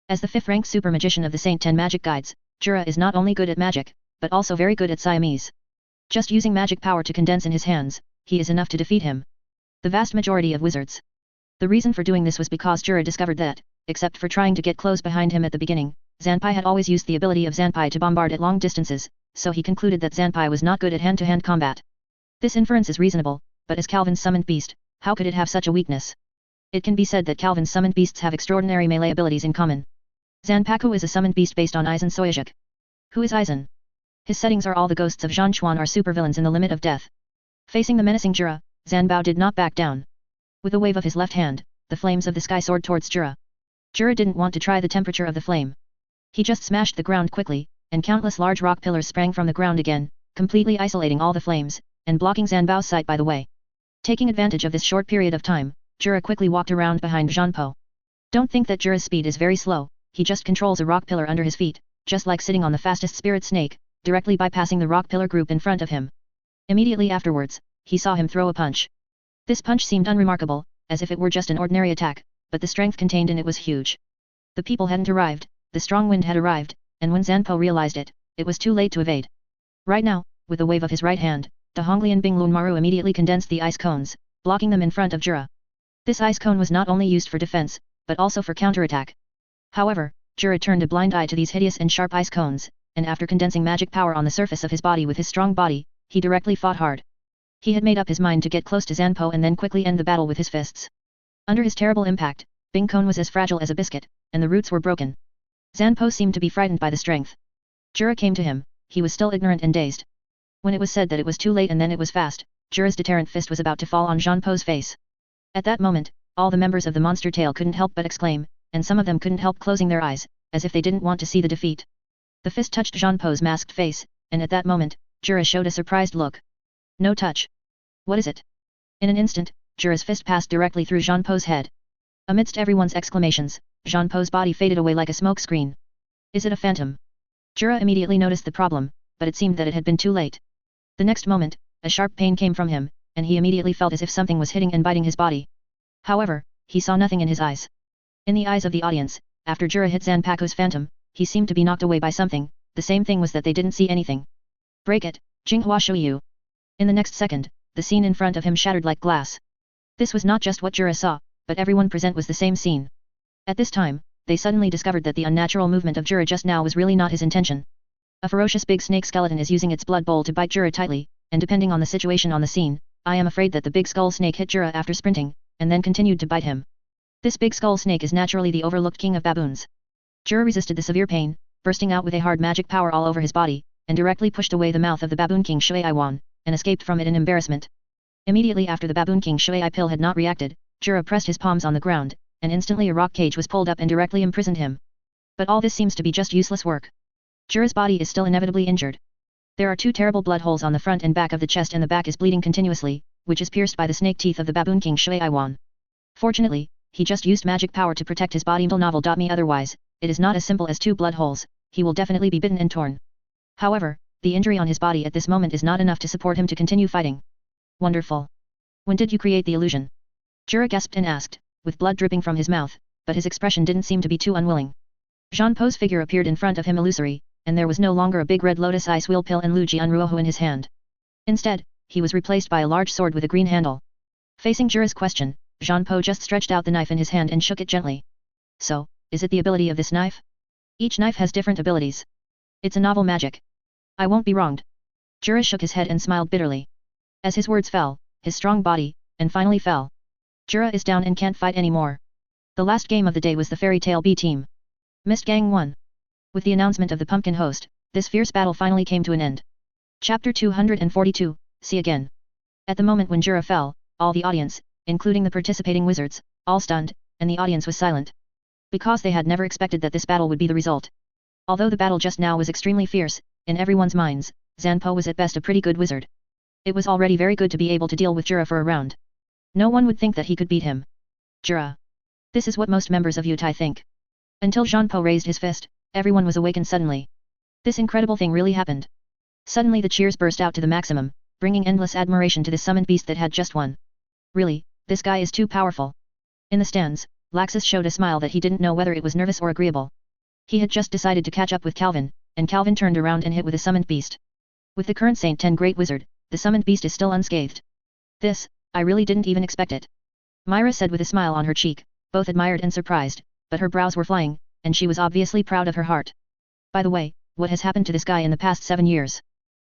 As the 5th-ranked super magician of the Saint 10 magic guides, Jura is not only good at magic, but also very good at Siamese. Just using magic power to condense in his hands, he is enough to defeat him. The vast majority of wizards. The reason for doing this was because Jura discovered that, except for trying to get close behind him at the beginning, Zanpai had always used the ability of Zanpai to bombard at long distances, so he concluded that Zanpai was not good at hand-to-hand combat. This inference is reasonable, but as Calvin's summoned beast, how could it have such a weakness? It can be said that Calvin's summoned beasts have extraordinary melee abilities in common. Zanpaku is a summoned beast based on Aizen Soyajik. Who is Aizen? His settings are all the ghosts of Zhanchuan are supervillains in the limit of death. Facing the menacing Jura, Zanbao did not back down. With a wave of his left hand, the flames of the sky soared towards Jura. Jura didn't want to try the temperature of the flame. He just smashed the ground quickly, and countless large rock pillars sprang from the ground again, completely isolating all the flames, and blocking Zanbao's sight by the way. Taking advantage of this short period of time, Jura quickly walked around behind Jeanpo. Don't think that Jura's speed is very slow, he just controls a rock pillar under his feet, just like sitting on the fastest spirit snake, directly bypassing the rock pillar group in front of him. Immediately afterwards, he saw him throw a punch. This punch seemed unremarkable, as if it were just an ordinary attack, but the strength contained in it was huge. The people hadn't arrived, the strong wind had arrived, and when Zanpo realized it, it was too late to evade. Right now, with a wave of his right hand, the Honglian Binglun Maru immediately condensed the ice cones, blocking them in front of Jura. This ice cone was not only used for defense, but also for counterattack. However, Jura turned a blind eye to these hideous and sharp ice cones, and after condensing magic power on the surface of his body with his strong body, he directly fought hard. He had made up his mind to get close to Zanpo and then quickly end the battle with his fists. Under his terrible impact, Bing Cone was as fragile as a biscuit, and the roots were broken. Zanpo seemed to be frightened by the strength. Jura came to him, he was still ignorant and dazed. When it was said that it was too late and then it was fast, Jura's deterrent fist was about to fall on Jeanpo's face. At that moment, all the members of the monster tail couldn't help but exclaim, and some of them couldn't help closing their eyes, as if they didn't want to see the defeat. The fist touched Jeanpo's masked face, and at that moment, Jura showed a surprised look. No touch. What is it? In an instant, Jura's fist passed directly through Jeanpo's head. Amidst everyone's exclamations, Jeanpo's body faded away like a smoke screen. Is it a phantom? Jura immediately noticed the problem, but it seemed that it had been too late. The next moment, a sharp pain came from him, and he immediately felt as if something was hitting and biting his body. However, he saw nothing in his eyes. In the eyes of the audience, after Jura hit Zanpaku's phantom, he seemed to be knocked away by something. The same thing was that they didn't see anything. Break it, Jinghua Shuiyu. In the next second, the scene in front of him shattered like glass. This was not just what Jura saw, but everyone present was the same scene. At this time, they suddenly discovered that the unnatural movement of Jura just now was really not his intention. A ferocious big snake skeleton is using its blood bowl to bite Jura tightly, and depending on the situation on the scene, I am afraid that the big skull snake hit Jura after sprinting, and then continued to bite him. This big skull snake is naturally the overlooked king of baboons. Jura resisted the severe pain, bursting out with a hard magic power all over his body, and directly pushed away the mouth of the baboon king Shui Iwan, and escaped from it in embarrassment. Immediately after the baboon king Shui I pill had not reacted, Jura pressed his palms on the ground, and instantly a rock cage was pulled up and directly imprisoned him. But all this seems to be just useless work. Jura's body is still inevitably injured. There are two terrible blood holes on the front and back of the chest, and the back is bleeding continuously, which is pierced by the snake teeth of the baboon king Shui Iwan. Fortunately, he just used magic power to protect his body. Me otherwise, it is not as simple as two blood holes, he will definitely be bitten and torn. However, the injury on his body at this moment is not enough to support him to continue fighting. Wonderful. When did you create the illusion? Jura gasped and asked, with blood dripping from his mouth, but his expression didn't seem to be too unwilling. Jean Po's figure appeared in front of him illusory, and there was no longer a big red lotus ice wheel pill and Lu Jianruohu in his hand. Instead, he was replaced by a large sword with a green handle. Facing Jura's question, Jean Po just stretched out the knife in his hand and shook it gently. So, is it the ability of this knife? Each knife has different abilities. It's a novel magic. I won't be wronged. Jura shook his head and smiled bitterly. As his words fell, his strong body, and finally fell. Jura is down and can't fight anymore. The last game of the day was the Fairy Tail B team. Mist Gang won. With the announcement of the pumpkin host, this fierce battle finally came to an end. Chapter 242, see again. At the moment when Jura fell, all the audience, including the participating wizards, all stunned, and the audience was silent. Because they had never expected that this battle would be the result. Although the battle just now was extremely fierce, in everyone's minds, Zanpo was at best a pretty good wizard. It was already very good to be able to deal with Jura for a round. No one would think that he could beat him. Jura. This is what most members of Yutai think. Until Zanpo raised his fist, everyone was awakened suddenly. This incredible thing really happened. Suddenly the cheers burst out to the maximum, bringing endless admiration to this summoned beast that had just won. Really, this guy is too powerful. In the stands, Laxus showed a smile that he didn't know whether it was nervous or agreeable. He had just decided to catch up with Calvin, and Calvin turned around and hit with a summoned beast. With the current Saint 10 Great Wizard, the summoned beast is still unscathed. This, I really didn't even expect it. Myra said with a smile on her cheek, both admired and surprised, but her brows were flying, and she was obviously proud of her heart. By the way, what has happened to this guy in the past 7 years?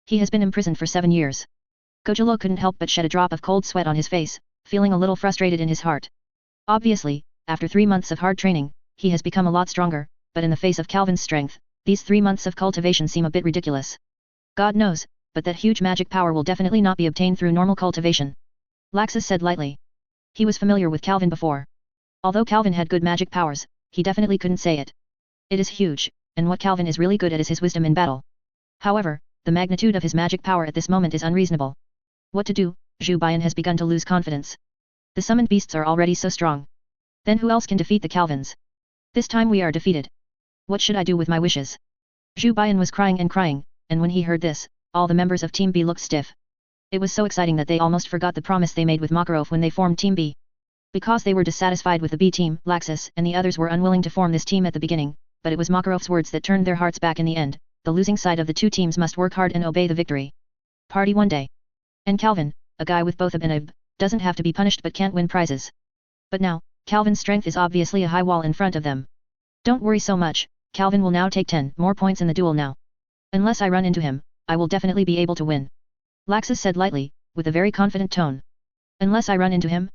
He has been imprisoned for 7 years. Kojiro couldn't help but shed a drop of cold sweat on his face, feeling a little frustrated in his heart. Obviously, after 3 months of hard training, he has become a lot stronger, but in the face of Calvin's strength, these 3 months of cultivation seem a bit ridiculous. God knows, but that huge magic power will definitely not be obtained through normal cultivation. Laxus said lightly. He was familiar with Calvin before. Although Calvin had good magic powers, he definitely couldn't say it. It is huge, and what Calvin is really good at is his wisdom in battle. However, the magnitude of his magic power at this moment is unreasonable. What to do? Zhu Baiyan has begun to lose confidence. The summoned beasts are already so strong. Then who else can defeat the Calvins? This time we are defeated. What should I do with my wishes? Zhu Baiyan was crying, and when he heard this, all the members of Team B looked stiff. It was so exciting that they almost forgot the promise they made with Makarov when they formed Team B. Because they were dissatisfied with the B team, Laxus and the others were unwilling to form this team at the beginning, but it was Makarov's words that turned their hearts back in the end. The losing side of the two teams must work hard and obey the victory. Party one day. And Calvin, a guy with both a and a b, doesn't have to be punished but can't win prizes. But now, Calvin's strength is obviously a high wall in front of them. Don't worry so much, Calvin will now take 10 more points in the duel now. Unless I run into him, I will definitely be able to win. Laxus said lightly, with a very confident tone. Unless I run into him?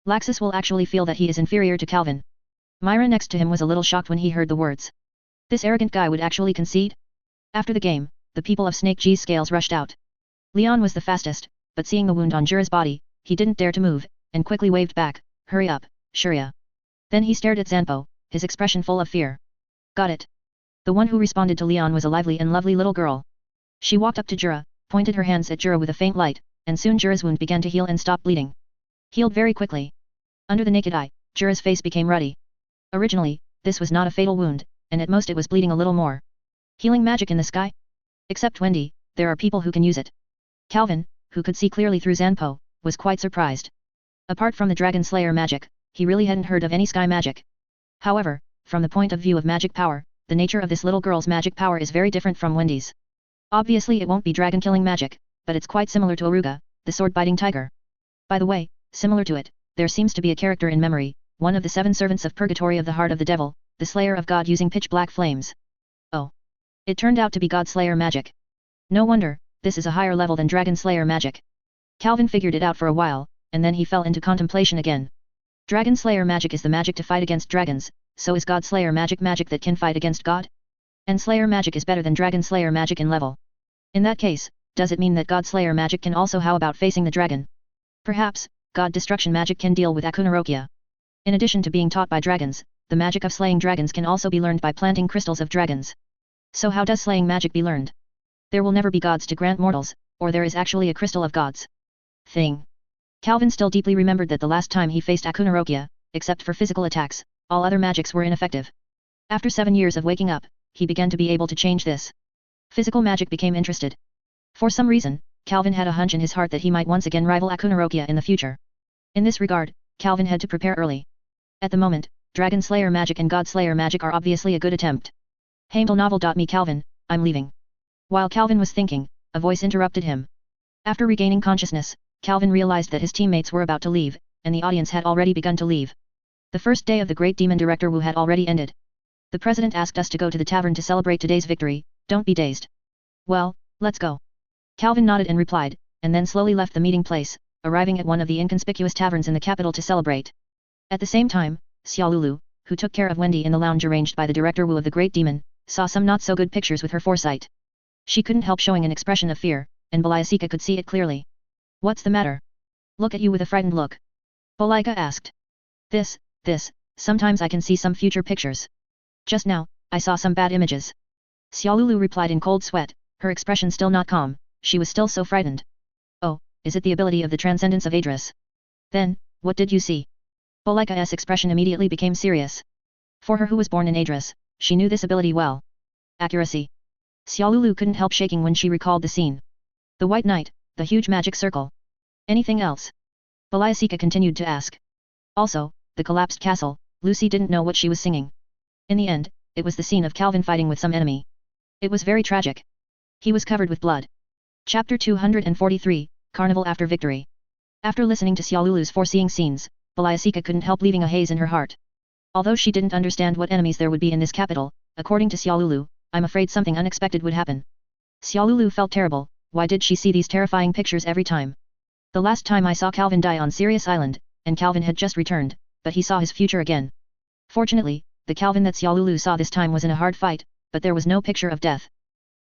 Laxus will actually feel that he is inferior to Calvin. Myra next to him was a little shocked when he heard the words. This arrogant guy would actually concede? After the game, the people of Snake G's scales rushed out. Leon was the fastest, but seeing the wound on Jura's body, he didn't dare to move, and quickly waved back, hurry up, Shurya. Then he stared at Zanpo, his expression full of fear. Got it. The one who responded to Leon was a lively and lovely little girl. She walked up to Jura, pointed her hands at Jura with a faint light, and soon Jura's wound began to heal and stop bleeding. Healed very quickly. Under the naked eye, Jura's face became ruddy. Originally, this was not a fatal wound, and at most it was bleeding a little more. Healing magic in the sky? Except Wendy, there are people who can use it. Calvin, who could see clearly through Zanpo, was quite surprised. Apart from the Dragon Slayer magic, he really hadn't heard of any sky magic. However, from the point of view of magic power, the nature of this little girl's magic power is very different from Wendy's. Obviously it won't be dragon-killing magic, but it's quite similar to Aruga, the sword-biting tiger. By the way, similar to it, there seems to be a character in memory, one of the 7 servants of purgatory of the heart of the devil, the slayer of God using pitch-black flames. Oh. It turned out to be God Slayer magic. No wonder, this is a higher level than Dragon Slayer magic. Calvin figured it out for a while, and then he fell into contemplation again. Dragon Slayer magic is the magic to fight against dragons, so is God Slayer magic that can fight against God? And Slayer magic is better than Dragon Slayer magic in level. In that case, does it mean that God Slayer magic can also how about facing the dragon? Perhaps, God Destruction magic can deal with Akunarokia. In addition to being taught by dragons, the magic of slaying dragons can also be learned by planting crystals of dragons. So how does slaying magic be learned? There will never be gods to grant mortals, or there is actually a crystal of gods. Thing. Calvin still deeply remembered that the last time he faced Akunarokia, except for physical attacks, all other magics were ineffective. After 7 years of waking up, he began to be able to change this. Physical magic became interested. For some reason, Calvin had a hunch in his heart that he might once again rival Akunarokia in the future. In this regard, Calvin had to prepare early. At the moment, Dragon Slayer magic and God Slayer magic are obviously a good attempt. Novel.me Calvin, I'm leaving. While Calvin was thinking, a voice interrupted him. After regaining consciousness, Calvin realized that his teammates were about to leave, and the audience had already begun to leave. The first day of the Great Demon Director Wu had already ended. The president asked us to go to the tavern to celebrate today's victory, don't be dazed. Well, let's go. Calvin nodded and replied, and then slowly left the meeting place, arriving at one of the inconspicuous taverns in the capital to celebrate. At the same time, Xiaolulu, who took care of Wendy in the lounge arranged by the Director Wu of the Great Demon, saw some not-so-good pictures with her foresight. She couldn't help showing an expression of fear, and Balaisika could see it clearly. What's the matter? Look at you with a frightened look. Balaika asked. This, sometimes I can see some future pictures. Just now, I saw some bad images. Xiaolulu replied in cold sweat, her expression still not calm, she was still so frightened. Oh, is it the ability of the transcendence of Adris? Then, what did you see? Balaika's expression immediately became serious. For her who was born in Adris, she knew this ability well. Accuracy. Xiaolulu couldn't help shaking when she recalled the scene. The White Knight, the huge magic circle. Anything else? Balaisika continued to ask. Also, the collapsed castle, Lucy didn't know what she was singing. In the end, it was the scene of Calvin fighting with some enemy. It was very tragic. He was covered with blood. Chapter 243, Carnival After Victory. After listening to Xiaolulu's foreseeing scenes, Balaisika couldn't help leaving a haze in her heart. Although she didn't understand what enemies there would be in this capital, according to Xiaolulu, I'm afraid something unexpected would happen. Xiaolulu felt terrible, why did she see these terrifying pictures every time? The last time I saw Calvin die on Sirius Island, and Calvin had just returned, but he saw his future again. Fortunately, the Calvin that Xiaolulu saw this time was in a hard fight, but there was no picture of death.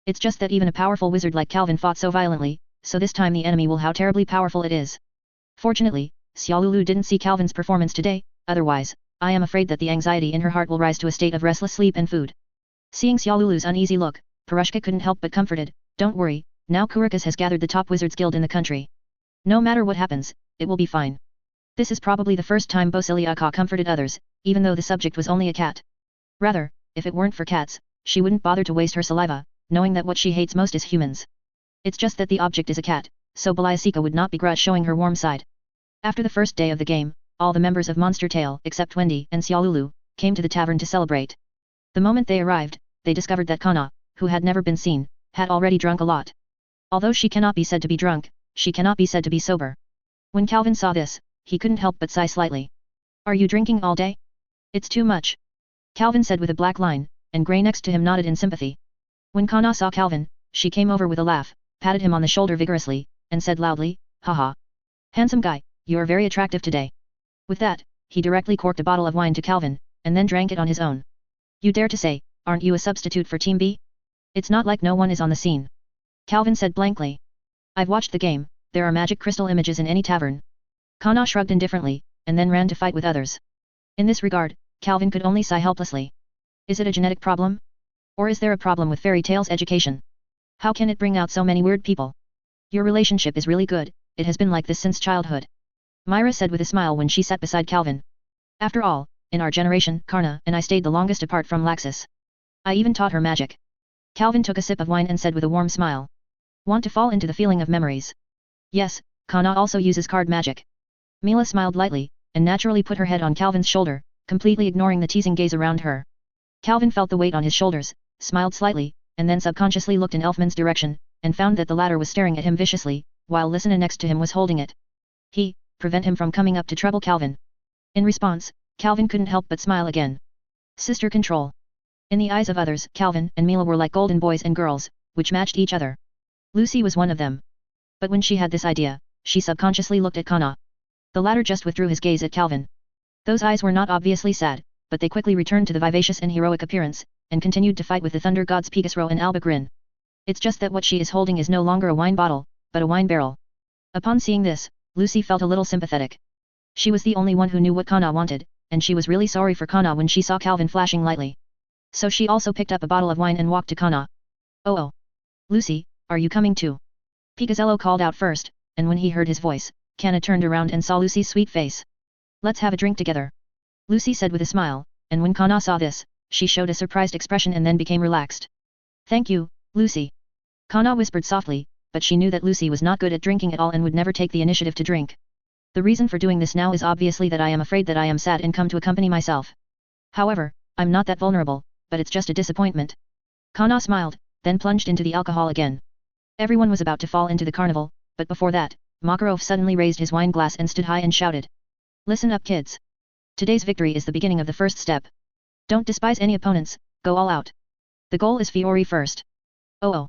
It's just that even a powerful wizard like Calvin fought so violently, so this time the enemy will how terribly powerful it is. Fortunately, Xiaolulu didn't see Calvin's performance today, otherwise, I am afraid that the anxiety in her heart will rise to a state of restless sleep and food. Seeing Xiaolulu's uneasy look, Perushka couldn't help but comforted, don't worry, now Kurikas has gathered the top wizards guild in the country. No matter what happens, it will be fine. This is probably the first time Bosiliaka comforted others, even though the subject was only a cat. Rather, if it weren't for cats, she wouldn't bother to waste her saliva, knowing that what she hates most is humans. It's just that the object is a cat, so Balaisika would not begrudge showing her warm side. After the first day of the game, all the members of Monster Tail except Wendy and Xiaolulu, came to the tavern to celebrate. The moment they arrived, they discovered that Kana, who had never been seen, had already drunk a lot. Although she cannot be said to be drunk, she cannot be said to be sober. When Calvin saw this, he couldn't help but sigh slightly. Are you drinking all day? It's too much. Calvin said with a black line, and Grey next to him nodded in sympathy. When Kana saw Calvin, she came over with a laugh, patted him on the shoulder vigorously, and said loudly, haha. Handsome guy, you're very attractive today. With that, he directly corked a bottle of wine to Calvin, and then drank it on his own. You dare to say, aren't you a substitute for Team B? It's not like no one is on the scene. Calvin said blankly. I've watched the game, there are magic crystal images in any tavern. Kana shrugged indifferently, and then ran to fight with others. In this regard, Calvin could only sigh helplessly. Is it a genetic problem? Or is there a problem with fairy tales education? How can it bring out so many weird people? Your relationship is really good, it has been like this since childhood. Myra said with a smile when she sat beside Calvin. After all, in our generation, Karna and I stayed the longest apart from Laxus. I even taught her magic. Calvin took a sip of wine and said with a warm smile. Want to fall into the feeling of memories? Yes, Kana also uses card magic. Mila smiled lightly, and naturally put her head on Calvin's shoulder, completely ignoring the teasing gaze around her. Calvin felt the weight on his shoulders, smiled slightly, and then subconsciously looked in Elfman's direction, and found that the latter was staring at him viciously, while Lysina next to him was holding it. Prevent him from coming up to trouble Calvin. In response, Calvin couldn't help but smile again. Sister control. In the eyes of others, Calvin and Mila were like golden boys and girls, which matched each other. Lucy was one of them. But when she had this idea, she subconsciously looked at Kana. The latter just withdrew his gaze at Calvin. Those eyes were not obviously sad, but they quickly returned to the vivacious and heroic appearance, and continued to fight with the thunder gods Pegasro and Albagrin. It's just that what she is holding is no longer a wine bottle, but a wine barrel. Upon seeing this, Lucy felt a little sympathetic. She was the only one who knew what Kana wanted, and she was really sorry for Kana when she saw Calvin flashing lightly. So she also picked up a bottle of wine and walked to Kana. Oh. Lucy, are you coming too? Pegazello called out first, and when he heard his voice, Kana turned around and saw Lucy's sweet face. Let's have a drink together. Lucy said with a smile, and when Kana saw this, she showed a surprised expression and then became relaxed. Thank you, Lucy. Kana whispered softly, but she knew that Lucy was not good at drinking at all and would never take the initiative to drink. The reason for doing this now is obviously that I am afraid that I am sad and come to accompany myself. However, I'm not that vulnerable, but it's just a disappointment. Kana smiled, then plunged into the alcohol again. Everyone was about to fall into the carnival, but before that, Makarov suddenly raised his wine glass and stood high and shouted. Listen up kids. Today's victory is the beginning of the first step. Don't despise any opponents, go all out. The goal is Fiori first. Oh.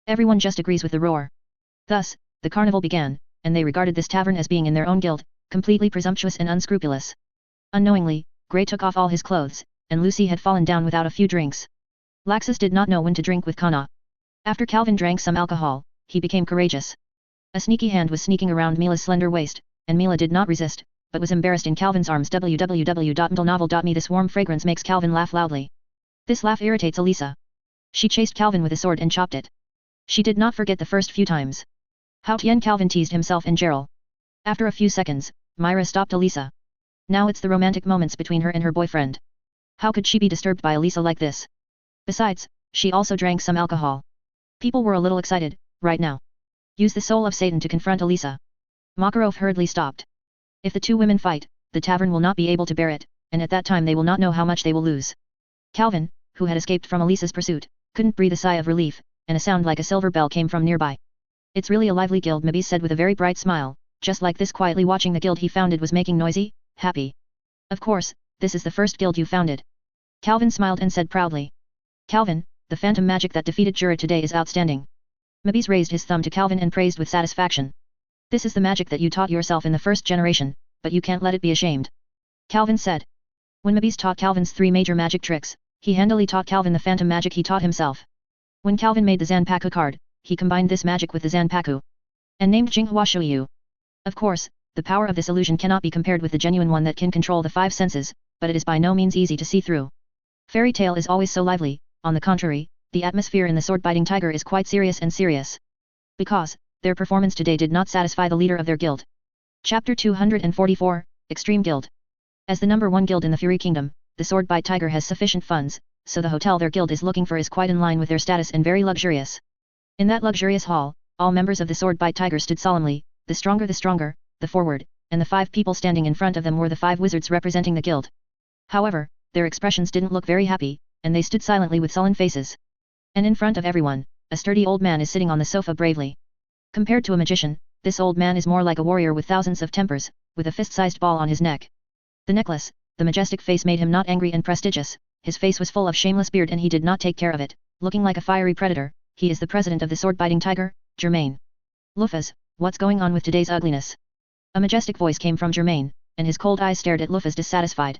Everyone just agrees with the roar. Thus, the carnival began, and they regarded this tavern as being in their own guild, completely presumptuous and unscrupulous. Unknowingly, Gray took off all his clothes, and Lucy had fallen down without a few drinks. Laxus did not know when to drink with Kana. After Calvin drank some alcohol, he became courageous. A sneaky hand was sneaking around Mila's slender waist, and Mila did not resist, but was embarrassed in Calvin's arms. www.mdlnovel.me. This warm fragrance makes Calvin laugh loudly. This laugh irritates Elisa. She chased Calvin with a sword and chopped it. She did not forget the first few times. How Tien Calvin teased himself and Gerald. After a few seconds, Myra stopped Elisa. Now it's the romantic moments between her and her boyfriend. How could she be disturbed by Elisa like this? Besides, she also drank some alcohol. People were a little excited, right now. Use the soul of Satan to confront Elisa. Makarov hurriedly stopped. If the two women fight, the tavern will not be able to bear it, and at that time they will not know how much they will lose. Calvin, who had escaped from Elisa's pursuit, couldn't breathe a sigh of relief, and a sound like a silver bell came from nearby. It's really a lively guild, Mabis said with a very bright smile, just like this quietly watching the guild he founded was making noisy, happy. Of course, this is the first guild you founded. Calvin smiled and said proudly. Calvin, the phantom magic that defeated Jura today is outstanding. Mabis raised his thumb to Calvin and praised with satisfaction. This is the magic that you taught yourself in the first generation, but you can't let it be ashamed. Calvin said. When Mabis taught Calvin's 3 major magic tricks, he handily taught Calvin the phantom magic he taught himself. When Calvin made the Zanpaku card, he combined this magic with the Zanpaku and named Jinghua Shuiyu. Of course, the power of this illusion cannot be compared with the genuine one that can control the 5 senses, but it is by no means easy to see through. Fairy tale is always so lively, on the contrary, the atmosphere in the sword-biting tiger is quite serious and serious. Because, their performance today did not satisfy the leader of their guild. Chapter 244, Extreme Guild. As the number 1 guild in the Fury Kingdom, the Sword-Bite Tiger has sufficient funds, so the hotel their guild is looking for is quite in line with their status and very luxurious. In that luxurious hall, all members of the Sword-Bite Tiger stood solemnly, the stronger, the forward, and the 5 people standing in front of them were the 5 wizards representing the guild. However, their expressions didn't look very happy, and they stood silently with sullen faces. And in front of everyone, a sturdy old man is sitting on the sofa bravely. Compared to a magician, this old man is more like a warrior with thousands of tempers, with a fist-sized ball on his neck. The necklace, the majestic face made him not angry and prestigious, his face was full of shameless beard and he did not take care of it, looking like a fiery predator. He is the president of the sword-biting tiger, Germain. Lufas, what's going on with today's ugliness? A majestic voice came from Germain, and his cold eyes stared at Lufas dissatisfied.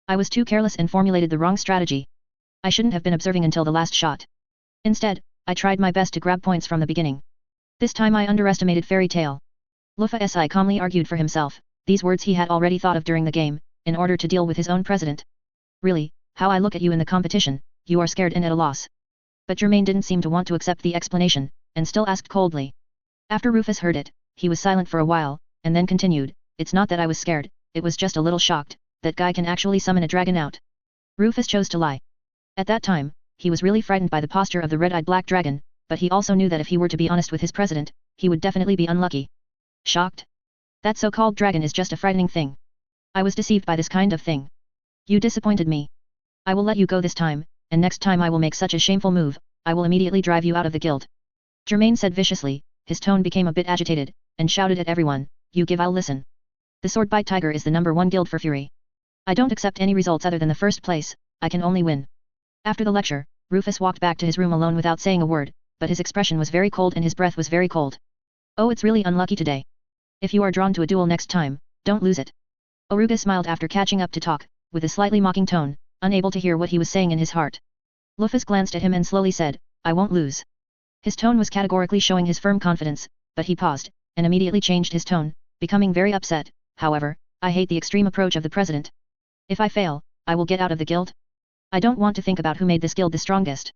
I was too careless and formulated the wrong strategy. I shouldn't have been observing until the last shot. Instead, I tried my best to grab points from the beginning. This time I underestimated Fairy Tale. Lufa calmly argued for himself, these words he had already thought of during the game, in order to deal with his own president. Really, how I look at you in the competition, you are scared and at a loss. But Germain didn't seem to want to accept the explanation, and still asked coldly. After Rufus heard it, he was silent for a while, and then continued, it's not that I was scared, it was just a little shocked, that guy can actually summon a dragon out. Rufus chose to lie. At that time, he was really frightened by the posture of the red-eyed black dragon, but he also knew that if he were to be honest with his president, he would definitely be unlucky. Shocked? That so-called dragon is just a frightening thing. I was deceived by this kind of thing. You disappointed me. I will let you go this time, and next time I will make such a shameful move, I will immediately drive you out of the guild. Germain said viciously, his tone became a bit agitated, and shouted at everyone, you give I'll listen. The Swordbite Tiger is the #1 guild for fury. I don't accept any results other than the first place, I can only win. After the lecture, Rufus walked back to his room alone without saying a word, but his expression was very cold and his breath was very cold. Oh, it's really unlucky today. If you are drawn to a duel next time, don't lose it. Oruga smiled after catching up to talk, with a slightly mocking tone, unable to hear what he was saying in his heart. Rufus glanced at him and slowly said, I won't lose. His tone was categorically showing his firm confidence, but he paused, and immediately changed his tone, becoming very upset. However, I hate the extreme approach of the president. If I fail, I will get out of the guild. I don't want to think about who made this guild the strongest.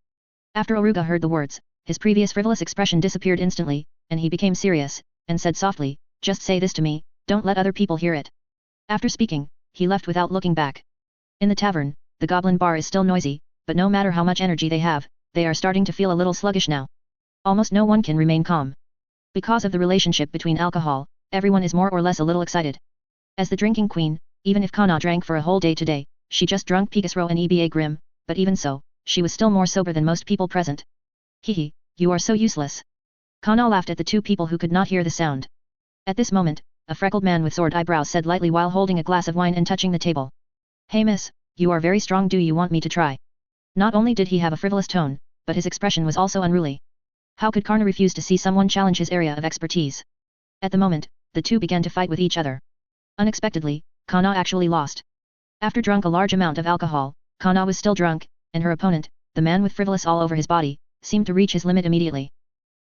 After Oruga heard the words, his previous frivolous expression disappeared instantly, and he became serious, and said softly, just say this to me, don't let other people hear it. After speaking, he left without looking back. In the tavern, the goblin bar is still noisy, but no matter how much energy they have, they are starting to feel a little sluggish now. Almost no one can remain calm. Because of the relationship between alcohol, everyone is more or less a little excited. As the drinking queen, even if Kana drank for a whole day today, she just drunk Pegasro and EBA Grim, but even so, she was still more sober than most people present. Hehe, you are so useless. Kana laughed at the two people who could not hear the sound. At this moment, a freckled man with sword eyebrows said lightly while holding a glass of wine and touching the table. Hey miss, you are very strong, do you want me to try? Not only did he have a frivolous tone, but his expression was also unruly. How could Karna refuse to see someone challenge his area of expertise? At the moment, the two began to fight with each other. Unexpectedly, Kana actually lost. After drunk a large amount of alcohol, Kana was still drunk, and her opponent, the man with frivolous all over his body, seemed to reach his limit immediately.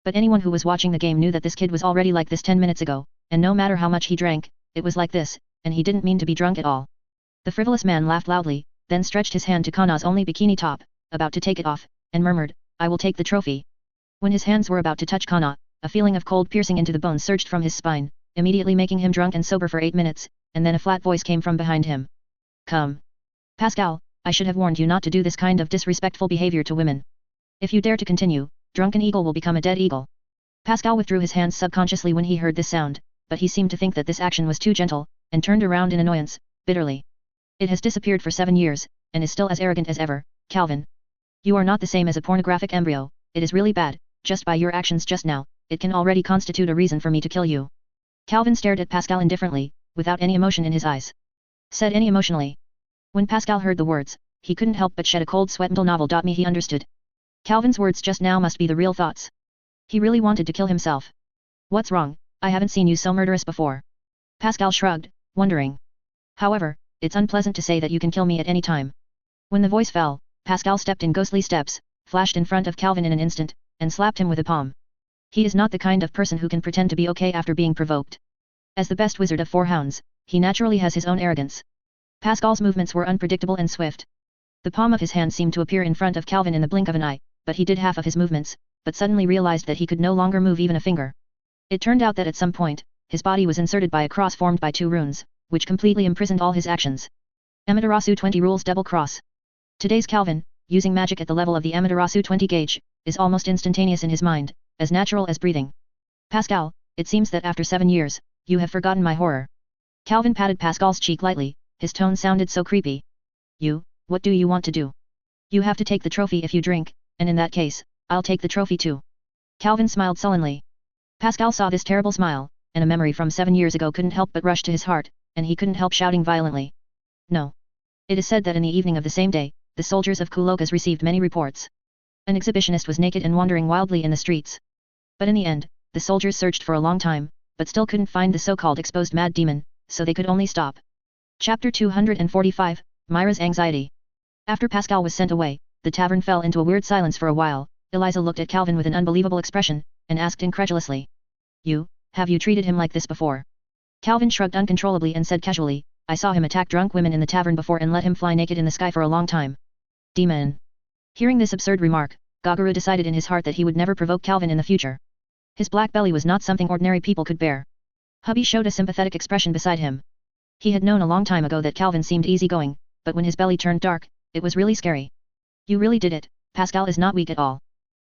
But anyone who was watching the game knew that this kid was already like this 10 minutes ago, and no matter how much he drank, it was like this, and he didn't mean to be drunk at all. The frivolous man laughed loudly, then stretched his hand to Kana's only bikini top, about to take it off, and murmured, I will take the trophy. When his hands were about to touch Kana, a feeling of cold piercing into the bones surged from his spine, immediately making him drunk and sober for 8 minutes, and then a flat voice came from behind him. Come. Pascal, I should have warned you not to do this kind of disrespectful behavior to women. If you dare to continue, Drunken Eagle will become a dead eagle. Pascal withdrew his hands subconsciously when he heard this sound, but he seemed to think that this action was too gentle, and turned around in annoyance, bitterly. It has disappeared for 7 years, and is still as arrogant as ever, Calvin. You are not the same as a pornographic embryo, it is really bad, just by your actions just now, it can already constitute a reason for me to kill you. Calvin stared at Pascal indifferently, without any emotion in his eyes. Said any emotionally. When Pascal heard the words, he couldn't help but shed a cold sweat until novel.me he understood. Calvin's words just now must be the real thoughts. He really wanted to kill himself. What's wrong, I haven't seen you so murderous before. Pascal shrugged, wondering. However, it's unpleasant to say that you can kill me at any time. When the voice fell, Pascal stepped in ghostly steps, flashed in front of Calvin in an instant, and slapped him with a palm. He is not the kind of person who can pretend to be okay after being provoked. As the best wizard of 4 hounds, he naturally has his own arrogance. Pascal's movements were unpredictable and swift. The palm of his hand seemed to appear in front of Calvin in the blink of an eye, but he did half of his movements, but suddenly realized that he could no longer move even a finger. It turned out that at some point, his body was inserted by a cross formed by 2 runes, which completely imprisoned all his actions. Amaterasu 20 rules double cross. Today's Calvin, using magic at the level of the Amaterasu 20 gauge, is almost instantaneous in his mind, as natural as breathing. Pascal, it seems that after 7 years, you have forgotten my horror. Calvin patted Pascal's cheek lightly, his tone sounded so creepy. You, what do you want to do? You have to take the trophy if you drink, and in that case, I'll take the trophy too. Calvin smiled sullenly. Pascal saw this terrible smile, and a memory from 7 years ago couldn't help but rush to his heart, and he couldn't help shouting violently. No. It is said that in the evening of the same day, the soldiers of Kulokas received many reports. An exhibitionist was naked and wandering wildly in the streets. But in the end, the soldiers searched for a long time, but still couldn't find the so-called exposed mad demon, so they could only stop. Chapter 245, Myra's Anxiety. After Pascal was sent away, the tavern fell into a weird silence for a while. Eliza looked at Calvin with an unbelievable expression, and asked incredulously. Have you treated him like this before? Calvin shrugged uncontrollably and said casually, I saw him attack drunk women in the tavern before and let him fly naked in the sky for a long time. Demon. Hearing this absurd remark, Gagaru decided in his heart that he would never provoke Calvin in the future. His black belly was not something ordinary people could bear. Hubby showed a sympathetic expression beside him. He had known a long time ago that Calvin seemed easygoing, but when his belly turned dark, it was really scary. You really did it, Pascal is not weak at all.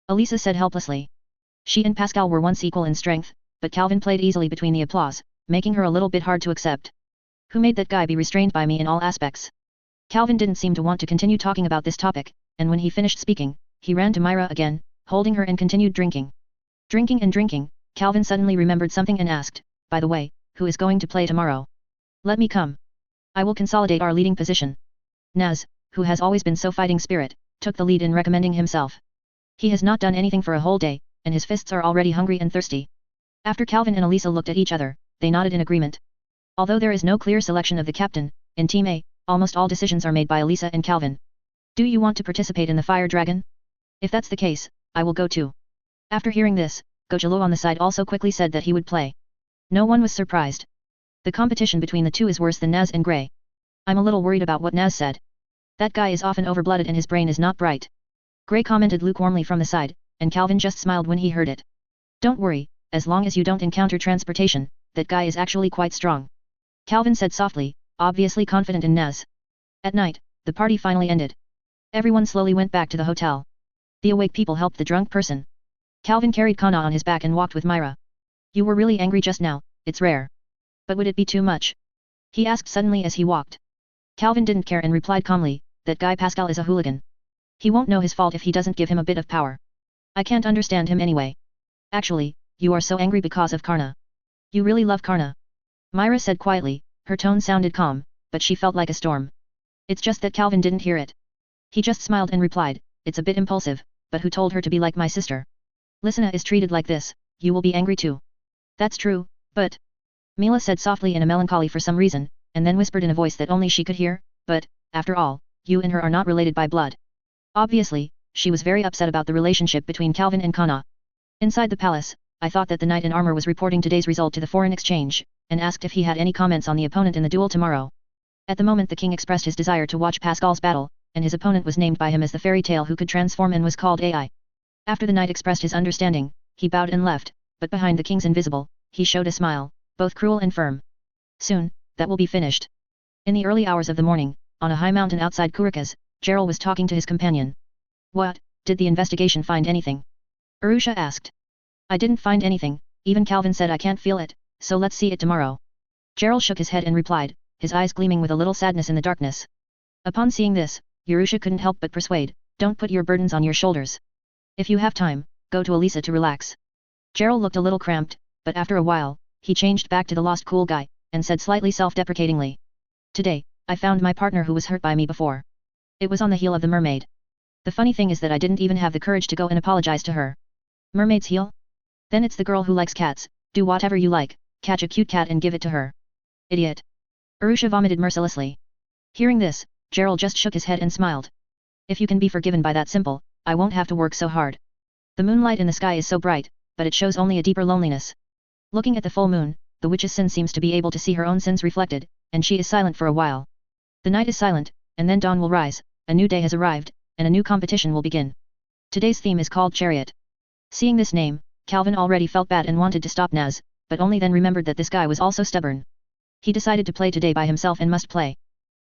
Elisa said helplessly. She and Pascal were once equal in strength, but Calvin played easily between the applause, making her a little bit hard to accept. Who made that guy be restrained by me in all aspects? Calvin didn't seem to want to continue talking about this topic, and when he finished speaking, he ran to Myra again, holding her and continued drinking. Drinking and drinking, Calvin suddenly remembered something and asked, by the way, who is going to play tomorrow? Let me come. I will consolidate our leading position. Naz, who has always been so fighting spirit, took the lead in recommending himself. He has not done anything for a whole day, and his fists are already hungry and thirsty. After Calvin and Elisa looked at each other, they nodded in agreement. Although there is no clear selection of the captain, in Team A, almost all decisions are made by Elisa and Calvin. Do you want to participate in the Fire Dragon? If that's the case, I will go too. After hearing this, Gojalo on the side also quickly said that he would play. No one was surprised. The competition between the two is worse than Naz and Grey. I'm a little worried about what Naz said. That guy is often overblooded and his brain is not bright. Grey commented lukewarmly from the side, and Calvin just smiled when he heard it. Don't worry, as long as you don't encounter transportation, that guy is actually quite strong. Calvin said softly, obviously confident in Naz. At night, the party finally ended. Everyone slowly went back to the hotel. The awake people helped the drunk person. Calvin carried Kana on his back and walked with Myra. You were really angry just now, it's rare. But would it be too much? He asked suddenly as he walked. Calvin didn't care and replied calmly, that guy Pascal is a hooligan. He won't know his fault if he doesn't give him a bit of power. I can't understand him anyway. Actually, you are so angry because of Karna. You really love Karna. Myra said quietly, her tone sounded calm, but she felt like a storm. It's just that Calvin didn't hear it. He just smiled and replied, it's a bit impulsive, but who told her to be like my sister? Lisana is treated like this, you will be angry too. That's true, but... Mila said softly in a melancholy for some reason, and then whispered in a voice that only she could hear, but, after all, you and her are not related by blood. Obviously, she was very upset about the relationship between Calvin and Kana. Inside the palace, I thought that the knight in armor was reporting today's result to the foreign exchange, and asked if he had any comments on the opponent in the duel tomorrow. At the moment the king expressed his desire to watch Pascal's battle, and his opponent was named by him as the fairy tale who could transform and was called AI. After the knight expressed his understanding, he bowed and left, but behind the king's invisible, he showed a smile, both cruel and firm. Soon, that will be finished. In the early hours of the morning, on a high mountain outside Kurikas, Gerald was talking to his companion. What, did the investigation find anything? Arusha asked. I didn't find anything, even Calvin said I can't feel it, so let's see it tomorrow. Gerald shook his head and replied, his eyes gleaming with a little sadness in the darkness. Upon seeing this, Arusha couldn't help but persuade, don't put your burdens on your shoulders. If you have time, go to Elisa to relax. Gerald looked a little cramped, but after a while, he changed back to the lost cool guy, and said slightly self-deprecatingly. Today, I found my partner who was hurt by me before. It was on the heel of the mermaid. The funny thing is that I didn't even have the courage to go and apologize to her. Mermaid's heel? Then it's the girl who likes cats, do whatever you like, catch a cute cat and give it to her. Idiot. Arusha vomited mercilessly. Hearing this, Gerald just shook his head and smiled. If you can be forgiven by that simple, I won't have to work so hard. The moonlight in the sky is so bright, but it shows only a deeper loneliness. Looking at the full moon, the witch's sin seems to be able to see her own sins reflected, and she is silent for a while. The night is silent, and then dawn will rise, a new day has arrived, and a new competition will begin. Today's theme is called Chariot. Seeing this name, Calvin already felt bad and wanted to stop Naz, but only then remembered that this guy was also stubborn. He decided to play today by himself and must play.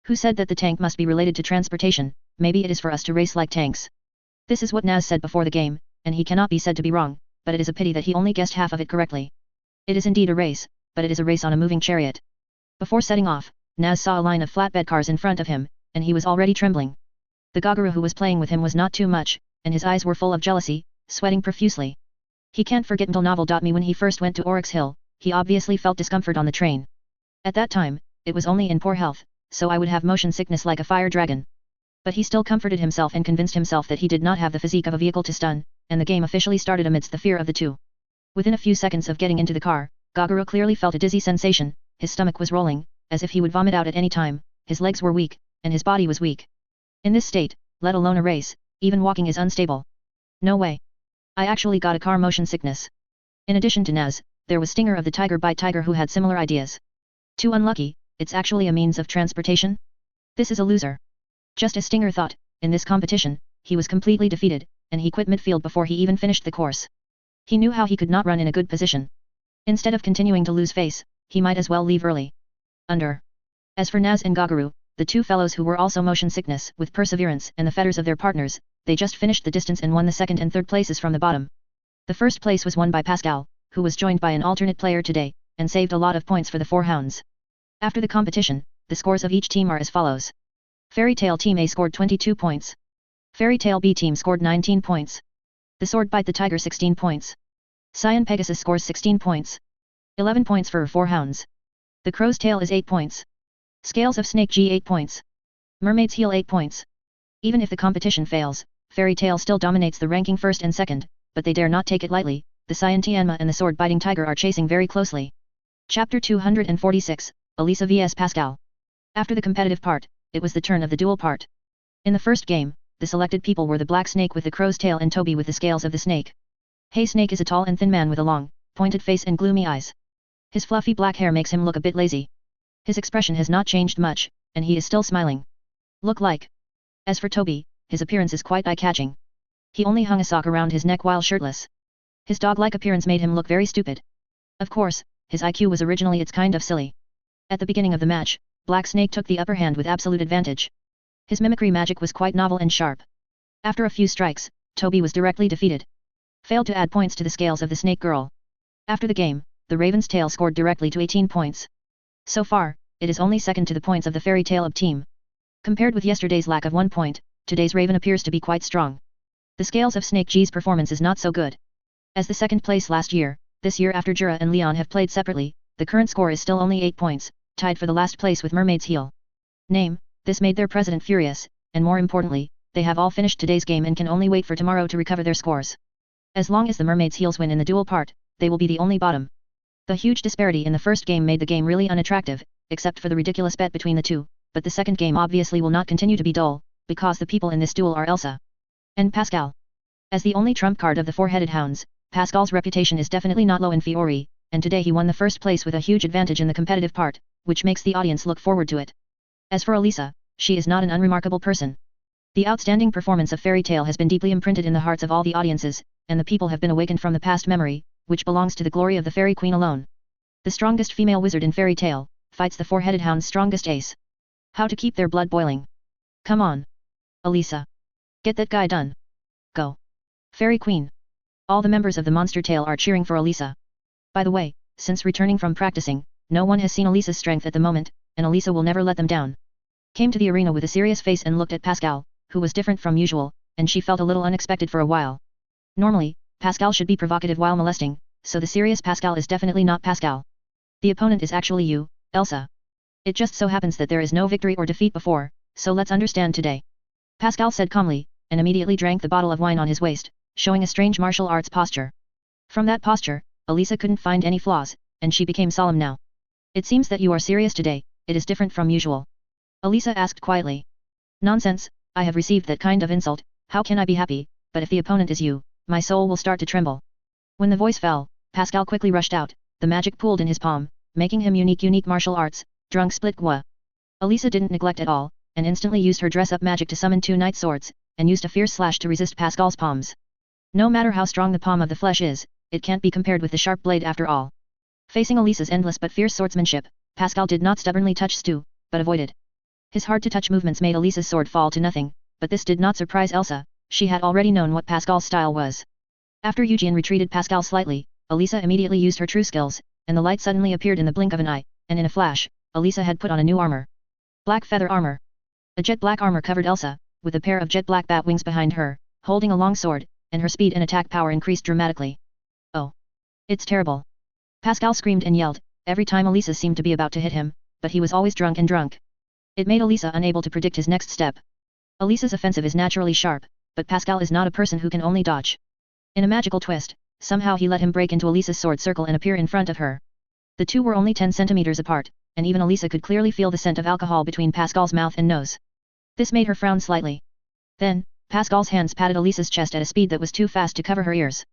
Who said that the tank must be related to transportation? Maybe it is for us to race like tanks. This is what Naz said before the game, and he cannot be said to be wrong, but it is a pity that he only guessed half of it correctly. It is indeed a race, but it is a race on a moving chariot. Before setting off, Naz saw a line of flatbed cars in front of him, and he was already trembling. The Gagaru who was playing with him was not too much, and his eyes were full of jealousy, sweating profusely. He can't forget Novel.me when he first went to Oryx Hill, he obviously felt discomfort on the train. At that time, it was only in poor health, so I would have motion sickness like a fire dragon. But he still comforted himself and convinced himself that he did not have the physique of a vehicle to stun, and the game officially started amidst the fear of the two. Within a few seconds of getting into the car, Gagaru clearly felt a dizzy sensation, his stomach was rolling, as if he would vomit out at any time, his legs were weak, and his body was weak. In this state, let alone a race, even walking is unstable. No way. I actually got a car motion sickness. In addition to Naz, there was Stinger of the Tiger by Tiger who had similar ideas. Too unlucky, it's actually a means of transportation? This is a loser. Just as Stinger thought, in this competition, he was completely defeated, and he quit midfield before he even finished the course. He knew how he could not run in a good position. Instead of continuing to lose face, he might as well leave early. As for Naz and Gagaru, the two fellows who were also motion sickness with perseverance and the fetters of their partners, they just finished the distance and won the second and third places from the bottom. The first place was won by Pascal, who was joined by an alternate player today, and saved a lot of points for the four hounds. After the competition, the scores of each team are as follows. Fairy Tail Team A scored 22 points. Fairy Tail B Team scored 19 points. The Sword Bite the Tiger 16 points. Cyan Pegasus scores 16 points. 11 points for 4 Hounds. The Crow's Tail is 8 points. Scales of Snake G 8 points. Mermaid's Heel 8 points. Even if the competition fails, Fairy Tail still dominates the ranking first and second, but they dare not take it lightly. The Cyan Tianma and the Sword Biting Tiger are chasing very closely. Chapter 246, Elisa vs Pascal. After the competitive part, it was the turn of the duel part. In the first game, the selected people were the Black Snake with the Crow's Tail and Toby with the Scales of the Snake. Hey Snake is a tall and thin man with a long, pointed face and gloomy eyes. His fluffy black hair makes him look a bit lazy. His expression has not changed much, and he is still smiling. Look like. As for Toby, his appearance is quite eye-catching. He only hung a sock around his neck while shirtless. His dog-like appearance made him look very stupid. Of course, his IQ was originally its kind of silly. At the beginning of the match, Black Snake took the upper hand with absolute advantage. His mimicry magic was quite novel and sharp. After a few strikes, Toby was directly defeated. Failed to add points to the Scales of the Snake Girl. After the game, the Raven's Tail scored directly to 18 points. So far, it is only second to the points of the Fairy Tail team. Compared with yesterday's lack of 1 point, today's Raven appears to be quite strong. The Scales of Snake G's performance is not so good. As the second place last year, this year after Jura and Leon have played separately, the current score is still only 8 points, tied for the last place with Mermaid's Heel. This made their president furious, and more importantly, they have all finished today's game and can only wait for tomorrow to recover their scores. As long as the Mermaid's Heels win in the duel part, they will be the only bottom. The huge disparity in the first game made the game really unattractive, except for the ridiculous bet between the two, but the second game obviously will not continue to be dull, because the people in this duel are Elsa and Pascal. As the only trump card of the four-headed hounds, Pascal's reputation is definitely not low in Fiori, and today he won the first place with a huge advantage in the competitive part, which makes the audience look forward to it. As for Elisa, she is not an unremarkable person. The outstanding performance of Fairy Tail has been deeply imprinted in the hearts of all the audiences, and the people have been awakened from the past memory, which belongs to the glory of the Fairy Queen alone. The strongest female wizard in Fairy Tail fights the four-headed hound's strongest ace. How to keep their blood boiling? Come on, Elisa. Get that guy done. Go. Fairy Queen. All the members of the Monster Tail are cheering for Elisa. By the way, since returning from practicing, no one has seen Elisa's strength at the moment, and Elisa will never let them down. Came to the arena with a serious face and looked at Pascal, who was different from usual, and she felt a little unexpected for a while. Normally, Pascal should be provocative while molesting, so the serious Pascal is definitely not Pascal. The opponent is actually you, Elsa. It just so happens that there is no victory or defeat before, so let's understand today. Pascal said calmly, and immediately drank the bottle of wine on his waist, showing a strange martial arts posture. From that posture, Elisa couldn't find any flaws, and she became solemn now. It seems that you are serious today, it is different from usual. Elisa asked quietly. Nonsense, I have received that kind of insult, how can I be happy, but if the opponent is you, my soul will start to tremble. When the voice fell, Pascal quickly rushed out, the magic pooled in his palm, making him unique martial arts, drunk split gua. Elisa didn't neglect at all, and instantly used her dress-up magic to summon 2 night swords, and used a fierce slash to resist Pascal's palms. No matter how strong the palm of the flesh is, it can't be compared with the sharp blade after all. Facing Elisa's endless but fierce swordsmanship, Pascal did not stubbornly touch Stu, but avoided. His hard-to-touch movements made Elisa's sword fall to nothing, but this did not surprise Elsa, she had already known what Pascal's style was. After Eugene retreated Pascal slightly, Elisa immediately used her true skills, and the light suddenly appeared in the blink of an eye, and in a flash, Elisa had put on a new armor. Black feather armor. A jet black armor covered Elsa, with a pair of jet black bat wings behind her, holding a long sword, and her speed and attack power increased dramatically. Oh! It's terrible! Pascal screamed and yelled, every time Elisa seemed to be about to hit him, but he was always drunk. It made Elisa unable to predict his next step. Elisa's offensive is naturally sharp, but Pascal is not a person who can only dodge. In a magical twist, somehow he let him break into Elisa's sword circle and appear in front of her. The two were only 10 centimeters apart, and even Elisa could clearly feel the scent of alcohol between Pascal's mouth and nose. This made her frown slightly. Then, Pascal's hands patted Elisa's chest at a speed that was too fast to cover her ears.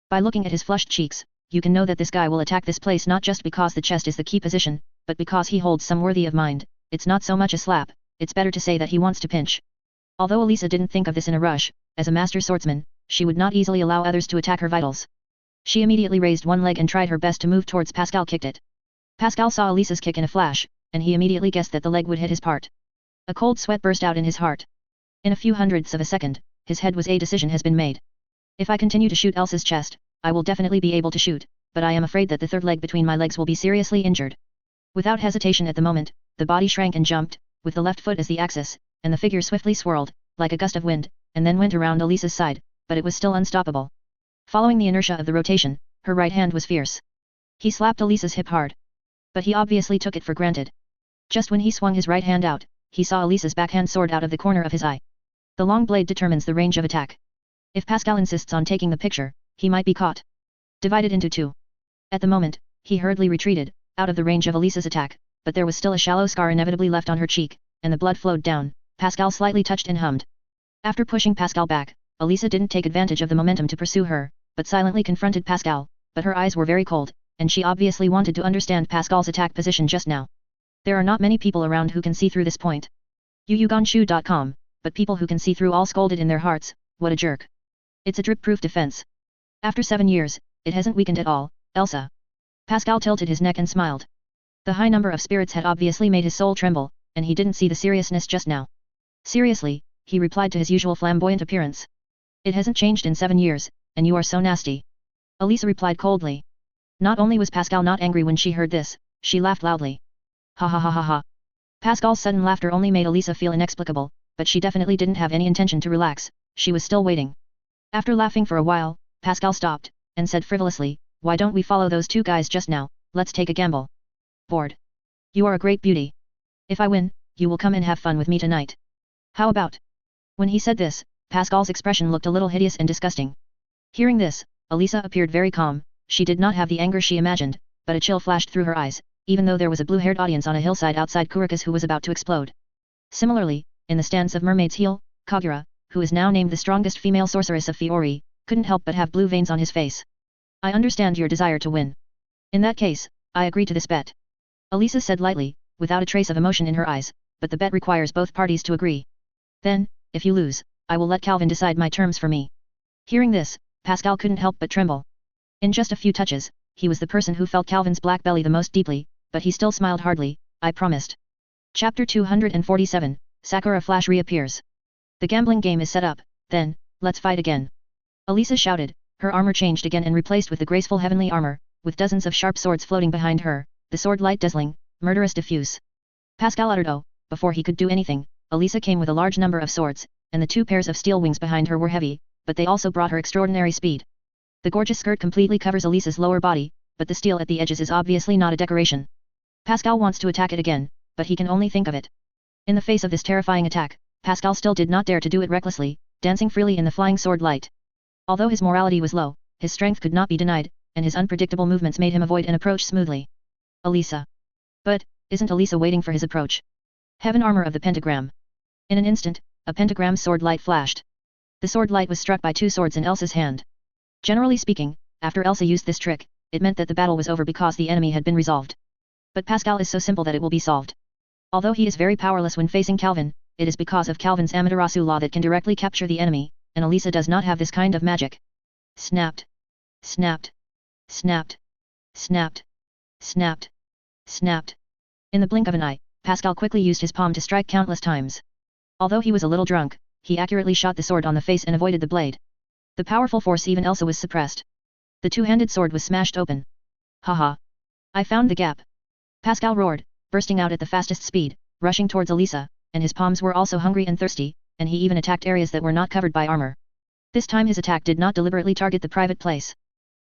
By looking at his flushed cheeks, you can know that this guy will attack this place not just because the chest is the key position, but because he holds some worthy of mind. It's not so much a slap, it's better to say that he wants to pinch. Although Elisa didn't think of this in a rush, as a master swordsman, she would not easily allow others to attack her vitals. She immediately raised one leg and tried her best to move towards Pascal. Kicked it. Pascal saw Elisa's kick in a flash, and he immediately guessed that the leg would hit his part. A cold sweat burst out in his heart. In a few hundredths of a second, his head was a decision has been made. If I continue to shoot Elsa's chest, I will definitely be able to shoot, but I am afraid that the third leg between my legs will be seriously injured. Without hesitation at the moment, the body shrank and jumped, with the left foot as the axis, and the figure swiftly swirled, like a gust of wind, and then went around Elisa's side, but it was still unstoppable. Following the inertia of the rotation, her right hand was fierce. He slapped Elisa's hip hard. But he obviously took it for granted. Just when he swung his right hand out, he saw Elisa's backhand sword out of the corner of his eye. The long blade determines the range of attack. If Pascal insists on taking the picture, he might be caught. Divided into two. At the moment, he hurriedly retreated, out of the range of Elisa's attack, but there was still a shallow scar inevitably left on her cheek, and the blood flowed down. Pascal slightly touched and hummed. After pushing Pascal back, Elisa didn't take advantage of the momentum to pursue her, but silently confronted Pascal, but her eyes were very cold, and she obviously wanted to understand Pascal's attack position just now. There are not many people around who can see through this point. Yuyuganshu.com, but people who can see through all scolded in their hearts, what a jerk. It's a drip-proof defense. After 7 years, it hasn't weakened at all, Elsa. Pascal tilted his neck and smiled. The high number of spirits had obviously made his soul tremble, and he didn't see the seriousness just now. Seriously, he replied to his usual flamboyant appearance. It hasn't changed in 7 years, and you are so nasty. Elisa replied coldly. Not only was Pascal not angry when she heard this, she laughed loudly. Ha ha ha ha ha. Pascal's sudden laughter only made Elisa feel inexplicable, but she definitely didn't have any intention to relax, she was still waiting. After laughing for a while, Pascal stopped, and said frivolously, why don't we follow those two guys just now, let's take a gamble. Bored. You are a great beauty. If I win, you will come and have fun with me tonight. How about? When he said this, Pascal's expression looked a little hideous and disgusting. Hearing this, Elisa appeared very calm, she did not have the anger she imagined, but a chill flashed through her eyes, even though there was a blue-haired audience on a hillside outside Kurikas who was about to explode. Similarly, in the stance of Mermaid's Heel, Kagura, who is now named the strongest female sorceress of Fiori, couldn't help but have blue veins on his face. I understand your desire to win. In that case, I agree to this bet. Elisa said lightly, without a trace of emotion in her eyes, but the bet requires both parties to agree. Then, if you lose, I will let Calvin decide my terms for me. Hearing this, Pascal couldn't help but tremble. In just a few touches, he was the person who felt Calvin's black belly the most deeply, but he still smiled hardly, I promised. Chapter 247, Sakura Flash reappears. The gambling game is set up, then, let's fight again. Elisa shouted, her armor changed again and replaced with the graceful heavenly armor, with dozens of sharp swords floating behind her, the sword light dazzling, murderous diffuse. Pascal uttered oh, before he could do anything, Elisa came with a large number of swords, and the 2 pairs of steel wings behind her were heavy, but they also brought her extraordinary speed. The gorgeous skirt completely covers Elisa's lower body, but the steel at the edges is obviously not a decoration. Pascal wants to attack it again, but he can only think of it. In the face of this terrifying attack, Pascal still did not dare to do it recklessly, dancing freely in the flying sword light. Although his morality was low, his strength could not be denied, and his unpredictable movements made him avoid an approach smoothly. Elisa. But, isn't Elisa waiting for his approach? Heaven armor of the pentagram. In an instant, a pentagram sword light flashed. The sword light was struck by 2 swords in Elsa's hand. Generally speaking, after Elsa used this trick, it meant that the battle was over because the enemy had been resolved. But Pascal is so simple that it will be solved. Although he is very powerless when facing Calvin, it is because of Calvin's Amaterasu law that can directly capture the enemy, and Elisa does not have this kind of magic. Snapped. Snapped. Snapped. Snapped. Snapped. Snapped. In the blink of an eye, Pascal quickly used his palm to strike countless times. Although he was a little drunk, he accurately shot the sword on the face and avoided the blade. The powerful force even Elsa was suppressed. The 2-handed sword was smashed open. Haha. I found the gap. Pascal roared, bursting out at the fastest speed, rushing towards Elisa, and his palms were also hungry and thirsty, and he even attacked areas that were not covered by armor. This time his attack did not deliberately target the private place.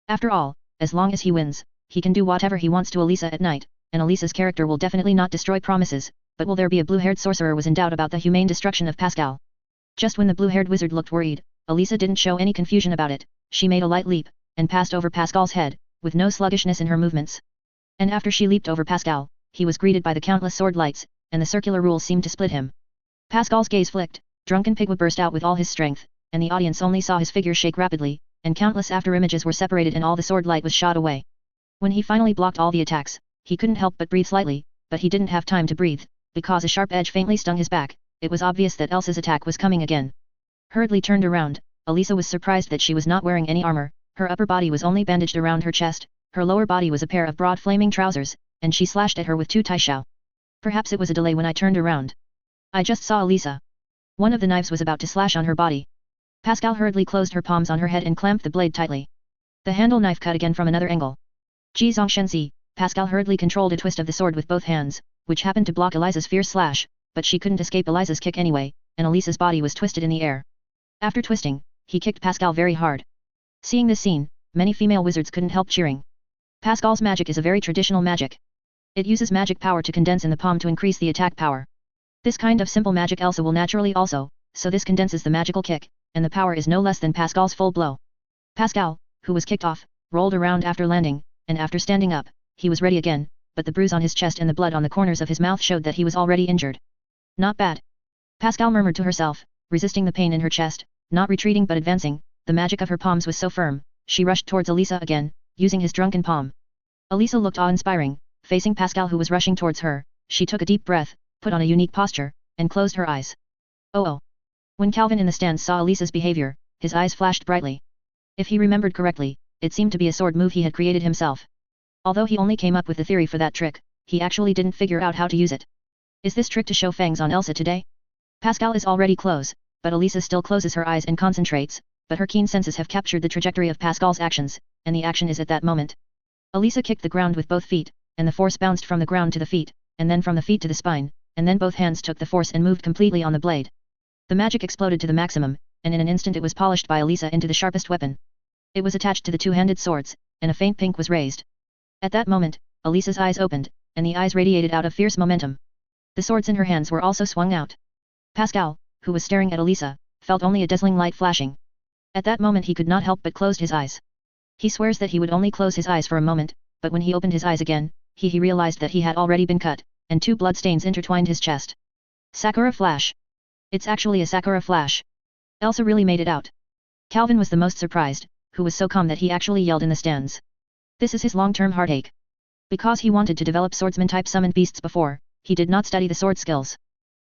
After all, as long as he wins, he can do whatever he wants to Elisa at night, and Elisa's character will definitely not destroy promises, but will there be a blue-haired sorcerer was in doubt about the humane destruction of Pascal. Just when the blue-haired wizard looked worried, Elisa didn't show any confusion about it, she made a light leap, and passed over Pascal's head, with no sluggishness in her movements. And after she leaped over Pascal, he was greeted by the countless sword lights, and the circular rules seemed to split him. Pascal's gaze flicked, drunken Pigwa burst out with all his strength, and the audience only saw his figure shake rapidly, and countless after-images were separated and all the sword light was shot away. When he finally blocked all the attacks, he couldn't help but breathe slightly, but he didn't have time to breathe, because a sharp edge faintly stung his back. It was obvious that Elsa's attack was coming again. Hurriedly turned around, Elisa was surprised that she was not wearing any armor, her upper body was only bandaged around her chest, her lower body was a pair of broad flaming trousers, and she slashed at her with 2 taishao. Perhaps it was a delay when I turned around. I just saw Elisa. One of the knives was about to slash on her body. Pascal hurriedly closed her palms on her head and clamped the blade tightly. The handle knife cut again from another angle. Ji Zhongshenzi, Pascal hurriedly controlled a twist of the sword with both hands, which happened to block Elisa's fierce slash, but she couldn't escape Elisa's kick anyway, and Elisa's body was twisted in the air. After twisting, he kicked Pascal very hard. Seeing this scene, many female wizards couldn't help cheering. Pascal's magic is a very traditional magic. It uses magic power to condense in the palm to increase the attack power. This kind of simple magic Elsa will naturally also, so this condenses the magical kick, and the power is no less than Pascal's full blow. Pascal, who was kicked off, rolled around after landing, and after standing up, he was ready again, but the bruise on his chest and the blood on the corners of his mouth showed that he was already injured. Not bad. Pascal murmured to herself, resisting the pain in her chest, not retreating but advancing. The magic of her palms was so firm, she rushed towards Elisa again, using his drunken palm. Elisa looked awe-inspiring, facing Pascal who was rushing towards her. She took a deep breath, put on a unique posture, and closed her eyes. Oh. When Calvin in the stands saw Elisa's behavior, his eyes flashed brightly. If he remembered correctly, it seemed to be a sword move he had created himself. Although he only came up with the theory for that trick, he actually didn't figure out how to use it. Is this trick to show fangs on Elsa today? Pascal is already close, but Elisa still closes her eyes and concentrates, but her keen senses have captured the trajectory of Pascal's actions, and the action is at that moment. Elisa kicked the ground with both feet, and the force bounced from the ground to the feet, and then from the feet to the spine, and then both hands took the force and moved completely on the blade. The magic exploded to the maximum, and in an instant it was polished by Elisa into the sharpest weapon. It was attached to the two-handed swords, and a faint pink was raised. At that moment, Elisa's eyes opened, and the eyes radiated out of fierce momentum. The swords in her hands were also swung out. Pascal, who was staring at Elisa, felt only a dazzling light flashing. At that moment he could not help but closed his eyes. He swears that he would only close his eyes for a moment, but when he opened his eyes again, he realized that he had already been cut, and 2 bloodstains intertwined his chest. Sakura flash. It's actually a Sakura flash. Elsa really made it out. Calvin was the most surprised, who was so calm that he actually yelled in the stands. This is his long-term heartache. Because he wanted to develop swordsman-type summoned beasts before, he did not study the sword skills.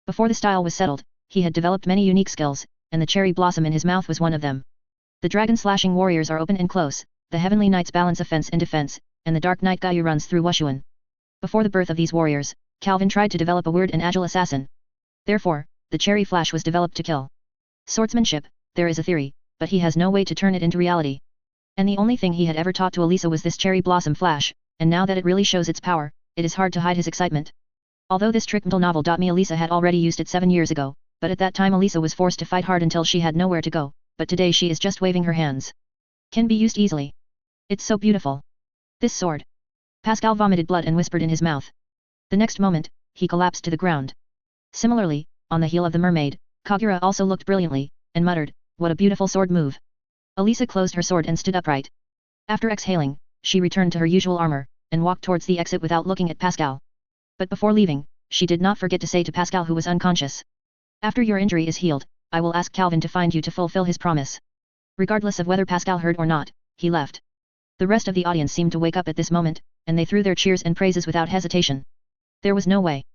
Before the style was settled, he had developed many unique skills, and the cherry blossom in his mouth was one of them. The dragon slashing warriors are open and close, the heavenly knights balance offense and defense, and the dark knight Gayu runs through Wushuan. Before the birth of these warriors, Calvin tried to develop a weird and agile assassin. Therefore, the cherry flash was developed to kill. Swordsmanship, there is a theory, but he has no way to turn it into reality. And the only thing he had ever taught to Elisa was this cherry blossom flash, and now that it really shows its power, it is hard to hide his excitement. Although this trick until novel. Me Elisa had already used it 7 years ago, but at that time Elisa was forced to fight hard until she had nowhere to go, but today she is just waving her hands. Can be used easily. It's so beautiful. This sword. Pascal vomited blood and whispered in his mouth. The next moment, he collapsed to the ground. Similarly, on the heel of the mermaid, Kagura also looked brilliantly, and muttered, "What a beautiful sword move." Elisa closed her sword and stood upright. After exhaling, she returned to her usual armor, and walked towards the exit without looking at Pascal. But before leaving, she did not forget to say to Pascal who was unconscious. "After your injury is healed, I will ask Calvin to find you to fulfill his promise." Regardless of whether Pascal heard or not, he left. The rest of the audience seemed to wake up at this moment, and they threw their cheers and praises without hesitation. There was no way.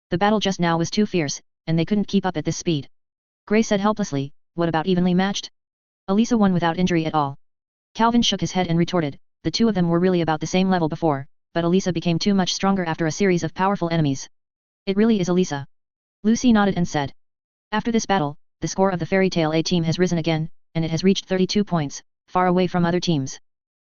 The battle just now was too fierce, and they couldn't keep up at this speed. Gray said helplessly, "What about evenly matched? Elisa won without injury at all." Calvin shook his head and retorted, "The two of them were really about the same level before, but Elisa became too much stronger after a series of powerful enemies. It really is Elisa." Lucy nodded and said, "After this battle, the score of the Fairy Tale A team has risen again, and it has reached 32 points, far away from other teams.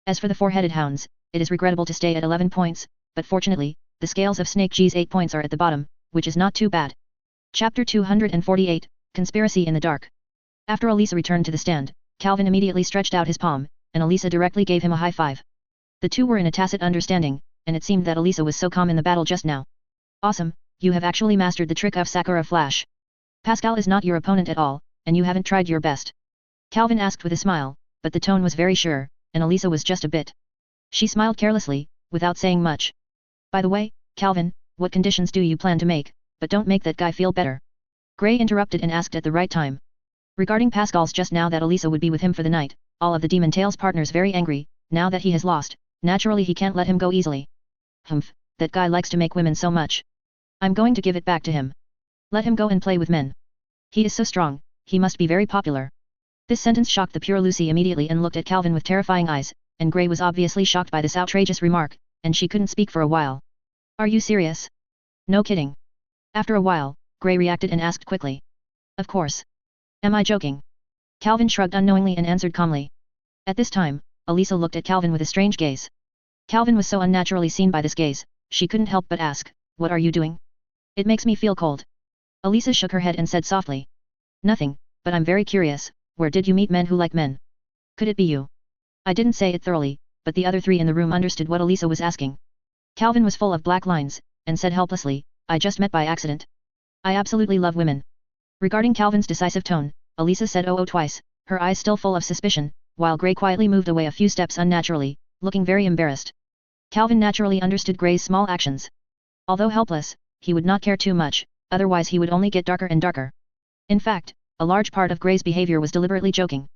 As for the Four-Headed Hounds, it is regrettable to stay at 11 points, but fortunately, the scales of Snake G's 8 points are at the bottom, which is not too bad." Chapter 248, Conspiracy in the Dark. After Elisa returned to the stand, Calvin immediately stretched out his palm, and Elisa directly gave him a high five. The two were in a tacit understanding, and it seemed that Elisa was so calm in the battle just now. "Awesome, you have actually mastered the trick of Sakura Flash. Pascal is not your opponent at all, and you haven't tried your best?" Calvin asked with a smile, but the tone was very sure, and Elisa was just a bit. She smiled carelessly, without saying much. "By the way, Calvin, what conditions do you plan to make, but don't make that guy feel better?" Gray interrupted and asked at the right time. Regarding Pascal's just now that Elisa would be with him for the night, all of the Demon Tale's partners very angry, now that he has lost, naturally he can't let him go easily. "Humph, that guy likes to make women so much. I'm going to give it back to him. Let him go and play with men. He is so strong, he must be very popular." This sentence shocked the pure Lucy immediately and looked at Calvin with terrifying eyes, and Gray was obviously shocked by this outrageous remark, and she couldn't speak for a while. "Are you serious?" "No kidding." After a while, Gray reacted and asked quickly. "Of course. Am I joking?" Calvin shrugged unknowingly and answered calmly. At this time, Elisa looked at Calvin with a strange gaze. Calvin was so unnaturally seen by this gaze, she couldn't help but ask, "What are you doing? It makes me feel cold." Elisa shook her head and said softly, "Nothing, but I'm very curious, where did you meet men who like men? Could it be you?" I didn't say it thoroughly, but the other three in the room understood what Elisa was asking. Calvin was full of black lines, and said helplessly, "I just met by accident. I absolutely love women." Regarding Calvin's decisive tone, Elisa said oh twice, her eyes still full of suspicion, while Grey quietly moved away a few steps unnaturally, looking very embarrassed. Calvin naturally understood Grey's small actions. Although helpless, he would not care too much, otherwise he would only get darker and darker. In fact, a large part of Grey's behavior was deliberately joking.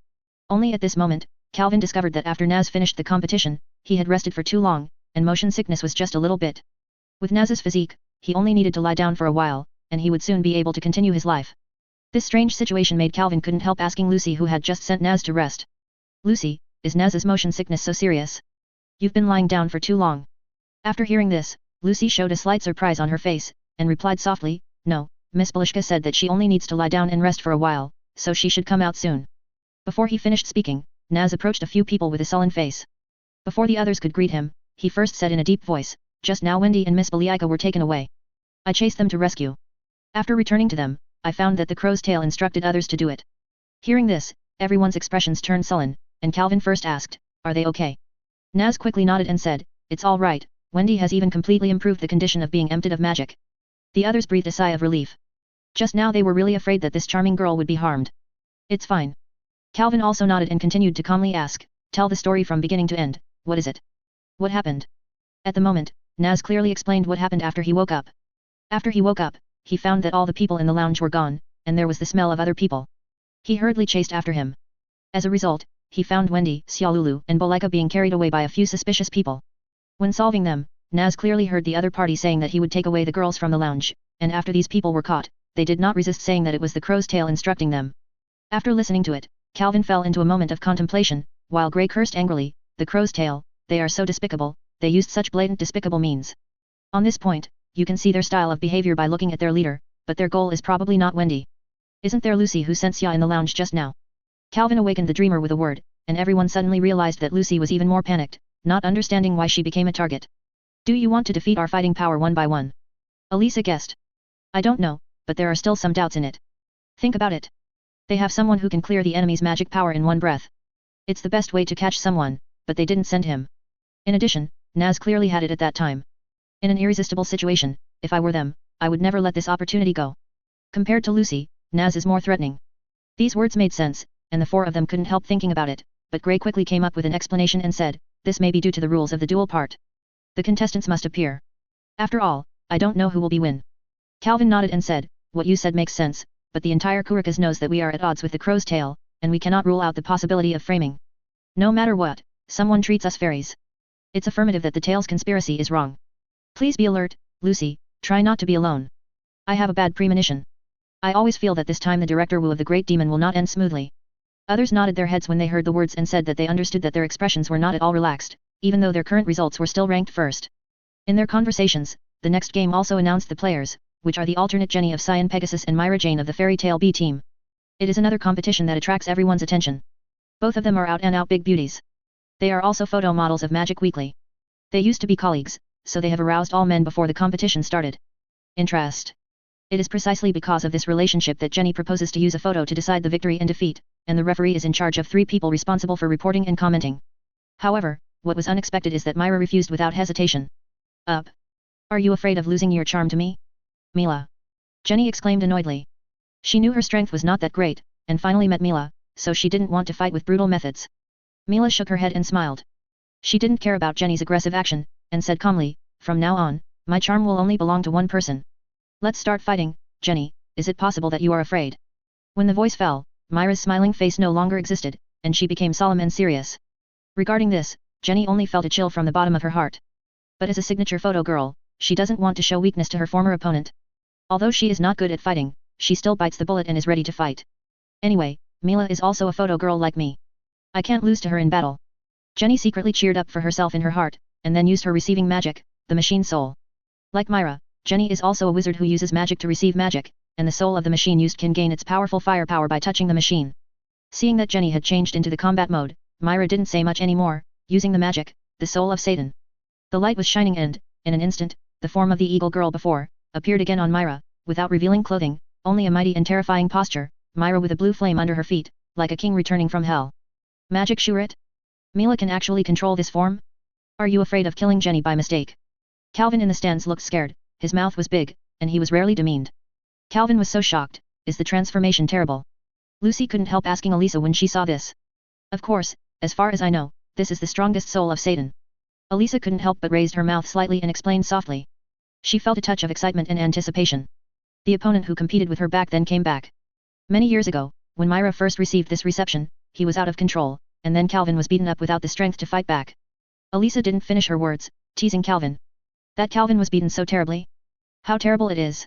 Only at this moment, Calvin discovered that after Naz finished the competition, he had rested for too long, and motion sickness was just a little bit. With Naz's physique, he only needed to lie down for a while, and he would soon be able to continue his life. This strange situation made Calvin couldn't help asking Lucy, who had just sent Naz to rest. "Lucy, is Naz's motion sickness so serious? You've been lying down for too long." After hearing this, Lucy showed a slight surprise on her face, and replied softly, "No, Miss Belishka said that she only needs to lie down and rest for a while, so she should come out soon." Before he finished speaking, Naz approached a few people with a sullen face. Before the others could greet him, he first said in a deep voice, "Just now Wendy and Miss Belishka were taken away. I chased them to rescue. After returning to them, I found that the crow's tail instructed others to do it." Hearing this, everyone's expressions turned sullen, and Calvin first asked, "Are they okay?" Naz quickly nodded and said, "It's all right, Wendy has even completely improved the condition of being emptied of magic." The others breathed a sigh of relief. Just now they were really afraid that this charming girl would be harmed. "It's fine." Calvin also nodded and continued to calmly ask, "Tell the story from beginning to end, what is it? What happened?" At the moment, Naz clearly explained what happened after he woke up. After he woke up, he found that all the people in the lounge were gone, and there was the smell of other people. He hurriedly chased after him. As a result, he found Wendy, Xiaolulu and Bolika being carried away by a few suspicious people. When solving them, Naz clearly heard the other party saying that he would take away the girls from the lounge, and after these people were caught, they did not resist saying that it was the crow's tail instructing them. After listening to it, Calvin fell into a moment of contemplation, while Grey cursed angrily, "The crow's tail, they are so despicable, they used such blatant despicable means." On this point, you can see their style of behavior by looking at their leader, but their goal is probably not Wendy. "Isn't there Lucy who sent Xia in the lounge just now?" Calvin awakened the dreamer with a word, and everyone suddenly realized that Lucy was even more panicked, not understanding why she became a target. "Do you want to defeat our fighting power one by one?" Elisa guessed. "I don't know, but there are still some doubts in it. Think about it. They have someone who can clear the enemy's magic power in one breath. It's the best way to catch someone, but they didn't send him. In addition, Naz clearly had it at that time. In an irresistible situation, if I were them, I would never let this opportunity go. Compared to Lucy, Naz is more threatening." These words made sense, and the four of them couldn't help thinking about it, but Grey quickly came up with an explanation and said, "This may be due to the rules of the duel part. The contestants must appear. After all, I don't know who will be win." Calvin nodded and said, "What you said makes sense, but the entire Kurikas knows that we are at odds with the crow's tail, and we cannot rule out the possibility of framing. No matter what, someone treats us fairies. It's affirmative that the tail's conspiracy is wrong. Please be alert, Lucy, try not to be alone. I have a bad premonition. I always feel that this time the director Wu of the Great Demon will not end smoothly." Others nodded their heads when they heard the words and said that they understood that their expressions were not at all relaxed, even though their current results were still ranked first. In their conversations, the next game also announced the players, which are the alternate Jenny of Cyan Pegasus and Myra Jane of the Fairy Tale B team. It is another competition that attracts everyone's attention. Both of them are out-and-out big beauties. They are also photo models of Magic Weekly. They used to be colleagues, so they have aroused all men before the competition started. Interest. It is precisely because of this relationship that Jenny proposes to use a photo to decide the victory and defeat, and the referee is in charge of 3 people responsible for reporting and commenting. However, what was unexpected is that Myra refused without hesitation. "Up. Are you afraid of losing your charm to me, Mila?" Jenny exclaimed annoyedly. She knew her strength was not that great, and finally met Mila, so she didn't want to fight with brutal methods. Mila shook her head and smiled. She didn't care about Jenny's aggressive action, and said calmly, "From now on, my charm will only belong to one person. Let's start fighting, Jenny, is it possible that you are afraid?" When the voice fell, Myra's smiling face no longer existed, and she became solemn and serious. Regarding this, Jenny only felt a chill from the bottom of her heart. But as a signature photo girl, she doesn't want to show weakness to her former opponent. Although she is not good at fighting, she still bites the bullet and is ready to fight. Anyway, Mila is also a photo girl like me. I can't lose to her in battle. Jenny secretly cheered up for herself in her heart, and then used her receiving magic, the machine soul. Like Myra, Jenny is also a wizard who uses magic to receive magic, and the soul of the machine used can gain its powerful firepower by touching the machine. Seeing that Jenny had changed into the combat mode, Myra didn't say much anymore, using the magic, the soul of Satan. The light was shining and, in an instant, the form of the eagle girl before, appeared again on Myra, without revealing clothing, only a mighty and terrifying posture, Myra with a blue flame under her feet, like a king returning from hell. Magic Shurit? Mila can actually control this form? Are you afraid of killing Jenny by mistake? Calvin in the stands looked scared, his mouth was big, and he was rarely demeaned. Calvin was so shocked, is the transformation terrible? Lucy couldn't help asking Elisa when she saw this. Of course, as far as I know, this is the strongest soul of Satan. Elisa couldn't help but raised her mouth slightly and explained softly. She felt a touch of excitement and anticipation. The opponent who competed with her back then came back. Many years ago, when Myra first received this reception, he was out of control, and then Calvin was beaten up without the strength to fight back. Elisa didn't finish her words, teasing Calvin. That Calvin was beaten so terribly? How terrible it is!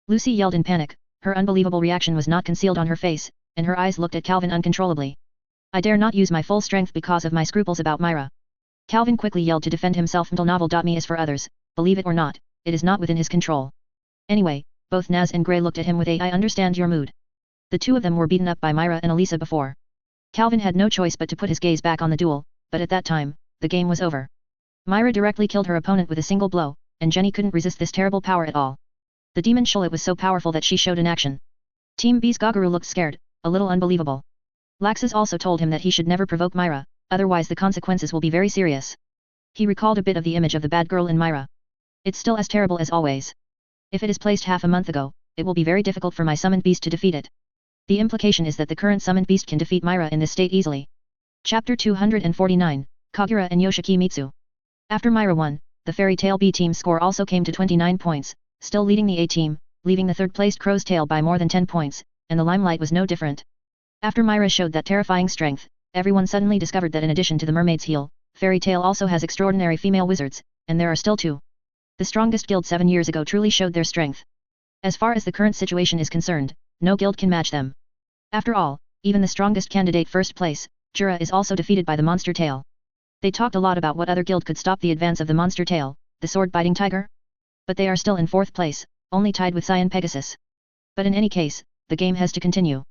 Lucy yelled in panic, her unbelievable reaction was not concealed on her face, and her eyes looked at Calvin uncontrollably. I dare not use my full strength because of my scruples about Myra. Calvin quickly yelled to defend himself until novel.me is for others, believe it or not, it is not within his control. Anyway, both Naz and Gray looked at him with a I understand your mood. The two of them were beaten up by Myra and Elisa before. Calvin had no choice but to put his gaze back on the duel, but at that time, the game was over. Myra directly killed her opponent with a single blow, and Jenny couldn't resist this terrible power at all. The demon Shulit was so powerful that she showed in action. Team B's Gagaru looked scared, a little unbelievable. Laxus also told him that he should never provoke Myra, otherwise the consequences will be very serious. He recalled a bit of the image of the bad girl in Myra. It's still as terrible as always. If it is placed half a month ago, it will be very difficult for my summoned beast to defeat it. The implication is that the current summoned beast can defeat Myra in this state easily. Chapter 249, Kagura and Yoshiki Mitsu. After Myra won, the Fairy Tail B team score also came to 29 points, still leading the A team, leaving the third-placed Crow's Tail by more than 10 points, and the limelight was no different. After Myra showed that terrifying strength, everyone suddenly discovered that in addition to the Mermaid's Heel, Fairy Tail also has extraordinary female wizards, and there are still two. The strongest guild 7 years ago truly showed their strength. As far as the current situation is concerned, no guild can match them. After all, even the strongest candidate first place, Jura is also defeated by the Monster Tail. They talked a lot about what other guild could stop the advance of the Monster Tail, the sword-biting tiger. But they are still in 4th place, only tied with Cyan Pegasus. But in any case, the game has to continue.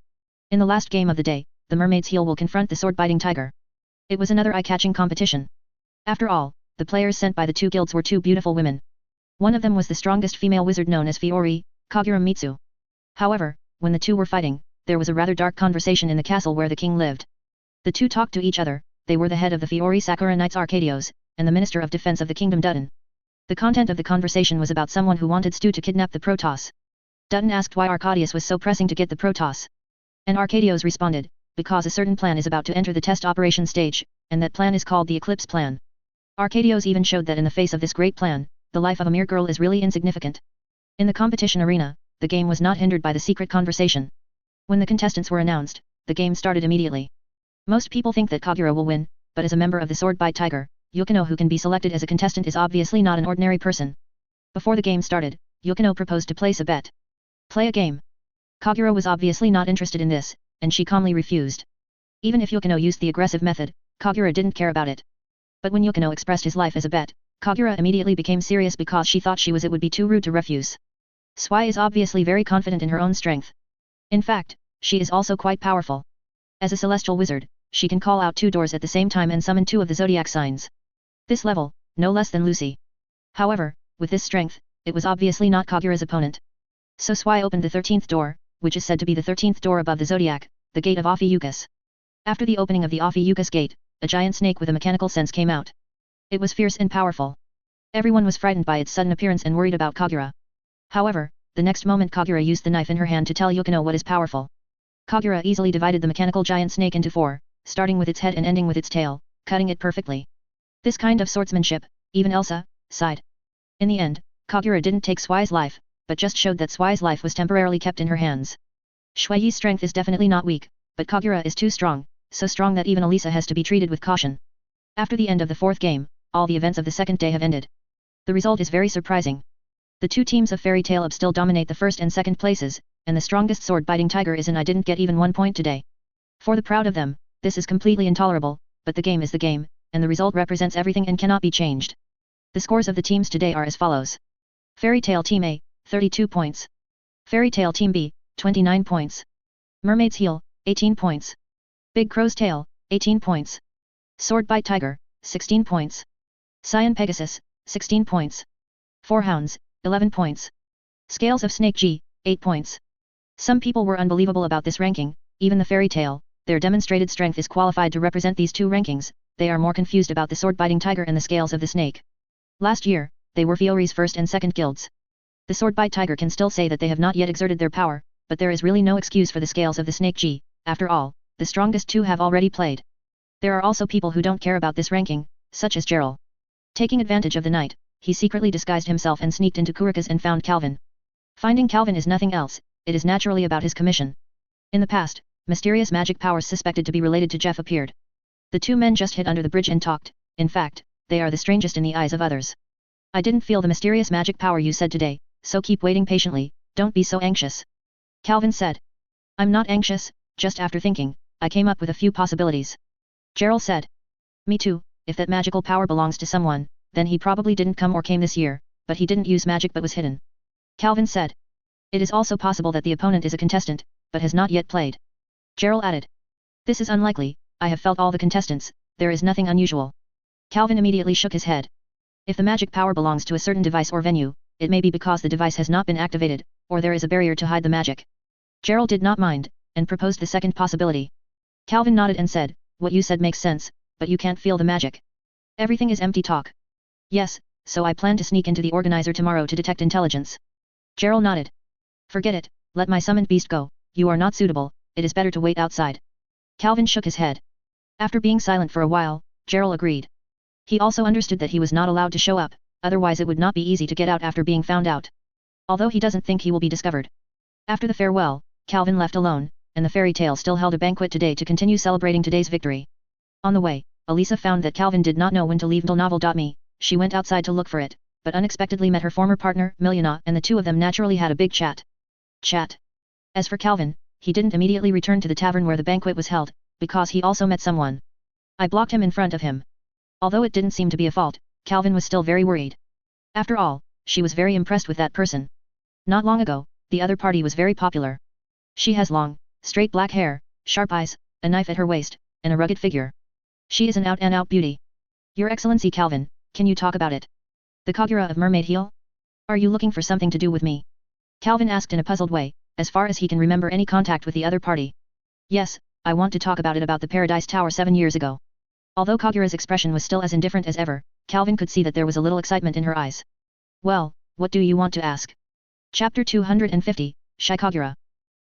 In the last game of the day, the Mermaid's Heel will confront the sword-biting tiger. It was another eye-catching competition. After all, the players sent by the two guilds were two beautiful women. One of them was the strongest female wizard known as Fiori, Kagura Mitsu. However, when the two were fighting, there was a rather dark conversation in the castle where the king lived. The two talked to each other, they were the head of the Fiori Sakura Knights Arcadios, and the Minister of Defense of the Kingdom Dutton. The content of the conversation was about someone who wanted Stu to kidnap the protoss. Dutton asked why Arcadius was so pressing to get the protoss. And Arcadios responded, because a certain plan is about to enter the test operation stage, and that plan is called the Eclipse Plan. Arcadios even showed that in the face of this great plan, the life of a mere girl is really insignificant. In the competition arena, the game was not hindered by the secret conversation. When the contestants were announced, the game started immediately. Most people think that Kagura will win, but as a member of the Sword-Bite Tiger, Yukino who can be selected as a contestant is obviously not an ordinary person. Before the game started, Yukino proposed to place a bet. Play a game. Kagura was obviously not interested in this, and she calmly refused. Even if Yukino used the aggressive method, Kagura didn't care about it. But when Yukino expressed his life as a bet, Kagura immediately became serious because she thought it would be too rude to refuse. Swai is obviously very confident in her own strength. In fact, she is also quite powerful. As a celestial wizard, she can call out 2 doors at the same time and summon 2 of the zodiac signs. This level, no less than Lucy. However, with this strength, it was obviously not Kagura's opponent. So Swai opened the 13th door, which is said to be the 13th door above the zodiac, the gate of Ophiuchus. After the opening of the Ophiuchus gate, a giant snake with a mechanical sense came out. It was fierce and powerful. Everyone was frightened by its sudden appearance and worried about Kagura. However, the next moment Kagura used the knife in her hand to tell Yukino what is powerful. Kagura easily divided the mechanical giant snake into 4, starting with its head and ending with its tail, cutting it perfectly. This kind of swordsmanship, even Elsa, sighed. In the end, Kagura didn't take Swai's life, but just showed that Swai's life was temporarily kept in her hands. Shui's strength is definitely not weak, but Kagura is too strong, so strong that even Elisa has to be treated with caution. After the end of the 4th game, all the events of the 2nd day have ended. The result is very surprising. The 2 teams of Fairy Tail Up still dominate the 1st and 2nd places, and the strongest sword-biting tiger is in I didn't get even 1 point today. For the proud of them, this is completely intolerable, but the game is the game, and the result represents everything and cannot be changed. The scores of the teams today are as follows. Fairy Tail Team A, 32 points. Fairy Tail Team B, 29 points. Mermaid's Heel, 18 points. Big Crow's Tail, 18 points. Sword-Bite Tiger, 16 points. Cyan Pegasus, 16 points. 4 hounds, 11 points. Scales of Snake G, 8 points. Some people were unbelievable about this ranking, even the fairy tale, their demonstrated strength is qualified to represent these two rankings, they are more confused about the sword-biting tiger and the scales of the snake. Last year, they were Fiori's first and second guilds. The sword-bite tiger can still say that they have not yet exerted their power, but there is really no excuse for the scales of the snake G, after all, the strongest two have already played. There are also people who don't care about this ranking, such as Gerald. Taking advantage of the night, he secretly disguised himself and sneaked into Kurika's and found Calvin. Finding Calvin is nothing else, it is naturally about his commission. In the past, mysterious magic powers suspected to be related to Jeff appeared. The two men just hid under the bridge and talked, in fact, they are the strangest in the eyes of others. I didn't feel the mysterious magic power you said today, so keep waiting patiently, don't be so anxious. Calvin said. I'm not anxious, just after thinking, I came up with a few possibilities. Gerald said. Me too, if that magical power belongs to someone, then he probably didn't come or came this year, but he didn't use magic but was hidden. Calvin said. It is also possible that the opponent is a contestant, but has not yet played. Gerald added. This is unlikely, I have felt all the contestants, there is nothing unusual. Calvin immediately shook his head. If the magic power belongs to a certain device or venue, it may be because the device has not been activated, or there is a barrier to hide the magic. Gerald did not mind, and proposed the second possibility. Calvin nodded and said, what you said makes sense, but you can't feel the magic. Everything is empty talk. Yes, so I plan to sneak into the organizer tomorrow to detect intelligence. Gerald nodded. Forget it, let my summoned beast go, you are not suitable, it is better to wait outside. Calvin shook his head. After being silent for a while, Gerald agreed. He also understood that he was not allowed to show up, otherwise it would not be easy to get out after being found out. Although he doesn't think he will be discovered. After the farewell, Calvin left alone, and the fairy tale still held a banquet today to continue celebrating today's victory. On the way, Elisa found that Calvin did not know when to leave Novel.me, she went outside to look for it, but unexpectedly met her former partner, Milyana, and the two of them naturally had a big chat. As for Calvin, he didn't immediately return to the tavern where the banquet was held, because he also met someone. I blocked him in front of him. Although it didn't seem to be a fault, Calvin was still very worried. After all, she was very impressed with that person. Not long ago, the other party was very popular. She has long, straight black hair, sharp eyes, a knife at her waist, and a rugged figure. She is an out-and-out beauty. Your Excellency Calvin, can you talk about it? The Kagura of Mermaid Heel? Are you looking for something to do with me? Calvin asked in a puzzled way, as far as he can remember any contact with the other party. Yes, I want to talk about it about the Paradise Tower 7 years ago. Although Kagura's expression was still as indifferent as ever, Calvin could see that there was a little excitement in her eyes. Well, what do you want to ask? Chapter 250, Shy Kagura.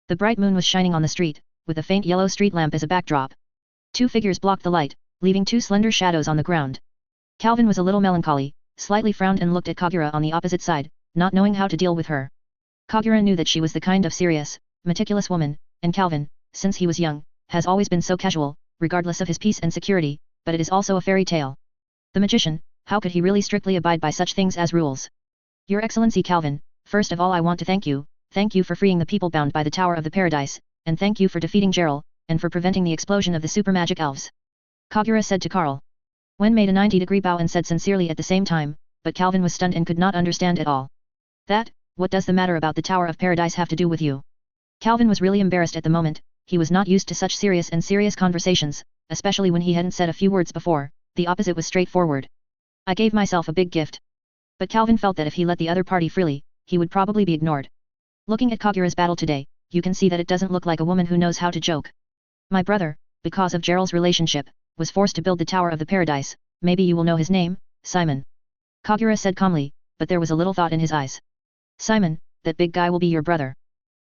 The bright moon was shining on the street, with a faint yellow street lamp as a backdrop. Two figures blocked the light, leaving two slender shadows on the ground. Calvin was a little melancholy, slightly frowned and looked at Kagura on the opposite side, not knowing how to deal with her. Kagura knew that she was the kind of serious, meticulous woman, and Calvin, since he was young, has always been so casual, regardless of his peace and security, but it is also a fairy tale. The magician, how could he really strictly abide by such things as rules? Your Excellency Calvin, first of all I want to thank you for freeing the people bound by the Tower of the Paradise, and thank you for defeating Gerald, and for preventing the explosion of the super magic elves. Kagura said to Karl. Wen made a 90-degree bow and said sincerely at the same time, but Calvin was stunned and could not understand at all. What does the matter about the Tower of Paradise have to do with you? Calvin was really embarrassed at the moment, he was not used to such serious conversations, especially when he hadn't said a few words before, the opposite was straightforward. I gave myself a big gift. But Calvin felt that if he let the other party freely, he would probably be ignored. Looking at Kagura's battle today, you can see that it doesn't look like a woman who knows how to joke. My brother, because of Gerald's relationship, was forced to build the Tower of the Paradise, maybe you will know his name, Simon. Kagura said calmly, but there was a little thought in his eyes. Simon, that big guy will be your brother.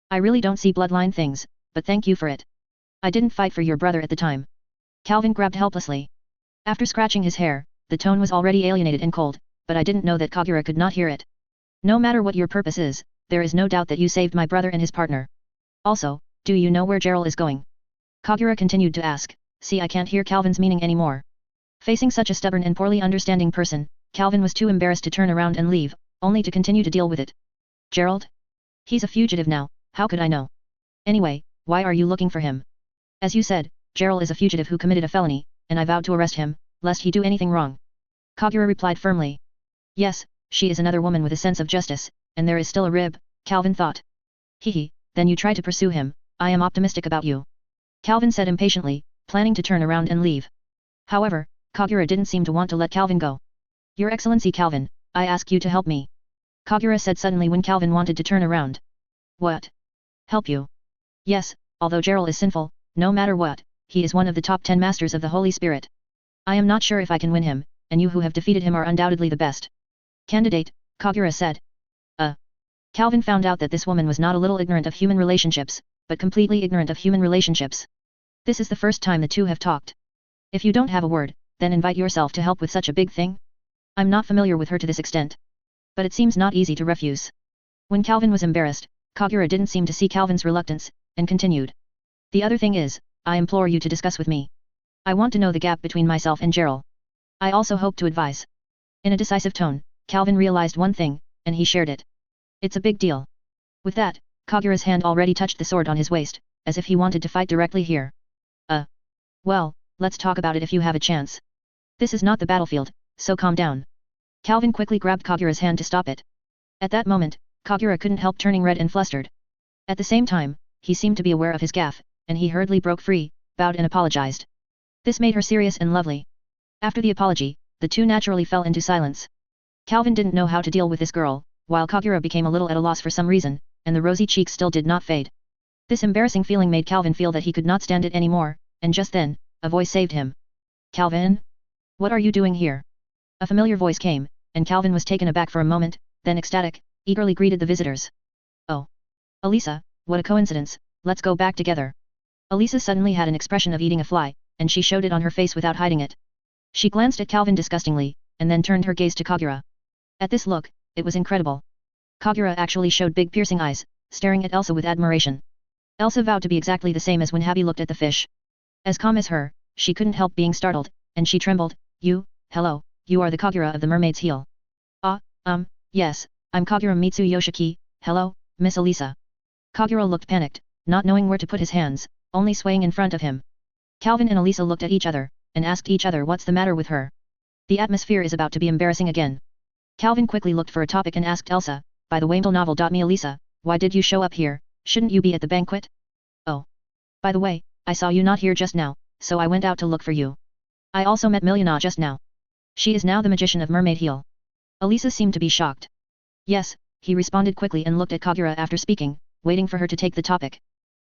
I really don't see bloodline things, but thank you for it. I didn't fight for your brother at the time. Calvin grabbed helplessly. After scratching his hair, the tone was already alienated and cold, but I didn't know that Kagura could not hear it. No matter what your purpose is, there is no doubt that you saved my brother and his partner. Also, do you know where Gerald is going? Kagura continued to ask. See, I can't hear Calvin's meaning anymore. Facing such a stubborn and poorly understanding person, Calvin was too embarrassed to turn around and leave, only to continue to deal with it. Gerald? He's a fugitive now, how could I know? Anyway, why are you looking for him? As you said, Gerald is a fugitive who committed a felony, and I vowed to arrest him, lest he do anything wrong. Kagura replied firmly. Yes, she is another woman with a sense of justice, and there is still a rib, Calvin thought. Hehe, then you try to pursue him, I am optimistic about you. Calvin said impatiently, planning to turn around and leave. However, Kagura didn't seem to want to let Calvin go. Your Excellency Calvin, I ask you to help me. Kagura said suddenly when Calvin wanted to turn around. What? Help you? Yes, although Gerald is sinful, no matter what, he is one of the top 10 masters of the Holy Spirit. I am not sure if I can win him, and you who have defeated him are undoubtedly the best candidate, Kagura said. Calvin found out that this woman was not a little ignorant of human relationships, but completely ignorant of human relationships. This is the first time the two have talked. If you don't have a word, then invite yourself to help with such a big thing? I'm not familiar with her to this extent. But it seems not easy to refuse. When Calvin was embarrassed, Kagura didn't seem to see Calvin's reluctance, and continued. The other thing is, I implore you to discuss with me. I want to know the gap between myself and Gerald. I also hope to advise. In a decisive tone, Calvin realized one thing, and he shared it. It's a big deal. With that, Kagura's hand already touched the sword on his waist, as if he wanted to fight directly here. Well, let's talk about it if you have a chance. This is not the battlefield, so calm down. Calvin quickly grabbed Kagura's hand to stop it. At that moment, Kagura couldn't help turning red and flustered. At the same time, he seemed to be aware of his gaffe, and he hurriedly broke free, bowed and apologized. This made her serious and lovely. After the apology, the two naturally fell into silence. Calvin didn't know how to deal with this girl, while Kagura became a little at a loss for some reason, and the rosy cheeks still did not fade. This embarrassing feeling made Calvin feel that he could not stand it anymore, and just then, a voice saved him. Calvin? What are you doing here? A familiar voice came, and Calvin was taken aback for a moment, then ecstatic, eagerly greeted the visitors. Oh. Elisa, what a coincidence, let's go back together. Elisa suddenly had an expression of eating a fly, and she showed it on her face without hiding it. She glanced at Calvin disgustingly, and then turned her gaze to Kagura. At this look, it was incredible. Kagura actually showed big piercing eyes, staring at Elsa with admiration. Elsa vowed to be exactly the same as when Habi looked at the fish. As calm as her, she couldn't help being startled, and she trembled. Hello, you are the Kagura of the Mermaid's Heel. Yes, I'm Kagura Mitsuyoshiki, hello, Miss Elisa. Kagura looked panicked, not knowing where to put his hands, only swaying in front of him. Calvin and Elisa looked at each other, and asked each other what's the matter with her. The atmosphere is about to be embarrassing again. Calvin quickly looked for a topic and asked Elsa, by the Wamedal novel. Me Elisa, why did you show up here, shouldn't you be at the banquet? Oh. By the way, I saw you not here just now, so I went out to look for you. I also met Miliana just now. She is now the magician of Mermaid Heel. Elisa seemed to be shocked. Yes, he responded quickly and looked at Kagura after speaking, waiting for her to take the topic.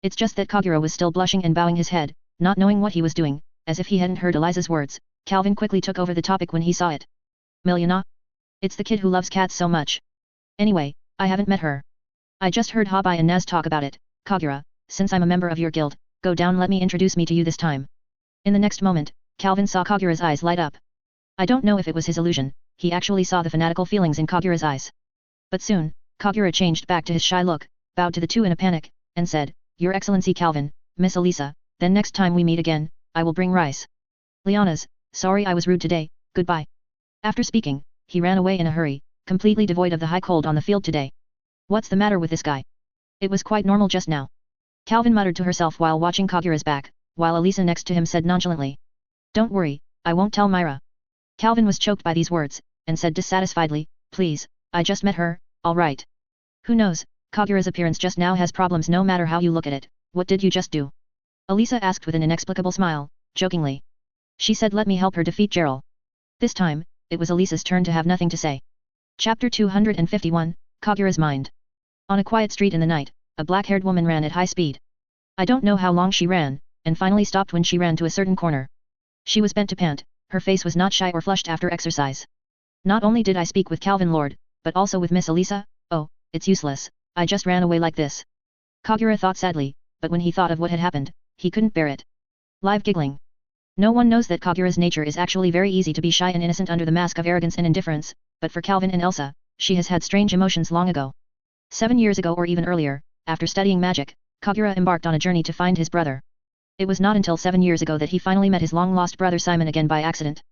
It's just that Kagura was still blushing and bowing his head, not knowing what he was doing, as if he hadn't heard Elisa's words. Calvin quickly took over the topic when he saw it. Miliana? It's the kid who loves cats so much. Anyway, I haven't met her. I just heard Habai and Naz talk about it. Kagura, since I'm a member of your guild, go down, let me introduce me to you this time. In the next moment, Calvin saw Kagura's eyes light up. I don't know if it was his illusion, he actually saw the fanatical feelings in Kagura's eyes. But soon, Kagura changed back to his shy look, bowed to the two in a panic, and said, Your Excellency Calvin, Miss Elisa, then next time we meet again, I will bring rice. Liana's, sorry I was rude today, goodbye. After speaking, he ran away in a hurry, completely devoid of the high cold on the field today. What's the matter with this guy? It was quite normal just now. Calvin muttered to herself while watching Kagura's back, while Elisa next to him said nonchalantly. Don't worry, I won't tell Myra. Calvin was choked by these words, and said dissatisfiedly, Please, I just met her, alright. Who knows, Kagura's appearance just now has problems no matter how you look at it. What did you just do? Elisa asked with an inexplicable smile, jokingly. She said let me help her defeat Gerald. This time, it was Elisa's turn to have nothing to say. Chapter 251, Kagura's Mind. On a quiet street in the night, a black-haired woman ran at high speed. I don't know how long she ran, and finally stopped when she ran to a certain corner. She was bent to pant, her face was not shy or flushed after exercise. Not only did I speak with Calvin Lord, but also with Miss Elisa? Oh, it's useless, I just ran away like this. Kagura thought sadly, but when he thought of what had happened, he couldn't bear it. Live giggling. No one knows that Kagura's nature is actually very easy to be shy and innocent under the mask of arrogance and indifference, but for Calvin and Elsa, she has had strange emotions long ago. 7 years ago or even earlier, after studying magic, Kagura embarked on a journey to find his brother. It was not until 7 years ago that he finally met his long-lost brother Simon again by accident.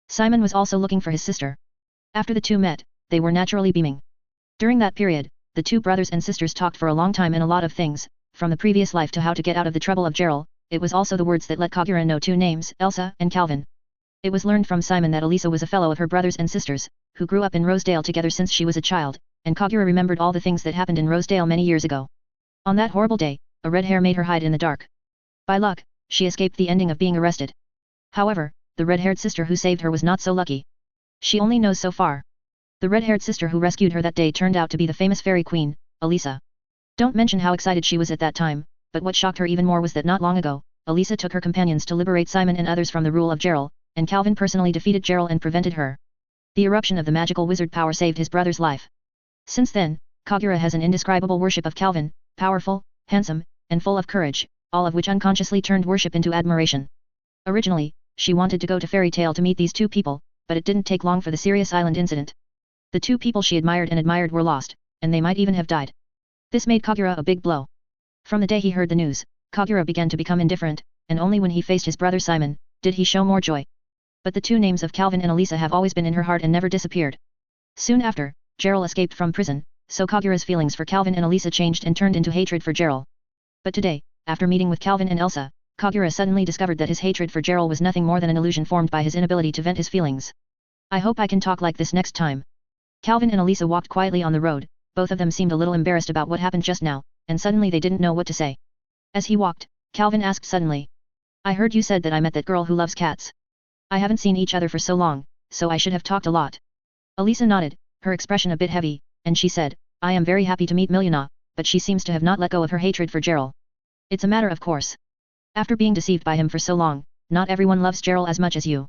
Simon was also looking for his sister. After the two met, they were naturally beaming. During that period, the two brothers and sisters talked for a long time and a lot of things, from the previous life to how to get out of the trouble of Gerald. It was also the words that let Kagura know two names, Elsa and Calvin. It was learned from Simon that Elisa was a fellow of her brothers and sisters, who grew up in Rosedale together since she was a child, and Kagura remembered all the things that happened in Rosedale many years ago. On that horrible day, a red hair made her hide in the dark. By luck, she escaped the ending of being arrested. However, the red-haired sister who saved her was not so lucky. She only knows so far. The red-haired sister who rescued her that day turned out to be the famous fairy queen, Elisa. Don't mention how excited she was at that time, but what shocked her even more was that not long ago, Elisa took her companions to liberate Simon and others from the rule of Gerald, and Calvin personally defeated Gerald and prevented her. The eruption of the magical wizard power saved his brother's life. Since then, Kagura has an indescribable worship of Calvin, powerful, handsome, and full of courage, all of which unconsciously turned worship into admiration. Originally, she wanted to go to Fairy Tale to meet these two people, but it didn't take long for the serious island incident. The two people she admired were lost, and they might even have died. This made Kagura a big blow. From the day he heard the news, Kagura began to become indifferent, and only when he faced his brother Simon, did he show more joy. But the two names of Calvin and Elisa have always been in her heart and never disappeared. Soon after, Gerald escaped from prison, so Kagura's feelings for Calvin and Elisa changed and turned into hatred for Gerald. But today, after meeting with Calvin and Elsa, Kagura suddenly discovered that his hatred for Gerald was nothing more than an illusion formed by his inability to vent his feelings. I hope I can talk like this next time. Calvin and Elisa walked quietly on the road, both of them seemed a little embarrassed about what happened just now, and suddenly they didn't know what to say. As he walked, Calvin asked suddenly. I heard you said that I met that girl who loves cats. I haven't seen each other for so long, so I should have talked a lot. Elisa nodded, her expression a bit heavy, and she said, I am very happy to meet Milena, but she seems to have not let go of her hatred for Gerald. It's a matter of course. After being deceived by him for so long, not everyone loves Gerald as much as you.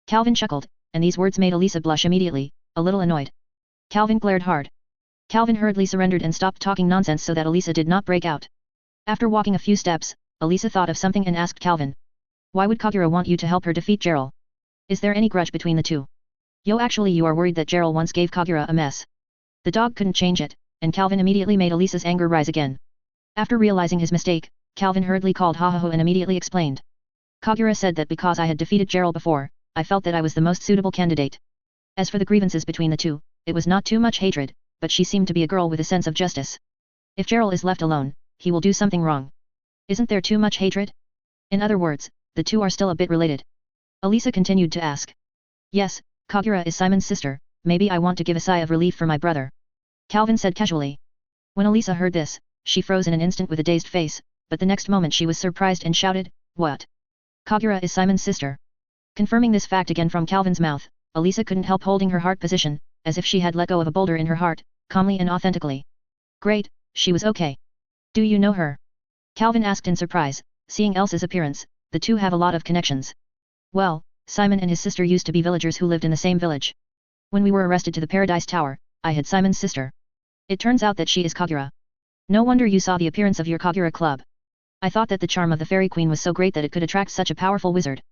Calvin chuckled, and these words made Elisa blush immediately, a little annoyed. Calvin glared hard. Calvin hurriedly surrendered and stopped talking nonsense so that Elisa did not break out. After walking a few steps, Elisa thought of something and asked Calvin. Why would Kagura want you to help her defeat Gerald? Is there any grudge between the two? Yo, actually you are worried that Gerald once gave Kagura a mess. The dog couldn't change it, and Calvin immediately made Elisa's anger rise again. After realizing his mistake, Calvin hurriedly called Hahaho and immediately explained. Kagura said that because I had defeated Gerald before, I felt that I was the most suitable candidate. As for the grievances between the two, it was not too much hatred, but she seemed to be a girl with a sense of justice. If Gerald is left alone, he will do something wrong. Isn't there too much hatred? In other words, the two are still a bit related. Elisa continued to ask. Yes, Kagura is Simon's sister, maybe I want to give a sigh of relief for my brother. Calvin said casually. When Elisa heard this, she froze in an instant with a dazed face, but the next moment she was surprised and shouted, What? Kagura is Simon's sister. Confirming this fact again from Calvin's mouth, Elisa couldn't help holding her heart position, as if she had let go of a boulder in her heart, calmly and authentically. Great, she was okay. Do you know her? Calvin asked in surprise, seeing Elsa's appearance, the two have a lot of connections. Well, Simon and his sister used to be villagers who lived in the same village. When we were arrested to the Paradise Tower, I had Simon's sister. It turns out that she is Kagura. No wonder you saw the appearance of your Kagura club. I thought that the charm of the Fairy Queen was so great that it could attract such a powerful wizard.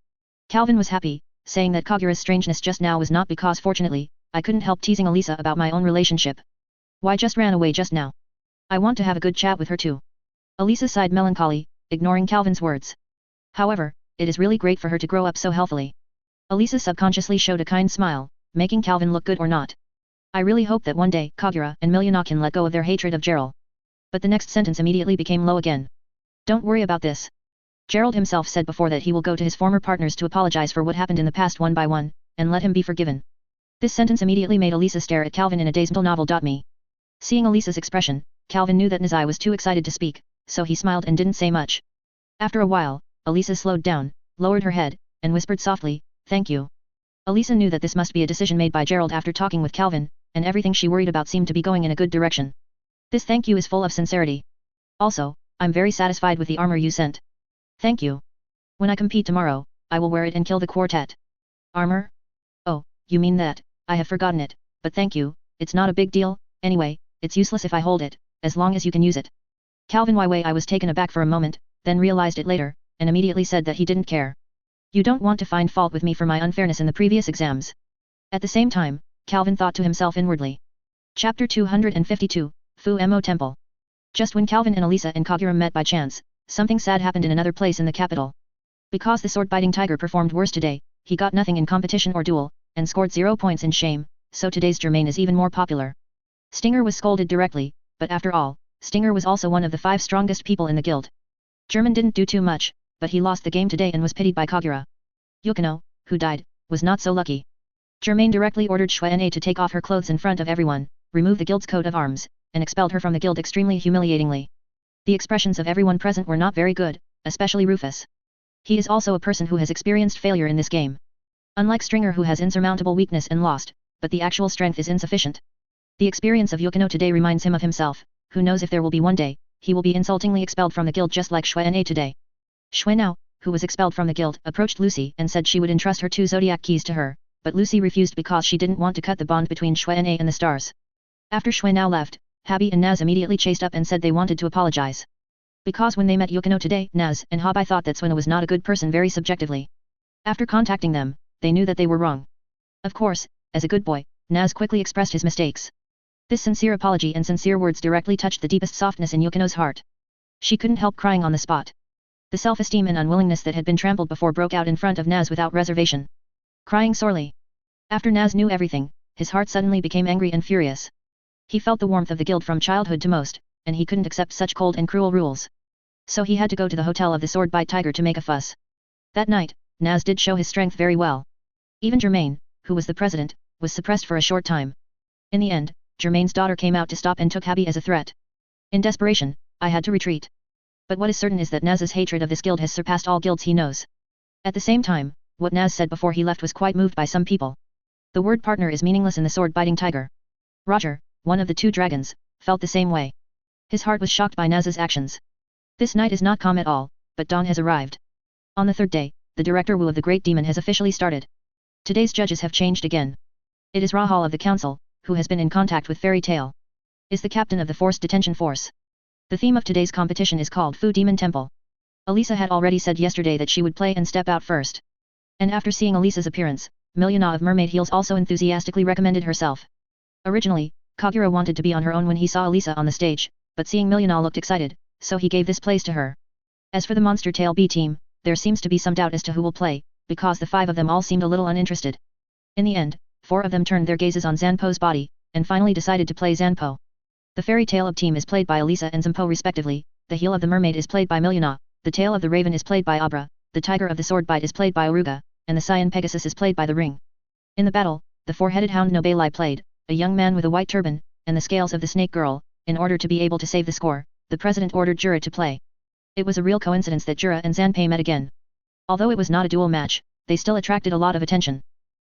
Calvin was happy, saying that Kagura's strangeness just now was not because fortunately, I couldn't help teasing Elisa about my own relationship. Why just ran away just now? I want to have a good chat with her too. Elisa sighed melancholy, ignoring Calvin's words. However, it is really great for her to grow up so healthily. Elisa subconsciously showed a kind smile, making Calvin look good or not. I really hope that one day Kagura and Milena can let go of their hatred of Gerald. But the next sentence immediately became low again. Don't worry about this. Gerald himself said before that he will go to his former partners to apologize for what happened in the past one by one, and let him be forgiven. This sentence immediately made Elisa stare at Calvin in a dazed novel.me. Seeing Elisa's expression, Calvin knew that Nizai was too excited to speak, so he smiled and didn't say much. After a while, Elisa slowed down, lowered her head, and whispered softly, Thank you. Elisa knew that this must be a decision made by Gerald after talking with Calvin, and everything she worried about seemed to be going in a good direction. This thank you is full of sincerity. Also, I'm very satisfied with the armor you sent. Thank you. When I compete tomorrow, I will wear it and kill the quartet. Armor? Oh, you mean that? I have forgotten it, but thank you, it's not a big deal, anyway, it's useless if I hold it, as long as you can use it. Calvin I was taken aback for a moment, then realized it later, and immediately said that he didn't care. You don't want to find fault with me for my unfairness in the previous exams. At the same time, Calvin thought to himself inwardly. Chapter 252, Fu Mo Temple. Just when Calvin and Elisa and Kagura met by chance, something sad happened in another place in the capital. Because the sword-biting tiger performed worse today, he got nothing in competition or duel, and scored 0 points in shame, so today's Germain is even more popular. Stinger was scolded directly, but after all, Stinger was also one of the 5 strongest people in the guild. German didn't do too much, but he lost the game today and was pitied by Kagura. Yukino, who died, was not so lucky. Germain directly ordered Xuan to take off her clothes in front of everyone, remove the guild's coat of arms, and expelled her from the guild extremely humiliatingly. The expressions of everyone present were not very good, especially Rufus. He is also a person who has experienced failure in this game. Unlike Stringer who has insurmountable weakness and lost, but the actual strength is insufficient. The experience of Yukino today reminds him of himself, who knows if there will be one day, he will be insultingly expelled from the guild just like Shui today. Shui now, who was expelled from the guild, approached Lucy and said she would entrust her 2 zodiac keys to her, but Lucy refused because she didn't want to cut the bond between Shui and the stars. After Shui now left, Habi and Naz immediately chased up and said they wanted to apologize. Because when they met Yukino today, Naz and Habi thought that Swina was not a good person very subjectively. After contacting them, they knew that they were wrong. Of course, as a good boy, Naz quickly expressed his mistakes. This sincere apology and sincere words directly touched the deepest softness in Yukino's heart. She couldn't help crying on the spot. The self-esteem and unwillingness that had been trampled before broke out in front of Naz without reservation. Crying sorely. After Naz knew everything, his heart suddenly became angry and furious. He felt the warmth of the guild from childhood to most, and he couldn't accept such cold and cruel rules. So he had to go to the hotel of the Sword-Bite Tiger to make a fuss. That night, Naz did show his strength very well. Even Germaine, who was the president, was suppressed for a short time. In the end, Germaine's daughter came out to stop and took Habi as a threat. In desperation, I had to retreat. But what is certain is that Naz's hatred of this guild has surpassed all guilds he knows. At the same time, what Naz said before he left was quite moved by some people. The word partner is meaningless in the sword-biting tiger. Roger, one of the 2 dragons, felt the same way. His heart was shocked by Naz's actions. This night is not calm at all, but dawn has arrived. On the 3rd day, the Director Wu of the Great Demon has officially started. Today's judges have changed again. It is Rahal of the Council, who has been in contact with Fairy Tail. Is the captain of the Forced Detention Force. The theme of today's competition is called Fu Demon Temple. Elisa had already said yesterday that she would play and step out first. And after seeing Elisa's appearance, Miliana of Mermaid Heels also enthusiastically recommended herself. Originally, Kagura wanted to be on her own when he saw Elisa on the stage, but seeing Miliana looked excited, so he gave this place to her. As for the Monster Tail B team, there seems to be some doubt as to who will play, because the 5 of them all seemed a little uninterested. In the end, 4 of them turned their gazes on Zanpo's body, and finally decided to play Zanpo. The Fairy Tail of team is played by Elisa and Zanpo respectively, the heel of the mermaid is played by Miliana, the tail of the raven is played by Abra, the tiger of the sword bite is played by Aruga, and the Cyan Pegasus is played by the Ring. In the battle, the 4-headed hound Nobelai played, a young man with a white turban, and the scales of the snake girl. In order to be able to save the score, the president ordered Jura to play. It was a real coincidence that Jura and Zanpei met again. Although it was not a duel match, they still attracted a lot of attention.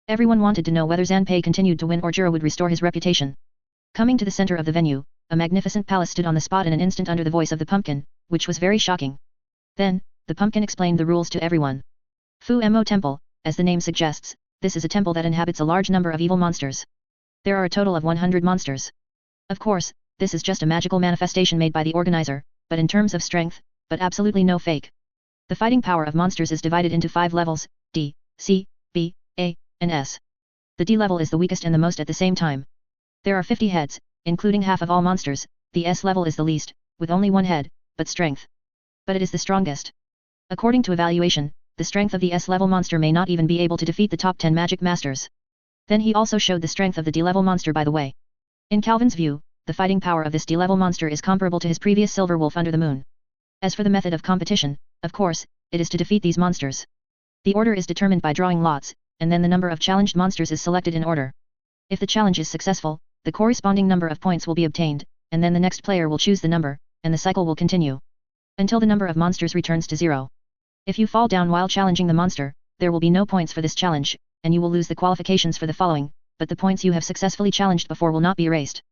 Everyone wanted to know whether Zanpei continued to win or Jura would restore his reputation. Coming to the center of the venue, a magnificent palace stood on the spot in an instant under the voice of the pumpkin, which was very shocking. Then, the pumpkin explained the rules to everyone. Fu Mo Temple, as the name suggests, this is a temple that inhabits a large number of evil monsters. There are a total of 100 monsters. Of course, this is just a magical manifestation made by the organizer, but in terms of strength, but absolutely no fake. The fighting power of monsters is divided into 5 levels, D, C, B, A, and S. The D level is the weakest and the most at the same time. There are 50 heads, including half of all monsters. The S level is the least, with only 1 head, but strength. But it is the strongest. According to evaluation, the strength of the S-level monster may not even be able to defeat the top 10 magic masters. Then he also showed the strength of the D-level monster by the way. In Calvin's view, the fighting power of this D-level monster is comparable to his previous Silver Wolf under the moon. As for the method of competition, of course, it is to defeat these monsters. The order is determined by drawing lots, and then the number of challenged monsters is selected in order. If the challenge is successful, the corresponding number of points will be obtained, and then the next player will choose the number, and the cycle will continue. Until the number of monsters returns to 0. If you fall down while challenging the monster, there will be no points for this challenge, and you will lose the qualifications for the following, but the points you have successfully challenged before will not be erased.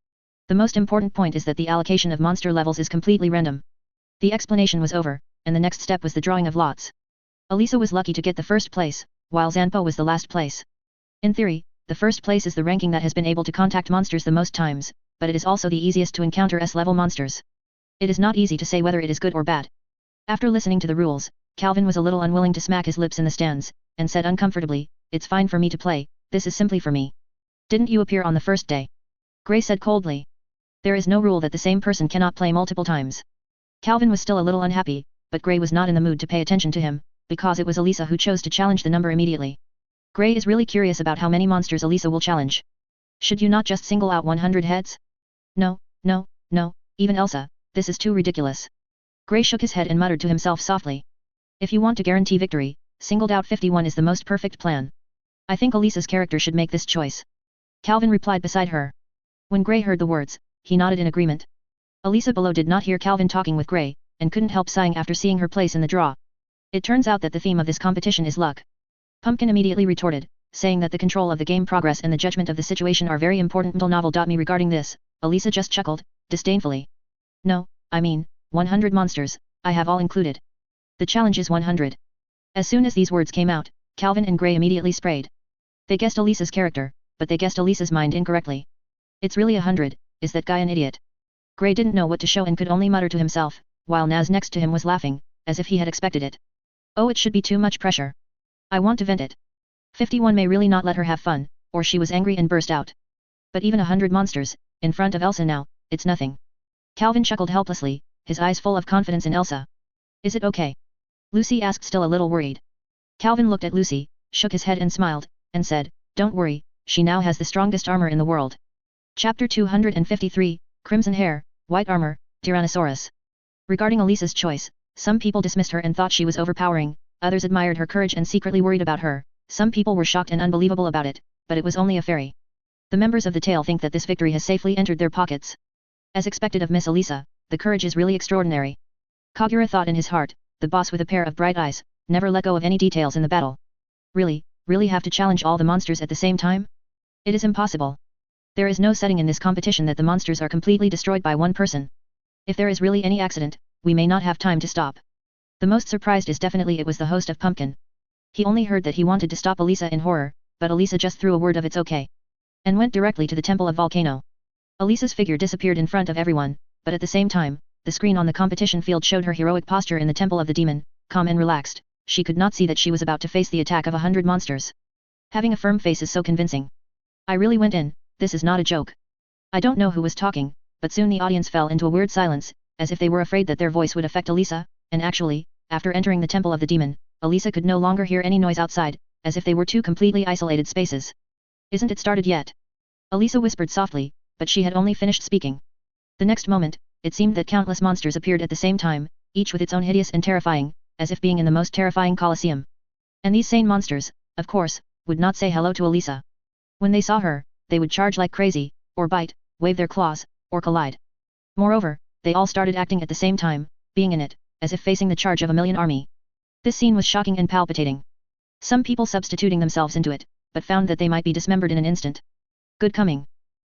The most important point is that the allocation of monster levels is completely random. The explanation was over, and the next step was the drawing of lots. Elisa was lucky to get the first place, while Zanpo was the last place. In theory, the first place is the ranking that has been able to contact monsters the most times, but it is also the easiest to encounter S-level monsters. It is not easy to say whether it is good or bad. After listening to the rules, Calvin was a little unwilling to smack his lips in the stands, and said uncomfortably, "It's fine for me to play, this is simply for me." "Didn't you appear on the first day?" Gray said coldly. "There is no rule that the same person cannot play multiple times." Calvin was still a little unhappy, but Gray was not in the mood to pay attention to him, because it was Elisa who chose to challenge the number immediately. Gray is really curious about how many monsters Elisa will challenge. Should you not just single out 100 heads? No, even Elsa, this is too ridiculous. Gray shook his head and muttered to himself softly. If you want to guarantee victory, singled out 51 is the most perfect plan. I think Elisa's character should make this choice. Calvin replied beside her. When Gray heard the words, he nodded in agreement. Elisa below did not hear Calvin talking with Gray, and couldn't help sighing after seeing her place in the draw. It turns out that the theme of this competition is luck. Pumpkin immediately retorted, saying that the control of the game progress and the judgment of the situation are very important. Novel.me regarding this, Elisa just chuckled, disdainfully. No, I mean, 100 monsters, I have all included. The challenge is 100. As soon as these words came out, Calvin and Gray immediately sprayed. They guessed Elisa's character, but they guessed Elisa's mind incorrectly. It's really 100, is that guy an idiot? Gray didn't know what to show and could only mutter to himself, while Naz next to him was laughing, as if he had expected it. Oh, it should be too much pressure. I want to vent it. 51 may really not let her have fun, or she was angry and burst out. But even 100 monsters, in front of Elsa now, it's nothing. Calvin chuckled helplessly, his eyes full of confidence in Elsa. Is it okay? Lucy asked, still a little worried. Calvin looked at Lucy, shook his head and smiled, and said, Don't worry, she now has the strongest armor in the world. Chapter 253, Crimson Hair, White Armor, Tyrannosaurus. Regarding Elisa's choice, some people dismissed her and thought she was overpowering, others admired her courage and secretly worried about her, some people were shocked and unbelievable about it, but it was only a fairy. The members of the tale think that this victory has safely entered their pockets. As expected of Miss Elisa, the courage is really extraordinary. Kagura thought in his heart, the boss with a pair of bright eyes, never let go of any details in the battle. Really have to challenge all the monsters at the same time? It is impossible. There is no setting in this competition that the monsters are completely destroyed by one person. If there is really any accident, we may not have time to stop. The most surprised is definitely it was the host of Pumpkin. He only heard that he wanted to stop Elisa in horror, but Elisa just threw a word of it's okay. And went directly to the Temple of Volcano. Elisa's figure disappeared in front of everyone, but at the same time, the screen on the competition field showed her heroic posture in the Temple of the Demon, calm and relaxed. She could not see that she was about to face the attack of 100 monsters. Having a firm face is so convincing. I really went in, this is not a joke. I don't know who was talking, but soon the audience fell into a weird silence, as if they were afraid that their voice would affect Elisa, and actually, after entering the Temple of the Demon, Elisa could no longer hear any noise outside, as if they were two completely isolated spaces. Isn't it started yet? Elisa whispered softly, but she had only finished speaking. The next moment, it seemed that countless monsters appeared at the same time, each with its own hideous and terrifying, as if being in the most terrifying Colosseum. And these sane monsters, of course, would not say hello to Elisa. When they saw her, they would charge like crazy, or bite, wave their claws, or collide. Moreover, they all started acting at the same time, being in it, as if facing the charge of a million army. This scene was shocking and palpitating. Some people substituting themselves into it, but found that they might be dismembered in an instant. Good coming!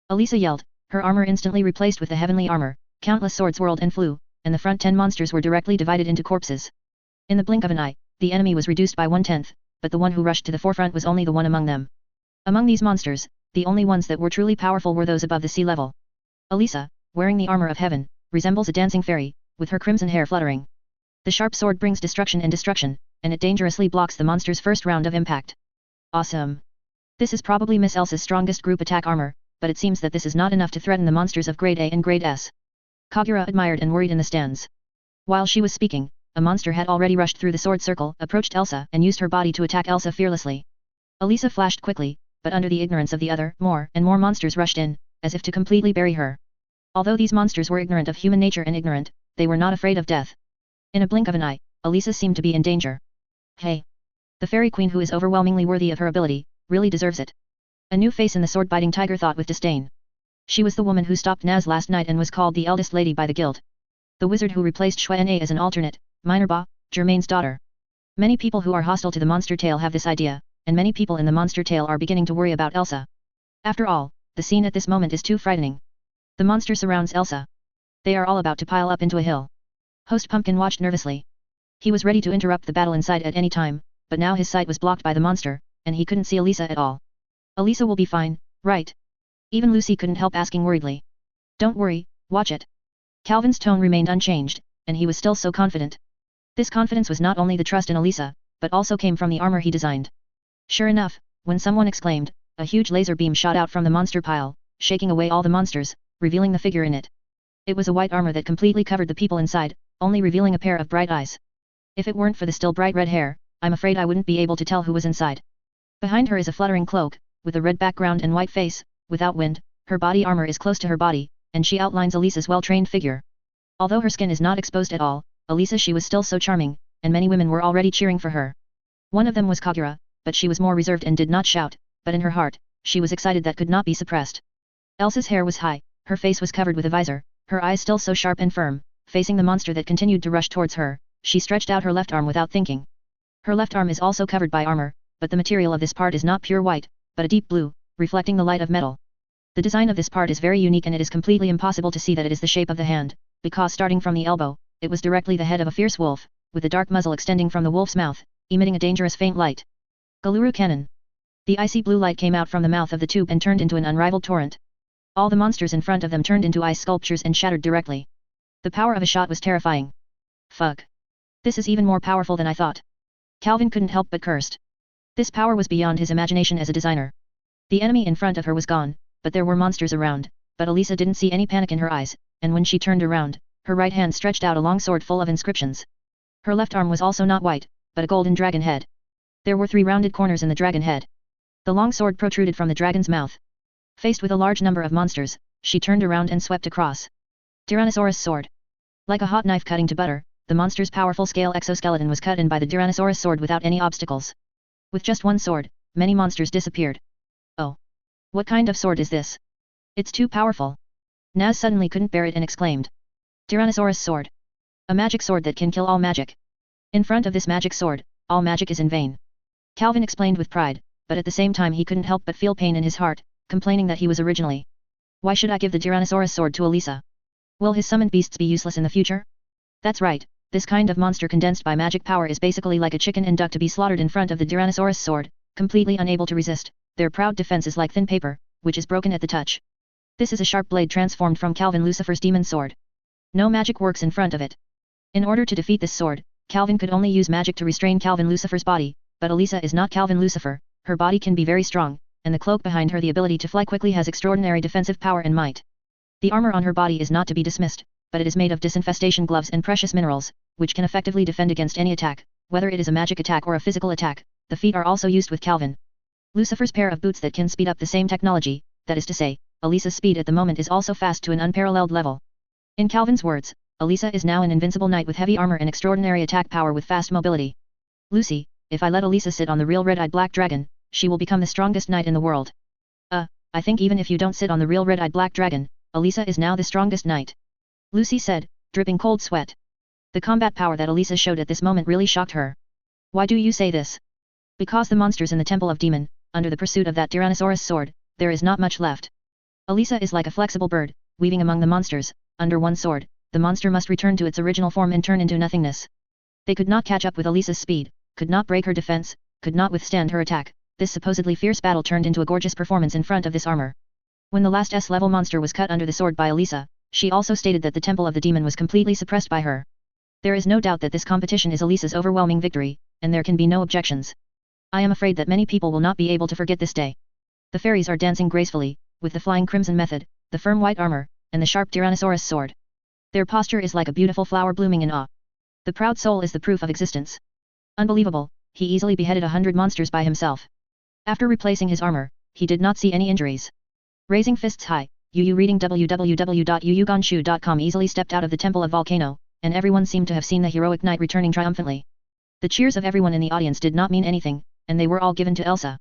Elisa yelled, her armor instantly replaced with the heavenly armor, countless swords whirled and flew, and the front 10 monsters were directly divided into corpses. In the blink of an eye, the enemy was reduced by 1/10, but the one who rushed to the forefront was only the one among them. Among these monsters, the only ones that were truly powerful were those above the sea level. Elisa, wearing the armor of heaven, resembles a dancing fairy, with her crimson hair fluttering. The sharp sword brings destruction, and it dangerously blocks the monster's first round of impact. Awesome! This is probably Miss Elsa's strongest group attack armor, but it seems that this is not enough to threaten the monsters of Grade A and Grade S. Kagura admired and worried in the stands. While she was speaking, a monster had already rushed through the sword circle, approached Elsa and used her body to attack Elsa fearlessly. Elisa flashed quickly, but under the ignorance of the other, more and more monsters rushed in, as if to completely bury her. Although these monsters were ignorant of human nature and ignorant, they were not afraid of death. In a blink of an eye, Elisa seemed to be in danger. Hey! The fairy queen who is overwhelmingly worthy of her ability, really deserves it. A new face in the sword-biting tiger thought with disdain. She was the woman who stopped Naz last night and was called the eldest lady by the guild. The wizard who replaced Xuenne as an alternate, Minerva, Germain's daughter. Many people who are hostile to the monster tale have this idea, and many people in the monster tale are beginning to worry about Elsa. After all, the scene at this moment is too frightening. The monster surrounds Elsa. They are all about to pile up into a hill. Host Pumpkin watched nervously. He was ready to interrupt the battle inside at any time, but now his sight was blocked by the monster, and he couldn't see Elisa at all. Elisa will be fine, right? Even Lucy couldn't help asking worriedly. Don't worry, watch it. Calvin's tone remained unchanged, and he was still so confident. This confidence was not only the trust in Elisa, but also came from the armor he designed. Sure enough, when someone exclaimed, a huge laser beam shot out from the monster pile, shaking away all the monsters, revealing the figure in it. It was a white armor that completely covered the people inside, only revealing a pair of bright eyes. If it weren't for the still bright red hair, I'm afraid I wouldn't be able to tell who was inside. Behind her is a fluttering cloak, with a red background and white face, without wind, her body armor is close to her body, and she outlines Elisa's well-trained figure. Although her skin is not exposed at all, Elisa she was still so charming, and many women were already cheering for her. One of them was Kagura, but she was more reserved and did not shout, but in her heart, she was excited that could not be suppressed. Elsa's hair was high, her face was covered with a visor, her eyes still so sharp and firm, facing the monster that continued to rush towards her, she stretched out her left arm without thinking. Her left arm is also covered by armor, but the material of this part is not pure white, but a deep blue, reflecting the light of metal. The design of this part is very unique and it is completely impossible to see that it is the shape of the hand, because starting from the elbow, it was directly the head of a fierce wolf, with the dark muzzle extending from the wolf's mouth, emitting a dangerous faint light. Galuru Cannon. The icy blue light came out from the mouth of the tube and turned into an unrivaled torrent. All the monsters in front of them turned into ice sculptures and shattered directly. The power of a shot was terrifying. Fuck. This is even more powerful than I thought. Calvin couldn't help but cursed. This power was beyond his imagination as a designer. The enemy in front of her was gone, but there were monsters around, but Elisa didn't see any panic in her eyes, and when she turned around, her right hand stretched out a long sword full of inscriptions. Her left arm was also not white, but a golden dragon head. There were 3 rounded corners in the dragon head. The long sword protruded from the dragon's mouth. Faced with a large number of monsters, she turned around and swept across. Tyrannosaurus sword. Like a hot knife cutting to butter, the monster's powerful scale exoskeleton was cut in by the Tyrannosaurus sword without any obstacles. With just one sword, many monsters disappeared. Oh. What kind of sword is this? It's too powerful. Naz suddenly couldn't bear it and exclaimed. Tyrannosaurus sword. A magic sword that can kill all magic. In front of this magic sword, all magic is in vain. Calvin explained with pride, but at the same time he couldn't help but feel pain in his heart, complaining that he was originally. Why should I give the Tyrannosaurus sword to Elisa? Will his summoned beasts be useless in the future? That's right, this kind of monster condensed by magic power is basically like a chicken and duck to be slaughtered in front of the Tyrannosaurus sword, completely unable to resist. Their proud defense is like thin paper, which is broken at the touch. This is a sharp blade transformed from Calvin Lucifer's demon sword. No magic works in front of it. In order to defeat this sword, Calvin could only use magic to restrain Calvin Lucifer's body, but Elisa is not Calvin Lucifer, her body can be very strong, and the cloak behind her the ability to fly quickly has extraordinary defensive power and might. The armor on her body is not to be dismissed, but it is made of disinfestation gloves and precious minerals, which can effectively defend against any attack, whether it is a magic attack or a physical attack. The feet are also used with Calvin Lucifer's pair of boots that can speed up the same technology, that is to say, Elisa's speed at the moment is also fast to an unparalleled level. In Calvin's words, Elisa is now an invincible knight with heavy armor and extraordinary attack power with fast mobility. Lucy, if I let Elisa sit on the real red-eyed black dragon, she will become the strongest knight in the world. I think even if you don't sit on the real red-eyed black dragon, Elisa is now the strongest knight. Lucy said, dripping cold sweat. The combat power that Elisa showed at this moment really shocked her. Why do you say this? Because the monsters in the Temple of Demon, under the pursuit of that Tyrannosaurus sword, there is not much left. Elisa is like a flexible bird, weaving among the monsters. Under one sword, the monster must return to its original form and turn into nothingness. They could not catch up with Elisa's speed, could not break her defense, could not withstand her attack. This supposedly fierce battle turned into a gorgeous performance in front of this armor. When the last S-level monster was cut under the sword by Elisa, she also stated that the Temple of the Demon was completely suppressed by her. There is no doubt that this competition is Elisa's overwhelming victory, and there can be no objections. I am afraid that many people will not be able to forget this day. The fairies are dancing gracefully, with the flying crimson method, the firm white armor, and the sharp Tyrannosaurus sword. Their posture is like a beautiful flower blooming in awe. The proud soul is the proof of existence. Unbelievable, he easily beheaded 100 monsters by himself. After replacing his armor, he did not see any injuries. Raising fists high, Yu reading www.yuyuganshu.com easily stepped out of the Temple of Volcano, and everyone seemed to have seen the heroic knight returning triumphantly. The cheers of everyone in the audience did not mean anything, and they were all given to Elsa.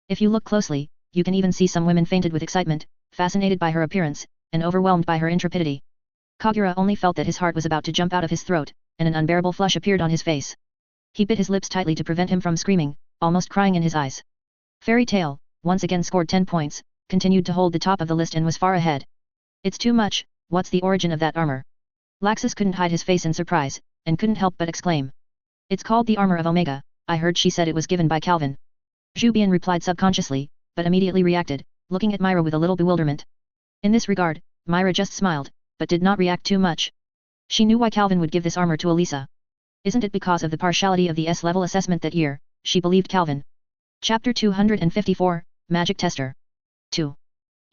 If you look closely, you can even see some women fainted with excitement, fascinated by her appearance, and overwhelmed by her intrepidity. Kagura only felt that his heart was about to jump out of his throat, and an unbearable flush appeared on his face. He bit his lips tightly to prevent him from screaming, almost crying in his eyes. Fairy Tail, once again scored 10 points, continued to hold the top of the list and was far ahead. It's too much, what's the origin of that armor? Laxus couldn't hide his face in surprise, and couldn't help but exclaim. It's called the Armor of Omega, I heard she said it was given by Calvin. Zhubian replied subconsciously, but immediately reacted, looking at Myra with a little bewilderment. In this regard, Myra just smiled, but did not react too much. She knew why Calvin would give this armor to Elisa. Isn't it because of the partiality of the S-level assessment that year, she believed Calvin. Chapter 254, Magic Tester. 2.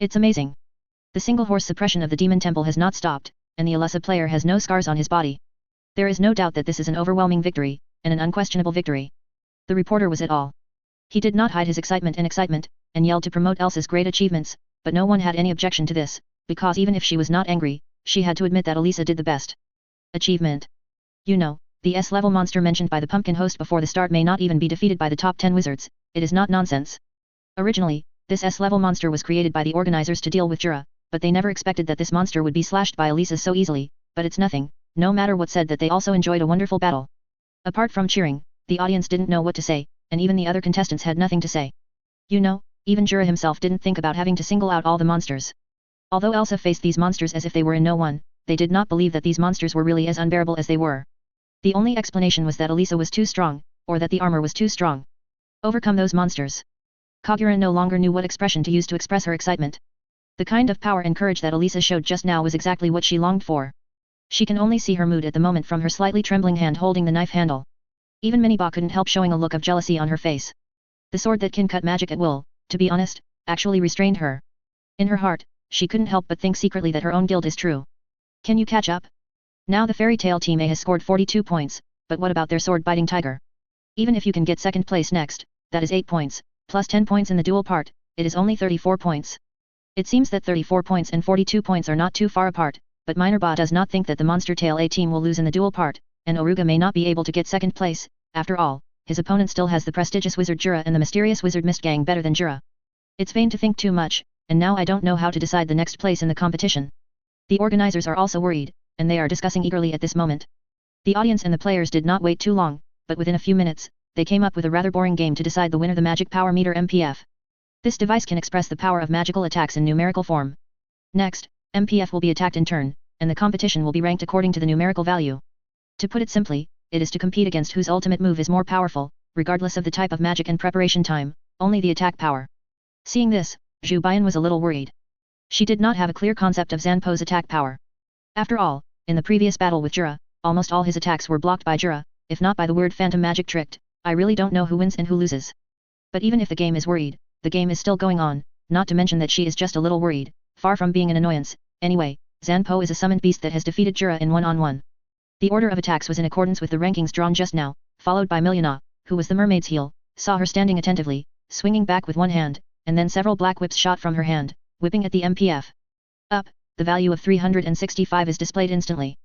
It's amazing. The single horse suppression of the Demon Temple has not stopped, and the Elisa player has no scars on his body. There is no doubt that this is an overwhelming victory, and an unquestionable victory. The reporter was it all. He did not hide his excitement, and yelled to promote Elsa's great achievements, but no one had any objection to this, because even if she was not angry, she had to admit that Elisa did the best. Achievement. You know, the S-level monster mentioned by the pumpkin host before the start may not even be defeated by the top 10 wizards, it is not nonsense. Originally, this S-level monster was created by the organizers to deal with Jura, but they never expected that this monster would be slashed by Elisa so easily, but it's nothing, no matter what said that they also enjoyed a wonderful battle. Apart from cheering, the audience didn't know what to say, and even the other contestants had nothing to say. You know, even Jura himself didn't think about having to single out all the monsters. Although Elsa faced these monsters as if they were in no one, they did not believe that these monsters were really as unbearable as they were. The only explanation was that Elisa was too strong, or that the armor was too strong. Overcome those monsters. Kagura no longer knew what expression to use to express her excitement. The kind of power and courage that Elisa showed just now was exactly what she longed for. She can only see her mood at the moment from her slightly trembling hand holding the knife handle. Even Miniba couldn't help showing a look of jealousy on her face. The sword that can cut magic at will, to be honest, actually restrained her. In her heart, she couldn't help but think secretly that her own guild is true. Can you catch up? Now the fairy tale team A has scored 42 points, but what about their sword-biting tiger? Even if you can get second place next, that is 8 points, plus 10 points in the dual part, it is only 34 points. It seems that 34 points and 42 points are not too far apart, but Minerba does not think that the Monster Tail A team will lose in the dual part, and Oruga may not be able to get second place. After all, his opponent still has the prestigious wizard Jura and the mysterious wizard Mist Gang better than Jura. It's vain to think too much, and now I don't know how to decide the next place in the competition. The organizers are also worried, and they are discussing eagerly at this moment. The audience and the players did not wait too long, but within a few minutes, they came up with a rather boring game to decide the winner: the Magic Power Meter MPF. This device can express the power of magical attacks in numerical form. Next, MPF will be attacked in turn, and the competition will be ranked according to the numerical value. To put it simply, it is to compete against whose ultimate move is more powerful, regardless of the type of magic and preparation time, only the attack power. Seeing this, Zhu Bian was a little worried. She did not have a clear concept of Zanpo's attack power. After all, in the previous battle with Jura, almost all his attacks were blocked by Jura, if not by the word phantom magic tricked. I really don't know who wins and who loses. But even if the game is worried, the game is still going on, not to mention that she is just a little worried, far from being an annoyance. Anyway, Zanpo is a summoned beast that has defeated Jura in one-on-one. The order of attacks was in accordance with the rankings drawn just now, followed by Miliana, who was the mermaid's heel, saw her standing attentively, swinging back with one hand, and then several black whips shot from her hand, whipping at the MPF. Up, the value of 365 is displayed instantly.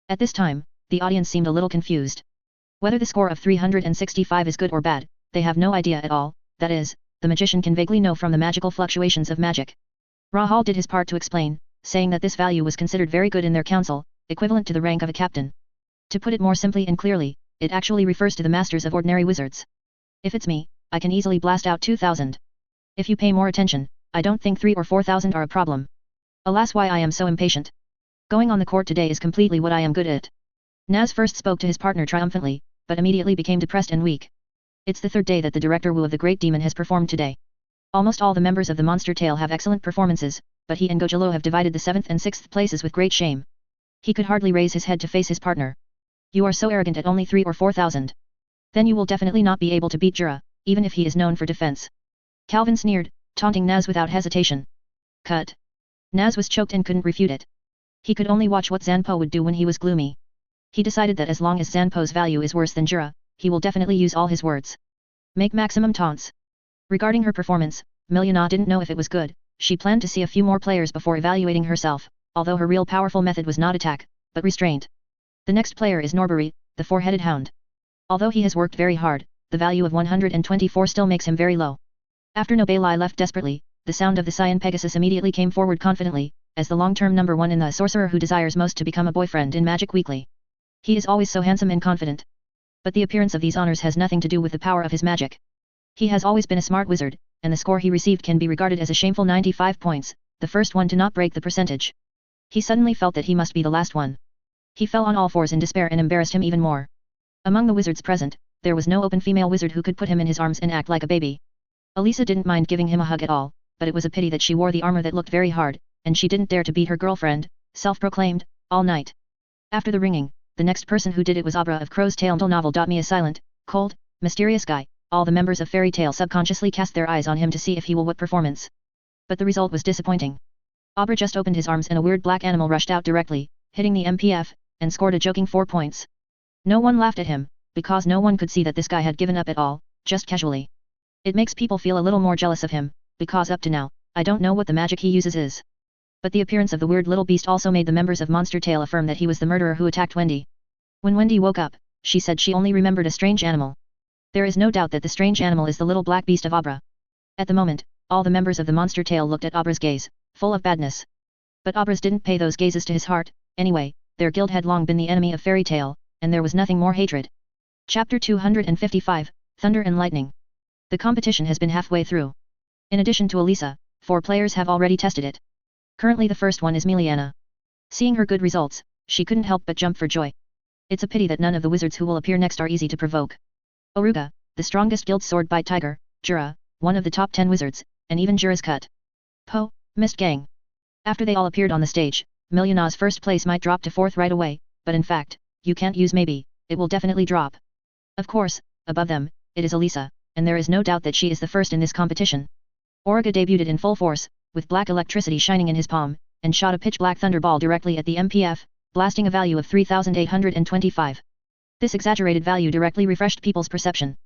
At this time, the audience seemed a little confused. Whether the score of 365 is good or bad, they have no idea at all, that is, the magician can vaguely know from the magical fluctuations of magic. Rahul did his part to explain, saying that this value was considered very good in their council, equivalent to the rank of a captain. To put it more simply and clearly, it actually refers to the masters of ordinary wizards. If it's me, I can easily blast out 2000. If you pay more attention, I don't think 3 or 4000 are a problem. Alas, why I am so impatient. Going on the court today is completely what I am good at. Naz first spoke to his partner triumphantly, but immediately became depressed and weak. It's the third day that the director Wu of the Great Demon has performed today. Almost all the members of the Monster Tail have excellent performances, but he and Gojalo have divided the 7th and 6th places with great shame. He could hardly raise his head to face his partner. You are so arrogant at only 3 or 4000. Then you will definitely not be able to beat Jura, even if he is known for defense. Calvin sneered, taunting Naz without hesitation. Cut. Naz was choked and couldn't refute it. He could only watch what Zanpo would do when he was gloomy. He decided that as long as Zanpo's value is worse than Jura, he will definitely use all his words. Make maximum taunts. Regarding her performance, Miliana didn't know if it was good. She planned to see a few more players before evaluating herself, although her real powerful method was not attack, but restraint. The next player is Norbury, the four-headed hound. Although he has worked very hard, the value of 124 still makes him very low. After Nobelai left desperately, the sound of the Cyan Pegasus immediately came forward confidently, as the long-term number 1 in the sorcerer who desires most to become a boyfriend in Magic Weekly. He is always so handsome and confident. But the appearance of these honors has nothing to do with the power of his magic. He has always been a smart wizard, and the score he received can be regarded as a shameful 95 points, the first one to not break the percentage. He suddenly felt that he must be the last one. He fell on all fours in despair and embarrassed him even more. Among the wizards present, there was no open female wizard who could put him in his arms and act like a baby. Elisa didn't mind giving him a hug at all, but it was a pity that she wore the armor that looked very hard, and she didn't dare to beat her girlfriend, self-proclaimed, all night. After the ringing, the next person who did it was Abra of Crow's Tail novel. Me a silent, cold, mysterious guy. All the members of Fairy Tail subconsciously cast their eyes on him to see if he will what performance. But the result was disappointing. Abra just opened his arms and a weird black animal rushed out directly, hitting the MPF, and scored a joking 4 points. No one laughed at him, because no one could see that this guy had given up at all, just casually. It makes people feel a little more jealous of him, because up to now, I don't know what the magic he uses is. But the appearance of the weird little beast also made the members of Monster Tail affirm that he was the murderer who attacked Wendy. When Wendy woke up, she said she only remembered a strange animal. There is no doubt that the strange animal is the little black beast of Abra. At the moment, all the members of the Monster Tail looked at Abra's gaze, full of badness. But Abra's didn't pay those gazes to his heart. Anyway, their guild had long been the enemy of Fairy Tail, and there was nothing more hatred. Chapter 255, Thunder and Lightning. The competition has been halfway through. In addition to Elisa, 4 players have already tested it. Currently the first one is Miliana. Seeing her good results, she couldn't help but jump for joy. It's a pity that none of the wizards who will appear next are easy to provoke. Oruga, the strongest guild sword bite tiger, Jura, one of the top 10 wizards, and even Jura's cut. Po, Mist Gang. After they all appeared on the stage, Miliana's first place might drop to 4th right away, but in fact, you can't use maybe, it will definitely drop. Of course, above them, it is Elisa, and there is no doubt that she is the first in this competition. Oruga debuted in full force, with black electricity shining in his palm, and shot a pitch-black thunderball directly at the MPF, blasting a value of 3,825. This exaggerated value directly refreshed people's perception.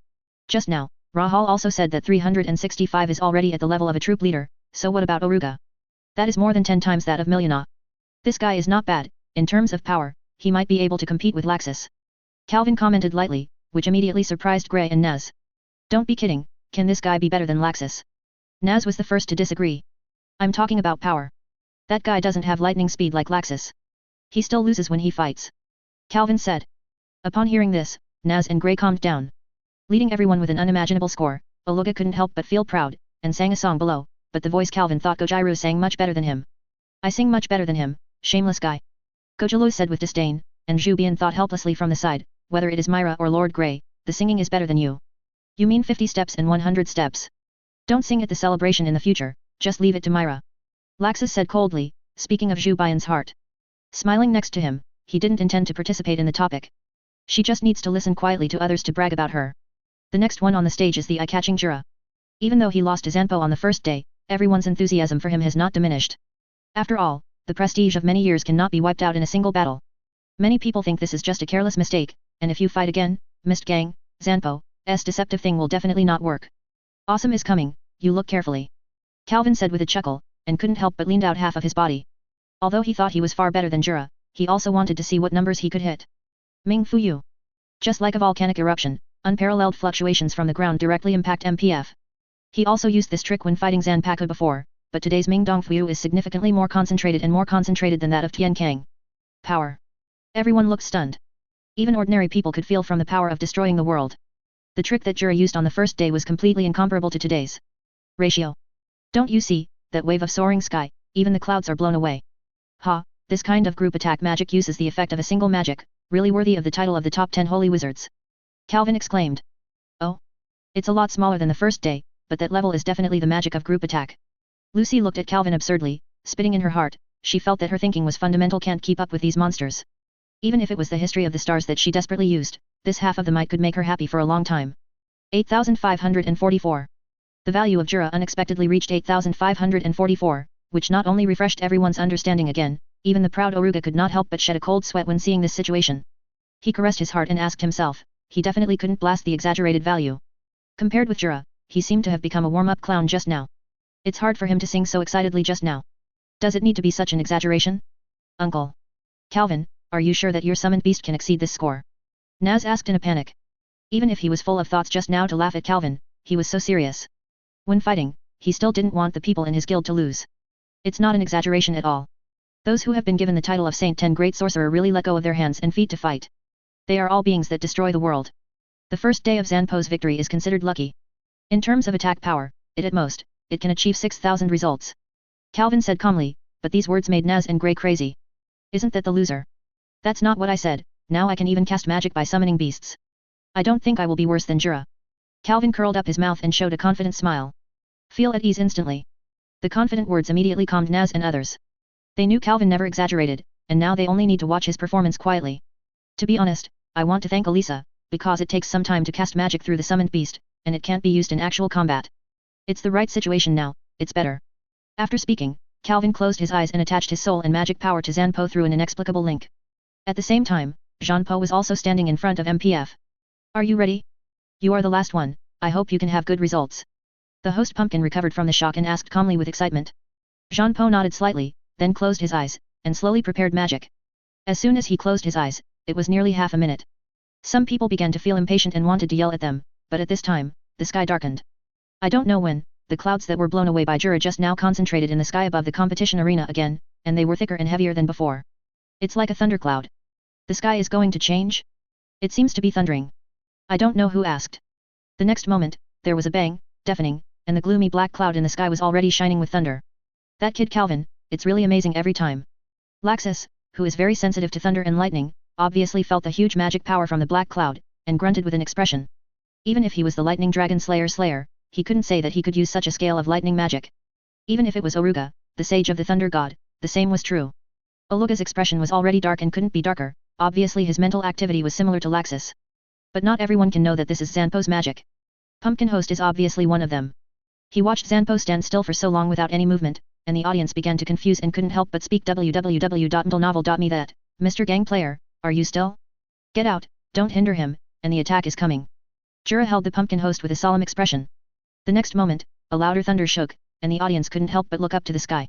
Just now, Rahul also said that 365 is already at the level of a troop leader, so what about Oruga? That is more than 10 times that of Miliana. This guy is not bad, in terms of power, he might be able to compete with Laxus. Calvin commented lightly, which immediately surprised Gray and Naz. Don't be kidding, can this guy be better than Laxus? Naz was the first to disagree. I'm talking about power. That guy doesn't have lightning speed like Laxus. He still loses when he fights. Calvin said. Upon hearing this, Naz and Gray calmed down. Leading everyone with an unimaginable score, Oruga couldn't help but feel proud, and sang a song below, but the voice Calvin thought Gojiru sang much better than him. I sing much better than him, shameless guy. Gojiru said with disdain, and Zhu Bian thought helplessly from the side, whether it is Myra or Lord Grey, the singing is better than you. You mean 50 steps and 100 steps. Don't sing at the celebration in the future, just leave it to Myra. Laxus said coldly, speaking of Zhu Bian's heart. Smiling next to him, he didn't intend to participate in the topic. She just needs to listen quietly to others to brag about her. The next one on the stage is the eye-catching Jura. Even though he lost to Zanpo on the first day, everyone's enthusiasm for him has not diminished. After all, the prestige of many years cannot be wiped out in a single battle. Many people think this is just a careless mistake, and if you fight again, Mist Gang, Zanpo's deceptive thing will definitely not work. Awesome is coming, you look carefully. Calvin said with a chuckle, and couldn't help but leaned out half of his body. Although he thought he was far better than Jura, he also wanted to see what numbers he could hit. Ming Fu Yu. Just like a volcanic eruption, unparalleled fluctuations from the ground directly impact MPF. He also used this trick when fighting Zanpaku before, but today's Ming Dong Fu Yu is significantly more concentrated than that of Tian Kang. Power. Everyone looked stunned. Even ordinary people could feel from the power of destroying the world. The trick that Jura used on the first day was completely incomparable to today's. Ratio. Don't you see, that wave of soaring sky, even the clouds are blown away. Ha, this kind of group attack magic uses the effect of a single magic, really worthy of the title of the top 10 holy wizards. Calvin exclaimed. Oh. It's a lot smaller than the first day, but that level is definitely the magic of group attack. Lucy looked at Calvin absurdly, spitting in her heart, she felt that her thinking was fundamental, can't keep up with these monsters. Even if it was the history of the stars that she desperately used, this half of the might could make her happy for a long time. 8,544. The value of Jura unexpectedly reached 8,544, which not only refreshed everyone's understanding again, even the proud Oruga could not help but shed a cold sweat when seeing this situation. He caressed his heart and asked himself, he definitely couldn't blast the exaggerated value. Compared with Jura, he seemed to have become a warm-up clown just now. It's hard for him to sing so excitedly just now. Does it need to be such an exaggeration? Uncle. Calvin, are you sure that your summoned beast can exceed this score? Naz asked in a panic. Even if he was full of thoughts just now to laugh at Calvin, he was so serious. When fighting, he still didn't want the people in his guild to lose. It's not an exaggeration at all. Those who have been given the title of Saint 10 Great Sorcerer really let go of their hands and feet to fight. They are all beings that destroy the world. The first day of Zanpo's victory is considered lucky. In terms of attack power, at most, it can achieve 6,000 results. Calvin said calmly, but these words made Naz and Grey crazy. Isn't that the loser? That's not what I said, now I can even cast magic by summoning beasts. I don't think I will be worse than Jura. Calvin curled up his mouth and showed a confident smile. Feel at ease instantly. The confident words immediately calmed Naz and others. They knew Calvin never exaggerated, and now they only need to watch his performance quietly. To be honest, I want to thank Elisa, because it takes some time to cast magic through the summoned beast, and it can't be used in actual combat. It's the right situation now, it's better. After speaking, Calvin closed his eyes and attached his soul and magic power to Zanpo through an inexplicable link. At the same time, Jean-Po was also standing in front of MPF. Are you ready? You are the last one, I hope you can have good results. The host Pumpkin recovered from the shock and asked calmly with excitement. Jean-Po nodded slightly, then closed his eyes, and slowly prepared magic. As soon as he closed his eyes, it was nearly half a minute. Some people began to feel impatient and wanted to yell at them, but at this time, the sky darkened. I don't know when, the clouds that were blown away by Jura just now concentrated in the sky above the competition arena again, and they were thicker and heavier than before. It's like a thundercloud. The sky is going to change? It seems to be thundering. I don't know who asked. The next moment, there was a bang, deafening, and the gloomy black cloud in the sky was already shining with thunder. That kid Calvin, it's really amazing every time. Laxus, who is very sensitive to thunder and lightning, obviously felt the huge magic power from the black cloud, and grunted with an expression. Even if he was the lightning dragon slayer, he couldn't say that he could use such a scale of lightning magic. Even if it was Oruga, the sage of the thunder god, the same was true. Oluga's expression was already dark and couldn't be darker, obviously his mental activity was similar to Laxus. But not everyone can know that this is Zanpo's magic. Pumpkin Host is obviously one of them. He watched Zanpo stand still for so long without any movement, and the audience began to confuse and couldn't help but speak www.mtlnovel.me that, Mr. Gang Player, are you still? Get out, don't hinder him, and the attack is coming. Jura held the Pumpkin Host with a solemn expression. The next moment, a louder thunder shook, and the audience couldn't help but look up to the sky.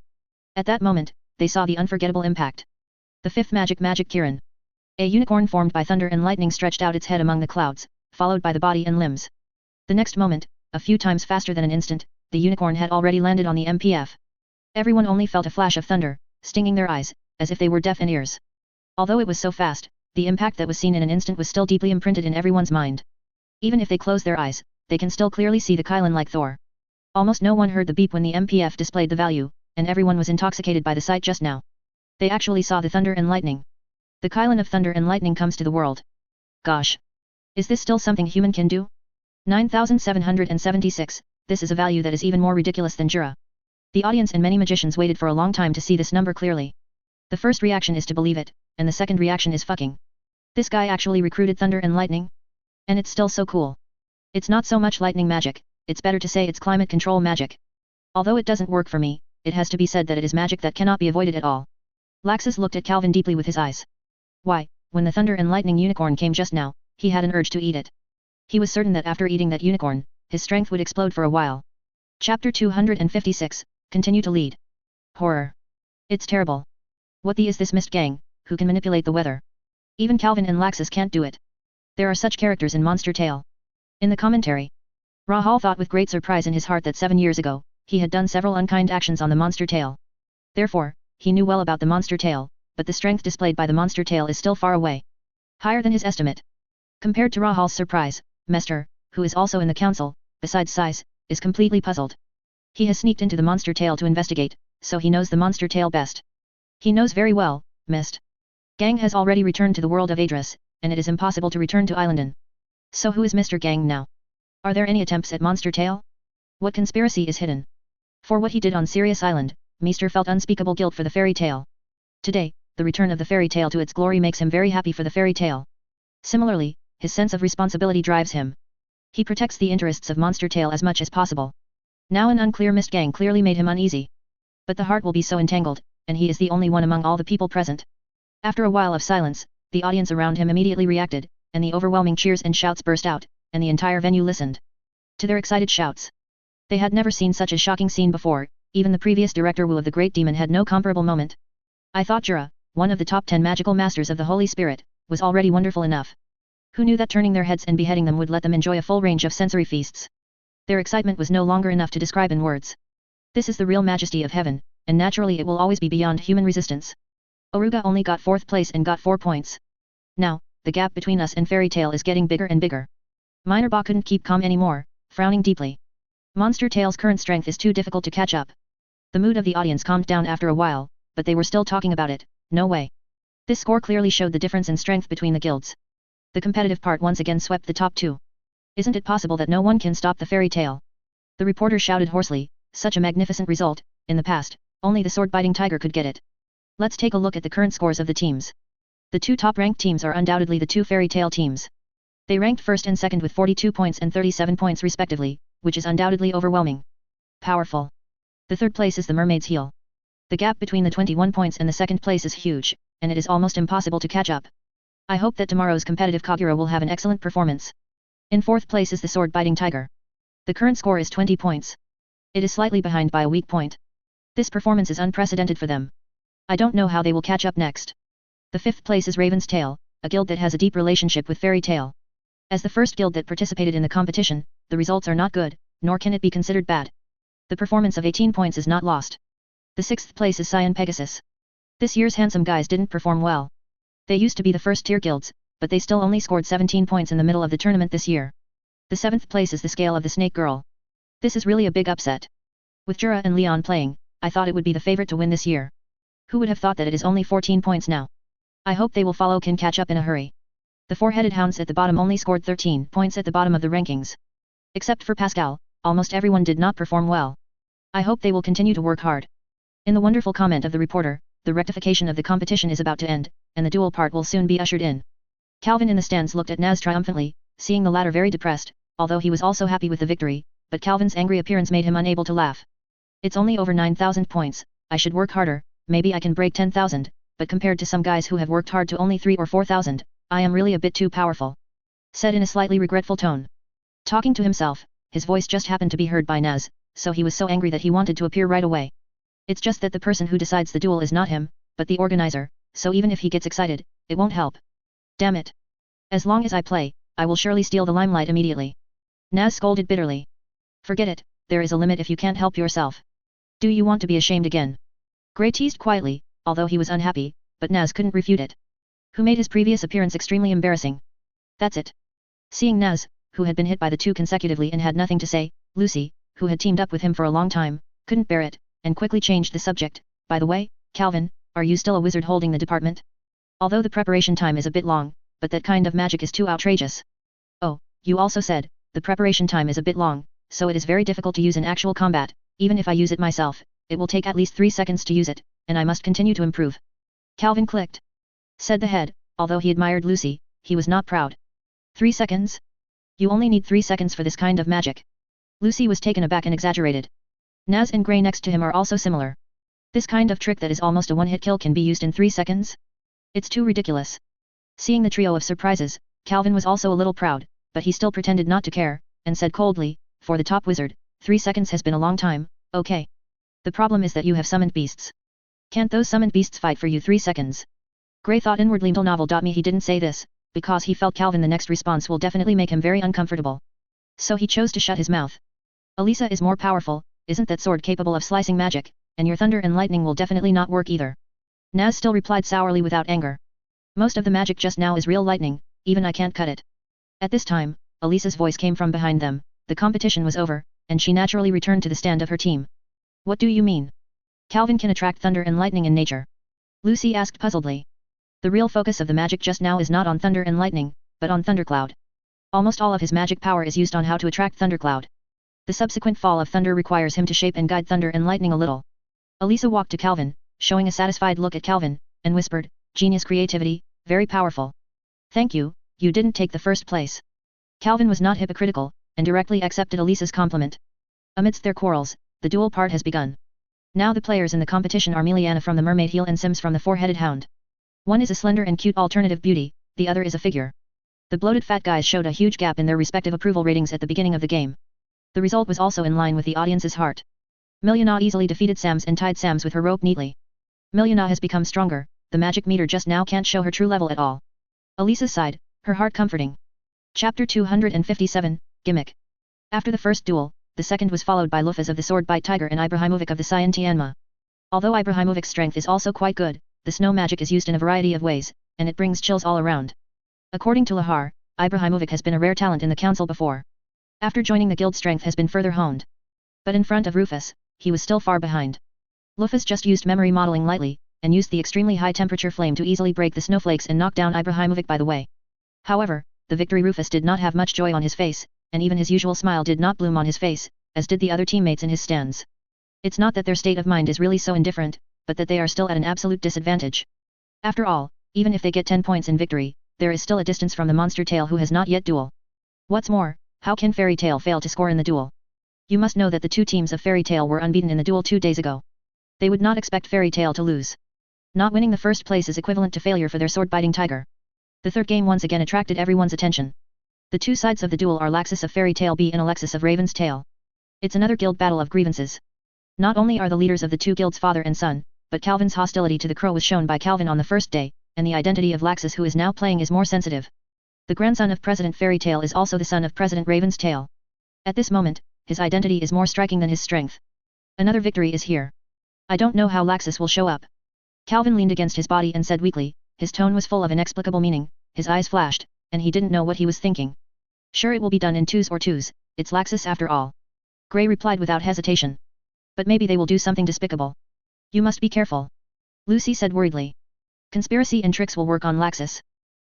At that moment, they saw the unforgettable impact. The fifth magic Kiran. A unicorn formed by thunder and lightning stretched out its head among the clouds, followed by the body and limbs. The next moment, a few times faster than an instant, the unicorn had already landed on the MPF. Everyone only felt a flash of thunder, stinging their eyes, as if they were deaf in ears. Although it was so fast, the impact that was seen in an instant was still deeply imprinted in everyone's mind. Even if they close their eyes, they can still clearly see the Kylan like Thor. Almost no one heard the beep when the MPF displayed the value, and everyone was intoxicated by the sight just now. They actually saw the thunder and lightning. The Kylan of thunder and lightning comes to the world. Gosh! Is this still something human can do? 9776, this is a value that is even more ridiculous than Jura. The audience and many magicians waited for a long time to see this number clearly. The first reaction is to believe it, and the second reaction is fucking. This guy actually recruited thunder and lightning? And it's still so cool. It's not so much lightning magic, it's better to say it's climate control magic. Although it doesn't work for me, it has to be said that it is magic that cannot be avoided at all. Laxus looked at Calvin deeply with his eyes. Why, when the thunder and lightning unicorn came just now, he had an urge to eat it. He was certain that after eating that unicorn, his strength would explode for a while. Chapter 256, Continue to lead. Horror. It's terrible. What the is this mist gang, who can manipulate the weather? Even Calvin and Laxus can't do it. There are such characters in Monster Tale. In the commentary, Rahul thought with great surprise in his heart that 7 years ago, he had done several unkind actions on the Monster Tale. Therefore, he knew well about the Monster Tale, but the strength displayed by the Monster Tale is still far away. Higher than his estimate. Compared to Rahul's surprise, Mester, who is also in the council, besides size, is completely puzzled. He has sneaked into the Monster Tale to investigate, so he knows the Monster Tale best. He knows very well, Mist. Gang has already returned to the world of Adris, and it is impossible to return to Islandon. So who is Mr. Gang now? Are there any attempts at Monster Tale? What conspiracy is hidden? For what he did on Sirius Island, Meester felt unspeakable guilt for the fairy tale. Today, the return of the fairy tale to its glory makes him very happy for the fairy tale. Similarly, his sense of responsibility drives him. He protects the interests of Monster Tale as much as possible. Now an unclear Mist Gang clearly made him uneasy. But the heart will be so entangled, and he is the only one among all the people present. After a while of silence, the audience around him immediately reacted, and the overwhelming cheers and shouts burst out, and the entire venue listened to their excited shouts. They had never seen such a shocking scene before, even the previous director Wu of the Great Demon had no comparable moment. I thought Jura, one of the top 10 magical masters of the Holy Spirit, was already wonderful enough. Who knew that turning their heads and beheading them would let them enjoy a full range of sensory feasts? Their excitement was no longer enough to describe in words. This is the real majesty of heaven, and naturally it will always be beyond human resistance. Oruga only got 4th place and got 4 points. Now, the gap between us and Fairy Tale is getting bigger and bigger. Minor Ba couldn't keep calm anymore, frowning deeply. Monster Tale's current strength is too difficult to catch up. The mood of the audience calmed down after a while, but they were still talking about it. No way. This score clearly showed the difference in strength between the guilds. The competitive part once again swept the top 2. Isn't it possible that no one can stop the fairy tale? The reporter shouted hoarsely, such a magnificent result, in the past, only the sword-biting tiger could get it. Let's take a look at the current scores of the teams. The 2 top-ranked teams are undoubtedly the 2 fairy tale teams. They ranked first and second with 42 points and 37 points respectively, which is undoubtedly overwhelming. Powerful. The 3rd place is the Mermaid's Heel. The gap between the 21 points and the 2nd place is huge, and it is almost impossible to catch up. I hope that tomorrow's competitive Kagura will have an excellent performance. In 4th place is the sword-biting tiger. The current score is 20 points. It is slightly behind by a weak point. This performance is unprecedented for them. I don't know how they will catch up next. The 5th place is Raven's Tail, a guild that has a deep relationship with Fairy Tale. As the first guild that participated in the competition, the results are not good, nor can it be considered bad. The performance of 18 points is not lost. The 6th place is Cyan Pegasus. This year's handsome guys didn't perform well. They used to be the first tier guilds, but they still only scored 17 points in the middle of the tournament this year. The 7th place is the scale of the Snake Girl. This is really a big upset. With Jura and Leon playing, I thought it would be the favorite to win this year. Who would have thought that it is only 14 points now? I hope they will follow can catch up in a hurry. The 4-headed hounds at the bottom only scored 13 points at the bottom of the rankings. Except for Pascal, almost everyone did not perform well. I hope they will continue to work hard. In the wonderful comment of the reporter, the rectification of the competition is about to end, and the duel part will soon be ushered in. Calvin in the stands looked at Naz triumphantly, seeing the latter very depressed, although he was also happy with the victory, but Calvin's angry appearance made him unable to laugh. It's only over 9,000 points, I should work harder, maybe I can break 10,000, but compared to some guys who have worked hard to only 3 or 4,000, I am really a bit too powerful. Said in a slightly regretful tone. Talking to himself, his voice just happened to be heard by Naz, so he was so angry that he wanted to appear right away. It's just that the person who decides the duel is not him, but the organizer, so even if he gets excited, it won't help. Damn it. As long as I play, I will surely steal the limelight immediately. Naz scolded bitterly. Forget it, there is a limit if you can't help yourself. Do you want to be ashamed again? Gray teased quietly, although he was unhappy, but Naz couldn't refute it. Who made his previous appearance extremely embarrassing. That's it. Seeing Naz, who had been hit by the 2 consecutively and had nothing to say, Lucy, who had teamed up with him for a long time, couldn't bear it, and quickly changed the subject. By the way, Calvin, are you still a wizard holding the department? Although the preparation time is a bit long, but that kind of magic is too outrageous. Oh, you also said, the preparation time is a bit long, so it is very difficult to use in actual combat, even if I use it myself, it will take at least 3 seconds to use it, and I must continue to improve. Calvin clicked. Said the head, although he admired Lucy, he was not proud. 3 seconds? You only need 3 seconds for this kind of magic. Lucy was taken aback and exaggerated. Naz and Gray next to him are also similar. This kind of trick that is almost a one-hit kill can be used in 3 seconds? It's too ridiculous. Seeing the trio of surprises, Calvin was also a little proud, but he still pretended not to care, and said coldly, for the top wizard, 3 seconds has been a long time, okay. The problem is that you have summoned beasts. Can't those summoned beasts fight for you 3 seconds? Gray thought inwardly novel.me he didn't say this, because he felt Calvin the next response will definitely make him very uncomfortable. So he chose to shut his mouth. Elisa is more powerful, isn't that sword capable of slicing magic, and your thunder and lightning will definitely not work either. Naz still replied sourly without anger. Most of the magic just now is real lightning, even I can't cut it. At this time, Elisa's voice came from behind them, the competition was over, and she naturally returned to the stand of her team. What do you mean? Calvin can attract thunder and lightning in nature. Lucy asked puzzledly. The real focus of the magic just now is not on thunder and lightning, but on thundercloud. Almost all of his magic power is used on how to attract thundercloud. The subsequent fall of thunder requires him to shape and guide thunder and lightning a little. Elisa walked to Calvin, showing a satisfied look at Calvin, and whispered, genius creativity, very powerful. Thank you, you didn't take the first place. Calvin was not hypocritical, and directly accepted Elisa's compliment. Amidst their quarrels, the duel part has begun. Now the players in the competition are Meliana from the Mermaid Heel and Sims from the 4-headed hound. One is a slender and cute alternative beauty, the other is a figure. The bloated fat guys showed a huge gap in their respective approval ratings at the beginning of the game. The result was also in line with the audience's heart. Meliana easily defeated Sams and tied Sams with her rope neatly. Meliana has become stronger, the magic meter just now can't show her true level at all. Elisa sighed, her heart comforting. Chapter 257, Gimmick. After the first duel, the second was followed by Lufas of the Sword-Bite Tiger and Ibrahimovic of the Cyan Tianma. Although Ibrahimovic's strength is also quite good, the snow magic is used in a variety of ways, and it brings chills all around. According to Lahar, Ibrahimovic has been a rare talent in the council before. After joining the guild, strength has been further honed. But in front of Rufus, he was still far behind. Lufas just used memory modeling lightly, and used the extremely high temperature flame to easily break the snowflakes and knock down Ibrahimovic by the way. However, the victory Rufus did not have much joy on his face, and even his usual smile did not bloom on his face, as did the other teammates in his stands. It's not that their state of mind is really so indifferent, but that they are still at an absolute disadvantage. After all, even if they get 10 points in victory, there is still a distance from the monster tail who has not yet duel. What's more, how can Fairy Tail fail to score in the duel? You must know that the 2 teams of Fairy Tail were unbeaten in the duel 2 days ago. They would not expect Fairy Tail to lose. Not winning the first place is equivalent to failure for their sword-biting tiger. The third game once again attracted everyone's attention. The 2 sides of the duel are Laxus of Fairy Tail B and Alexis of Raven's Tail. It's another guild battle of grievances. Not only are the leaders of the 2 guilds father and son, but Calvin's hostility to the crow was shown by Calvin on the first day, and the identity of Laxus who is now playing is more sensitive. The grandson of President Fairy Tail is also the son of President Raven's Tail. At this moment, his identity is more striking than his strength. Another victory is here. I don't know how Laxus will show up. Calvin leaned against his body and said weakly, his tone was full of inexplicable meaning, his eyes flashed, and he didn't know what he was thinking. Sure, it will be done in twos or twos, it's Laxus after all. Gray replied without hesitation. But maybe they will do something despicable. You must be careful. Lucy said worriedly. Conspiracy and tricks will work on Laxus.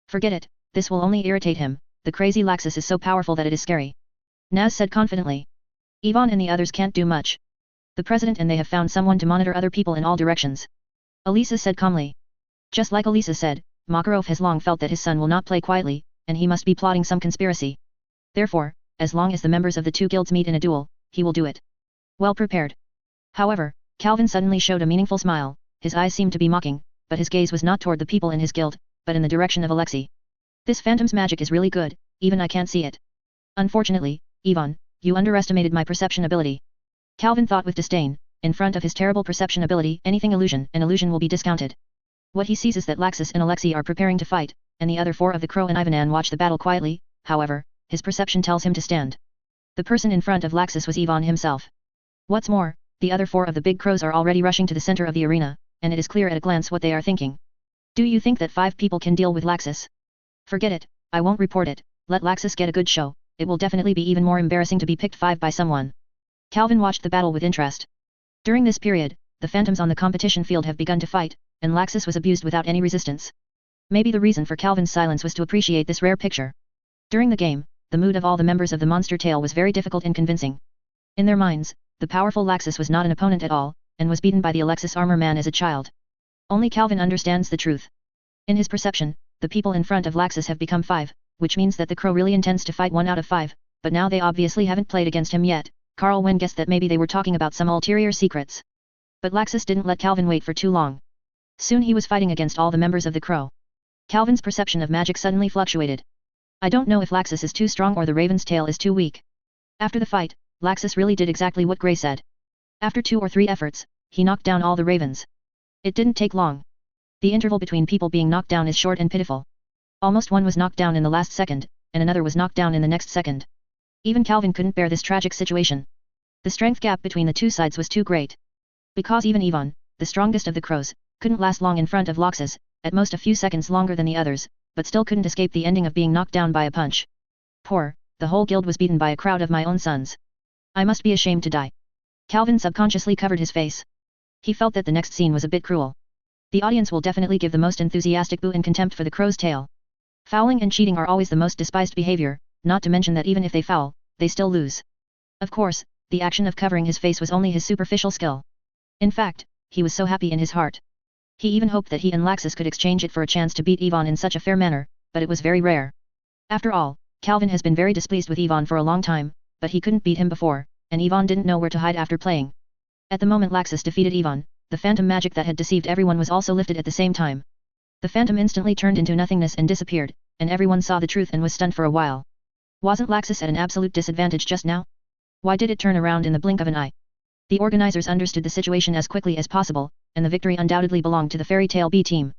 Forget it, this will only irritate him, the crazy Laxus is so powerful that it is scary. Naz said confidently. Yvonne and the others can't do much. The president and they have found someone to monitor other people in all directions. Elisa said calmly. Just like Elisa said, Makarov has long felt that his son will not play quietly, and he must be plotting some conspiracy. Therefore, as long as the members of the two guilds meet in a duel, he will do it. Well prepared. However, Calvin suddenly showed a meaningful smile, his eyes seemed to be mocking, but his gaze was not toward the people in his guild, but in the direction of Alexei. This phantom's magic is really good, even I can't see it. Unfortunately, Yvonne, you underestimated my perception ability. Calvin thought with disdain, in front of his terrible perception ability, anything an illusion will be discounted. What he sees is that Laxus and Alexei are preparing to fight, and the other four of the Crow and Ivanan watch the battle quietly, however, his perception tells him to stand. The person in front of Laxus was Yvonne himself. What's more, the other four of the big crows are already rushing to the center of the arena, and it is clear at a glance what they are thinking. Do you think that 5 people can deal with Laxus? Forget it, I won't report it, let Laxus get a good show, it will definitely be even more embarrassing to be picked 5 by someone. Calvin watched the battle with interest. During this period, the phantoms on the competition field have begun to fight, and Laxus was abused without any resistance. Maybe the reason for Calvin's silence was to appreciate this rare picture. During the game, the mood of all the members of the monster tale was very difficult and convincing. In their minds, the powerful Laxus was not an opponent at all, and was beaten by the Alexis armor man as a child. Only Calvin understands the truth. In his perception, the people in front of Laxus have become 5, which means that the Crow really intends to fight 1 out of 5, but now they obviously haven't played against him yet. Carl Wen guessed that maybe they were talking about some ulterior secrets. But Laxus didn't let Calvin wait for too long. Soon he was fighting against all the members of the Crow. Calvin's perception of magic suddenly fluctuated. I don't know if Laxus is too strong or the Raven's tail is too weak. After the fight, Laxus really did exactly what Gray said. After 2 or 3 efforts, he knocked down all the ravens. It didn't take long. The interval between people being knocked down is short and pitiful. Almost one was knocked down in the last second, and another was knocked down in the next second. Even Calvin couldn't bear this tragic situation. The strength gap between the two sides was too great. Because even Yvonne, the strongest of the crows, couldn't last long in front of Laxus, at most a few seconds longer than the others, but still couldn't escape the ending of being knocked down by a punch. Poor, the whole guild was beaten by a crowd of my own sons. I must be ashamed to die. Calvin subconsciously covered his face. He felt that the next scene was a bit cruel. The audience will definitely give the most enthusiastic boo and contempt for the crow's tail. Fouling and cheating are always the most despised behavior, not to mention that even if they foul, they still lose. Of course, the action of covering his face was only his superficial skill. In fact, he was so happy in his heart. He even hoped that he and Laxus could exchange it for a chance to beat Yvonne in such a fair manner, but it was very rare. After all, Calvin has been very displeased with Yvonne for a long time, but he couldn't beat him before, and Yvonne didn't know where to hide after playing. At the moment Laxus defeated Yvonne, the phantom magic that had deceived everyone was also lifted at the same time. The phantom instantly turned into nothingness and disappeared, and everyone saw the truth and was stunned for a while. Wasn't Laxus at an absolute disadvantage just now? Why did it turn around in the blink of an eye? The organizers understood the situation as quickly as possible, and the victory undoubtedly belonged to the Fairy Tale B team.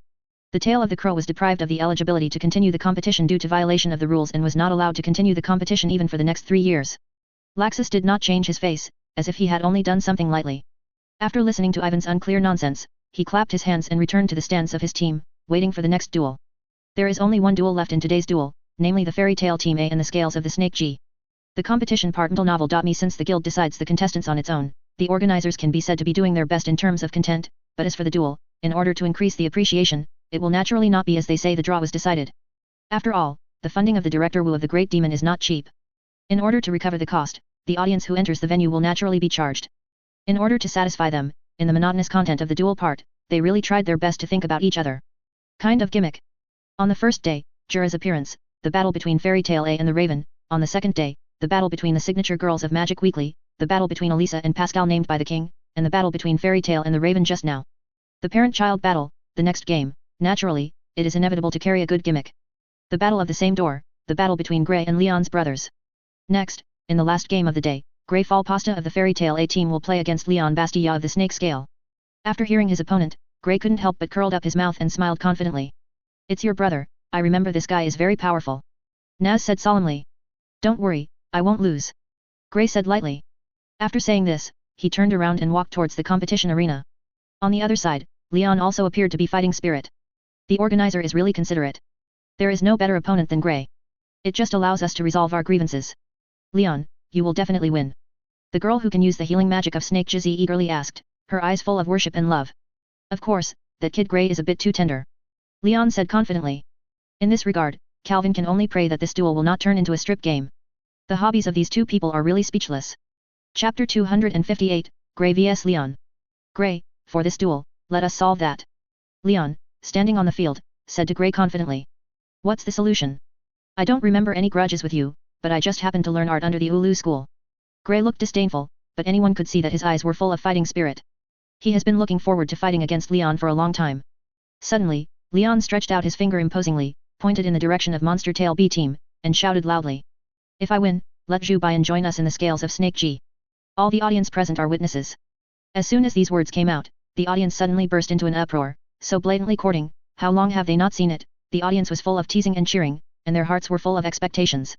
The tail of the crow was deprived of the eligibility to continue the competition due to violation of the rules and was not allowed to continue the competition even for the next 3 years. Laxus did not change his face, as if he had only done something lightly. After listening to Ivan's unclear nonsense, he clapped his hands and returned to the stance of his team, waiting for the next duel. There is only one duel left in today's duel, namely the Fairy Tale Team A and the Scales of the Snake G. The competition part until novel.me. Since the guild decides the contestants on its own, the organizers can be said to be doing their best in terms of content, but as for the duel, in order to increase the appreciation, it will naturally not be as they say the draw was decided. After all, the funding of the Director Wu of the Great Demon is not cheap. In order to recover the cost, the audience who enters the venue will naturally be charged. In order to satisfy them, in the monotonous content of the duel part, they really tried their best to think about each other. Kind of gimmick. On the first day, Jura's appearance, the battle between Fairy Tale A and the Raven. On the second day, the battle between the signature girls of Magic Weekly, the battle between Elisa and Pascal named by the King, and the battle between Fairy Tale and the Raven just now. The parent-child battle, the next game. Naturally, it is inevitable to carry a good gimmick. The battle of the same door, the battle between Grey and Leon's brothers. Next, in the last game of the day, Grey Fallpasta of the Fairy Tale A team will play against Leon Bastilla of the Snake Scale. After hearing his opponent, Grey couldn't help but curled up his mouth and smiled confidently. It's your brother, I remember this guy is very powerful. Naz said solemnly. Don't worry, I won't lose. Grey said lightly. After saying this, he turned around and walked towards the competition arena. On the other side, Leon also appeared to be fighting spirit. The organizer is really considerate. There is no better opponent than Grey. It just allows us to resolve our grievances. Leon, you will definitely win. The girl who can use the healing magic of Snake Jizzy eagerly asked, her eyes full of worship and love. Of course, that kid Gray is a bit too tender. Leon said confidently. In this regard, Calvin can only pray that this duel will not turn into a strip game. The hobbies of these two people are really speechless. Chapter 258, Gray vs Leon. Gray, for this duel, let us solve that. Leon, standing on the field, said to Gray confidently. What's the solution? I don't remember any grudges with you, but I just happened to learn art under the Ulu school. Gray looked disdainful, but anyone could see that his eyes were full of fighting spirit. He has been looking forward to fighting against Leon for a long time. Suddenly, Leon stretched out his finger imposingly, pointed in the direction of Monster Tail B team, and shouted loudly. If I win, let Zhu Baiyan join us in the scales of Snake G. All the audience present are witnesses. As soon as these words came out, the audience suddenly burst into an uproar, so blatantly courting, how long have they not seen it? The audience was full of teasing and cheering, and their hearts were full of expectations.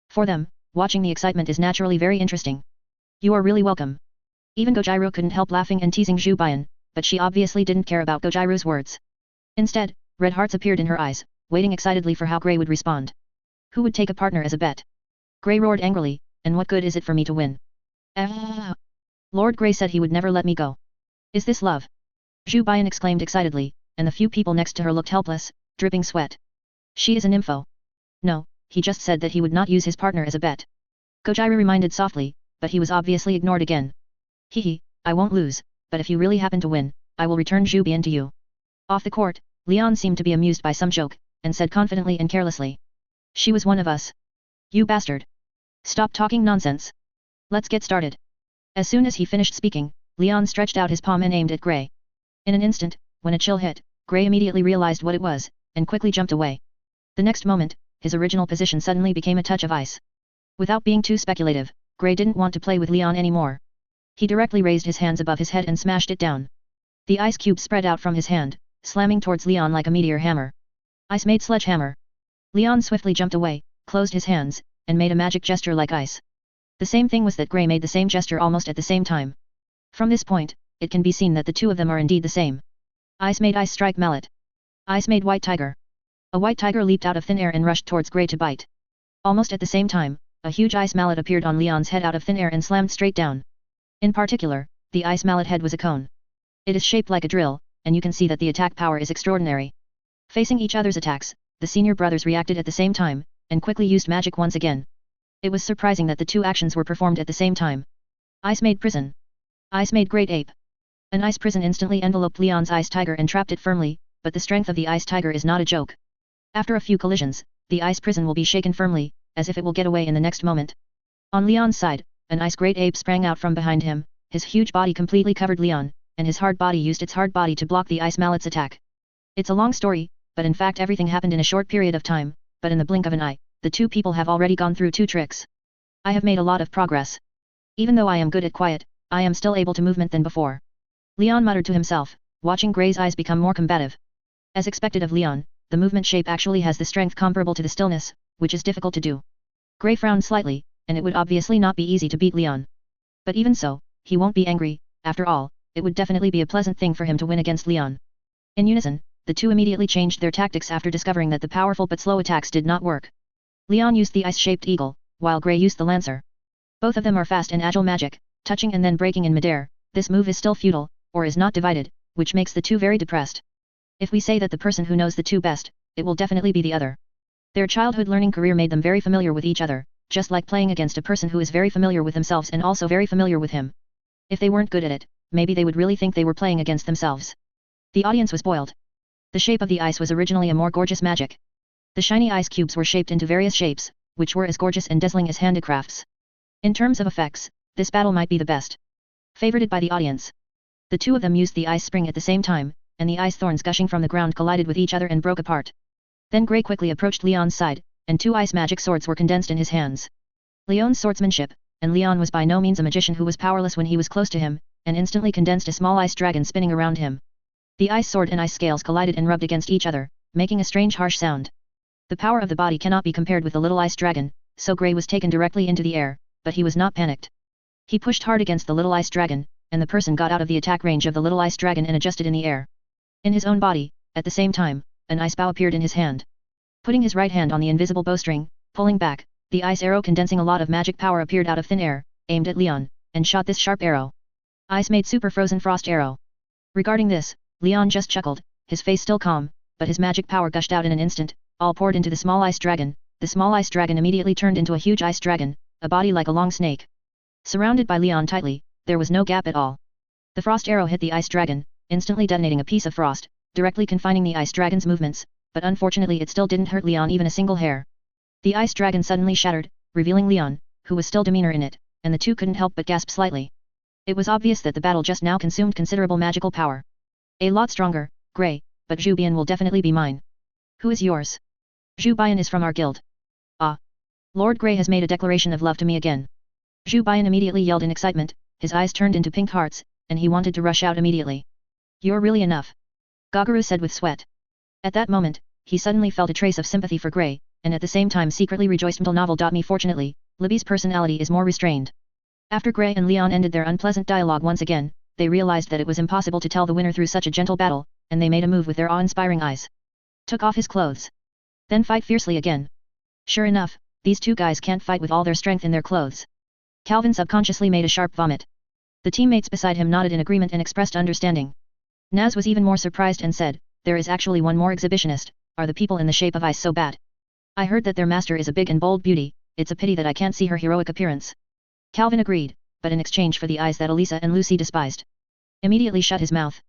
For them, watching the excitement is naturally very interesting. You are really welcome. Even Gojiro couldn't help laughing and teasing Zhu Baiyan, but she obviously didn't care about Gojiro's words. Instead, red hearts appeared in her eyes, waiting excitedly for how Gray would respond. Who would take a partner as a bet? Gray roared angrily, and what good is it for me to win? Lord Gray said he would never let me go. Is this love? Zhu Baiyan exclaimed excitedly, and the few people next to her looked helpless, dripping sweat. She is an info. No, he just said that he would not use his partner as a bet. Gojiro reminded softly, but he was obviously ignored again. Hehe, I won't lose, but if you really happen to win, I will return Zhu Baiyan to you. Off the court, Leon seemed to be amused by some joke, and said confidently and carelessly. She was one of us. You bastard. Stop talking nonsense. Let's get started. As soon as he finished speaking, Leon stretched out his palm and aimed at Gray. In an instant, when a chill hit, Gray immediately realized what it was, and quickly jumped away. The next moment, his original position suddenly became a touch of ice. Without being too speculative, Gray didn't want to play with Leon anymore. He directly raised his hands above his head and smashed it down. The ice cube spread out from his hand, slamming towards Leon like a meteor hammer. Ice made sledgehammer. Leon swiftly jumped away, closed his hands, and made a magic gesture like ice. The same thing was that Gray made the same gesture almost at the same time. From this point, it can be seen that the two of them are indeed the same. Ice made ice strike mallet. Ice made white tiger. A white tiger leaped out of thin air and rushed towards Gray to bite. Almost at the same time, a huge ice mallet appeared on Leon's head out of thin air and slammed straight down. In particular, the ice mallet head was a cone. It is shaped like a drill, and you can see that the attack power is extraordinary. Facing each other's attacks, the senior brothers reacted at the same time, and quickly used magic once again. It was surprising that the two actions were performed at the same time. Ice made prison. Ice made great ape. An ice prison instantly enveloped Leon's ice tiger and trapped it firmly, but the strength of the ice tiger is not a joke. After a few collisions, the ice prison will be shaken firmly, as if it will get away in the next moment. On Leon's side, an ice great ape sprang out from behind him, his huge body completely covered Leon, and his hard body used its hard body to block the ice mallet's attack. It's a long story, but in fact everything happened in a short period of time, but in the blink of an eye, the two people have already gone through two tricks. I have made a lot of progress. Even though I am good at quiet, I am still able to movement than before. Leon muttered to himself, watching Gray's eyes become more combative. As expected of Leon, the movement shape actually has the strength comparable to the stillness, which is difficult to do. Gray frowned slightly, and it would obviously not be easy to beat Leon. But even so, he won't be angry, after all, it would definitely be a pleasant thing for him to win against Leon. In unison, the two immediately changed their tactics after discovering that the powerful but slow attacks did not work. Leon used the ice-shaped eagle, while Gray used the lancer. Both of them are fast and agile magic, touching and then breaking in midair. This move is still futile, or is not divided, which makes the two very depressed. If we say that the person who knows the two best, it will definitely be the other. Their childhood learning career made them very familiar with each other, just like playing against a person who is very familiar with themselves and also very familiar with him. If they weren't good at it, maybe they would really think they were playing against themselves. The audience was spoiled. The shape of the ice was originally a more gorgeous magic. The shiny ice cubes were shaped into various shapes, which were as gorgeous and dazzling as handicrafts. In terms of effects, this battle might be the best. Favorited by the audience. The two of them used the ice spring at the same time, and the ice thorns gushing from the ground collided with each other and broke apart. Then Gray quickly approached Leon's side, and two ice magic swords were condensed in his hands. Leon's swordsmanship, and Leon was by no means a magician who was powerless when he was close to him, and instantly condensed a small ice dragon spinning around him. The ice sword and ice scales collided and rubbed against each other, making a strange harsh sound. The power of the body cannot be compared with the little ice dragon, so Gray was taken directly into the air, but he was not panicked. He pushed hard against the little ice dragon, and the person got out of the attack range of the little ice dragon and adjusted in the air. In his own body, at the same time, an ice bow appeared in his hand. Putting his right hand on the invisible bowstring, Pulling back, the ice arrow condensing a lot of magic power appeared out of thin air, aimed at Leon, and shot this sharp arrow. Ice made super frozen frost arrow. Regarding this, Leon just chuckled, his face still calm, but his magic power gushed out in an instant, all poured into the small ice dragon. The small ice dragon immediately turned into a huge ice dragon, a body like a long snake. Surrounded by Leon tightly, there was no gap at all. The frost arrow hit the ice dragon, instantly detonating a piece of frost, directly confining the ice dragon's movements, but unfortunately it still didn't hurt Leon even a single hair. The ice dragon suddenly shattered, revealing Leon, who was still demeanor in it, and the two couldn't help but gasp slightly. It was obvious that the battle just now consumed considerable magical power. A lot stronger, Grey, but Zhu Bian will definitely be mine. Who is yours? Zhu Bian is from our guild. Ah. Lord Grey has made a declaration of love to me again. Zhu Bian immediately yelled in excitement, his eyes turned into pink hearts, and he wanted to rush out immediately. You're really enough. Gagaru said with sweat. At that moment, he suddenly felt a trace of sympathy for Grey, and at the same time secretly rejoiced. Novel.me Fortunately, Libby's personality is more restrained. After Grey and Leon ended their unpleasant dialogue once again, they realized that it was impossible to tell the winner through such a gentle battle, and they made a move with their awe-inspiring eyes. Took off his clothes. Then fight fiercely again. Sure enough, these two guys can't fight with all their strength in their clothes. Calvin subconsciously made a sharp vomit. The teammates beside him nodded in agreement and expressed understanding. Naz was even more surprised and said, there is actually one more exhibitionist, are the people in the shape of ice so bad? I heard that their master is a big and bold beauty, it's a pity that I can't see her heroic appearance. Calvin agreed, but in exchange for the eyes that Elisa and Lucy despised. Immediately shut his mouth.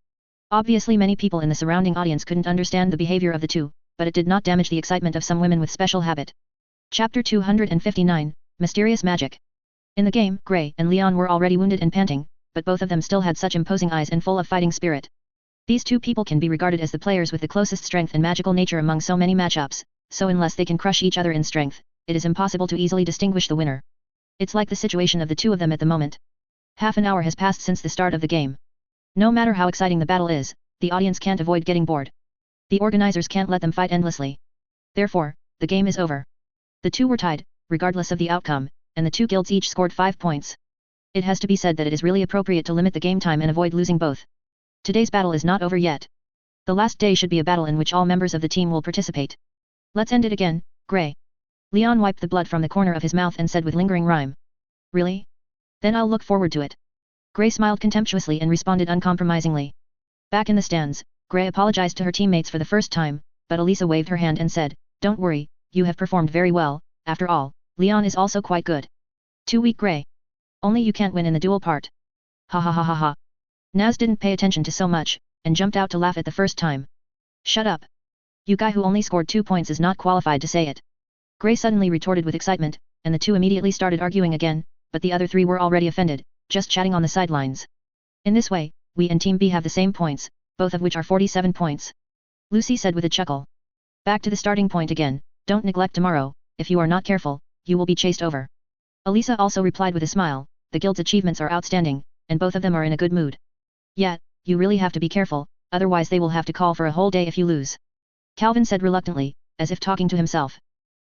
Obviously many people in the surrounding audience couldn't understand the behavior of the two, but it did not damage the excitement of some women with special habit. Chapter 259, Mysterious Magic. In the game, Grey and Leon were already wounded and panting, but both of them still had such imposing eyes and full of fighting spirit. These two people can be regarded as the players with the closest strength and magical nature among so many matchups, so unless they can crush each other in strength, it is impossible to easily distinguish the winner. It's like the situation of the two of them at the moment. Half an hour has passed since the start of the game. No matter how exciting the battle is, the audience can't avoid getting bored. The organizers can't let them fight endlessly. Therefore, the game is over. The two were tied, regardless of the outcome, and the two guilds each scored 5 points. It has to be said that it is really appropriate to limit the game time and avoid losing both. Today's battle is not over yet. The last day should be a battle in which all members of the team will participate. Let's end it again, Grey. Leon wiped the blood from the corner of his mouth and said with lingering rhyme. Really? Then I'll look forward to it. Grey smiled contemptuously and responded uncompromisingly. Back in the stands, Grey apologized to her teammates for the first time, but Elisa waved her hand and said, don't worry, you have performed very well, after all, Leon is also quite good. Too weak, Grey. Only you can't win in the duel part. Ha ha ha ha ha. Naz didn't pay attention to so much, and jumped out to laugh at the first time. Shut up. You guy who only scored 2 points is not qualified to say it. Grey suddenly retorted with excitement, and the two immediately started arguing again, but the other three were already offended, just chatting on the sidelines. In this way, we and Team B have the same points, both of which are 47 points. Lucy said with a chuckle. Back to the starting point again, don't neglect tomorrow, if you are not careful, you will be chased over. Elisa also replied with a smile, the guild's achievements are outstanding, and both of them are in a good mood. Yet, you really have to be careful, otherwise they will have to call for a whole day if you lose. Calvin said reluctantly, as if talking to himself.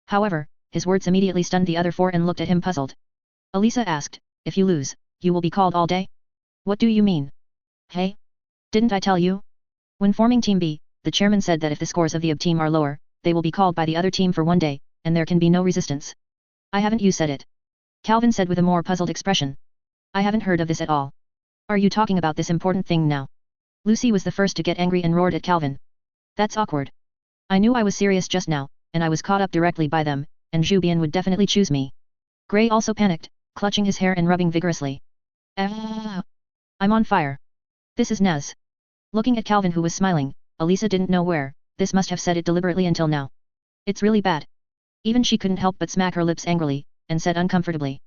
However, his words immediately stunned the other four and looked at him puzzled. Elisa asked, if you lose, you will be called all day? What do you mean? Hey? Didn't I tell you? When forming Team B, the chairman said that if the scores of the AB team are lower, they will be called by the other team for 1 day, and there can be no resistance. I haven't you said it. Calvin said with a more puzzled expression. I haven't heard of this at all. Are you talking about this important thing now? Lucy was the first to get angry and roared at Calvin. That's awkward. I knew I was serious just now, and I was caught up directly by them, and Zhu Bian would definitely choose me. Grey also panicked, clutching his hair and rubbing vigorously. I'm on fire. This is Naz. Looking at Calvin who was smiling, Elisa didn't know where, this must have said it deliberately until now. It's really bad. Even she couldn't help but smack her lips angrily, and said uncomfortably.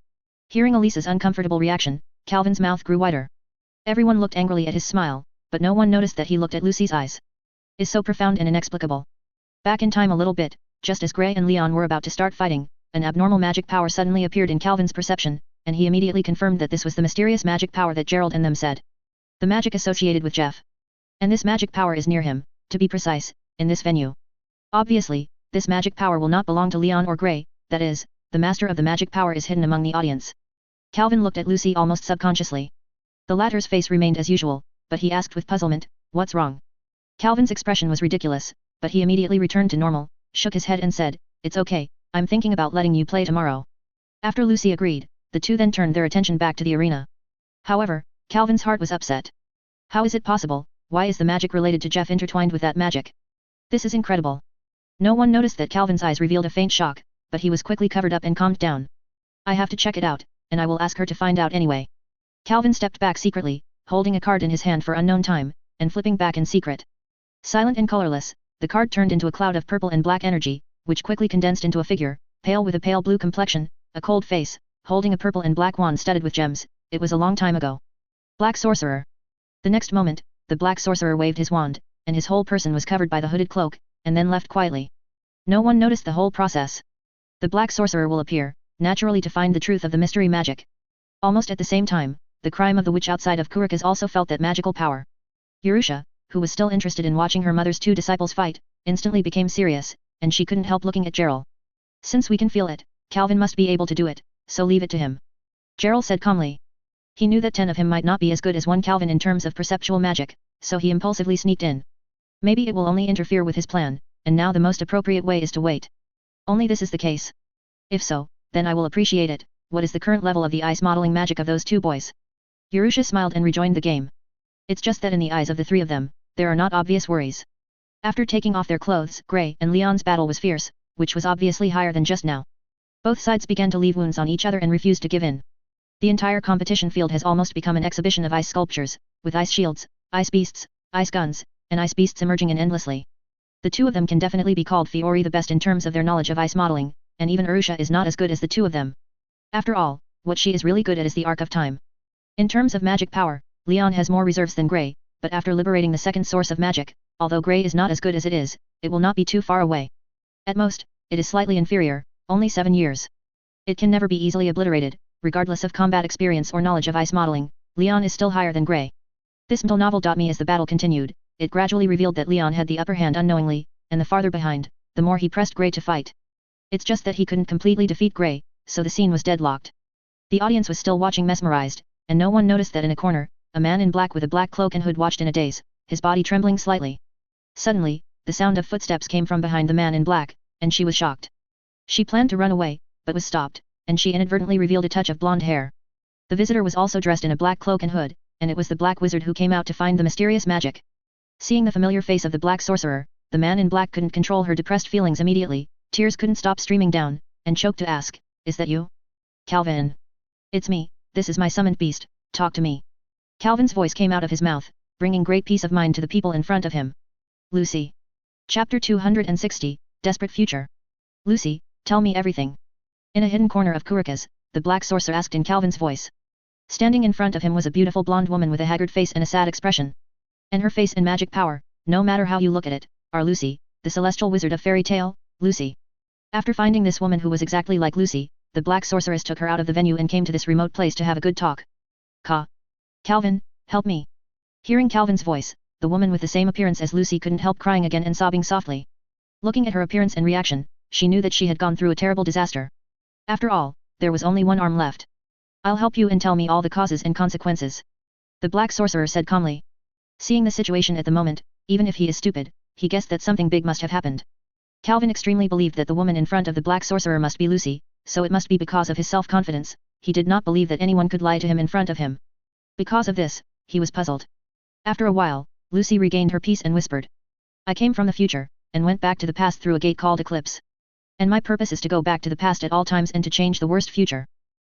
Hearing Elisa's uncomfortable reaction, Calvin's mouth grew wider. Everyone looked angrily at his smile, but no one noticed that he looked at Lucy's eyes. Is so profound and inexplicable. Back in time a little bit, just as Grey and Leon were about to start fighting, an abnormal magic power suddenly appeared in Calvin's perception, and he immediately confirmed that this was the mysterious magic power that Gerald and them said. The magic associated with Jeff. And this magic power is near him, to be precise, in this venue. Obviously, this magic power will not belong to Leon or Grey, that is, the master of the magic power is hidden among the audience. Calvin looked at Lucy almost subconsciously. The latter's face remained as usual, but he asked with puzzlement, what's wrong? Calvin's expression was ridiculous, but he immediately returned to normal, shook his head and said, it's okay, I'm thinking about letting you play tomorrow. After Lucy agreed, the two then turned their attention back to the arena. However, Calvin's heart was upset. How is it possible? Why is the magic related to Jeff intertwined with that magic? This is incredible. No one noticed that Calvin's eyes revealed a faint shock, but he was quickly covered up and calmed down. I have to check it out, and I will ask her to find out anyway. Calvin stepped back secretly, holding a card in his hand for unknown time, and flipping back in secret. Silent and colorless, the card turned into a cloud of purple and black energy, which quickly condensed into a figure, pale with a pale blue complexion, a cold face, holding a purple and black wand studded with gems. It was a long time ago. Black Sorcerer. The next moment, the Black Sorcerer waved his wand, and his whole person was covered by the hooded cloak, and then left quietly. No one noticed the whole process. The Black Sorcerer will appear, naturally, to find the truth of the mystery magic. Almost at the same time, the crime of the witch outside of Kurikas also felt that magical power. Urusha, who was still interested in watching her mother's two disciples fight, instantly became serious, and she couldn't help looking at Gerald. Since we can feel it, Calvin must be able to do it, so leave it to him. Gerald said calmly. He knew that 10 of him might not be as good as one Calvin in terms of perceptual magic, so he impulsively sneaked in. Maybe it will only interfere with his plan, and now the most appropriate way is to wait. Only this is the case. If so, then I will appreciate it. What is the current level of the ice modeling magic of those two boys? Urusha smiled and rejoined the game. It's just that in the eyes of the three of them, there are not obvious worries. After taking off their clothes, Gray and Leon's battle was fierce, which was obviously higher than just now. Both sides began to leave wounds on each other and refused to give in. The entire competition field has almost become an exhibition of ice sculptures, with ice shields, ice beasts, ice guns, and ice beasts emerging in endlessly. The two of them can definitely be called Fiori the best in terms of their knowledge of ice modeling, and even Urusha is not as good as the two of them. After all, what she is really good at is the Arc of Time. In terms of magic power, Leon has more reserves than Gray, but after liberating the second source of magic, although Gray is not as good as it will not be too far away. At most, it is slightly inferior, only 7 years. It can never be easily obliterated, regardless of combat experience or knowledge of ice modeling. Leon is still higher than Gray. This novel taught me as the battle continued, it gradually revealed that Leon had the upper hand unknowingly, and the farther behind, the more he pressed Gray to fight. It's just that he couldn't completely defeat Gray, so the scene was deadlocked. The audience was still watching mesmerized, and no one noticed that in a corner, a man in black with a black cloak and hood watched in a daze, his body trembling slightly. Suddenly, the sound of footsteps came from behind the man in black, and she was shocked. She planned to run away, but was stopped, and she inadvertently revealed a touch of blonde hair. The visitor was also dressed in a black cloak and hood, and it was the Black Wizard who came out to find the mysterious magic. Seeing the familiar face of the Black Sorcerer, the man in black couldn't control her depressed feelings immediately, tears couldn't stop streaming down, and choked to ask, "Is that you? Calvin?" "It's me, this is my summoned beast, talk to me." Calvin's voice came out of his mouth, bringing great peace of mind to the people in front of him. Lucy. Chapter 260, Desperate Future. Lucy, tell me everything. In a hidden corner of Kurikas, the Black Sorcerer asked in Calvin's voice. Standing in front of him was a beautiful blonde woman with a haggard face and a sad expression. And her face and magic power, no matter how you look at it, are Lucy, the celestial wizard of fairy tale, Lucy. After finding this woman who was exactly like Lucy, the Black Sorceress took her out of the venue and came to this remote place to have a good talk. Calvin, help me. Hearing Calvin's voice, the woman with the same appearance as Lucy couldn't help crying again and sobbing softly. Looking at her appearance and reaction, she knew that she had gone through a terrible disaster. After all, there was only one arm left. I'll help you and tell me all the causes and consequences. The Black Sorcerer said calmly. Seeing the situation at the moment, even if he is stupid, he guessed that something big must have happened. Calvin extremely believed that the woman in front of the Black Sorcerer must be Lucy, so it must be because of his self-confidence. He did not believe that anyone could lie to him in front of him. Because of this, he was puzzled. After a while, Lucy regained her peace and whispered. I came from the future, and went back to the past through a gate called Eclipse. And my purpose is to go back to the past at all times and to change the worst future.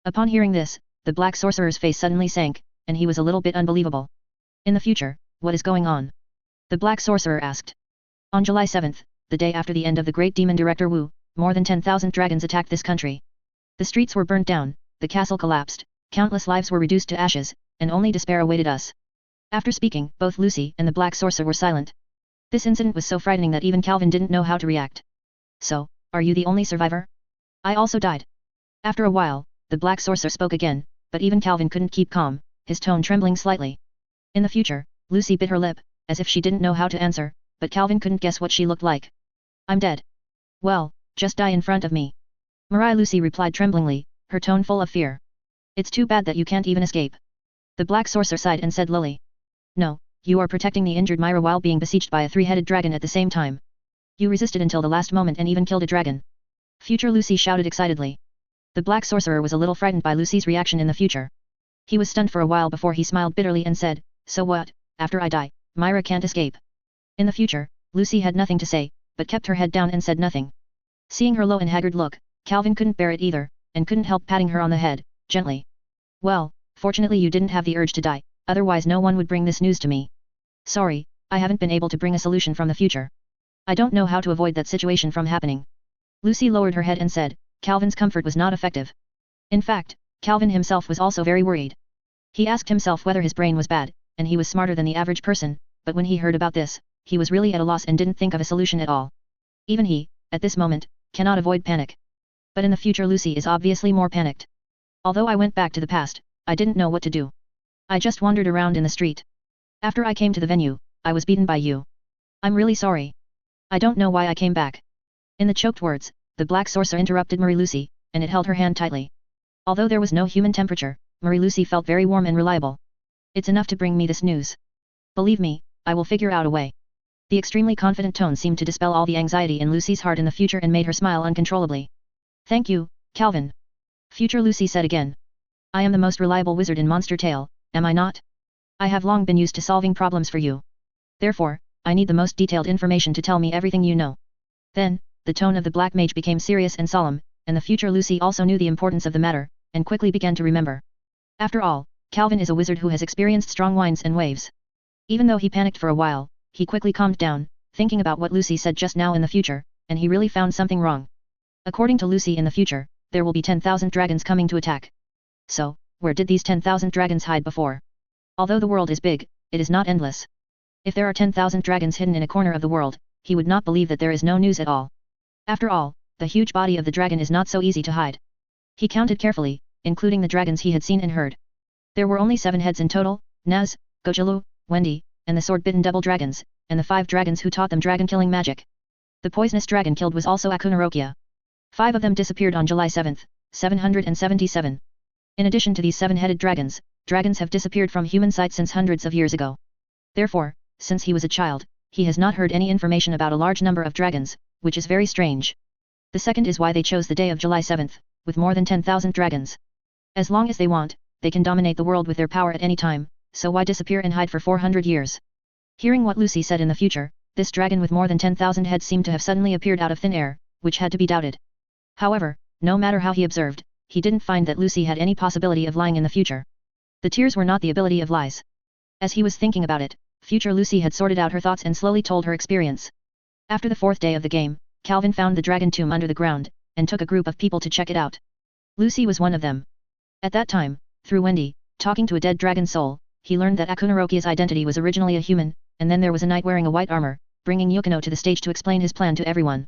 Upon hearing this, the Black Sorcerer's face suddenly sank, and he was a little bit unbelievable. In the future, what is going on? The Black Sorcerer asked. On July 7th, the day after the end of the Great Demon Director Wu, more than 10,000 dragons attacked this country. The streets were burnt down, the castle collapsed, countless lives were reduced to ashes, and only despair awaited us. After speaking, both Lucy and the Black Sorcerer were silent. This incident was so frightening that even Calvin didn't know how to react. So, are you the only survivor? I also died. After a while, the Black Sorcerer spoke again, but even Calvin couldn't keep calm, his tone trembling slightly. In the future, Lucy bit her lip, as if she didn't know how to answer, but Calvin couldn't guess what she looked like. I'm dead. Well, just die in front of me. Mirai Lucy replied tremblingly, her tone full of fear. It's too bad that you can't even escape. The Black Sorcerer sighed and said Lily. No, you are protecting the injured Myra while being besieged by a three-headed dragon at the same time. You resisted until the last moment and even killed a dragon. Future Lucy shouted excitedly. The Black Sorcerer was a little frightened by Lucy's reaction in the future. He was stunned for a while before he smiled bitterly and said, "So what, after I die, Myra can't escape?" In the future, Lucy had nothing to say, but kept her head down and said nothing. Seeing her low and haggard look, Calvin couldn't bear it either, and couldn't help patting her on the head, gently. "Well, fortunately you didn't have the urge to die, otherwise no one would bring this news to me. Sorry, I haven't been able to bring a solution from the future. I don't know how to avoid that situation from happening." Lucy lowered her head and said, Calvin's comfort was not effective. In fact, Calvin himself was also very worried. He asked himself whether his brain was bad, and he was smarter than the average person, but when he heard about this, he was really at a loss and didn't think of a solution at all. Even he, at this moment, cannot avoid panic. But in the future Lucy is obviously more panicked. "Although I went back to the past, I didn't know what to do. I just wandered around in the street. After I came to the venue, I was beaten by you. I'm really sorry. I don't know why I came back." In the choked words, the Black Sorcerer interrupted Marie-Lucy, and it held her hand tightly. Although there was no human temperature, Marie-Lucy felt very warm and reliable. "It's enough to bring me this news. Believe me, I will figure out a way." The extremely confident tone seemed to dispel all the anxiety in Lucy's heart in the future and made her smile uncontrollably. "Thank you, Calvin." Future Lucy said again. "I am the most reliable wizard in Monster Tale, am I not? I have long been used to solving problems for you. Therefore, I need the most detailed information to tell me everything you know." Then, the tone of the Black Mage became serious and solemn, and the future Lucy also knew the importance of the matter, and quickly began to remember. After all, Calvin is a wizard who has experienced strong winds and waves. Even though he panicked for a while, he quickly calmed down, thinking about what Lucy said just now in the future, and he really found something wrong. According to Lucy in the future, there will be 10,000 dragons coming to attack. So, where did these 10,000 dragons hide before? Although the world is big, it is not endless. If there are 10,000 dragons hidden in a corner of the world, he would not believe that there is no news at all. After all, the huge body of the dragon is not so easy to hide. He counted carefully, including the dragons he had seen and heard. There were only 7 heads in total: Naz, Gojalu, Wendy, and the sword-bitten double dragons, and the 5 dragons who taught them dragon-killing magic. The poisonous dragon killed was also Akunarokia. 5 of them disappeared on July 7, 777. In addition to these 7-headed dragons, dragons have disappeared from human sight since hundreds of years ago. Therefore, since he was a child, he has not heard any information about a large number of dragons, which is very strange. The second is why they chose the day of July 7, with more than 10,000 dragons. As long as they want, they can dominate the world with their power at any time, so why disappear and hide for 400 years? Hearing what Lucy said in the future, this dragon with more than 10,000 heads seemed to have suddenly appeared out of thin air, which had to be doubted. However, no matter how he observed, he didn't find that Lucy had any possibility of lying in the future. The tears were not the ability of lies. As he was thinking about it, future Lucy had sorted out her thoughts and slowly told her experience. After the 4th day of the game, Calvin found the dragon tomb under the ground, and took a group of people to check it out. Lucy was one of them. At that time, through Wendy, talking to a dead dragon soul, he learned that Akunarokia's identity was originally a human, and then there was a knight wearing a white armor, bringing Yukino to the stage to explain his plan to everyone.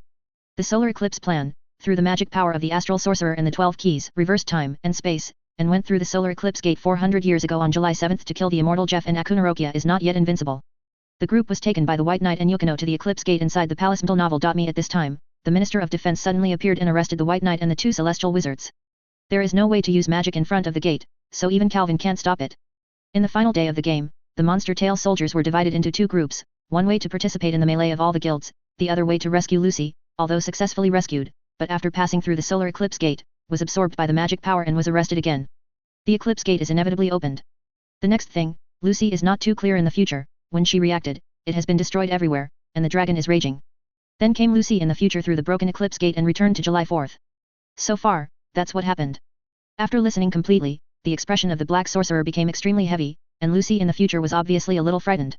The solar eclipse plan, through the magic power of the astral sorcerer and the 12 keys, reversed time and space, and went through the solar eclipse gate 400 years ago on July 7 to kill the immortal Jeff, and Akunarokia is not yet invincible. The group was taken by the White Knight and Yukino to the eclipse gate inside the palace. Novel.me At this time, the Minister of Defense suddenly appeared and arrested the White Knight and the 2 celestial wizards. There is no way to use magic in front of the gate, so even Calvin can't stop it. In the final day of the game, the Monster Tale soldiers were divided into 2 groups, one way to participate in the melee of all the guilds, the other way to rescue Lucy, although successfully rescued, but after passing through the solar eclipse gate, was absorbed by the magic power and was arrested again. The eclipse gate is inevitably opened. The next thing, Lucy is not too clear in the future. When she reacted, it has been destroyed everywhere, and the dragon is raging. Then came Lucy in the future through the broken eclipse gate and returned to July 4. So far, that's what happened. After listening completely, the expression of the Black Sorcerer became extremely heavy, and Lucy in the future was obviously a little frightened.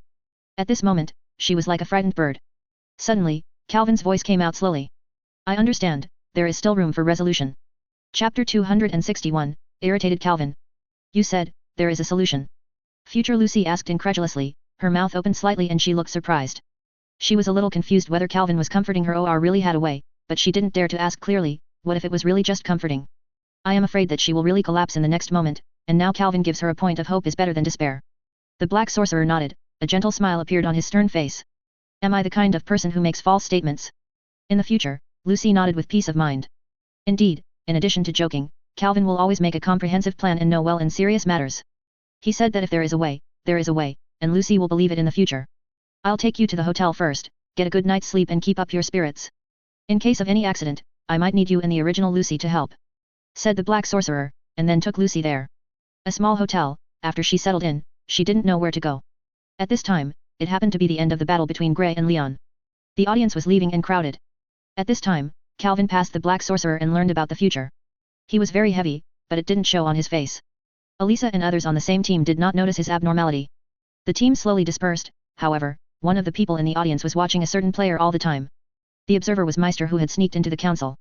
At this moment, she was like a frightened bird. Suddenly, Calvin's voice came out slowly. "I understand, there is still room for resolution." Chapter 261, Irritated Calvin. "You said, there is a solution?" Future Lucy asked incredulously, her mouth opened slightly and she looked surprised. She was a little confused whether Calvin was comforting her or really had a way, but she didn't dare to ask clearly, what if it was really just comforting? "I am afraid that she will really collapse in the next moment, and now Calvin gives her a point of hope is better than despair." The Black Sorcerer nodded, a gentle smile appeared on his stern face. "Am I the kind of person who makes false statements?" In the future, Lucy nodded with peace of mind. Indeed, in addition to joking, Calvin will always make a comprehensive plan and know well in serious matters. He said that if there is a way, there is a way, and Lucy will believe it in the future. "I'll take you to the hotel first, get a good night's sleep and keep up your spirits. In case of any accident, I might need you and the original Lucy to help," said the Black Sorcerer, and then took Lucy there. A small hotel. After she settled in, she didn't know where to go. At this time, it happened to be the end of the battle between Grey and Leon. The audience was leaving and crowded. At this time, Calvin passed the Black Sorcerer and learned about the future. He was very heavy, but it didn't show on his face. Elisa and others on the same team did not notice his abnormality. The team slowly dispersed. However, one of the people in the audience was watching a certain player all the time. The observer was Meister, who had sneaked into the council.